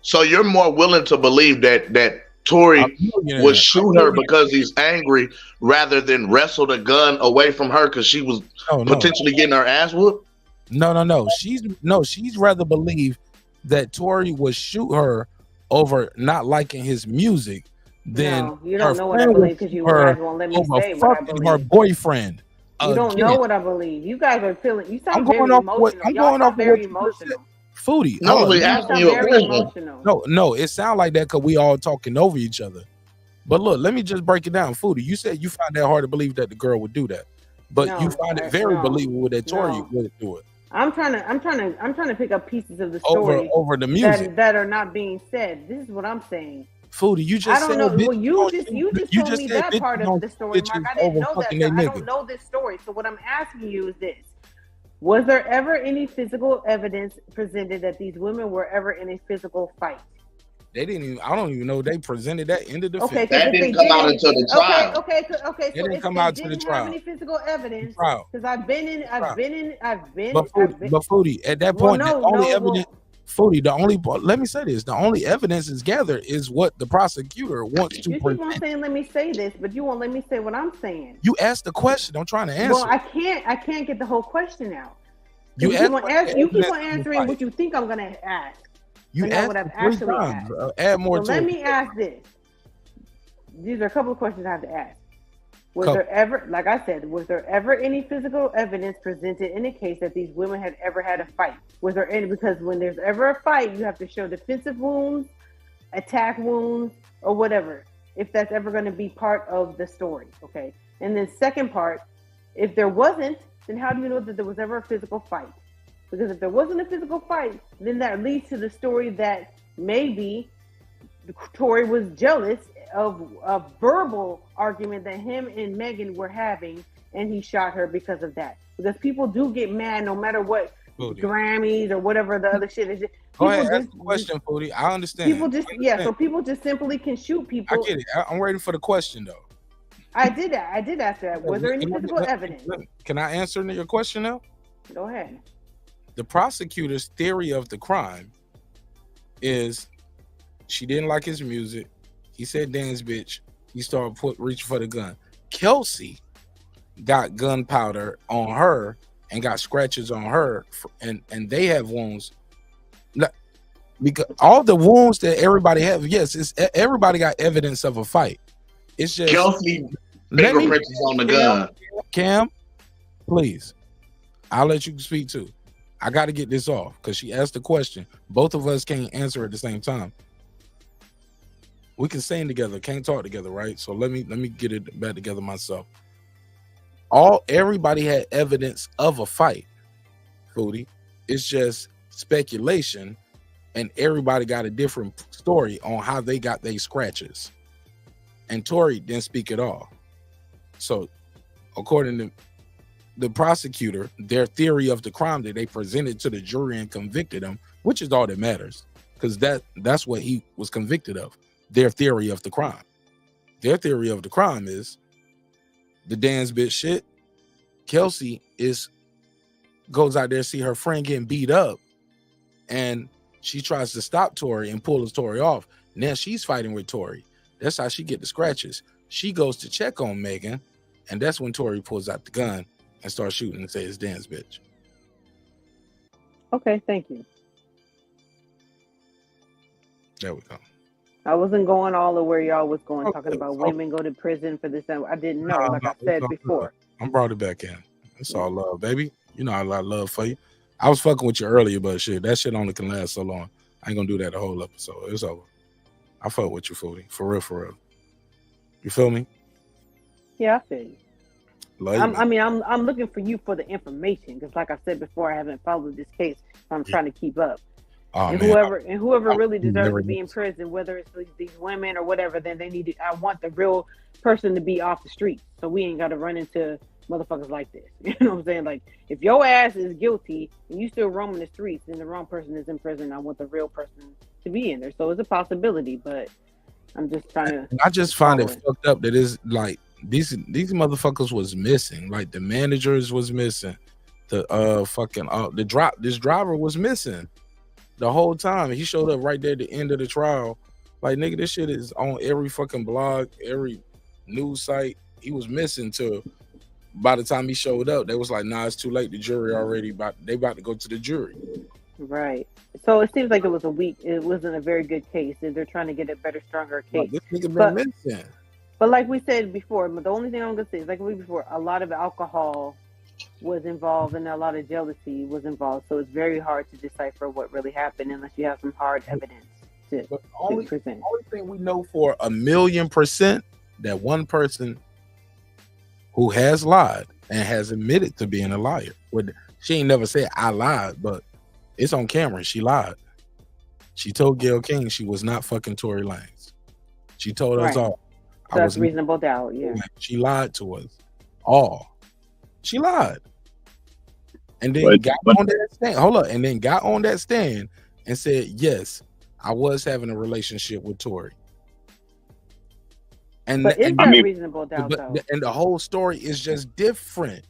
So you're more willing to believe that Tory would shoot her because he's angry rather than wrestle the gun away from her because she was potentially getting her ass whooped? No. She's rather believe that Tory would shoot her over not liking his music than you don't know what I believe because you guys won't let me say what I believe. Her boyfriend. You don't know what I believe. You guys are feeling. You sound very emotional. I'm going off very emotional. Foodie. No, we asking you a question. No, it sounds like that because we all talking over each other. But look, let me just break it down. Foodie, you said you find that hard to believe that the girl would do that, but you find it very believable that Tory would do it. I'm trying to pick up pieces of the story over the music that are not being said. This is what I'm saying. Foodie, you just I don't know. Well, you just told me that part of the story, Mark. I didn't know that. I don't know this story. So what I'm asking you is this: was there ever any physical evidence presented that these women were ever in a physical fight? They didn't even. I don't even know they presented that in the defense. Okay, that didn't come out until the trial. Okay. So it didn't come out to the trial. Have any physical evidence? Because I've been. But Foodie, at that point, the only evidence. Foodie, let me say this: the only evidence is gathered is what the prosecutor wants to present. You keep on saying, "Let me say this," but you won't let me say what I'm saying. You asked the question. I'm trying to answer. Well, I can't get the whole question out. You keep on answering what you think I'm going to ask. You asked what I've actually asked. Add more to it. Let me ask this. These are a couple of questions I have to ask. Was there ever, like I said, was there ever any physical evidence presented in a case that these women had ever had a fight? Was there any? Because when there's ever a fight, you have to show defensive wounds, attack wounds, or whatever, if that's ever going to be part of the story. Okay. And then second part, if there wasn't, then how do you know that there was ever a physical fight? Because if there wasn't a physical fight, then that leads to the story that maybe Tory was jealous of a verbal argument that him and Megan were having, and he shot her because of that. Because people do get mad no matter what Grammys or whatever the other shit is. Go ahead, ask the question, Foodie. I understand. People just so people just simply can shoot people. I get it. I'm ready for the question though. I did that. I did ask that. Was there any physical evidence? Can I answer your question now? Go ahead. The prosecutor's theory of the crime is she didn't like his music. He said, dance bitch. He started reaching for the gun. Kelsey got gunpowder on her and got scratches on her, and they have wounds. Because all the wounds that everybody have, yes, everybody got evidence of a fight. It's just Kelsey fingerprints on the gun. Cam, please. I'll let you speak too. I got to get this off because she asked the question. Both of us can't answer at the same time. We can sing together, can't talk together, right? So let me get it back together myself. Everybody had evidence of a fight, Foodie. It's just speculation, and everybody got a different story on how they got their scratches. And Tory didn't speak at all. So, according to the prosecutor, their theory of the crime that they presented to the jury and convicted him, which is all that matters, because that's what he was convicted of. Their theory of the crime. Their theory of the crime is the dance bitch shit. Kelsey goes out there, see her friend getting beat up, and she tries to stop Tory and pulls Tory off. Now she's fighting with Tory. That's how she get the scratches. She goes to check on Megan, and that's when Tory pulls out the gun and starts shooting and says, dance bitch. Okay, thank you. There we go. I wasn't going all the way y'all was going, talking about women go to prison for this. I didn't know, like I said before. I brought it back in. It's all love, baby. You know I got love for you. I was fucking with you earlier, but shit, that shit only can last so long. I ain't gonna do that the whole episode. It's over. I fuck with you, Foodie. For real, for real. You feel me? Yeah, I feel you. Love you, I'm looking for you for the information because, like I said before, I haven't followed this case. So I'm trying to keep up. Oh, and man, whoever really deserves to be in prison, whether it's these women or whatever, then they need to. I want the real person to be off the street, so we ain't got to run into motherfuckers like this. You know what I'm saying? Like, if your ass is guilty and you still roaming the streets and the wrong person is in prison, I want the real person to be in there. So it's a possibility, but I'm just trying to. I just find it fucked up that it's like these motherfuckers was missing. Like the managers was missing. The this driver was missing. the whole time. He showed up right there at the end of the trial. Like, nigga, this shit is on every fucking blog, every news site. He was missing till by the time he showed up, they was like, nah, it's too late. The jury already about to go to the jury. Right. So it seems like it wasn't a very good case, and they're trying to get a better, stronger case. This nigga been missing. But like we said before, the only thing I'm gonna say is like we before, a lot of alcohol was involved and a lot of jealousy was involved. So it's very hard to decipher what really happened unless you have some hard evidence to present. The only thing we know for 1,000,000% that one person who has lied and has admitted to being a liar. She ain't never said I lied, but it's on camera. She lied. She told Gayle King she was not fucking Tory Lanez. She told us all. So that's reasonable doubt, yeah. She lied to us all. She lied. And then got on that stand. Hold up. And then got on that stand and said, yes, I was having a relationship with Tory. But is that reasonable doubt, though? And the whole story is just different.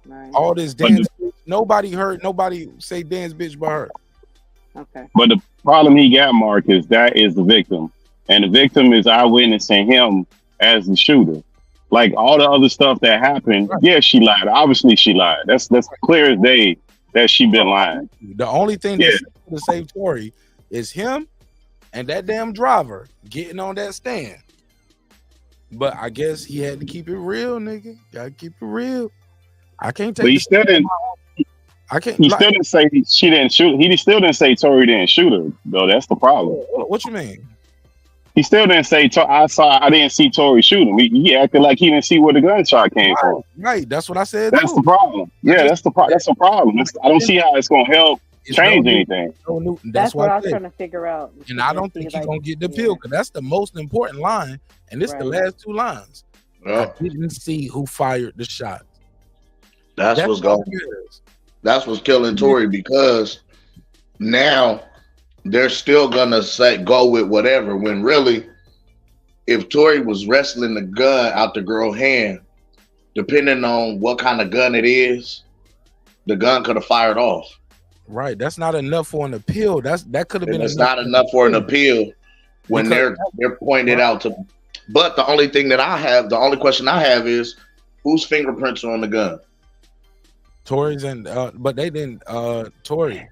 Right. All this dance, nobody say dance bitch but her. Okay. But the problem he got, Mark, is that is the victim. And the victim is eyewitnessing him as the shooter. Like all the other stuff that happened, yeah, she lied. Obviously, she lied. That's clear as day that she been lying. The only thing to save Tory is him and that damn driver getting on that stand. But I guess he had to keep it real, nigga. Gotta keep it real. I can't take. But he still didn't. I can't. He still didn't say she didn't shoot. He still didn't say Tory didn't shoot her, though. That's the problem. What you mean? He still didn't say I didn't see Tory shoot him. He acted like he didn't see where the gunshot came from. Right. That's what I said. That's the problem. Yeah, that's the problem. I don't see how it's gonna help change anything. That's what I was trying to figure out. And I don't think he's gonna get the appeal because that's the most important line, and this is the last two lines. I didn't see who fired the shot. That's what's going. That's what's killing Tory because now they're still gonna go with whatever. When really, if Tory was wrestling the gun out the girl's hand, depending on what kind of gun it is, the gun could have fired off. Right. That's not enough for an appeal. That could have been. It's not enough for an appeal when they're pointed out to. But the only question I have is whose fingerprints are on the gun? Tory's but they didn't Tory.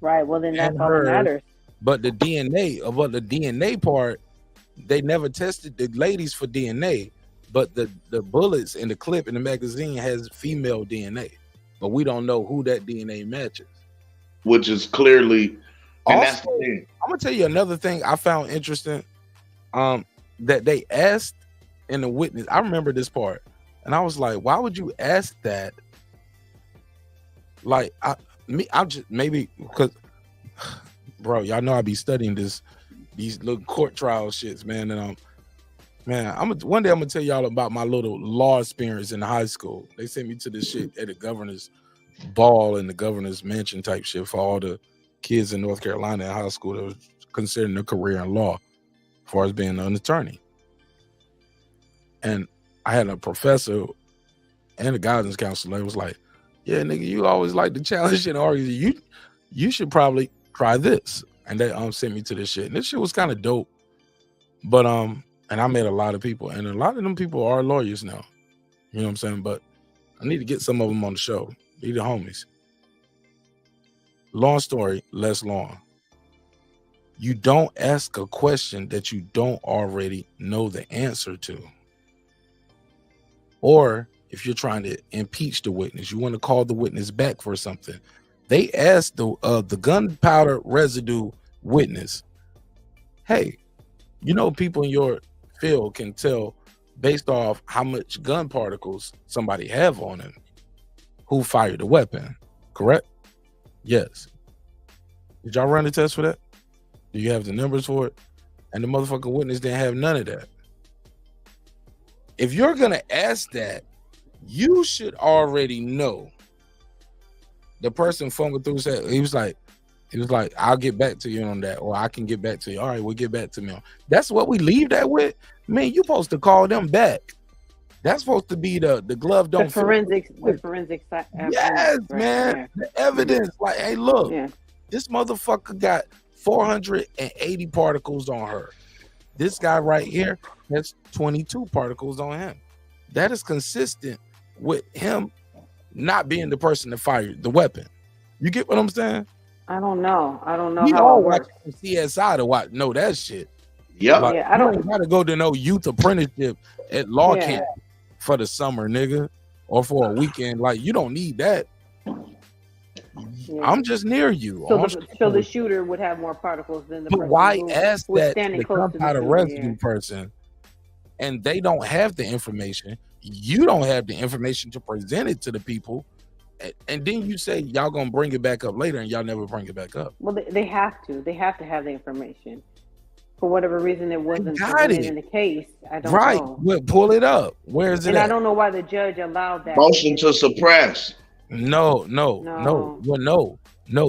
Right. Well, then that's all that matters. But the DNA part, they never tested the ladies for DNA. But the bullets in the clip in the magazine has female DNA, but we don't know who that DNA matches. Which is clearly. And Also, that's the thing. I'm gonna tell you another thing I found interesting. That they asked in the witness. I remember this part, and I was like, "Why would you ask that?" Like, I'm just maybe because, bro, y'all know I be studying these little court trial shits, man. And one day I'm gonna tell y'all about my little law experience in high school. They sent me to this shit at the governor's ball in the governor's mansion type shit for all the kids in North Carolina in high school that was considering a career in law, as far as being an attorney. And I had a professor and a guidance counselor. It was like, yeah, nigga, you always like to challenge and argue. You should probably try this. And they sent me to this shit. And this shit was kind of dope. But and I met a lot of people. And a lot of them people are lawyers now. You know what I'm saying? But I need to get some of them on the show. These the homies. Long story, less long. You don't ask a question that you don't already know the answer to. Or if you're trying to impeach the witness, you want to call the witness back for something. They asked the gunpowder residue witness, hey, you know, people in your field can tell based off how much gun particles somebody have on them who fired the weapon, correct? Yes. Did y'all run the test for that? Do you have the numbers for it? And the motherfucking witness didn't have none of that. If you're gonna ask that, you should already know. The person fumbled through said he was like, I'll get back to you on that, or I can get back to you. All right, we'll get back to me. That's what we leave that with. Man, you're supposed to call them back. That's supposed to be the glove don't the forensics. Yes, man. The evidence. Like, hey, look. Yeah. This motherfucker got 480 particles on her. This guy right here has 22 particles on him. That is consistent with him not being the person that fired the weapon. You get what I'm saying? I don't know. We how all it watch works. CSI to know that shit. Yep. Like, Yeah, I don't- you ain't gotta go to no youth apprenticeship at law Yeah. camp for the summer, nigga, or for a weekend. Like, you don't need that. Yeah. I'm just near you. So the shooter would have more particles than the But person why who ask was that standing to close come to the out of shooter, rescue yeah. person, and they don't have the information? You don't have the information to present it to the people, and then you say y'all gonna bring it back up later, and y'all never bring it back up. Well, they have to. They have to have the information. For whatever reason, it wasn't got presented it. in the case. I don't Right? know. Well, pull it up. Where is it And at? I don't know why the judge allowed that. Motion to suppress. No. Well, no.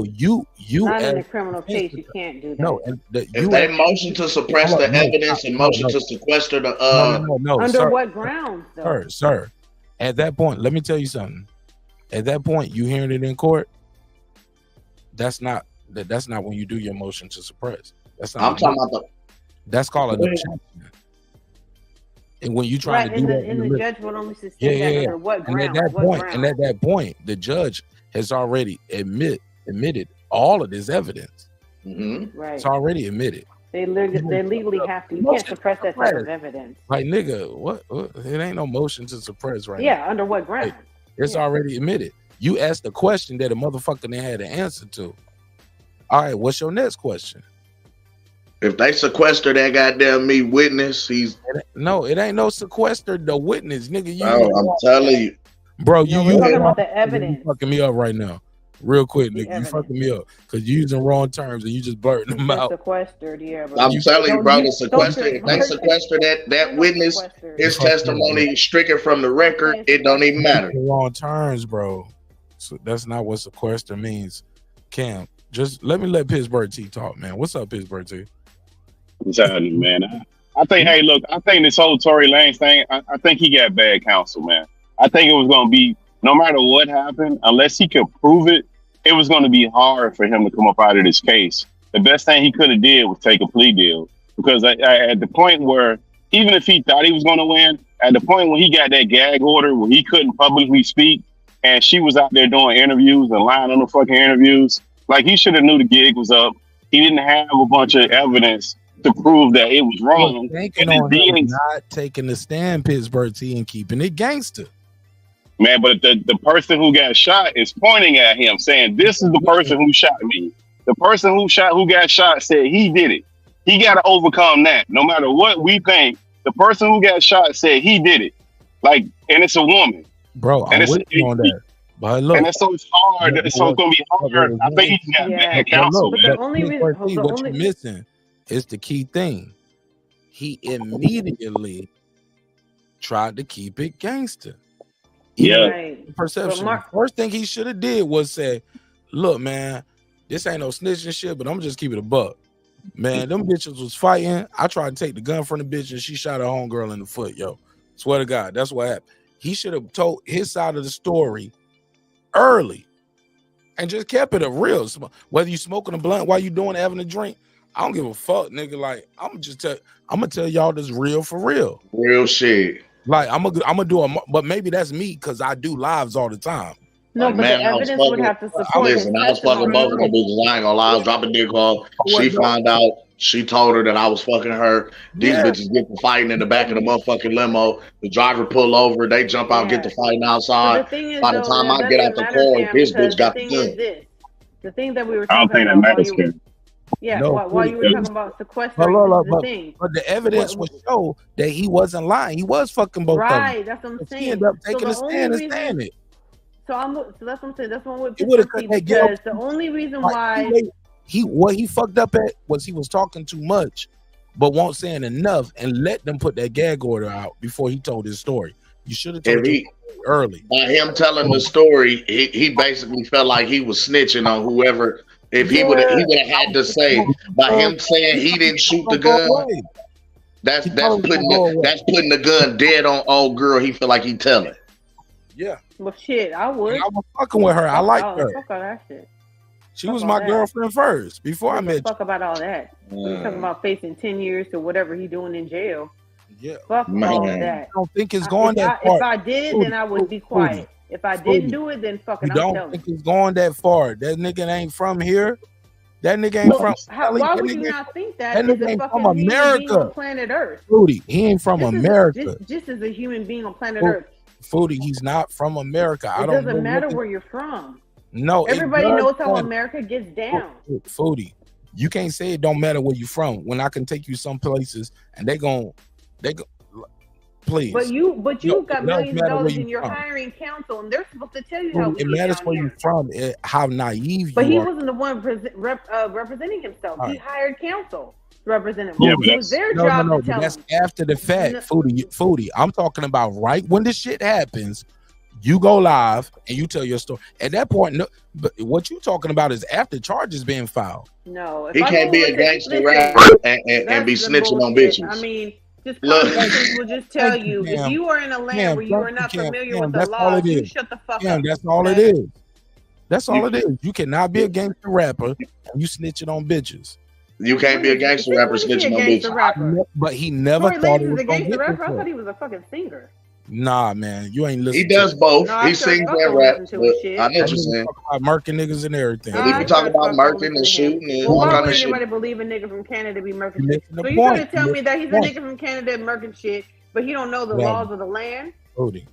You. Not in a as- criminal case, you can't do that. No, and If they motion to suppress the evidence and motion to sequester the no, Under sir. what grounds, though? Sir. At that point, let me tell you something. At that point, you hearing it in court. That's not when you do your motion to suppress. That's not. I'm talking about That's called an objection. And when you trying Right, to do and that, the, and the judge would only sustain that under what And ground? at that What point, ground? the judge has already admitted all of this evidence. Right. It's already admitted. They legally have to. You can't suppress that type of evidence. Like, nigga, what? It ain't no motion to suppress right now. Yeah, under what ground? Like, it's already admitted. You asked a question that a motherfucker didn't have the answer to. All right, what's your next question? if they sequester that goddamn me witness, he's No, it ain't no sequester the witness, nigga. You, I'm telling you, bro. we're talking about the evidence. You fucking me up right now, real quick, The nigga. You evidence. fucking me up because you using wrong terms and you just blurting them out. Sequestered, yeah. But I'm telling you, bro, the don't sequester, if they sequester that witness, his testimony stricken from the record, it don't even matter. Wrong terms, bro. So that's not what sequester means. Cam, just let Pittsburgh T talk, man. What's up, Pittsburgh T? What's happening, man? I think, hey, look, I think this whole Tory Lanez thing, I think he got bad counsel, man. I think it was going to be, no matter what happened, unless he could prove it, it was going to be hard for him to come up out of this case. The best thing he could have did was take a plea deal, because at the point where, even if he thought he was going to win, at the point when he got that gag order where he couldn't publicly speak, and she was out there doing interviews and lying on the fucking interviews, like, he should have knew the gig was up. He didn't have a bunch of evidence to prove that it was wrong. Thinking on him not taking the stand, Pittsburgh T, and keeping it gangster. Man, but the person who got shot is pointing at him, saying, "This is the person who shot me." The person who got shot said he did it. He got to overcome that. No matter what we think, the person who got shot said he did it. Like, and it's a woman, bro. And I'm with you on that. But look, and so it's hard. So it's gonna be hard. I think he got bad counsel. But man. what you're missing is the key thing. He immediately tried to keep it gangster. Yeah. Right. Perception. But First thing he should have did was say, "Look, man, this ain't no snitching shit, but I'm just keeping it a buck. Man, them bitches was fighting. I tried to take the gun from the bitch and she shot her homegirl in the foot, yo. Swear to God, that's what happened. He should have told his side of the story early and just kept it a real. Whether you smoking a blunt while you doing it, having a drink, I don't give a fuck, nigga. Like, I'm gonna tell y'all this real for real. Real shit. Like, I'm gonna do but maybe that's me because I do lives all the time. No, but Man, the I was evidence would fucking- have to support Listen, his I was fucking both of them bitches. I ain't gonna lie. I was dropping dick off. She found out. She told her that I was fucking her. These bitches get to fighting in the back of the motherfucking limo. The driver pull over. They jump out, get to fighting outside. But the thing is, By the though, time that I get out the doesn't matter, car, Cam, this because bitch got the the thing is gun. this. The thing that we were I don't talking think that about matters. while you, Kim. yeah, No, while you were please. talking about sequestering, this is the thing. But the evidence would show that he wasn't lying. He was fucking both of them. Right, that's what I'm But saying. He ended up So taking the a stand only and saying it. So that's what I'm saying. That's one with It would have Pittsburgh cut that because gap. the only reason Like, why what he fucked up at was he was talking too much, but won't saying enough, and let them put that gag order out before he told his story. You should have told it early. By him telling the story, he basically felt like he was snitching on whoever. If he would have had to say, by him saying he didn't shoot the gun, that's putting the gun dead on old girl. He feel like he telling. Yeah. Well, shit, I would. I was fucking with her. I like her. Fuck all that shit. She was my girlfriend first before I met you. Fuck about all that. We're talking about facing 10 years to whatever he doing in jail. Yeah. Fuck all of that. I don't think it's going that far. If I did, then I would be quiet. If I didn't do it, then fucking You I'm don't telling think it's going that far. That nigga ain't from here. That nigga ain't from. Why would you not think that? That nigga ain't from America. On planet Earth. Foodie, he ain't from America. Just as a human being on planet Earth. Foodie, he's not from America. It doesn't matter where you're from. No, everybody knows how America gets down. Foodie, you can't say it don't matter where you're from when I can take you some places and they go. Please. But you got millions of dollars and you're hiring counsel and they're supposed to tell you how it matters where you're from, how naive but you he are. wasn't the one representing himself. He hired counsel to represent him. Yeah, it was their job to tell that's him. after the fact. Foodie. I'm talking about right when this shit happens, you go live and you tell your story. At that point, no, but what you talking about is after charges being filed. No, he can't be a gangster rapper and be snitching on bitches. I mean, just politicians will just tell you if you are in a land where you are not familiar with the law, you shut the fuck up. That's all it is. That's all it is. You cannot be a gangster rapper and you snitching on bitches. You can't be a gangster rapper snitching on bitches. But he never Tory thought Lanez it is was a gonna gangster get rapper. I this thought far. he was a fucking singer. Nah, man, you ain't listening. He does both. No, he sings and raps. I know what you're saying. Talk about murking niggas and everything. But he be talking about murking and shooting and all Why kind would of shit. anybody believe a nigga from Canada be murking You're shit? missing the So you trying to point. tell me that he's a You're nigga from Canada murking shit, but he don't know the Yeah. laws of the land? Cody,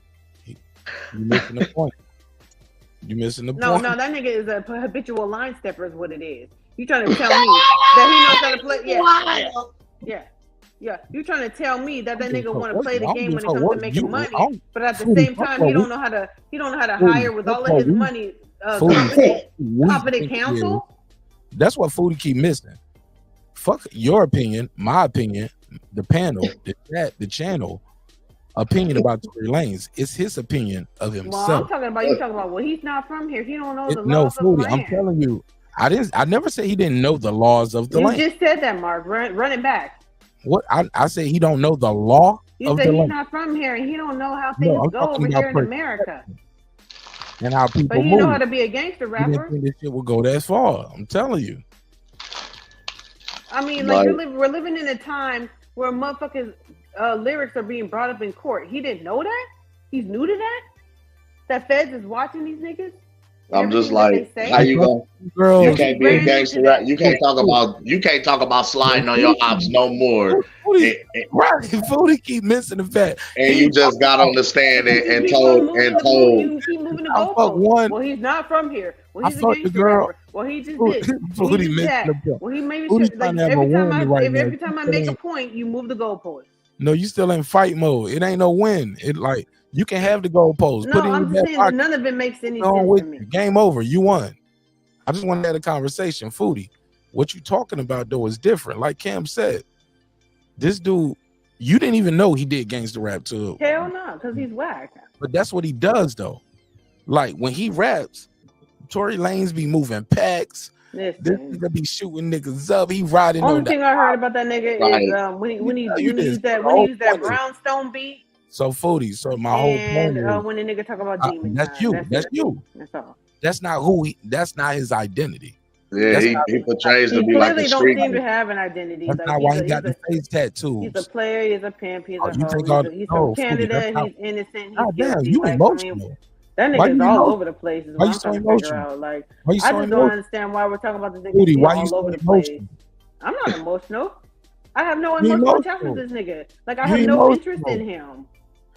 you missing the point. You missing the No, point. no, that nigga is a habitual line stepper is what it is. You trying to tell me that he knows how to play? Yeah. You trying to tell me that nigga want to play the game when it comes to making money, but at the same time he don't know how to hire with all of his money competent counsel. That's what Foodie keep missing. Fuck your opinion, my opinion, the panel, the chat, the channel opinion about Tory Lanez. It's his opinion of himself. Well, I'm talking about you talking about well, he's not from here. He don't know the No, laws of the Foodie, land. I'm telling you, I never said he didn't know the laws of the You land. just said that, Mark. Run it back. What I say he don't know the law You of said the he's land not from here and he don't know how No, things I'm go talking over about here in America. and how people But he move. know how to be a gangster He rapper. didn't think this shit would go that far. I'm telling you. I mean, like we're living in a time where motherfuckers lyrics are being brought up in court. He didn't know that? He's new to that? That feds is watching these niggas? I'm just Everything like, that they say? how you going? Girl, You can't be a gangster rap. You can't talk about sliding on your ops no more. Right, Foodie keep missing the fact. And you just got on the stand and told. You keep moving the fuck goalposts. one. Well, he's not from here. Well, I he's a fucked the gangster girl. rapper. Well, he just did. Well, Foodie he just missing that. the point. Well, he maybe Foodie should, trying like, to have a every time woman right now. every time I make a point, you move the goalpost. No, you still in fight mode. It ain't no win. It like you can have the goalpost. No, I'm just saying that none of it makes any sense to me. Game over. You won. I just want to have a conversation, Foodie. What you talking about though is different. Like Cam said, this dude, you didn't even know he did gangster rap too. Hell no, because he's whack. But that's what he does though. Like when he raps, Tory Lanez be moving packs. This nigga be shooting niggas up. He riding Only on thing I heard about that nigga is when he used that brownstone beat. So Foodie, so my whole point is, when the nigga talk about demons. that's you. That's you. That's all. That's not who he. That's not his identity. Yeah, he portrays to be like a He street. don't seem to have an identity. That's not why he got the face tattoos. He's a player. He's a pimp. He's a you take all hoe. the- He's no, from Foodie, Canada. that's not- He's innocent. He's God damn, guilty. you Like, emotional. That Why nigga's you all emotional? over the place. Is Why what you I'm so trying to figure emotional? out. Like, Why you I so just don't emotional? understand why we're talking about this nigga Foodie, being why you all so over the place. emotional? I'm not emotional. I have no You emotional attachment emotional. to this nigga. Like, I You have no interest emotional. in him.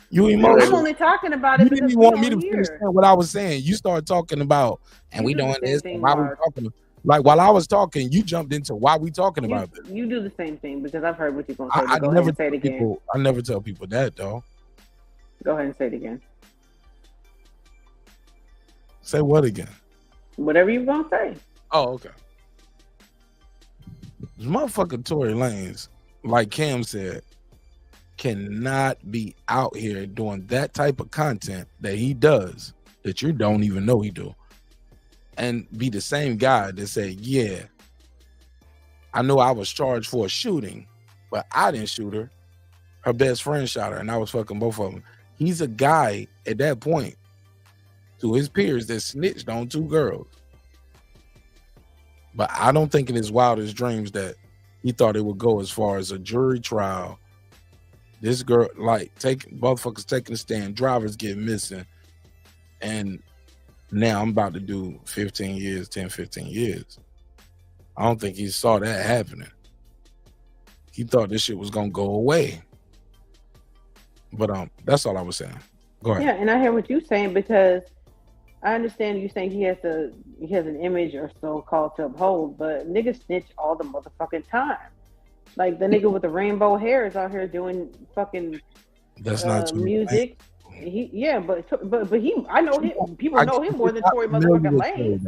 You I'm emotional. only talking about You it didn't because even we want me don't to hear. understand what I was saying. You started talking about, and we do the doing same this. thing, And why we Mark. talking? Like while I was talking, you jumped into why we talking about this. You do the same thing because I've heard what you're gonna say. I But go ahead never and say it tell again. people. I never tell people that though. Go ahead and say it again. Say what again? Whatever you're gonna say. Oh, okay. This motherfucker Tory Lanez, like Cam said, cannot be out here doing that type of content that he does that you don't even know he do, and be the same guy that say, yeah, I know I was charged for a shooting, but I didn't shoot her. Her best friend shot her, and I was fucking both of them. He's a guy at that point to his peers that snitched on two girls. But I don't think in his wildest dreams that he thought it would go as far as a jury trial. This girl, like, motherfuckers taking a stand, drivers get missing, and now I'm about to do 15 years, 10, 15 years. I don't think he saw that happening. He thought this shit was gonna go away. But that's all I was saying. Go ahead. Yeah, and I hear what you're saying, because I understand you saying he has an image or so called to uphold, but niggas snitch all the motherfucking time. Like the nigga with the rainbow hair is out here doing fucking that's not music. But he, I know him. People know him more than Tory motherfucking Lanez.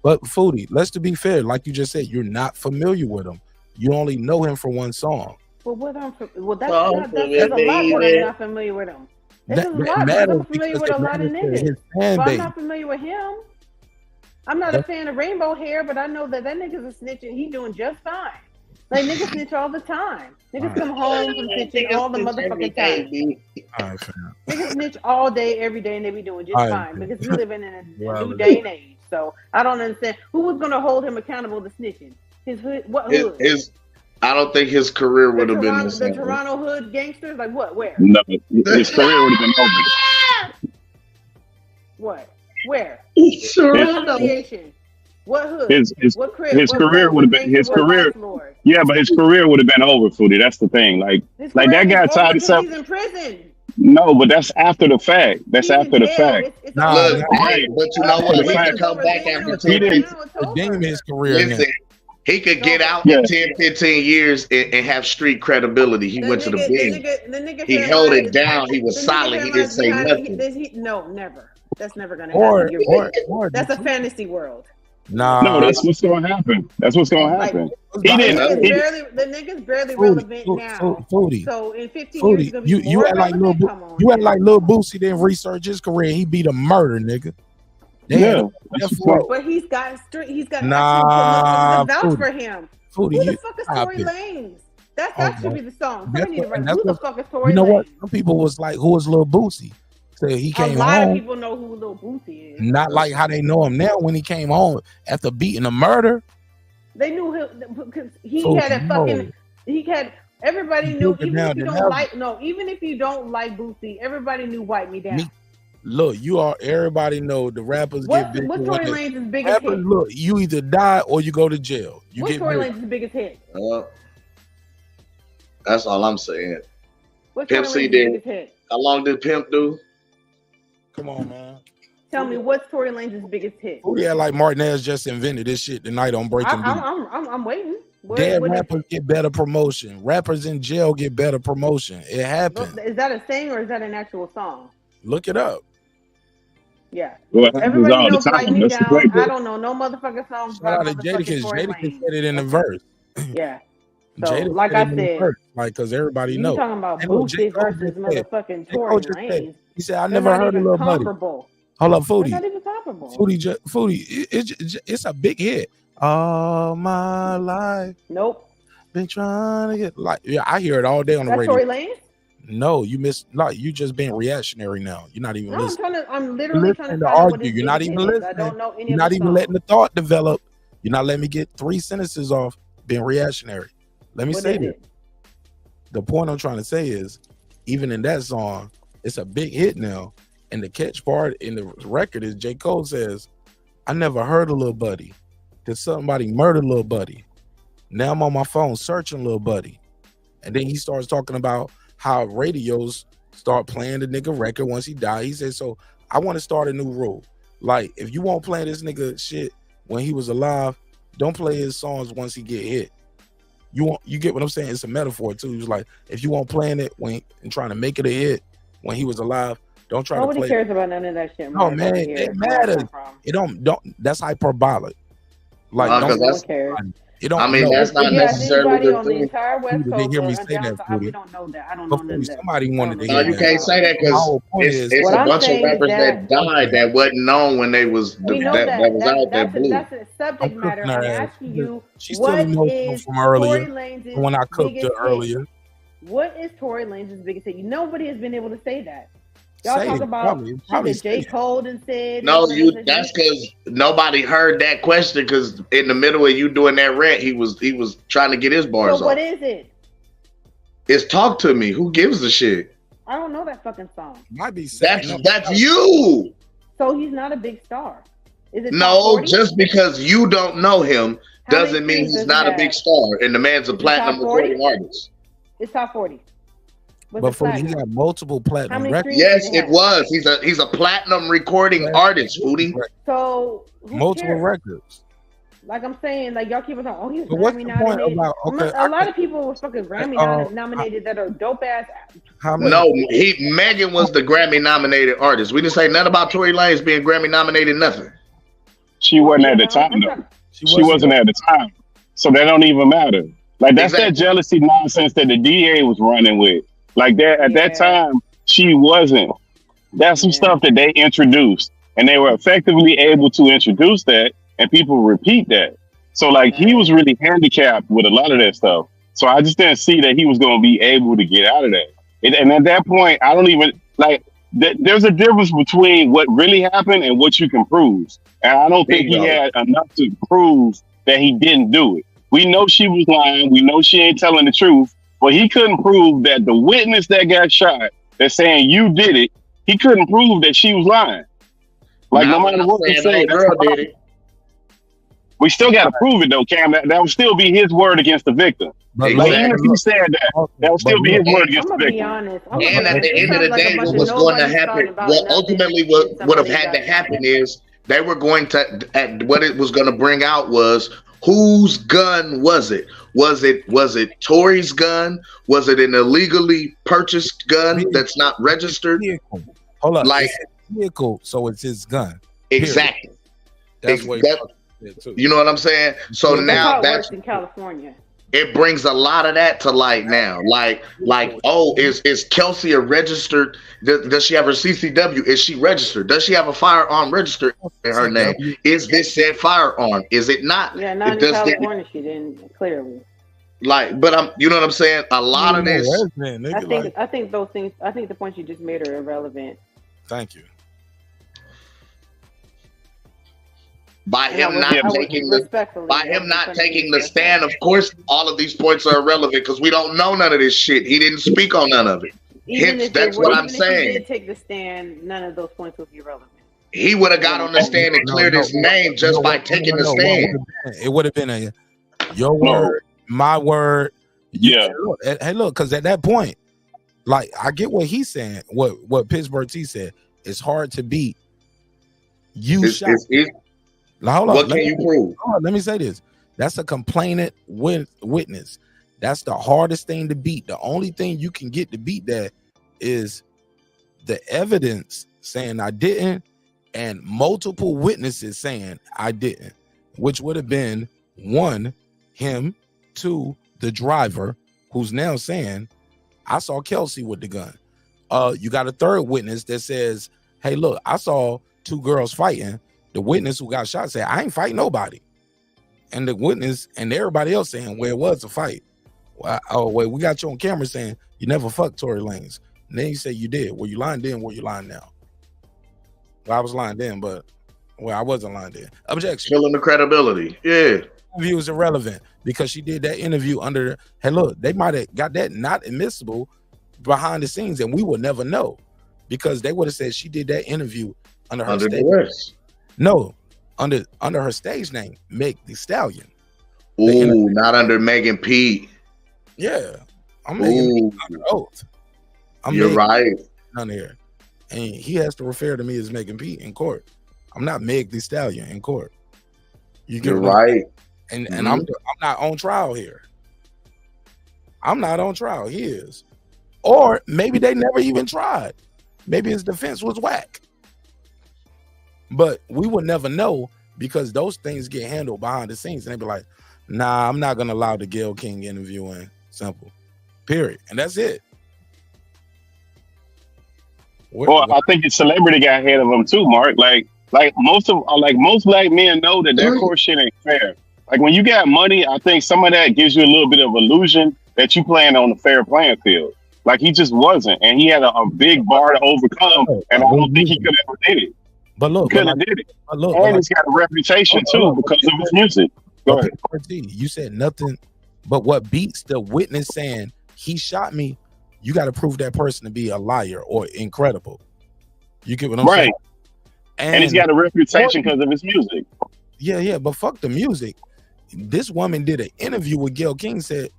But Foodie, let's to be fair, like you just said, you're not familiar with him. You only know him for one song. Well, that's a lot more than not familiar with him. That's a lot. I'm familiar with a lot of niggas. But I'm not familiar with him. I'm not a fan of rainbow hair, but I know that nigga's a snitch and he doing just fine. Like, niggas snitch all the time. Niggas come home from snitching all the motherfucking time. Niggas snitch all day, every day, and they be doing just fine because we living in a new day and age. So I don't understand who was gonna hold him accountable to snitching. His hood, what hood? I don't think his career would have been the same. The Toronto hood gangsters, like what? Where? No, his career would have been over. What? Where? Toronto. What hood? His career would have been his career. Yeah, but his career would have been over, Foodie. That's the thing. Like that guy tied himself. He's in prison. No, but that's after the fact. That's after the fact. Right. But you know what? He can come back after 10 years. Redeem his career. Listen, he could get out in 10, 15 years and have street credibility. He went to the bench. He held it down. He was solid. He didn't say nothing. No, never. That's never going to happen. That's a fantasy world. No, that's what's going to happen. That's what's going to happen. The nigga's barely relevant now. Foodie. So in 15 years, he's gonna be you act like Lil Boosie didn't research his career. He beat a murder, nigga. Damn. But he's got nah, vouch for him. Foodie, Who the fuck is Tory Lanez? That should be the song. Somebody need to write. Who the fuck is Tory Lanez? You know what? Some people was like, who is Lil Boosie? So he came home. A lot of people know who Lil Boosie is. Not like how they know him now when he came home after beating a murder. They knew him because he had a fucking. He had everybody knew. Even if you don't like even if you don't like Boosie, everybody knew "Wipe Me Down." Look, everybody know the rappers get big. What's Tory Lanez's biggest hit? Look, you either die or you go to jail. What's Tory Lanez's biggest hit? That's all I'm saying. What's Pimp C did. How long did Pimp do? Come on, man. Tell me, what's Tory Lanez's biggest hit? Yeah, like Marq Nash just invented this shit tonight on Breaking Beat. I'm waiting. Dead rappers get better promotion. Rappers in jail get better promotion. It happens. Is that a saying or is that an actual song? Look it up. Yeah. Well, everybody knows "Write Me Down." I don't know no motherfucking song. Shout out to Jadakiss. Jadakiss said it in the verse. Yeah. So, like I said, because everybody knows. You talking about Boosie versus motherfucking Tory Lanez? He said, "I never heard of Lil Buddy." Hold up, Foodie. Not even comparable. Foodie. It's a big hit. All my life. Nope. Been trying to get I hear it all day on the radio. Tory Lanez? No, you you just being reactionary now. You're not even listening. I'm literally trying to argue. You're not even listening. I don't know any You're not even letting the thought develop. You're not letting me get 3 sentences off being reactionary. Let me say this. The point I'm trying to say is, even in that song, it's a big hit now. And the catch part in the record is J. Cole says, I never heard of Lil Buddy. Did somebody murder Lil Buddy? Now I'm on my phone searching Lil Buddy. And then he starts talking about how radios start playing the nigga record once he died. He said, so I want to start a new rule. Like, if you won't play this nigga shit when he was alive, don't play his songs once he get hit. You get what I'm saying? It's a metaphor too. He was like, if you won't playing it and trying to make it a hit when he was alive, don't try to play. Nobody cares about none of that shit. No, man, it matters. It don't. That's hyperbolic. Like, no one cares. It don't. I mean, that's not necessarily the on the entire West Coast. They hear me say that. We don't know that. I don't know that. Somebody wanted to hear. No, you can't say that because it's a bunch of rappers that died that wasn't known when they was that was out there blue. That's a subject matter. I'm asking you, what is from earlier? When I cooked her earlier. What is Tory Lanez's biggest hit? Nobody has been able to say that. Y'all Say talk it. about Probably shit that J. Cole done said. No, and all that that's shit. because nobody heard that question. Because in the middle of you doing that rant, he was trying to get his bars So what off. is it? It's Talk to Me. Who gives a shit? I don't know that fucking song. Might be That's you. So he's not a big star. Is it top No, 40? just because you don't know him How doesn't many mean streams he's does not he a big have? star. And the man's a Is it platinum top 40? recording artist. It's top 40. What's But the for he platinum? got multiple How platinum many records. streams Yes, does he it have? was. He's a platinum recording artist, Foodie. So who Multiple cares? records. Like I'm saying, like y'all keep on talking, oh, he's But what's Grammy the point nominated. about- okay, A lot of people were fucking Grammy nominated that are dope ass. No, Megan was the Grammy nominated artist. We didn't say nothing about Tory Lanez being Grammy nominated, nothing. She wasn't at the time though. She wasn't at the time. So that don't even matter. Like that's that jealousy nonsense that the DA was running with. Like that at that time, she wasn't. That's some stuff that they introduced. And they were effectively able to introduce that and people repeat that. So like he was really handicapped with a lot of that stuff. So I just didn't see that he was going to be able to get out of that. And at that point, I don't even like. There's a difference between what really happened and what you can prove. And I don't think he had enough to prove that he didn't do it. We know she was lying. We know she ain't telling the truth. But he couldn't prove that the witness that got shot, that's saying you did it, he couldn't prove that she was lying. Like no matter what they say, girl did it. We still got to prove it though, Cam. That would still be his word against the victim. But like even if he said that would still be his word against the I'm gonna be victim. honest. And at the end of the day, what was going to happen, what ultimately would have had to happen is they were going to, what it was going to bring out was whose gun was it? Was it Tory's gun? Was it an illegally purchased gun that's not registered? Hold up, like it's a vehicle, so it's his gun. Exactly. That's what you know what I'm saying? So now that's in California. It brings a lot of that to light now. Like, oh, is Kelsey a registered? Does she have her CCW? Is she registered? Does she have a firearm registered in her name? Is this said firearm? Is it not? Yeah, not in California. She didn't clearly. Like, but you know what I'm saying? A lot of this. I think those things. I think the points you just made are irrelevant. Thank you. By him not taking the stand, of course, all of these points are irrelevant because we don't know none of this shit. He didn't speak on none of it. That's what I'm saying. If he did take the stand, none of those points would be relevant. He would have got on the stand and cleared his name just by taking the stand. It would have been a your word, my word. Yeah. Hey, look, because at that point, like I get what he's saying. What Pittsburgh T said. It's hard to beat. Hold on, what can you prove? Let me say this. That's a complainant witness. That's the hardest thing to beat. The only thing you can get to beat that is the evidence saying I didn't and multiple witnesses saying I didn't, which would have been 1, him, 2, the driver, who's now saying I saw Kelsey with the gun. You got a third witness that says, hey, look, I saw 2 girls fighting. The witness who got shot said, I ain't fight nobody. And the witness and everybody else saying, well, it was a fight. Well, oh, wait, we got you on camera saying you never fucked Tory Lanez. And then you say you did. Were you lying then? Were you lying now? Well, I was lying then, but I wasn't lying then. Objection. Killing the credibility. Yeah. Interview is irrelevant because she did that interview under, hey, look, they might have got that not admissible behind the scenes and we would never know because they would have said she did that interview under her stage. No, under her stage name, Meg Thee Stallion. Ooh, not under Megan P. Yeah, I'm making under oath. You're right. On here, and he has to refer to me as Megan P in court. I'm not Meg Thee Stallion in court. You're right. And I'm not on trial here. I'm not on trial. He is, or maybe they never even tried. Maybe his defense was whack. But we would never know because those things get handled behind the scenes. And they'd be like, nah, I'm not going to allow the Gayle King interview in. Simple. Period. And that's it. Well, I think the celebrity got ahead of him too, Mark. Like most black men know that court shit ain't fair. Like when you got money, I think some of that gives you a little bit of illusion that you playing on a fair playing field. Like he just wasn't, and he had a big bar to overcome, and I don't think he could have did it. But look, Could have did it. And he's got a reputation too because of his music. Go ahead. You said nothing but what beats the witness saying he shot me. You got to prove that person to be a liar or incredible. You get what I'm saying? And he's got a reputation because of his music. Yeah, but fuck the music. This woman did an interview with Gayle King, said,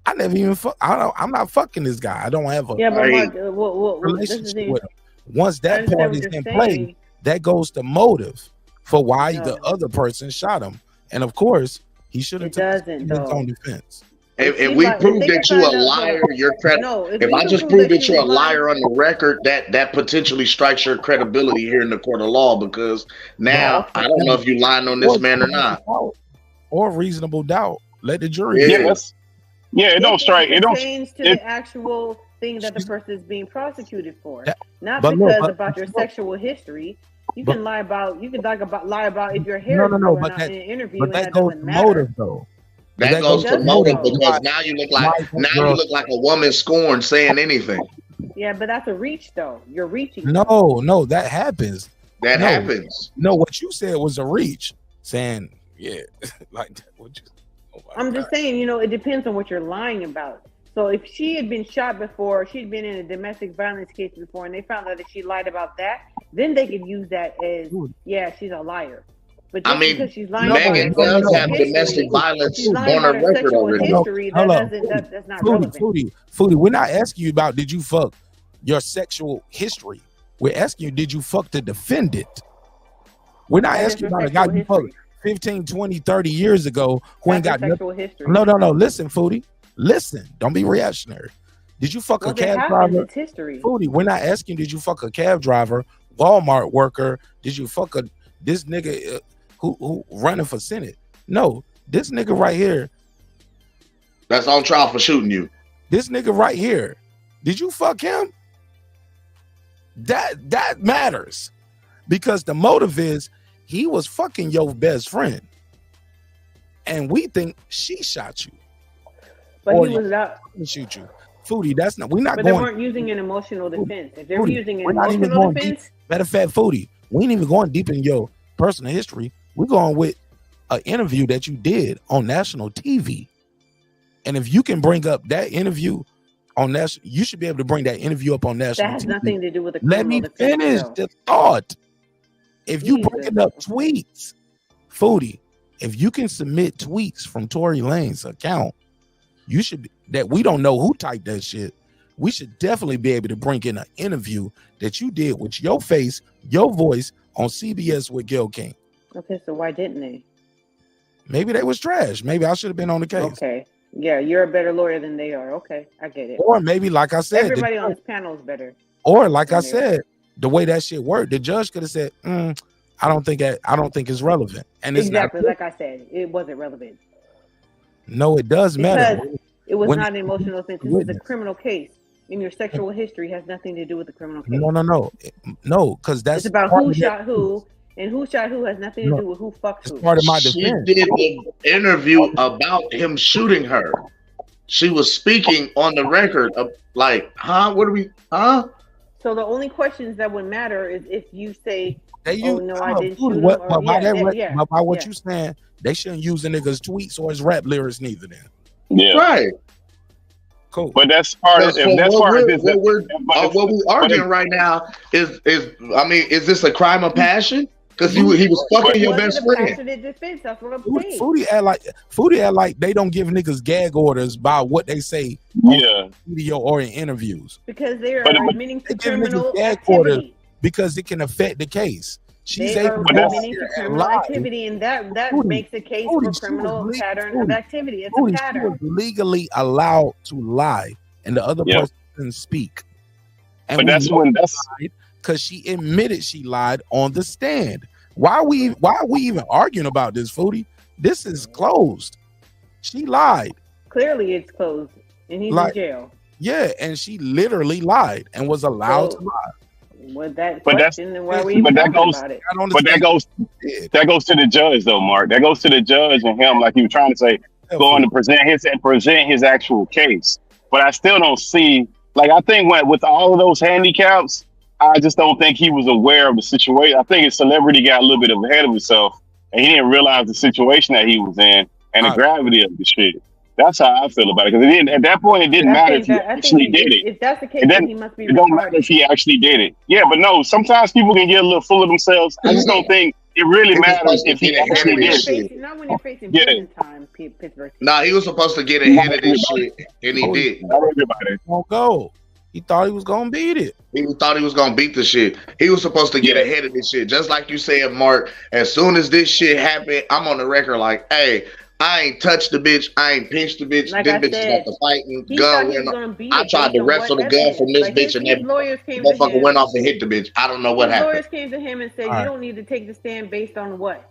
I never even I'm not fucking this guy. I don't have a relationship with him. Once that part is in play, that goes to motive for why the other person shot him. And of course, he should have taken his own defense. If we prove that you're a liar, your if I just prove that you're a liar on the record, that potentially strikes your credibility here in the court of law, because now I don't know if you're lying on this man or not. Or reasonable doubt. Let the jury. It don't strike. It don't change to the actual thing that the person is being prosecuted for, not because about your sexual history. You can lie about. You can lie about if your hair is growing out in an interview. But that goes to motive, though. That goes to motive, because now you look like a woman scorned saying anything. Yeah, but that's a reach, though. You're reaching. No, that happens. That happens. No, what you said was a reach, saying like that. I'm just saying, it depends on what you're lying about. So if she had been shot before, she'd been in a domestic violence case before, and they found out that she lied about that, then they could use that as, she's a liar. But just because she's lying Megan does have domestic violence on her record already. History, that's not relevant. Foodie, we're not asking you about did you fuck your sexual history. We're asking you, did you fuck the defendant? We're not asking about a guy you fucked 15, 20, 30 years ago who ain't got sexual history. No. Listen, Foodie. Listen. Don't be reactionary. Did you fuck a cab driver? It's history. Foodie, we're not asking did you fuck a cab driver, Walmart worker? Did you fuck this nigga who running for Senate? No, this nigga right here. That's on trial for shooting you. This nigga right here. Did you fuck him? That matters, because the motive is he was fucking your best friend, and we think she shot you. But he was not shoot you, Foodie. That's not. We're not. But going, they weren't using an emotional defense. If they were Foodie, using an we're not even emotional going defense, deep. Matter of fact, Foodie, we ain't even going deep in your personal history. We're going with an interview that you did on national TV, and if you can bring up that interview on national, you should be able to bring that interview up on national. that has TV. nothing to do with the. Let me criminal defense, finish though. the thought. If you bringing up tweets, Foodie, if you can submit tweets from Tory Lanez's account, you should be, that we don't know who typed that shit. We should definitely be able to bring in an interview that you did with your face, your voice on CBS with Gayle King. Okay, so why didn't they? Maybe they was trash. Maybe I should have been on the case. Okay, yeah, you're a better lawyer than they are. Okay, I get it. Or maybe, like I said, everybody on this panel is better. Or like I said, the way that shit worked, the judge could have said, I don't think it's relevant. And it's exactly not, like I said, it wasn't relevant. No, it does matter. Because it was not an emotional offense. This is a criminal case, and your sexual history has nothing to do with the criminal case. No, because that's it's about who shot who, and who shot who has nothing to do with who fucked who. Part of my She defense. did an interview about him shooting her. She was speaking on the record of like, what are we, So the only questions that would matter is if you say, I didn't shoot him. But by what you saying, they shouldn't use a nigga's tweets or his rap lyrics neither then. Yeah. Right. Cool. But that's part of what we're arguing right now is this a crime of passion? Because he was fucking your best friend. Passionate defense, that's what I'm saying. Foodie act like they don't give niggas gag orders by what they say on video or in interviews. Because they are admitting to criminal gag orders because it can affect the case. She's able to admitting to criminal activity, and that makes a case for criminal pattern of activity. It's a pattern. She was legally allowed to lie, and the other person didn't speak. And but that's because she admitted she lied on the stand. Why are we even arguing about this, Foodie? This is closed. She lied. Clearly, it's closed, and he's in jail. Yeah, and she literally lied and was allowed to lie. With that question, and why we even that talking goes, about it? that goes to the judge though, Mark. That goes to the judge and him, like he was trying to say, going to present his actual case. But I still don't see Like, I think with all of those handicaps, I just don't think he was aware of the situation. I think his celebrity got a little bit ahead of himself, and he didn't realize the situation that he was in and the gravity of the shit. That's how I feel about it. Because at that point, it didn't matter if he actually did it. If that's the case, then he must be. It don't matter if he actually did it. Yeah, but no. Sometimes people can get a little full of themselves. I just don't think it really matters if he actually did it. Not when you're facing prison time, Pittsburgh. Nah, he was supposed to get ahead of this shit, and he did. Won't go. He thought he was gonna beat it. He thought he was gonna beat the shit. He was supposed to get ahead of this shit. Just like you said, Mark, as soon as this shit happened, I'm on the record like, hey, I ain't touched the bitch. I ain't pinched the bitch. Like this I bitch said, got the fighting he gun. thought he was gonna beat I it tried to based on wrestle the what gun evidence. from this Like bitch, and that lawyers came to motherfucker him. went off and hit the bitch. I don't know what His happened. lawyers came to him and said, All right. "You don't need to take the stand based on what?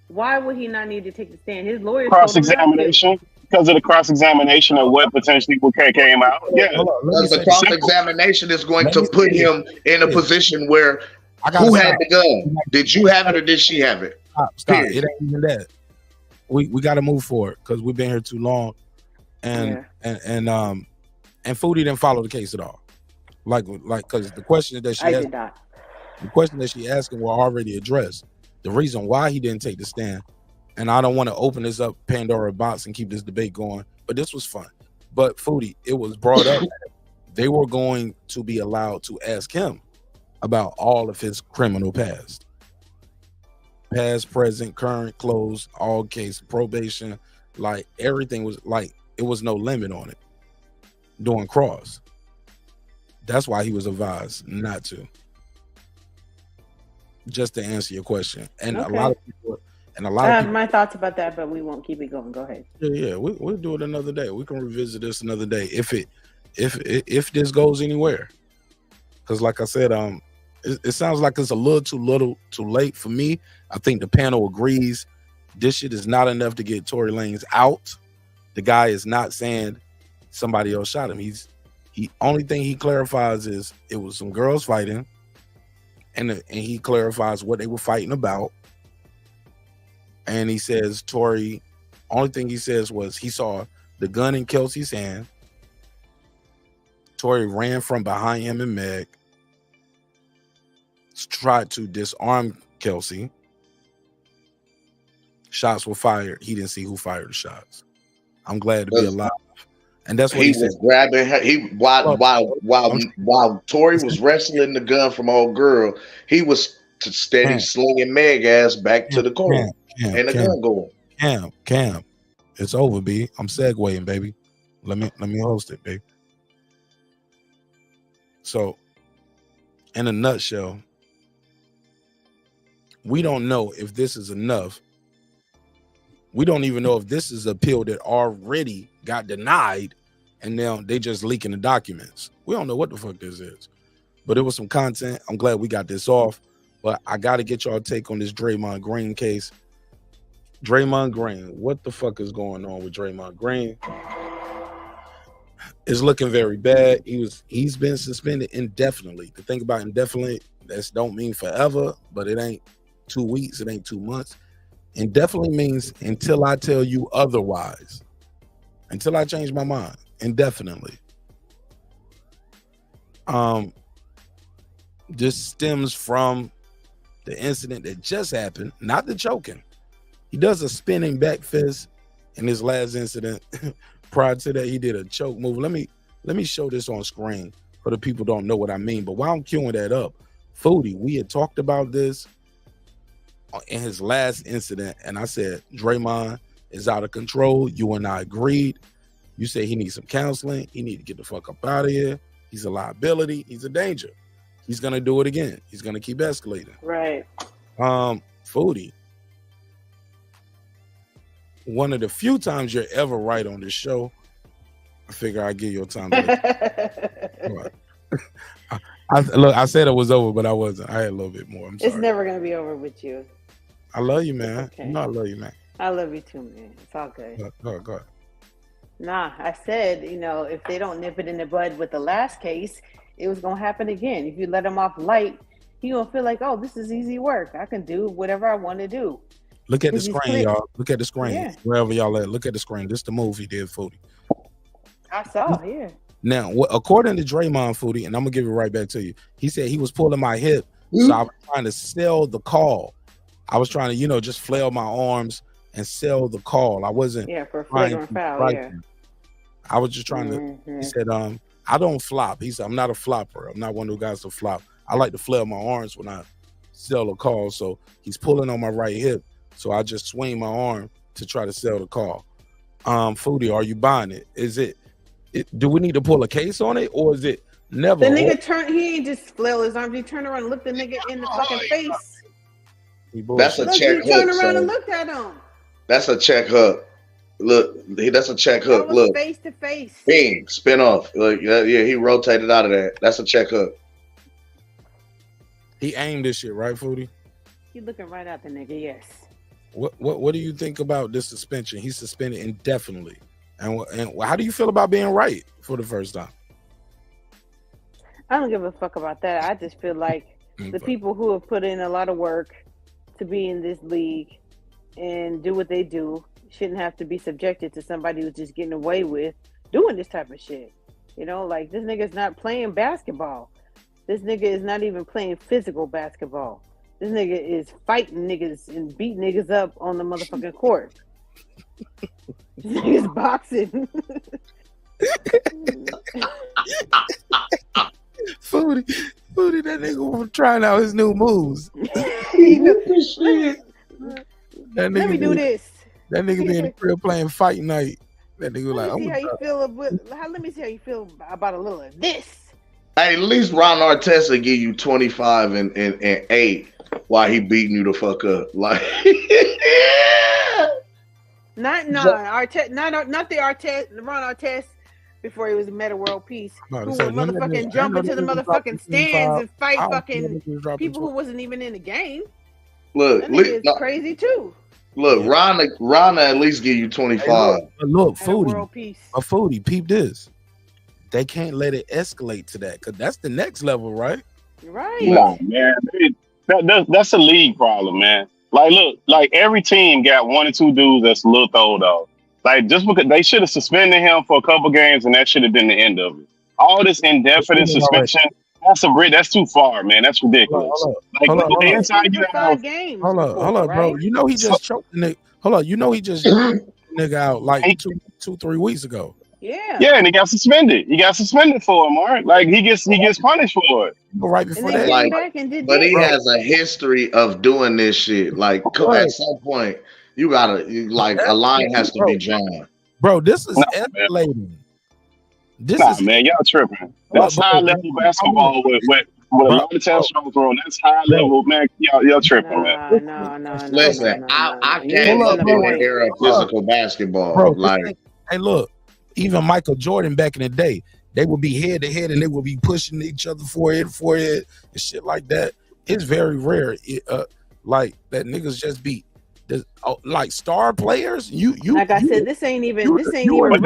Why would he not need to take the stand?" His lawyers told him not to. Cross-examination. Because of the cross-examination of what potentially came out. Yeah. Because the cross-examination is going to put him in a position where who had the gun? Did you have it or did she have it? Stop. It ain't even that. We got to move forward because we've been here too long, and Foodie didn't follow the case at all. Like because the question that she I asked, did not. the question that she asking were already addressed. The reason why he didn't take the stand, and I don't want to open this up Pandora box and keep this debate going, but this was fun. But Foodie, it was brought up that they were going to be allowed to ask him about all of his criminal past. Past, present, current, closed, all case, probation, like everything was like it was no limit on it during cross. That's why he was advised not to. Just to answer your question. And Okay. a lot I of have people, my thoughts about that, but we won't keep it going. Go ahead. yeah, we'll do it another day. We can revisit this another day if this goes anywhere. Because like I said, it sounds like it's a little too late for me. I think the panel agrees this shit is not enough to get Tory Lanez out. The guy is not saying somebody else shot him. He only thing he clarifies is it was some girls fighting, and he clarifies what they were fighting about. And he says Tory, only thing he says was he saw the gun in Kelsey's hand. Tory ran from behind him and Meg, tried to disarm Kelsey. Shots were fired. He didn't see who fired the shots. I'm glad to be alive. And that's what he said. Was grabbing her. While Tory was wrestling the gun from old girl, he was steady slinging Meg ass back to the corner and the gun going. Cam, it's over, B. I'm segueing, baby. Let me host it, baby. So, in a nutshell, we don't know if this is enough. We don't even know if this is a appeal that already got denied, and now they just leaking the documents. We don't know what the fuck this is, but it was some content. I'm glad we got this off, but I got to get y'all take on this Draymond Green case. Draymond Green, what the fuck is going on with Draymond Green? It's looking very bad. He's been suspended indefinitely. The thing about indefinitely, that don't mean forever, but it ain't 2 weeks, it ain't 2 months. Indefinitely means until I tell you otherwise, until I change my mind. Indefinitely. This stems from the incident that just happened, not the choking. He does a spinning back fist in his last incident. Prior to that, he did a choke move. Let me show this on screen for the people who don't know what I mean. But while I'm queuing that up, Foodie, we had talked about this in his last incident, and I said Draymond is out of control. You and I agreed. You said he needs some counseling. He need to get the fuck up out of here. He's a liability. He's a danger. He's gonna do it again. He's gonna keep escalating. Right. Foodie, one of the few times you're ever right on this show, I figure I'd give you a time to I said it was over, but I wasn't. I had a little bit more. I'm sorry. It's never gonna be over with you. I love you, man. Okay. You know I love you, man. I love you too, man. It's all good. Go ahead. Nah, I said, if they don't nip it in the bud with the last case, it was gonna happen again. If you let him off light, he gonna feel like, oh, this is easy work. I can do whatever I want to do. Look at the screen, y'all. Look at the screen. Yeah. Wherever y'all at, look at the screen. This the move he did, Foodie. I saw, yeah. Now, according to Draymond Foodie, and I'm gonna give it right back to you. He said he was pulling my hip, so I was trying to sell the call. I was trying to, just flail my arms and sell the call. I wasn't. Yeah, for flagrant foul. Yeah. I was just trying to. He said, I don't flop. He said, I'm not a flopper. I'm not one of those guys to flop. I like to flail my arms when I sell a call. So he's pulling on my right hip. So I just swing my arm to try to sell the call. Foodie, are you buying it? Do we need to pull a case on it, or is it never? The nigga he ain't just flail his arms. He turned around and looked the nigga in the fucking face. That's a check hook. He turned around and looked at him. That's a check hook. Look, that's a check hook. Look, face to face. Bing, spin off. Look, yeah, he rotated out of that. That's a check hook. He aimed this shit, right, Foodie? He looking right at the nigga. Yes. What do you think about this suspension? He's suspended indefinitely, and how do you feel about being right for the first time? I don't give a fuck about that. I just feel like the people who have put in a lot of work to be in this league and do what they do shouldn't have to be subjected to somebody who's just getting away with doing this type of shit. Like this nigga's not playing basketball. This nigga is not even playing physical basketball. This nigga is fighting niggas and beating niggas up on the motherfucking court. This nigga's boxing. Foodie, that nigga was trying out his new moves. Let me do this. That nigga be in the crib playing Fight Night. That nigga like, let me see how you feel about a little of this. Hey, at least Ron Artest will give you 25 and 8 while he beating you the fuck up. Like, not the Artest, Ron Artest before he was Meta World Peace, who would motherfucking jump into the motherfucking stands and fight fucking people who wasn't even in the game. Look, that nigga is crazy too. Look, Ron at least give you 25. Hey, look, Foodie, peep this. They can't let it escalate to that, because that's the next level, right? Right. No, man. That's a league problem, man. Like, look, like every team got 1 or 2 dudes that's a little throwed off. Like, just because they should have suspended him for a couple games, and that should have been the end of it. All this indefinite suspension, that's too far, man. That's ridiculous. Hold on, bro. You know he just choked the nigga. Hold on, you know he just choked the nigga out like 2-3 weeks ago. Yeah, and he got suspended. He got suspended for it, Mark. Like he gets punished for it. Right before that, but he has a history of doing this shit. Like at some point, you gotta a line has to be drawn. Bro, this is escalating. Man, y'all tripping. That's high level basketball with a lot of testosterone. That's high level, man. Y'all tripping, man. No. Listen, I can't love the era of physical basketball. Bro, like, hey, look. Even Michael Jordan back in the day, they would be head to head and they would be pushing each other forehead to forehead and shit like that. It's very rare. Like that niggas just be like star players. You like I said, this ain't even Rutgers level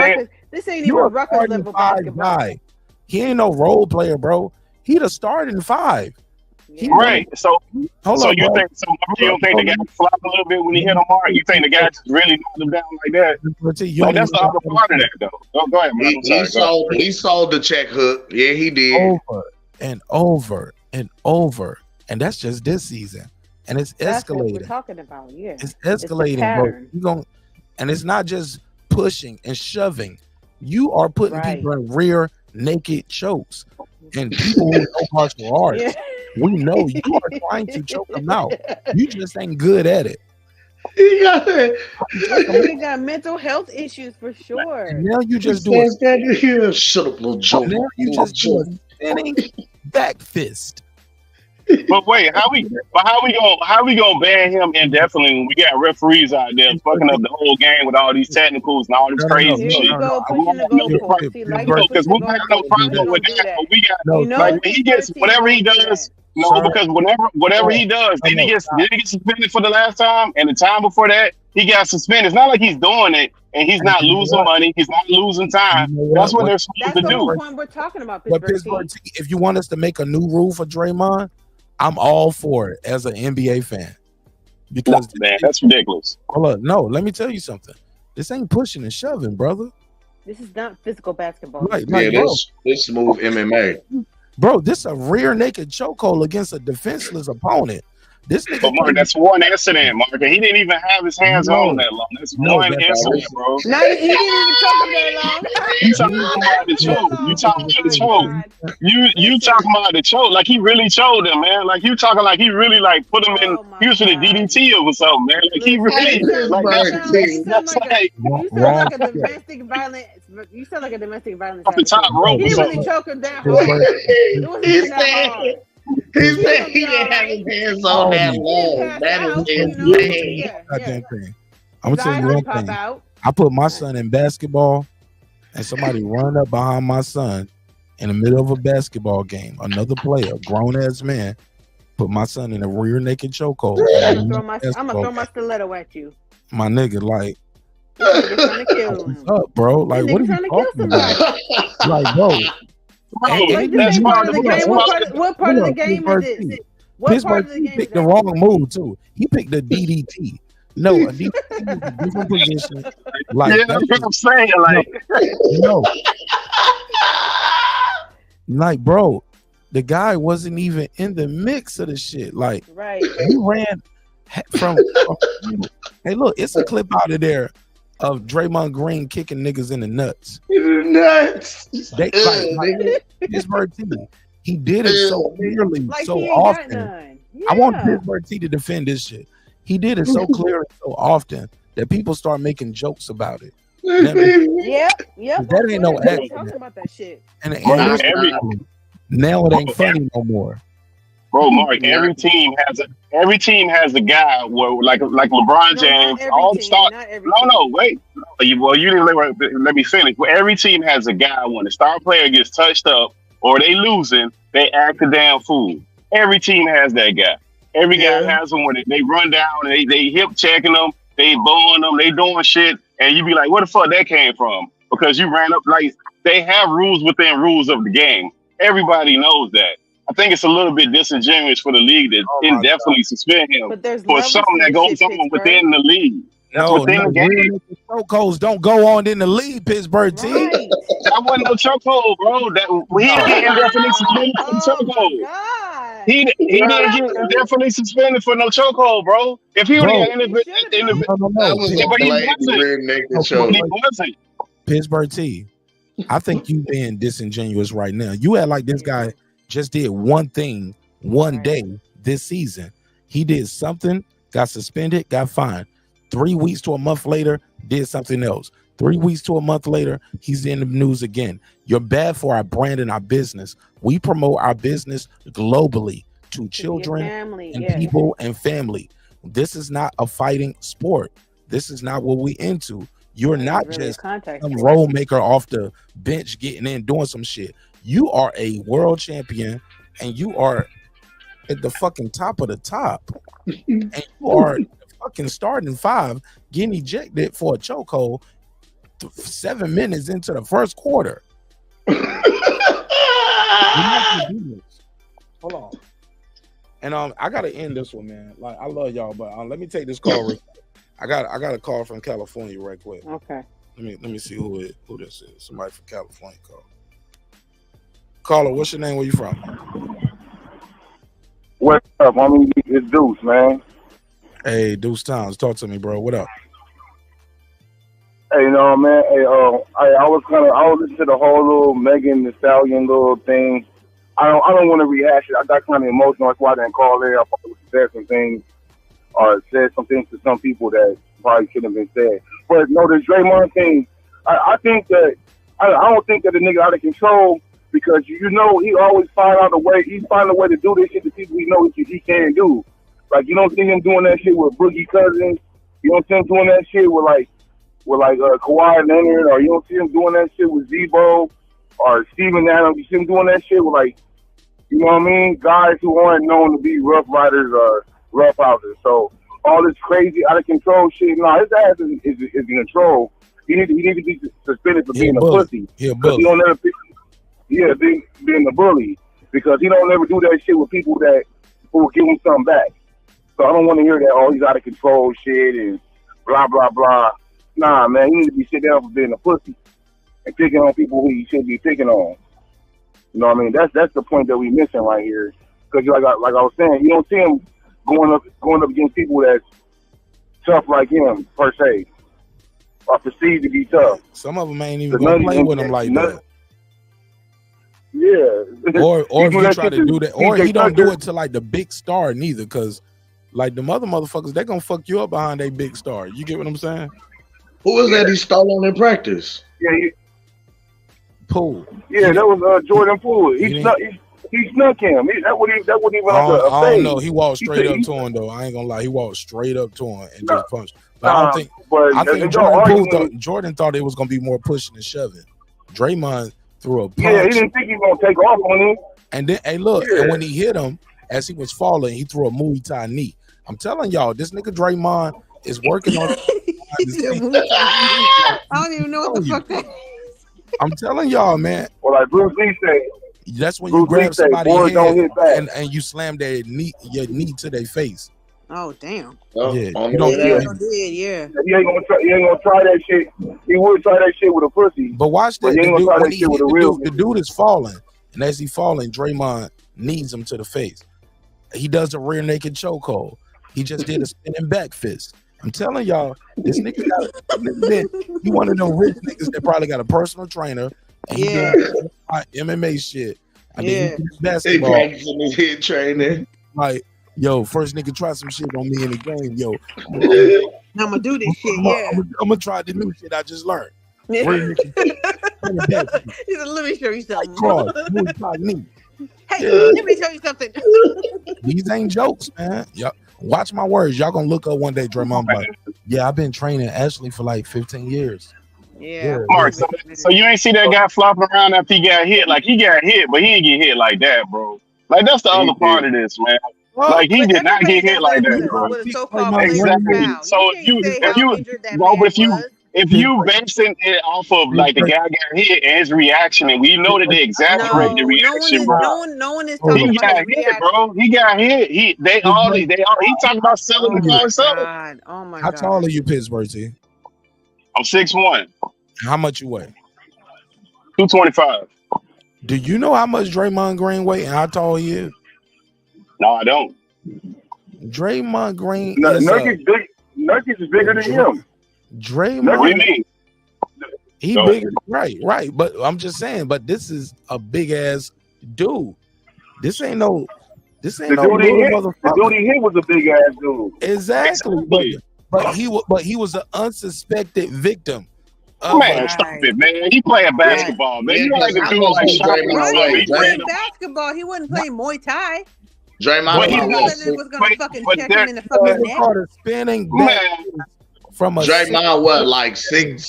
basketball. Guy. He ain't no role player, bro. He the starting 5. Right. So you don't think the guy flop a little bit when he hit him hard? You think the guy just really knocked him down like that? Like, that's the other part of that, though. Go ahead, man. He sold the check hook. Yeah, he did. Over and over and over. And that's just this season. And it's escalating. That's what we're talking about, yeah. It's escalating, bro. And it's not just pushing and shoving. You are putting people in rear naked chokes. And people who know martial arts. Yeah. We know you are trying to choke them out. You just ain't good at it. You got mental health issues for sure. And now you just do it. Shut up, little joke. Now you just do a spinning back fist. But wait, how we gonna ban him indefinitely when we got referees out there fucking up the whole game with all these technicals and all this crazy shit? Because we got no problem with that, but we got like when he gets whatever he does. No, because whatever he does, did he get suspended for the last time, and the time before that he got suspended. It's not like he's doing it and he's not losing money, he's not losing time. That's what they're supposed to do. That's the point we're talking about. Pittsburgh, if you want us to make a new rule for Draymond, I'm all for it as an NBA fan. Because man, that's ridiculous. Hold on, no, let me tell you something. This ain't pushing and shoving, brother. This is not physical basketball. Right, Yeah, like, bro, this smooth MMA. bro, this is a rear naked chokehold against a defenseless opponent. This nigga, But Mark, that's one incident, Mark. And he didn't even have his hands on him that long. That's one incident, bro. No, he didn't even choke him that long. You talking about the choke? You talking about the choke? You talking about the choke? Like he really choked him, man. Like you talking like he really like put him in. He was in the DDT or something, man. Like he really like that's like You sound like a domestic violence. You sound like a domestic violence. off the top rope. He or didn't really something. choke him that hard. It wasn't even that hard. He said he didn't have his hands on that long. That is insane. Goddamn thing. I'm gonna tell you one thing. I put my son in basketball, and somebody run up behind my son in the middle of a basketball game. Another player, grown ass man, put my son in a rear naked chokehold. I'm gonna throw my stiletto at you. My nigga, like, Trying to kill him. what's up, bro? Like, what are Trying you to kill talking about? Like, bro. Like, this ain't part of the game. What part of the game is this? What part of the game picked the wrong move too. He picked the DDT. No, a DDT is a different position. Like, Yeah, that's what I'm saying. Like, no. Like, bro, the guy wasn't even in the mix of the shit. Like, right. He ran from hey, look, it's a clip out of there of Draymond Green kicking niggas in the nuts. Nuts. They, like Pittsburgh T. He did it so clearly, Like so he ain't got often. none. I want Pittsburgh T to defend this shit. He did it so clearly, so often that people start making jokes about it. Yep. That ain't no Talking accident. about that shit. And Bro, now it ain't funny no more. Bro, Mark, every team has a guy where like LeBron James, all the stars. No, wait. Well, you didn't let me finish. Well, every team has a guy when the star player gets touched up or they losing, they act a damn fool. Every team has that guy. Every guy has one where they run down and they hip checking them, they booing them, they doing shit, and you be like, where the fuck that came from? Because you ran up. Like, they have rules within rules of the game. Everybody knows that. I think it's a little bit disingenuous for the league to indefinitely suspend him for something that goes on within the league. That's within the game. Chokeholds don't go on in the league, Pittsburgh T. That wasn't no chokehold, bro. He didn't get indefinitely suspended for the chokehold. He didn't get indefinitely suspended for no chokehold, bro. If he would have Pittsburgh T. I think you being disingenuous right now. You act like this guy just did one thing one day this season. He did something, got suspended, got fined. 3 weeks to a month later, did something else. 3 weeks to a month later, he's in the news again. You're bad for our brand and our business. We promote our business globally to children and people and family. This is not a fighting sport. This is not what we into. You're not just some role maker off the bench getting in doing some shit. You are a world champion and you are at the fucking top of the top. And you are fucking starting five, getting ejected for a chokehold 7 minutes into the first quarter. Hold on. And I gotta end this one, man. Like, I love y'all, but let me take this call. Real quick. I got a call from California right quick. Okay. Let me see who this is. Somebody from California call. Caller, what's your name? Where you from? What's up, homie? It's Deuce, man. Hey, Deuce Towns, talk to me, bro. What up? Hey, no, man. Hey, I was listening to the whole little Megan Thee Stallion little thing. I don't want to rehash it. I got kind of emotional. That's why I didn't call there. I probably said some things or said some things to some people that probably shouldn't have been said. But no, the Draymond thing, I think that I don't think that the nigga out of control, because you know he always find a way to do this shit to people he know he can't do. Like, you don't see him doing that shit with Boogie Cousins. You don't see him doing that shit with Kawhi Leonard, or you don't see him doing that shit with Zebo or Steven Adams. You see him doing that shit with, like, you know what I mean, guys who aren't known to be rough riders or rough houses. So all this crazy out of control shit, his ass is in control. He need to be suspended for being a pussy. He don't never being a bully, because he don't ever do that shit with people that who will give him something back. So I don't want to hear that, he's out of control shit and blah, blah, blah. Nah, man, he need to be sit down for being a pussy. and picking on people who he should be picking on. You know what I mean? That's the point that we missing right here. Because like I was saying, you don't see him going up against people that's tough like him per se, or perceived to be tough. Some of them ain't even gonna play with him like that. Yeah. Or if you try to do that, or he don't do it to like the big star neither, because like the other motherfuckers, they gonna fuck you up behind a big star. You get what I'm saying? Who was that he stole on in practice? Yeah. Poole. Yeah, that was Jordan Poole. He snuck him. That wasn't even I a don't know. He walked straight up to him though. I ain't gonna lie. He walked straight up to him and just punched. But I think Jordan thought it was gonna be more pushing and shoving. Draymond threw a punch. Yeah, he didn't think he was gonna take off on him. And then, hey, look, and when he hit him, as he was falling, he threw a Muay Thai knee. I'm telling y'all, this nigga Draymond is working on. I don't even know what the fuck that is. I'm telling y'all, man. Well, like Bruce Lee said, that's when you grab somebody's head and you slam your knee to their face. Oh damn! Yeah, He ain't gonna try that shit. He would try that shit with a pussy. But watch that. The dude is falling, and as he falling, Draymond knees him to the face. He does a rear naked chokehold. He just did a spinning back fist. I'm telling y'all, this nigga he one of them rich niggas that probably got a personal trainer. And he doing MMA shit. And then he basketball. He practicing his head training. Like, yo, first nigga try some shit on me in the game, yo. I'm gonna do this shit. I'm gonna try the new shit I just learned. He said, "Let me show you something." Hey, let me show you something. These ain't jokes, man. Y'all, watch my words. Y'all gonna look up one day, Draymond. Like, yeah, I've been training Ashley for like 15 years. Yeah. Mark, so you ain't see that guy flopping around after he got hit? Like, he got hit, but he ain't get hit like that, bro. Like, that's the other part of this, man. Like, he did not get hit like that, bro. Exactly. So if you basing it off of like the guy got hit and his reaction, and we know that they exaggerate the reaction, bro. No one is talking he got hit, bro. He got hit. He talking about selling the car himself. Oh my God. How tall are you, Pittsburgh T? I'm 6'1". How much you weigh? 225. Do you know how much Draymond Green weigh and how tall he is? No, I don't. Draymond Green Nurkic is bigger than him. Draymond. What do you mean? He bigger, right. But I'm just saying, but this is a big ass dude. This ain't no dude he hit was a big ass dude. Exactly. But he was an unsuspected victim. Man, stop it, man. He playing basketball, man. You don't like to do like He playing basketball. He wasn't playing Muay Thai. Draymond was gonna fucking check him in the fucking neck. Spinning back from a Draymond, what, like 6'9",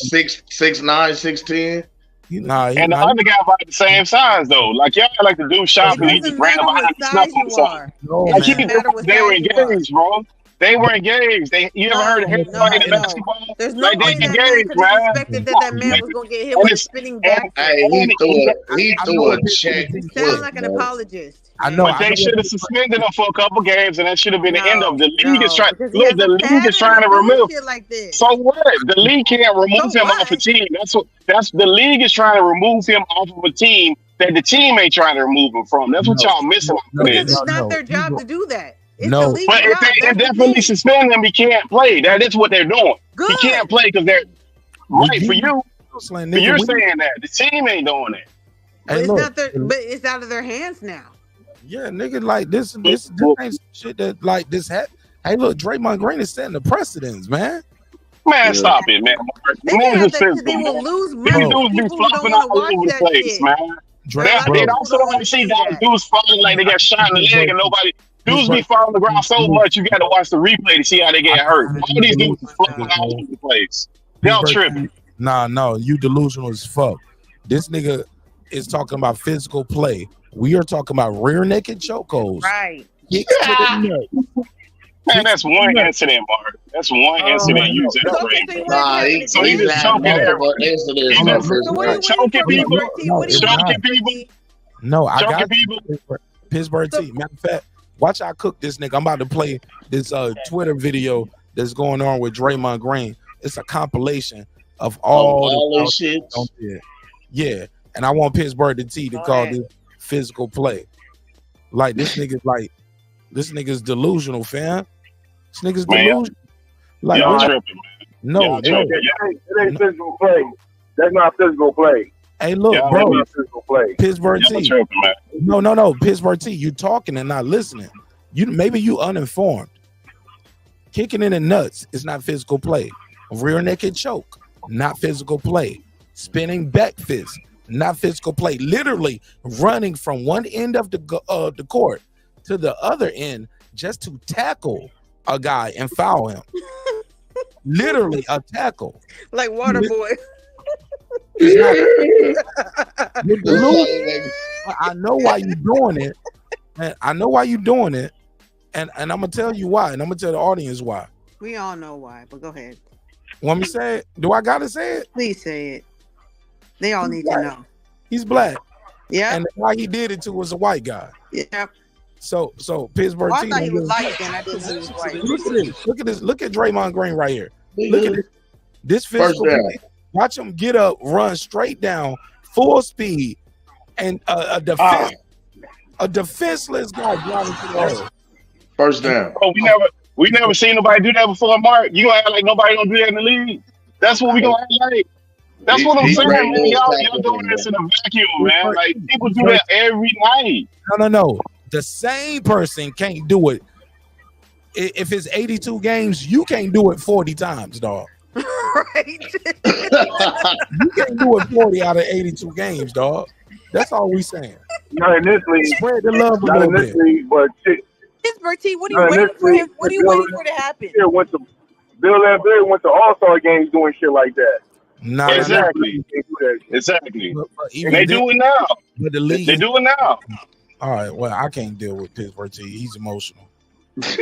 6'10"? And the other guy about the same size though. Like y'all like to do shopping, he just ran behind the snuff on something. They were engaged, bro. They were engaged. You ever heard of him playing basketball? There's no way engaged, man expected that man was gonna get hit with a spinning back. Hey, he threw a check. You sound like an apologist. I know. But they should have suspended him for a couple games, and that should have been the end of the league. Is trying. Look, the league is trying to remove. So what? The league can't remove him off a team. That's the league is trying to remove him off of a team that the team ain't trying to remove him from. That's what y'all missing. Because it's not their job to do that. But if they definitely suspend him, he can't play. That is what they're doing. He can't play because they're right for you. But you're saying that the team ain't doing it. But it's out of their hands now. Yeah, nigga, like this ain't shit that like this. Hey, look, Draymond Green is setting the precedence, man. Man, stop it, man. They will lose money. People be flopping all over the place, man. They also don't want to see dudes falling like they got shot in the leg and nobody. Dudes be falling on the ground so much you got to watch the replay to see how they get hurt. All these dudes are flopping all over the place. Y'all tripping. No, you delusional as fuck. This nigga is talking about physical play. We are talking about rear naked chokeholds. Right. Man, that's one incident, Mark. That's one incident. You he's choking people. Choking people. No, I got people. Pittsburgh T. Matter of fact, watch I cook this nigga. I'm about to play this Twitter video that's going on with Draymond Green. It's a compilation of all this shit. Yeah, and I want Pittsburgh the T to call this physical play. Like this nigga's delusional, fam. This nigga's delusional. Like y'all tripping, man. No, it ain't physical play. That's not physical play. Hey, look, That's bro. not physical play. Pittsburgh T. No. Pittsburgh T. You talking and not listening. Maybe you uninformed. Kicking in the nuts is not physical play. Rear naked choke, not physical play. Spinning back fist, not physical play. Literally running from one end of the court to the other end just to tackle a guy and foul him. Literally a tackle. Like water boy. I know why you're doing it. And I know why you're doing it. And I'm gonna tell you why, and I'm gonna tell the audience why. We all know why, but go ahead. Want me to say it? Do I gotta say it? Please say it. They all need to know. He's black. Yeah. And the guy he did it to was a white guy. Yeah. So Pittsburgh. I thought he was light then. I didn't know he was white. Look at this. Look at this. Look at Draymond Green right here. Look at this. This physical play. Watch him get up, run straight down, full speed, and a defenseless guy driving to the hole. First down. Oh, we never seen nobody do that before, Mark. You gonna act like nobody don't do that in the league? That's what we gonna act like. That's what I'm saying, man. Y'all doing this in a vacuum, man. Like people do that every night. No. The same person can't do it. If it's 82 games, you can't do it 40 times, dog. Right. You can't do it 40 out of 82 games, dog. That's all we saying. Not in this league. Spread the love a Not little in this bit. league, but shit. Pittsburgh T, what are you waiting for him? What are you waiting for to happen? Bill Lambert went to All-Star games doing shit like that. Nah, exactly. Exactly. They do it now. But the league, they do it now. All right. Well, I can't deal with Pittsburgh T. He's emotional.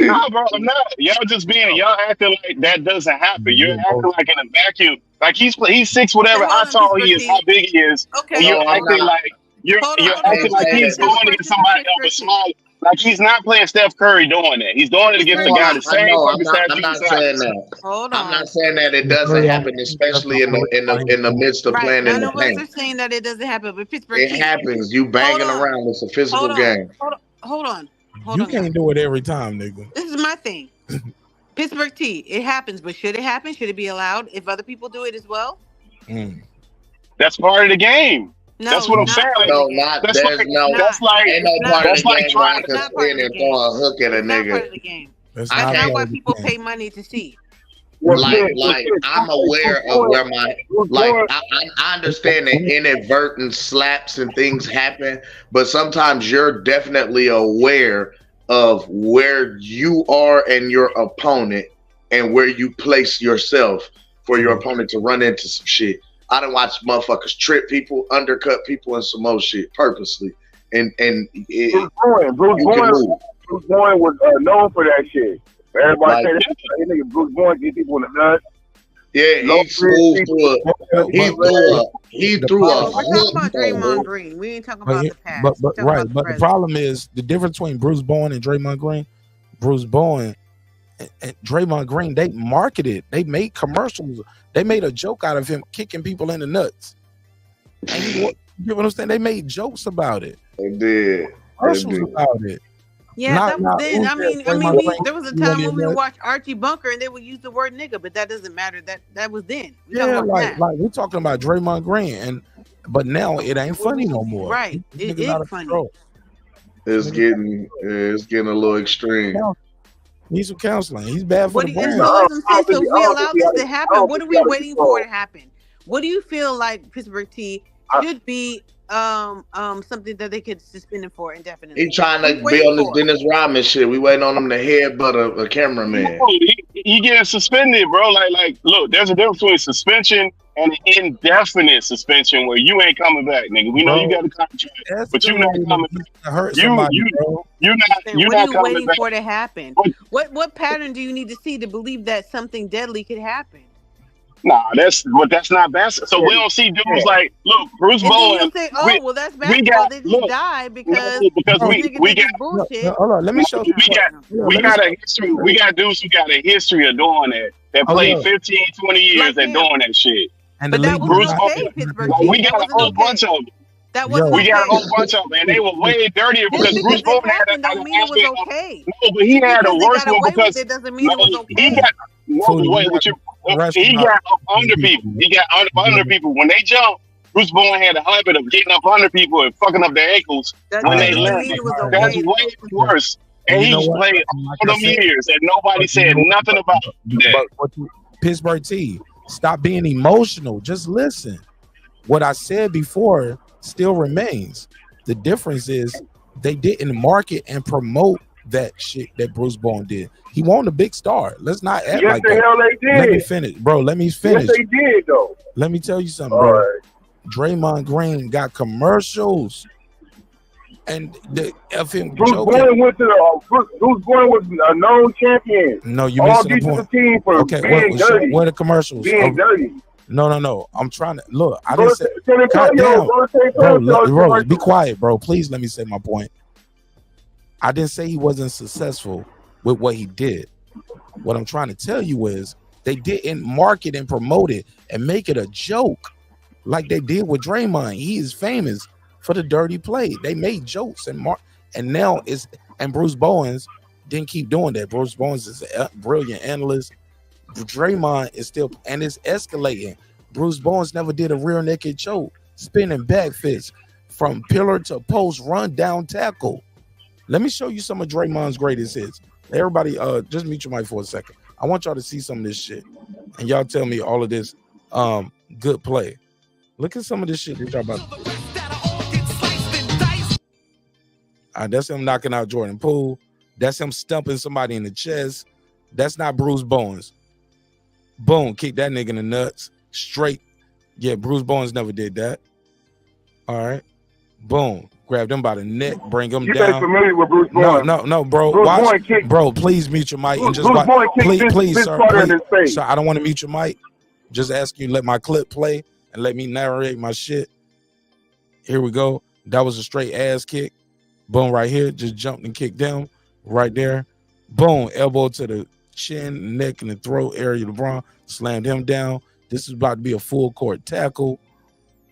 Nah, bro, I'm not. Y'all acting like that doesn't happen. You're acting like in a vacuum. Like he's 6 whatever, how tall he is, how big he is. Okay. And you're acting like you're acting like he's doing it against somebody that was small. Like he's not playing Steph Curry doing that. He's doing it against the guy the same. I'm not saying that. Hold on. I'm not saying that it doesn't happen, especially in the midst of playing in None the of us paint. are saying that it doesn't happen, but Pittsburgh It T. happens. You banging around. It's a physical game. Hold on. You can't do it every time, nigga. This is my thing. Pittsburgh T. It happens, but should it happen? Should it be allowed if other people do it as well? That's part of the game. No, that's what I'm saying. No, not that's there's like, no. That's like ain't no part of the like game where I trying can spin and throw a hook at a nigga. Part of the game. That's not why people pay money to see. Like I'm aware of where my I understand that inadvertent slaps and things happen, but sometimes you're definitely aware of where you are and your opponent and where you place yourself for your opponent to run into some shit. I done watched motherfuckers trip people, undercut people, and some more shit purposely. And Bruce Bowen was known for that shit. Everybody say that nigga Bruce Bowen get people in the nuts. Yeah, he smooth through he threw a We're talking about Draymond Green. We ain't talking about the past. But the problem is the difference between Bruce Bowen and Draymond Green. Bruce Bowen and Draymond Green, they marketed, they made commercials, they made a joke out of him kicking people in the nuts. And you know what I'm saying? They made jokes about it. They did. Commercials about it. Yeah, that was then. I mean, there was a time when we would watch Archie Bunker and they would use the word nigga, but that doesn't matter. That was then. Like we're talking about Draymond Green, but now it ain't funny no more. Right, it is funny. It's getting a little extreme. Needs some counseling. He's bad for the brand. So if we allow this to happen, what are we waiting for to happen? What do you feel like Pittsburgh T should be something that they could suspend him for indefinitely? He trying to be on this Dennis Rodman shit. We waiting on him to headbutt a cameraman. He getting suspended, bro. Like, look, there's a difference between suspension and an indefinite suspension where you ain't coming back, nigga. We know you got a contract, but you not coming back. You're not coming back. What are you waiting for to happen? What pattern do you need to see to believe that something deadly could happen? Nah, that's not basketball. So we don't see dudes like, look, Bruce Bowen. Say, that's basketball. They just died because we got bullshit. Hold on, let me show you. We got a history. We got dudes who got a history of doing that played 15, 20 years at doing that shit. And the But that league was was okay, not. Pittsburgh Like, team. we That got a wasn't whole okay. bunch of them. That wasn't We got a okay. whole bunch of them, and they were way dirtier Just because Bruce because it Bowen had happened don't mean it was okay. No, but he Just had a because they worse got one away with because it doesn't mean it was he okay. got no Fool, you wait, got what you arrested he up got up under people. He got up under people. When they jumped, Bruce Bowen had a habit of getting up under people and fucking up their ankles That when they doesn't mean landed. it was That's okay. way worse. And And you know he's what? played And like all I them said, years and nobody but you said know nothing about that. but Pittsburgh T, stop being emotional. Just listen. What I said before still remains. The difference is they didn't market and promote that shit that Bruce Bowen did. He wasn't a big star. Let's not act Yes, like the that. hell they did. Let me finish, bro. Let me finish. Yes, they did, though. Let me tell you something, All bro. right. Draymond Green got commercials, and the FM Bruce joking. Bowen went to the. Bruce Bowen was a known champion. No, you All missing the defensive point. team for Okay, being what dirty. are the commercials? Being dirty. No. I'm trying to look. I Go didn't to say. San Antonio. Goddamn, Go to San bro, Antonio. bro, be quiet, bro. Please let me say my point. I didn't say he wasn't successful with what he did. What I'm trying to tell you is they didn't market and promote it and make it a joke like they did with Draymond. He is famous for the dirty play. They made jokes and now it's and Bruce Bowens didn't keep doing that. Bruce Bowens is a brilliant analyst. Draymond is still and it's escalating. Bruce Bowens never did a rear naked choke, spinning back fist from pillar to post, run down tackle. Let me show you some of Draymond's greatest hits. Everybody, just mute your mic for a second. I want y'all to see some of this shit, and y'all tell me all of this good play. Look at some of this shit that y'all about to do. That's him knocking out Jordan Poole. That's him stumping somebody in the chest. That's not Bruce Bowens. Boom, kick that nigga in the nuts. Straight. Yeah, Bruce Bowens never did that. All right. Boom. Grab them by the neck, bring them You down. ain't familiar with Bruce Bowen. No, bro. Bruce Watch. Bowen kicked- Bro, please mute your mic and just Bruce watch. Bowen kicked Please, this sir. part in his face. Sir, I don't want to mute your mic. Just ask you, let my clip play and let me narrate my shit. Here we go. That was a straight ass kick. Boom, right here. Just jumped and kicked them right there. Boom, elbow to the chin, neck, and the throat area. LeBron slammed him down. This is about to be a full court tackle.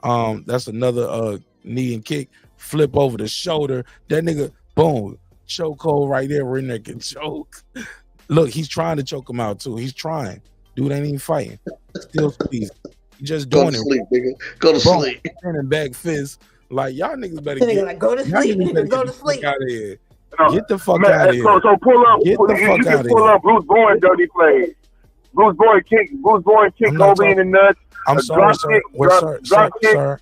That's another knee and kick. Flip over the shoulder. That nigga, boom, chokehold right there. Rear naked choke. Look, he's trying to choke him out too. He's trying. Dude ain't even fighting. Still squeezing. He just Go doing to it. sleep, nigga. Go to Boom, sleep. turning back fist. Like y'all niggas better Nigga, get. like, go to y'all sleep, niggas better go get to the fuck sleep. out of here. No, Get the fuck man, out of here. So pull up. Get the you fuck can out of pull here. up Bruce Bowen dirty plays. Bruce Bowen kicked I'm not Kobe in the nuts. I'm A sorry, drop sir. kick, Well, drop sir, kick. sir.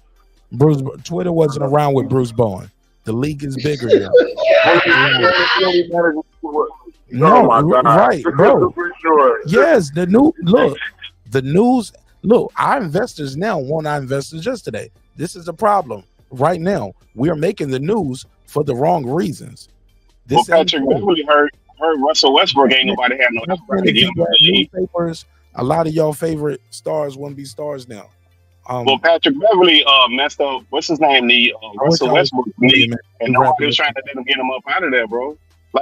Bruce, Twitter wasn't around with Bruce Bowen. The league is bigger now. No, Oh my God. right, bro. For sure. Yes, the news. Look, our investors now want our investors yesterday. This is a problem right now. We are making the news for the wrong reasons. Well, This ain't Patrick true. Beverly heard Russell Westbrook ain't nobody had no That's right to get him out the league. newspapers. A lot of y'all favorite stars wouldn't be stars now. Well, Patrick Beverly messed up. What's his name? The Russell Westbrook knee, and nobody was trying to let him get him up out of there, bro.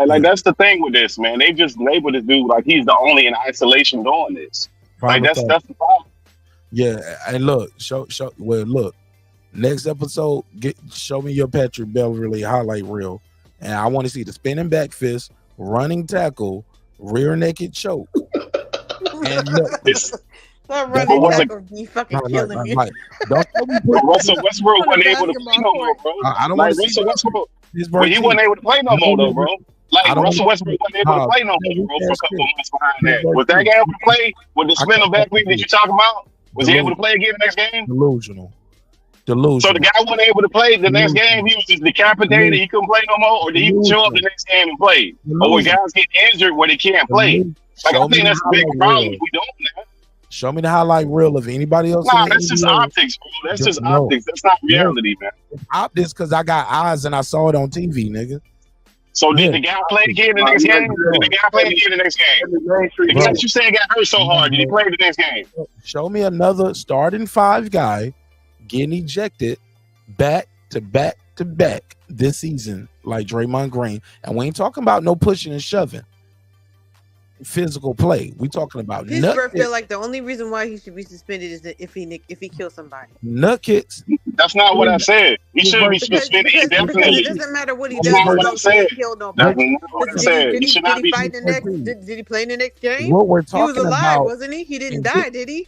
Like that's the thing with this, man. They just labeled this dude like he's the only in isolation doing this. Like that's the problem. Yeah, and look, look. Next episode, show me your Patrick Beverly highlight reel, and I want to see the spinning back fist, running tackle, rear naked choke. And look, That running tackle, you fucking Like, killing me. don't tell me Russell Westbrook wasn't able to play no more, bro. I don't like want to see Russell Westbrook. his But he wasn't able to play no more, though, bro. Like I don't Russell wanna- Westbrook wasn't able to play no more, bro, for a couple months behind that. That's Was that true. guy able to play with the spinner back week that you talking about? Was he able to play again the next game? Delusional. So the guy wasn't able to play the next game. He was just decapitated. He couldn't play no more, or did he show up the next game and play? Or when guys get injured where they can't play? Like I think that's a big problem if we don't. Man. Show me the highlight reel of anybody else. Nah, in the that's just NBA. optics, bro. That's just optics. That's not reality, man. It's optics because I got eyes and I saw it on TV, nigga. So did the guy play again the next game? Did the guy play again the next game? The guy that you said got hurt so hard, did he play the next game? Show me another starting five guy getting ejected back to back to back this season like Draymond Green. And we ain't talking about no pushing and shoving. physical play. We talking about Pittsburgh feel like the only reason why he should be suspended is that if he kills somebody. Nut kicks. That's not what I said. He shouldn't be suspended indefinitely. Because it doesn't matter what he That's does. not what I said. Kill That's nobody. not what I said. Did He should not he be fight the next? Did he play in the next game? What we're He was talking alive, about- wasn't he? He didn't die, did he?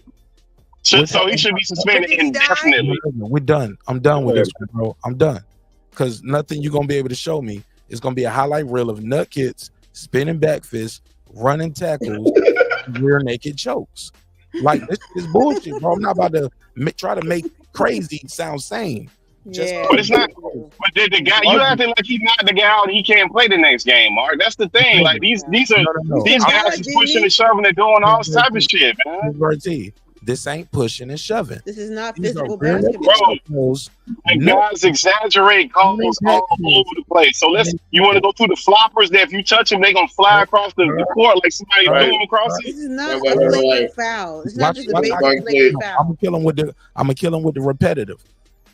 So he should be suspended indefinitely. We're done. I'm done with this, bro. I'm done. Because nothing you're gonna be able to show me is gonna be a highlight reel of nut kicks, spinning back fists, running tackles, rear naked chokes. Like this is bullshit, bro. I'm not about to try to make crazy sound sane. But it's not. But the guy, you acting like he's not the guy out. He can't play the next game, Mark. That's the thing. Like these guys is pushing and shoving and doing all type of shit, man. This ain't pushing and shoving. This is not These physical are real basketball. And guys exaggerate calls all over the place. So you want to go through the floppers that if you touch them, they gonna fly across the court like somebody threw them across it. This is not a blatant foul. It's not just a basic blatant foul. I'm gonna kill him with the repetitive.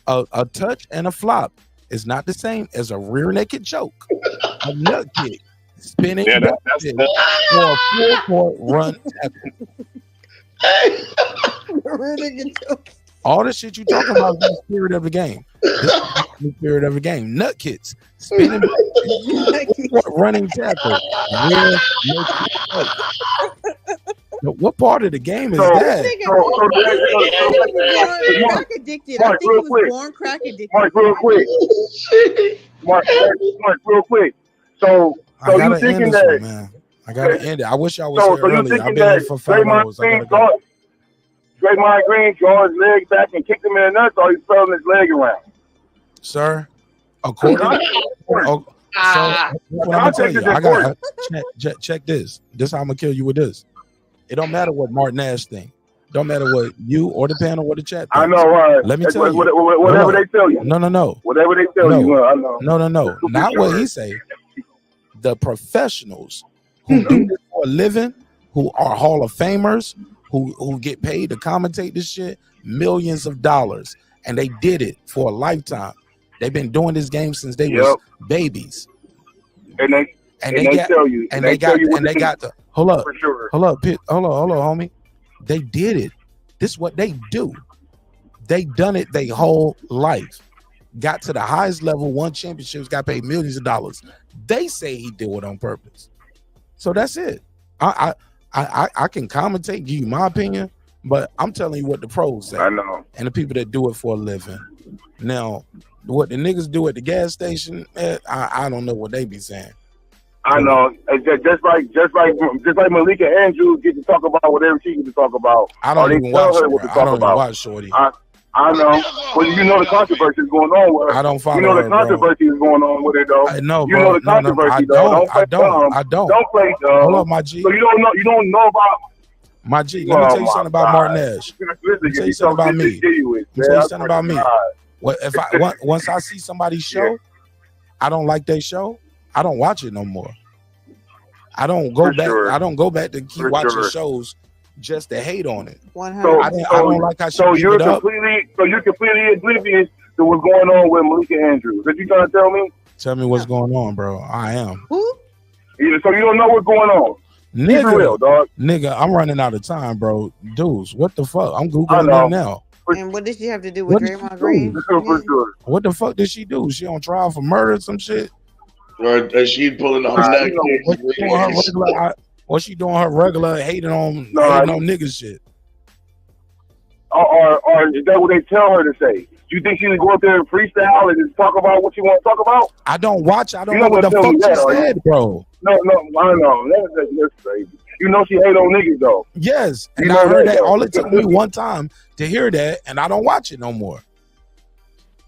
A touch and a flop is not the same as a rear naked choke, a nut kick, spinning back fist, or a full court run tackle. All the shit you talking about is the spirit of the game. This is the spirit of the game. Nut kicks, spinning back, running tackle, rear naked choke. What part of the game is that? Crack addicted. I think he was born crack addicted. Mark, real quick. Mark, real quick. So you thinking that? Man. I gotta end it. I wish I was here earlier. I've been here for 5 hours. Draymond Green draw his leg back and kicked him in the nuts, or he's throwing his leg around. Sir, according to what I'm gonna tell you, I got check this. This how I'm gonna kill you with this. It don't matter what Marq Nash think. Don't matter what you or the panel or the chat thinks. I know, right? Let me tell you. Whatever they tell you. No. Whatever they tell you, I know. No. Not what he say. The professionals who do this for a living, who are Hall of Famers, who get paid to commentate this shit, millions of dollars, and they did it for a lifetime. They've been doing this game since they was babies. And they tell you, hold up, homie. They did it. This is what they do. They done it their whole life. Got to the highest level, won championships, got paid millions of dollars. They say he did it on purpose. So that's it. I can commentate, give you my opinion, but I'm telling you what the pros say. I know. And the people that do it for a living. Now, what the niggas do at the gas station, I don't know what they be saying. I know. Just like Malika Andrews get to talk about whatever she get to talk about. I don't even watch her. I don't even watch Shorty. I know. Well, you know the controversy is going on with her. I don't follow You know her, the controversy is going on with her, though. I know, you bro. know the controversy, No, I though. don't. Don't play dumb. Hold up, my G. So you don't know about my G. Let me tell you something about Marq Nash. Let me tell you something about me. Let me tell you something about me. Well, if once I see somebody's show, I don't like their show, I don't watch it no more. I don't go back. I don't go back to keep watching shows just to hate on it. I don't like how she you're completely oblivious to what's going on with Malika Andrews. Are you trying to tell me? Tell me what's going on, bro. I am. Who? So you don't know what's going on. Nigga, real, dog. Nigga, I'm running out of time, bro. Dudes, what the fuck? I'm Googling it now. And what did she have to do with Draymond Green? What the fuck did she do? She on trial for murder or some shit? Or she pulling on neck? What's she doing her regular hating on niggas shit? Or is that what they tell her to say? You think she can go up there and freestyle and just talk about what she want to talk about? I don't watch. I don't know what the fuck she said, bro. No, I know. That's crazy. You know she hate on niggas though. Yes, and I heard that. All it took me one time to hear that, and I don't watch it no more.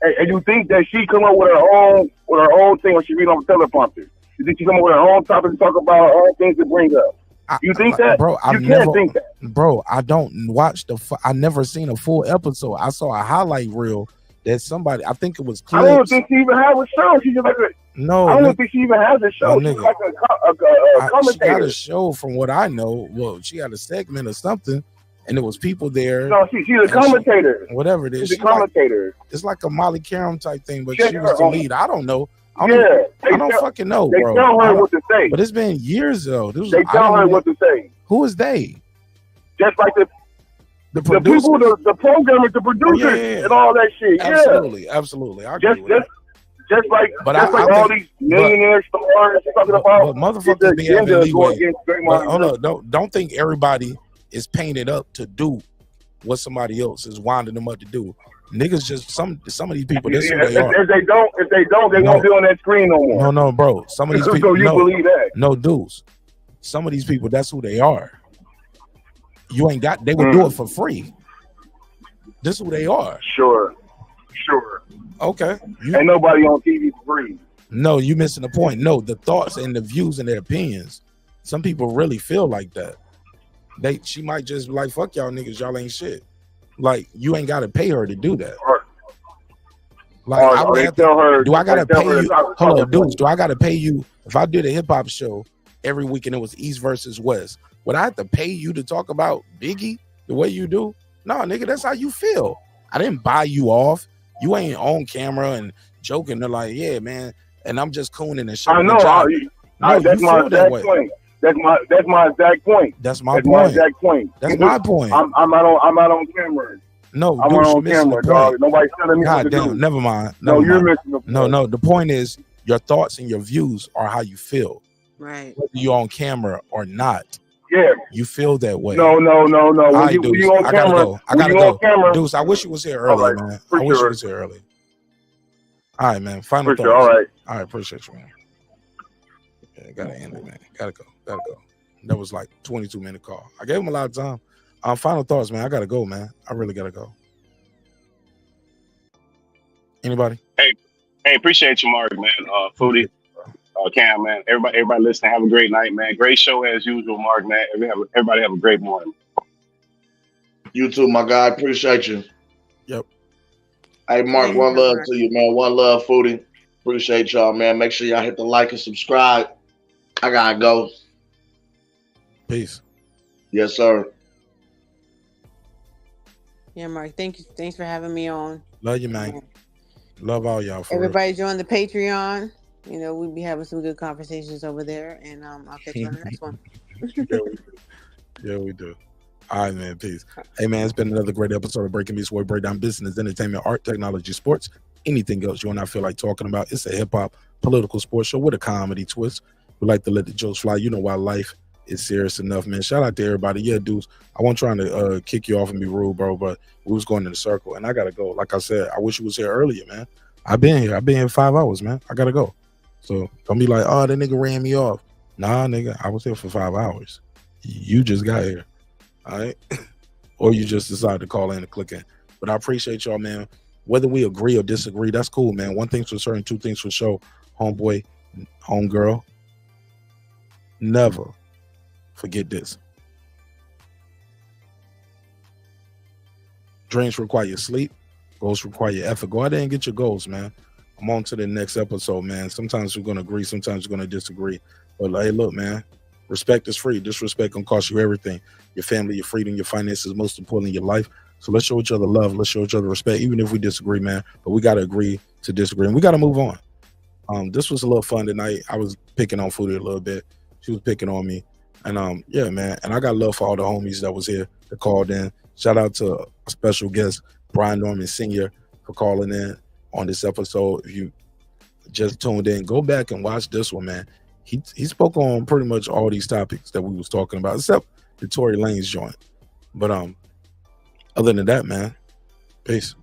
And you think that she come up with her own thing when she read on the teleprompter? You think she come up with her own topic to talk about, her own things to bring up? You think that? Bro, you can't think that. Bro, I don't watch I never seen a full episode. I saw a highlight reel that somebody, I think it was clips. I don't think she even has a show. She's just like no. I don't think she even has a show. She's like a commentator. She got a show from what I know. Well, she had a segment or something, and there was people there. No, she's a commentator. Whatever it is. She's a commentator. It's like a Molly Karam type thing, but she was the lead. I don't know. I don't fucking know, they bro. They tell her what to say. But it's been years though. They tell her what to say. Who is they? Just like the people, the programmers, the producers, and all that shit. Absolutely. I agree with that. Just like, but all these millionaire stars talking about. But motherfuckers be having leeway. Hold on, don't think everybody is painted up to do what somebody else is winding them up to do. Niggas just some of these people. This is who they are. If they don't, they won't be on that screen no more. No, bro. Some of these people. So you believe that? No, dudes. Some of these people, that's who they are. You ain't got. They would do it for free. This is who they are. Sure. Okay. Ain't nobody on TV for free. No, you missing the point. No, the thoughts and the views and their opinions. Some people really feel like that. She might just be like, fuck y'all niggas, y'all ain't shit. Like, you ain't gotta pay her to do that. Like, I would have to tell her. Do I gotta pay you? Hold on, dudes. Do I gotta pay you if I did a hip hop show every week and it was East versus West? Would I have to pay you to talk about Biggie the way you do? No, nigga, that's how you feel. I didn't buy you off. You ain't on camera and joking. They're like, yeah, man, and I'm just cooning and shit. I know. That's my exact point. That's my exact point. That's my exact point. That's my point. I'm not on camera. No, I'm not on camera, dog. Nobody's telling me what to do. Never mind. You're missing the point. No. The point is your thoughts and your views are how you feel. Right. Whether you're on camera or not. Yeah. You feel that way. No. Right, when you on camera, I gotta go. Camera, Deuce, I wish you was here earlier, right, man. I wish you was here early. All right, man. Final thoughts. All right, appreciate you, man. Yeah, gotta end it, man. Gotta go. That was like 22-minute call. I gave him a lot of time. Final thoughts, man. I gotta go, man. I really gotta go. Anybody? Hey, appreciate you, Mark, man. Foodie, Cam, man. Everybody listening. Have a great night, man. Great show as usual, Mark, man. Everybody have a great morning. You too, my guy. Appreciate you. Yep. Hey, Mark, one love to you, man. One love, Foodie. Appreciate y'all, man. Make sure y'all hit the like and subscribe. I gotta go. Peace. Yes, sir. Yeah, Mark. Thank you. Thanks for having me on. Love you, man. Love all y'all. Everybody join the Patreon. You know, we'll be having some good conversations over there, and I'll catch you on the next one. Yeah, we do. All right, man. Peace. Hey, man, it's been another great episode of Breaking Beats, where we break down business, entertainment, art, technology, sports, anything else you and I feel like talking about. It's a hip-hop political sports show with a comedy twist. We like to let the jokes fly. You know why life is serious enough, man. Shout out to everybody. Yeah, dudes, I wasn't trying to kick you off and be rude, bro, but we was going in a circle, and I got to go. Like I said, I wish you was here earlier, man. I've been here 5 hours, man. I got to go. So don't be like, oh, that nigga ran me off. Nah, nigga, I was here for 5 hours. You just got here. All right? Or you just decided to call in and click in. But I appreciate y'all, man. Whether we agree or disagree, that's cool, man. One thing's for certain, two things for sure. Homeboy, homegirl, never forget this. Dreams require sleep. Goals require effort. Go out there and get your goals, man. I'm on to the next episode, man. Sometimes we're going to agree. Sometimes we're going to disagree. But, hey, look, man. Respect is free. Disrespect can cost you everything. Your family, your freedom, your finances, most importantly, your life. So let's show each other love. Let's show each other respect, even if we disagree, man. But we got to agree to disagree. And we got to move on. This was a little fun tonight. I was picking on Foodie a little bit. She was picking on me. And, yeah, man. And I got love for all the homies that was here that called in. Shout out to a special guest, Brian Norman Sr., for calling in on this episode. If you just tuned in, go back and watch this one, man. He spoke on pretty much all these topics that we was talking about, except the Tory Lanez joint. But other than that, man, peace.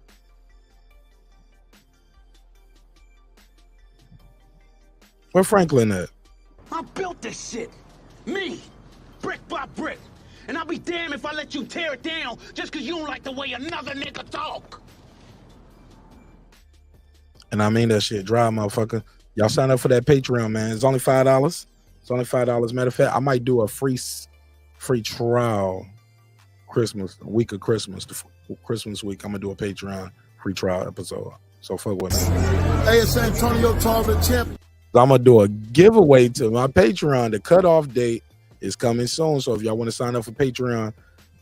Where Franklin at? I built this shit. Me. Brick by brick. And I'll be damned if I let you tear it down just because you don't like the way another nigga talk. And I mean that shit, dry, motherfucker. Y'all sign up for that Patreon, man. It's only $5. It's only $5. Matter of fact, I might do a free trial Christmas, week of Christmas, the Christmas week. I'm going to do a Patreon free trial episode. So fuck with me. Hey, it's Antonio Tarver, champ. I'm going to do a giveaway to my Patreon. The cutoff date is coming soon. So if y'all want to sign up for Patreon,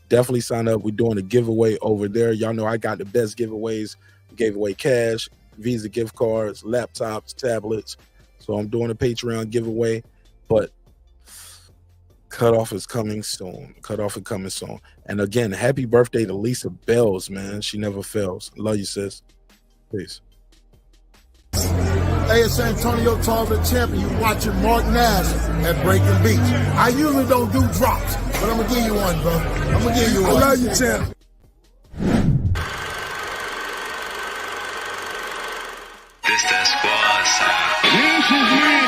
definitely sign up. We're doing a giveaway over there. Y'all know I got the best giveaways. We gave away cash, Visa gift cards, laptops, tablets. So I'm doing a Patreon giveaway, but cutoff is coming soon. Cutoff is coming soon. And again, happy birthday to Lisa Bells, man. She never fails. Love you, sis. Peace. Hey, it's Antonio Tarver Champion. You watching Marq Nash at Breaking Beach. I usually don't do drops, but I'm gonna give you one, bro. I'm gonna give you one. I love you, champ. This that squad sound.